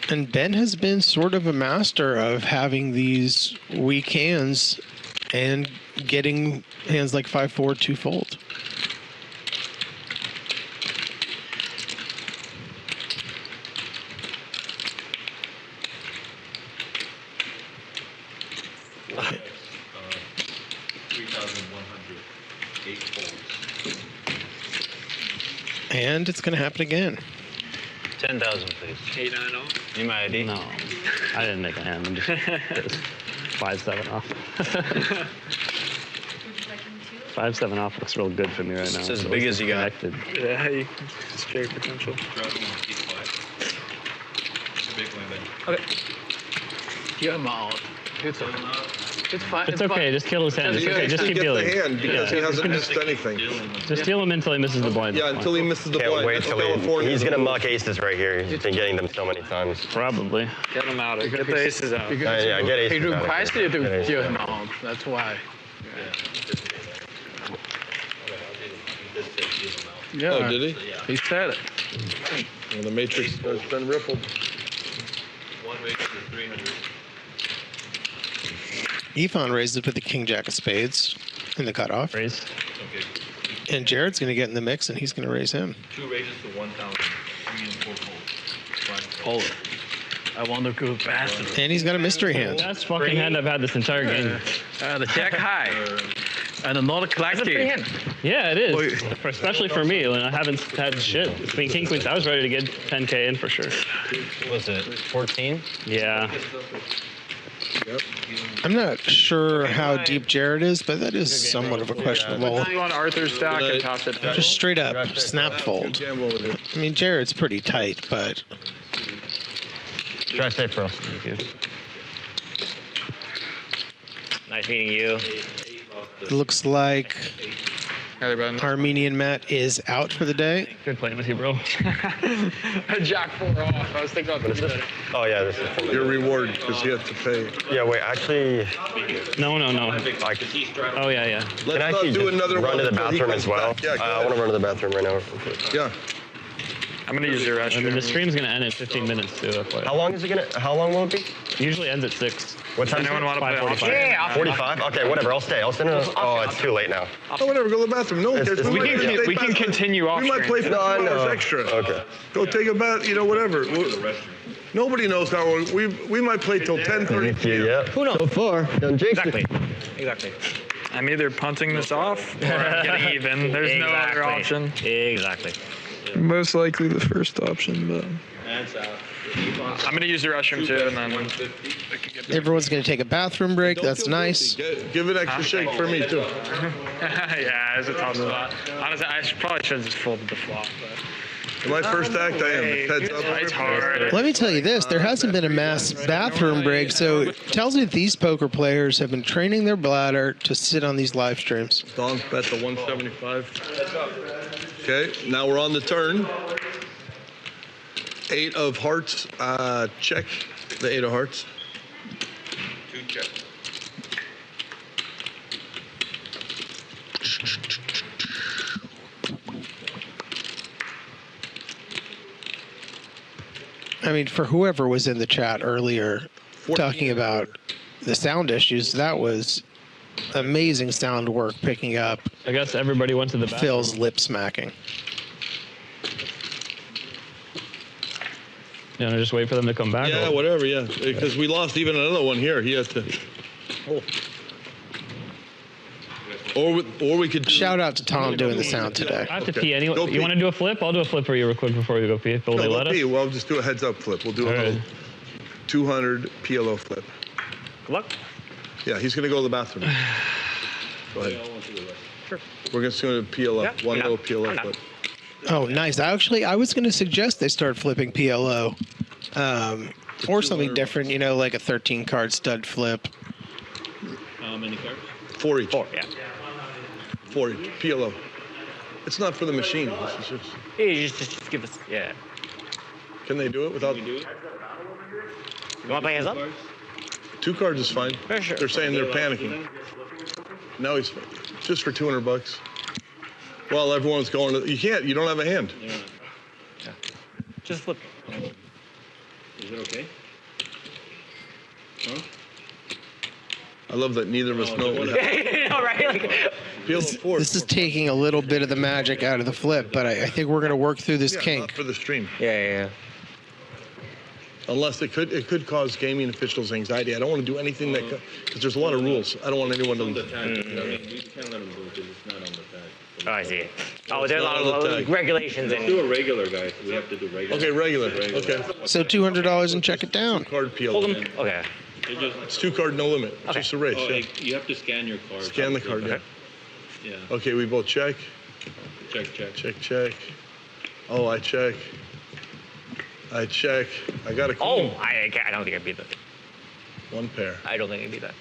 And Ben has been sort of a master of having these weak hands and getting hands like 5-4 two-fold. And it's going to happen again. 10,000, please. 890. Need my ID? No, I didn't make a hand. I'm just 5-7 off. 5-7 off looks real good for me right now. It's as big as you got. Yeah, it's straight potential. Okay. You're out. It's fine. It's okay. Just kill his hand. It's okay. Just keep dealing. Get the hand because he hasn't missed anything. Just deal him until he misses the blind. Yeah, until he misses the blind. Can't wait That's till California. he's gonna muck aces right here. He's been getting them so many times. Probably. Get them out. Get the aces out. Yeah, get aces He out. requested you to kill him out. That's why. Yeah. Oh, did he? He said it. Well, the matrix has been rippled. Ifan raised it with the king jack of spades in the cutoff. Raise. And Jared's going to get in the mix and he's going to raise him. 2 raises to 1,000. 3 and 4 folds. Hold it. I want to go faster. And he's got a mystery hand. Best fucking hand I've had this entire game. The jack high. And another collective. Yeah, it is. Especially for me when I haven't had shit. Between king queens, I was ready to get 10K in for sure. What was it 14? Yeah. I'm not sure how deep Jared is, but that is somewhat of a questionable. You want Arthur's stack and toss it down. Just straight up snap fold. I mean, Jared's pretty tight, but Try safe, bro. Thank you. Nice meeting you. it looks like Armenian Matt is out for the day. Good playing with you, bro. Jack 4 off. I was thinking about this. Oh yeah, this is Your reward because you have to pay. Yeah, wait, actually. No. Like, Oh yeah. can I actually do just another run one to the until he bathroom comes as well? back. Yeah, go I ahead. want to run to the bathroom right now. Yeah. I'm gonna use your I restroom. mean, the stream's gonna end in 15 minutes too. How long is it gonna? How long will it be? Usually ends at 6. What time? Anyone want to play 5:45. option? 45. Okay, whatever. I'll stay. Oh, it's too late now. Oh, whatever. Go to the bathroom. No one cares. We can continue off. We might play for 2 hours extra. Okay. Go take a bath. You know, whatever. Nobody knows how we might play till 10:30. Yeah. Who knows? So far, done jinxed Exactly. it. Exactly. I'm either punting this off or I'm getting even. There's no other option. Exactly. Most likely the first option, but I'm gonna use the restroom too, and then Everyone's going to take a bathroom break. That's nice. Give it extra shake for me too. yeah, it's a tough spot. Honestly, I probably should have just folded the flop. In my first act, I am. Heads up. It's hard. Let me tell you this, there hasn't been a mass bathroom break, so it tells me that these poker players have been training their bladder to sit on these live streams. Donk bet the 175. Okay, now we're on the turn. 8 of hearts, check the 8 of hearts. 2 check. I mean, for whoever was in the chat earlier talking about the sound issues, that was amazing sound work picking up I guess everybody went to the bathroom. Phil's lip smacking. You know, just wait for them to come back. Yeah, whatever, yeah. Because we lost even another one here. He has to. Oh. Or we could Shout out to Tom doing the sound today. I have to pee anyway. You want to do a flip? I'll do a flip for you real quick before we go pee. Will they let us? Well, just do a heads up flip. We'll do a little 200 PLO flip. Good luck. Yeah, he's going to go to the bathroom. Go ahead. Sure. We're just going to PLO. Yeah, One little PLO flip. Oh, nice. Actually, I was going to suggest they start flipping PLO. Or something different, you know, like a 13-card stud flip. How many cards? 4 each. 4, yeah. 4 each. PLO. It's not for the machine. This is just... Yeah, you just give us, yeah. Can they do it without... You want to play hands up? 2 cards is fine. Yeah, sure. They're saying they're panicking. No, he's just for $200. Well, everyone's going to... You can't. You don't have a hand. Yeah. Just flip. Is it okay? Huh? I love that neither of us know what happened. All right. Like, This is taking a little bit of the magic out of the flip, but I think we're going to work through this kink. Not for the stream. yeah. Unless it could cause gaming officials anxiety. I don't want to do anything that because there's a lot of rules. I don't want anyone to. We can't let them do it because it's not on the tag. Oh, I see. Oh, there's a lot of regulations. Let's do a regular, guys. We have to do regular. Okay, regular. Okay. So $200 and check it down. Card PLO. Hold them. Okay. It's 2 card, no limit. Okay. Just a race. Oh, Yeah. you have to scan your card. Scan the card. Yeah. Yeah. Okay, we both check. Check. Oh, I check. I check. I got a queen. Oh, I don't think I beat that. 1 pair. I don't think I beat that.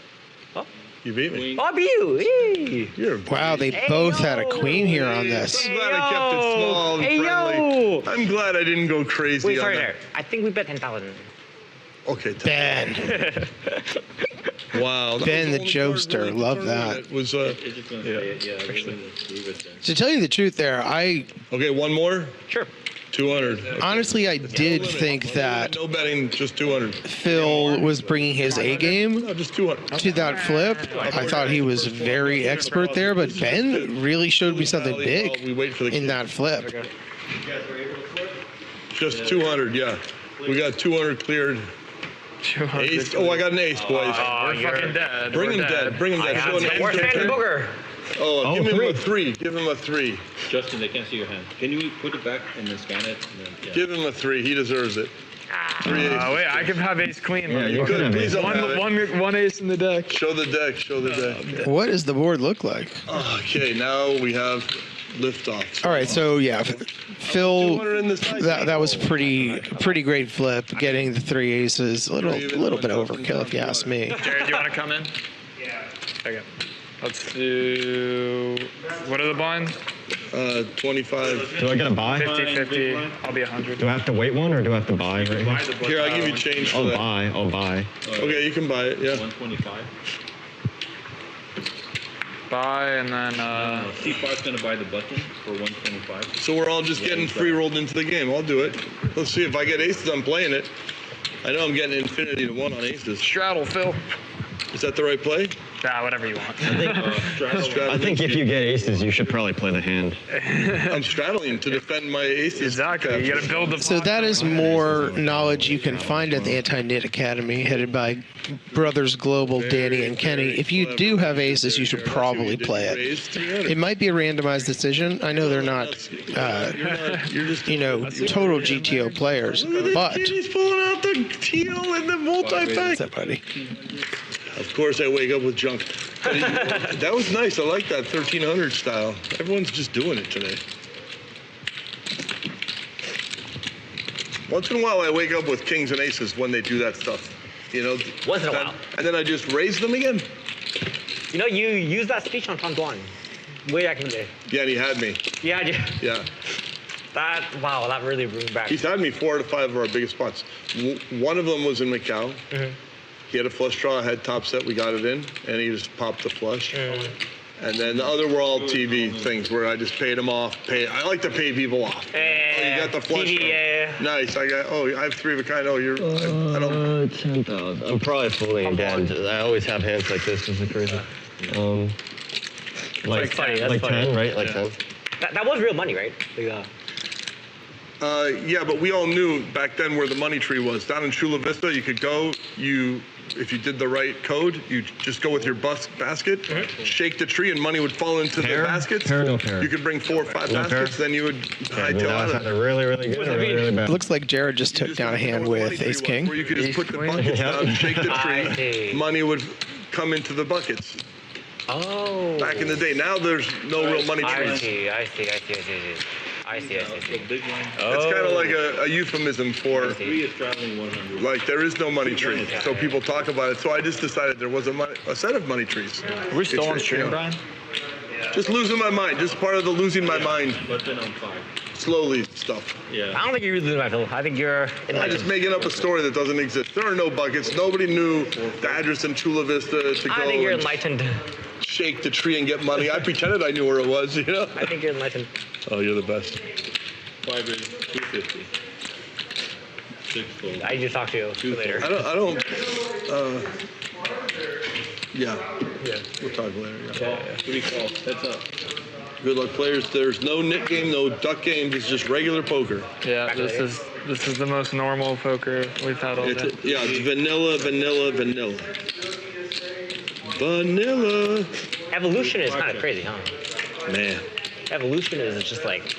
Oh. You beat me. Oh, I beat you. You're Wow, they both had a queen here on this. I'm glad I kept it small and friendly. I'm glad I didn't go crazy. Wait, on sorry that. there. I think we bet 10,000. Okay. Ben. Wow. Ben the jokester. Love that. It was. It's just gonna stay. Yeah. Leave it there. To tell you the truth there, Okay, one more. Sure. 200. honestly, I did think that No betting, just 200. Phil was bringing his A game No, just 200. to that flip. I thought he was very expert there, but Ben really showed me something big We wait for the in that flip. Just 200, yeah. We got 200 cleared. 200. Ace. Oh, I got an ace, boys. We're fucking dead. Bring We're him dead. Bring him dead. Show an ace. Worst man in the booger. Oh, give him a 3. Give him a 3. Justin, they can't see your hand. Can you put it back and then scan it? And then, yeah. Give him a 3. He deserves it. 3 aces. Wait, I can have ace queen. Yeah, you Good. could Please don't have it. One ace in the deck. Show the deck. Show the deck. What does the board look like? Okay, now we have liftoff. All right, so yeah, Phil, 200 in the side. that was pretty great flip. Getting the 3 aces, a little bit overkill if you ask me. Jared, do you want to come in? Yeah. Okay. Let's do. What are the blinds? 25. Do I get a buy? 50-50. I'll be 100. Do I have to wait one or do I have to buy? Right? Here, I'll give you change for I'll that. buy. I'll buy. Okay, you can buy it, yeah. 125. Buy and then. C5's gonna buy the button for 125. So we're all just getting free rolled into the game. I'll do it. Let's see if I get aces, I'm playing it. I know I'm getting infinity to 1 on aces. Straddle, Phil. Is that the right play? Nah, whatever you want. I think if you get aces, you should probably play the hand. I'm straddling to defend my aces. Exactly. You gotta build the. So that is more knowledge you can find at the Anti-Knit Academy, headed by Brothers Global, Danny and Kenny. If you do have aces, you should probably play it. It might be a randomized decision. I know they're not, total GTO players, but. He's pulling out the teal and the multi-pack. What's up, buddy? Of course, I wake up with junk. That was nice. I like that 1300 style. Everyone's just doing it today. Once in a while, I wake up with kings and aces when they do that stuff. Once in a while. And then I just raise them again. You used that speech on Tontuan way back in the day. Yeah, and he had me. Yeah, I did. Yeah. That really brings back. He's had me 4 out of 5 of our biggest spots. One of them was in Macau. Mm-hmm. He had a flush draw, I had top set, we got it in, and he just popped the flush. And then the other were all TV things where I just paid him off. I like to pay people off. You got the flush draw. Nice. I have 3 of a kind. Oh, I don't. 10,000. I'm probably fooling again. I always have hands like this. This is crazy. Like 10, right? Like 10. That was real money, right? Yeah, but we all knew back then where the money tree was. Down in Chula Vista, you could go, you if you did the right code, you just go with your basket, shake the tree, and money would fall into the baskets. Pair, no pair. You could bring 4 or 5 baskets, then you would hightail out of it. Really, really good or really, really bad? It looks like Jared just took down a hand with Ace King. Where you could just put the buckets down, shake the tree, money would come into the buckets. Oh. Back in the day. Now there's no real money trees. I see. It's kind of like a euphemism for, like, there is no money tree. So people talk about it. So I just decided there was a set of money trees. We're still on stream, Brian? Just losing my mind. Just part of the losing my mind. Slowly stuff. Yeah. I don't think you're losing my mind. I think you're. I'm just making up a story that doesn't exist. There are no buckets. Nobody knew the address in Chula Vista to go. I think you're enlightened. Shake the tree and get money. I pretended I knew where it was, you know? I think you're enlightened. Oh, you're the best. 5 is 250. 6 fold. I need to talk to you later. I don't, yeah. We'll talk later, yeah. 3 calls. Heads up. Good luck, players. There's no nit game, no duck game. It's just regular poker. Yeah, this is the most normal poker we've had all day. Yeah, it's vanilla. Vanilla. Evolution is kind of crazy, huh? Man. Evolution is just like,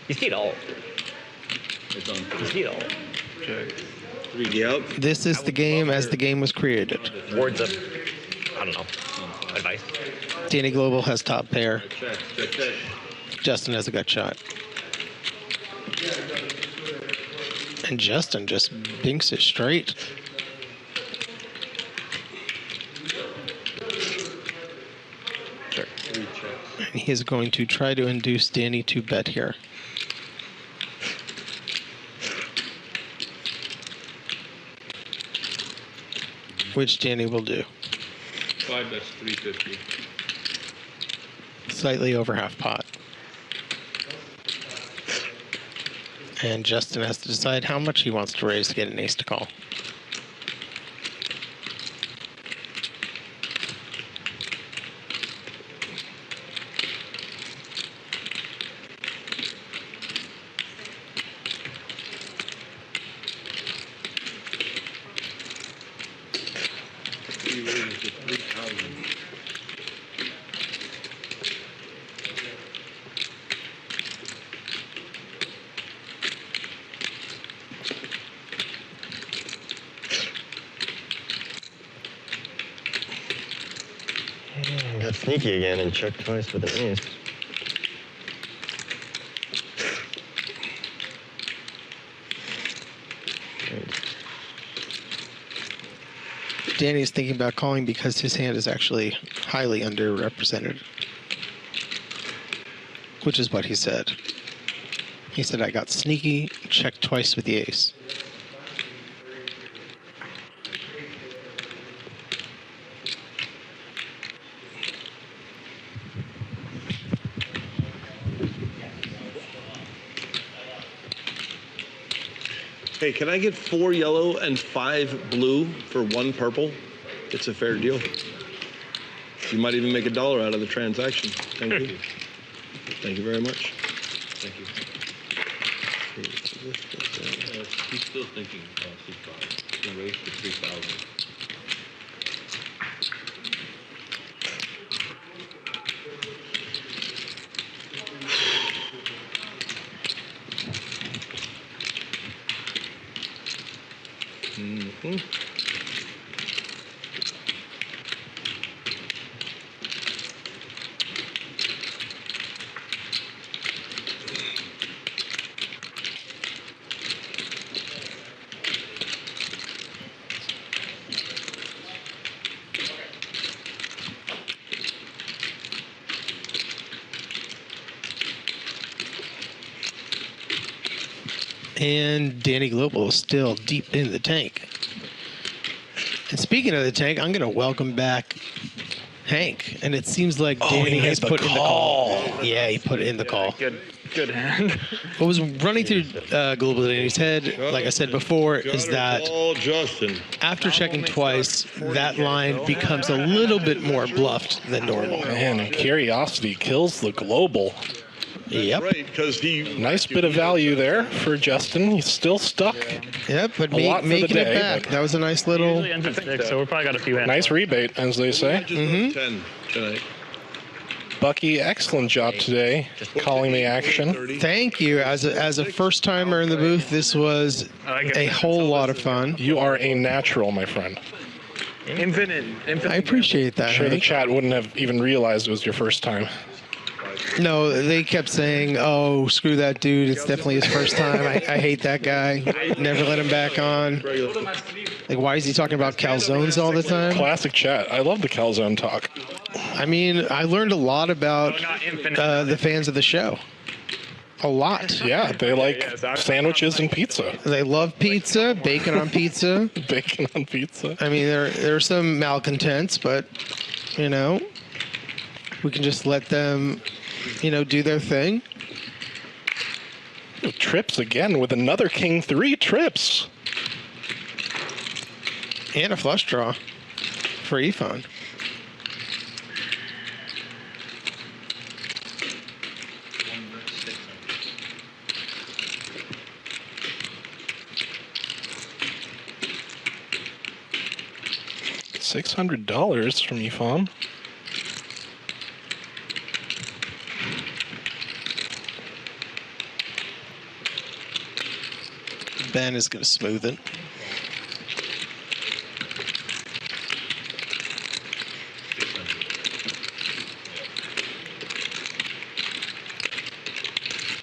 you see it all. You see it all. Yep. This is the game as the game was created. Words of, I don't know, advice. Danny Global has top pair. Justin has a gut shot. And Justin just binks it straight. And he is going to try to induce Danny to bet here. Which Danny will do. 5, that's 350. Slightly over half pot. And Justin has to decide how much he wants to raise to get an ace to call. Got sneaky again and checked twice with an ace. Danny's thinking about calling because his hand is actually highly underrepresented. Which is what he said. He said, I got sneaky, checked twice with the ace. Hey, can I get 4 yellow and 5 blue for 1 purple? It's a fair deal. You might even make $1 out of the transaction. Thank you. Thank you very much. Thank you. He's still thinking 6,000. He can raise to 3,000. Mm-hmm. And Danny Global is still deep in the tank. And speaking of the tank, I'm going to welcome back Hank. And it seems like Danny has put in the call. Yeah, he put in the call. Good hand. What was running through Global Danny's head, like I said before, is that after checking twice, that line becomes a little bit more bluffed than normal. Man, and curiosity kills the Global. Yep. Right, because he. Nice bit of value there for Justin. He's still stuck. Yep, but A lot for making the it day, back. but- That was a nice little. Usually ends at 6, so we probably got a few hands. Nice rebate, as they say. 10 tonight. Bucky, excellent job today, calling the action. Thank you. As a first timer in the booth, this was a whole lot of fun. You are a natural, my friend. Infinite. I appreciate that. Sure, the Hank. chat wouldn't have even realized it was your first time. No, they kept saying, "Oh, screw that dude. It's definitely his first time. I hate that guy. Never let him back on." Like, why is he talking about calzones all the time? Classic chat. I love the calzone talk. I mean, I learned a lot about the fans of the show. A lot. Yeah, they like sandwiches and pizza. They love pizza, bacon on pizza. Bacon on pizza. I mean, there are some malcontents, but, you know, we can just let them, you know, do their thing. Trips again with another King 3 trips. And a flush draw for Ifan. $600 from Ifan. Ben is going to smooth it.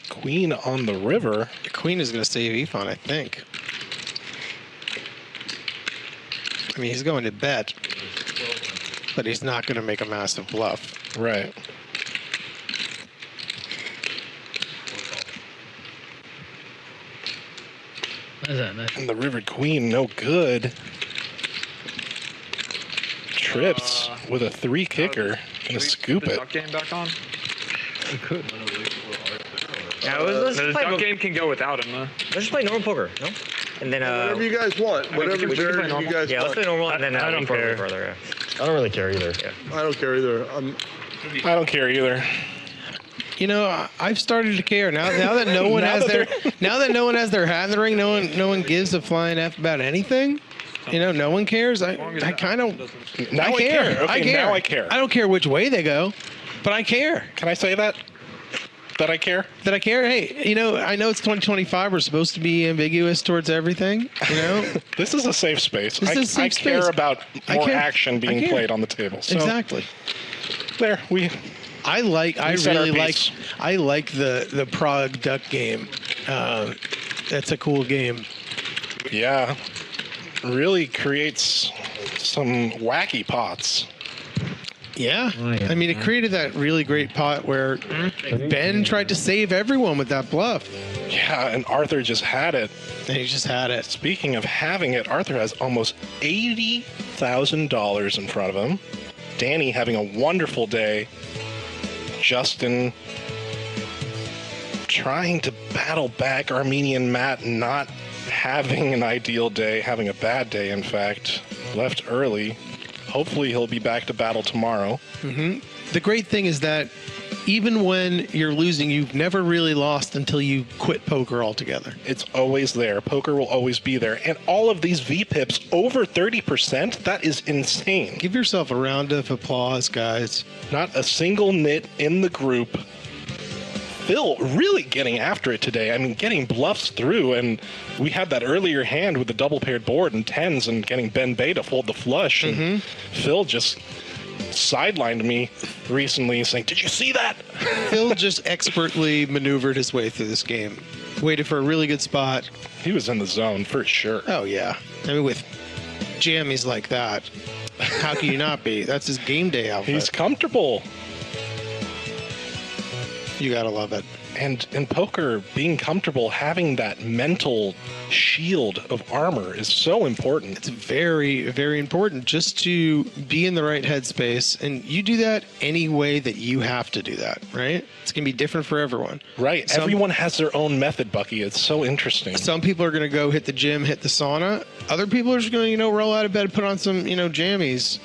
Queen on the river. The queen is going to save Ifan, I think. I mean, he's going to bet, but he's not going to make a massive bluff. Right. And the river queen, no good. Trips with a 3 kicker. Gonna scoop it. Duck game back on? We could. Yeah, let's The play duck game can go without him, though. Let's just play normal poker, no? And then Whatever you guys want. Whatever we can play variety you normal. guys yeah, let's want. play normal and then I don't wait for it a care. little further. Yeah. I don't really care either. I don't care either. I don't care either. You know, I've started to care now. Now that no one has their hat in the ring, no one gives a flying F about anything. You know, no one cares. I kind of Now I care. Okay, I care. now I care. I don't care which way they go, but I care. Can I say that? That I care? That I care. Hey, you know, I know it's 2025. We're supposed to be ambiguous towards everything. You know, This is a safe space. This is a safe I care space. about I more care. action I being care. played on the table. So exactly. there, we I said our really piece. like the Prague duck game. That's a cool game. yeah, really creates some wacky pots. Yeah. I mean, it created that really great pot where Ben tried to save everyone with that bluff. Yeah, and Arthur just had it. And he just had it. Speaking of having it, Arthur has almost $80,000 in front of him. Danny having a wonderful day. Justin trying to battle back Armenian Matt, not having an ideal day, having a bad day, in fact. Left early. Hopefully he'll be back to battle tomorrow. The great thing is that even when you're losing, you've never really lost until you quit poker altogether. It's always there. Poker will always be there. And all of these V-pips over 30%, that is insane. Give yourself a round of applause, guys. Not a single nit in the group. Phil really getting after it today. I mean, getting bluffs through, and we had that earlier hand with the double paired board and tens and getting Ben Bay to fold the flush. And Phil just sidelined me recently saying, "Did you see that?" Phil just expertly maneuvered his way through this game. Waited for a really good spot. He was in the zone for sure. Oh, yeah. I mean, with jammies like that, how can you not be? That's his game day outfit. He's comfortable. You gotta love it. And in poker, being comfortable, having that mental shield of armor is so important. It's very, very important just to be in the right headspace. And you do that any way that you have to do that, right? It's going to be different for everyone. Right. Everyone has their own method, Bucky. It's so interesting. Some people are going to go hit the gym, hit the sauna. Other people are just going to, roll out of bed, put on some, jammies.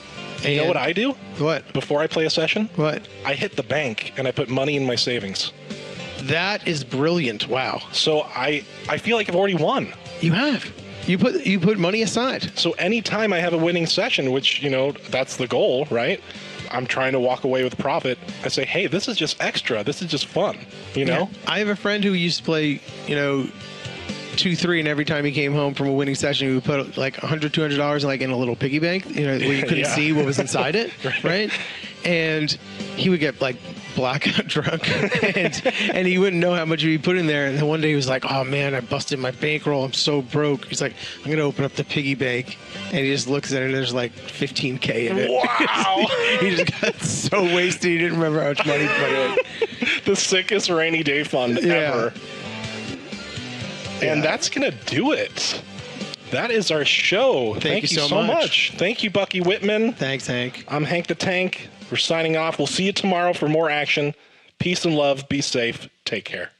And you know what I do? What? Before I play a session? What? I hit the bank and I put money in my savings. That is brilliant. Wow. So I feel like I've already won. You have. You put money aside. So anytime I have a winning session, which, that's the goal, right? I'm trying to walk away with profit. I say, hey, this is just extra. This is just fun, Yeah. I have a friend who used to play, 2-3, and every time he came home from a winning session, he would put like $100, $200 like in a little piggy bank, where you couldn't see what was inside it, right? And he would get like blackout drunk, and he wouldn't know how much he put in there. And then one day he was like, "Oh man, I busted my bankroll. I'm so broke." He's like, "I'm gonna open up the piggy bank," and he just looks at it, and there's like 15K in it. Wow! He just got so wasted, he didn't remember how much money he put in. The sickest rainy day fund ever. And that's going to do it. That is our show. Thank you so much. Thank you, Bucky Whitman. Thanks, Hank. I'm Hank the Tank. We're signing off. We'll see you tomorrow for more action. Peace and love. Be safe. Take care.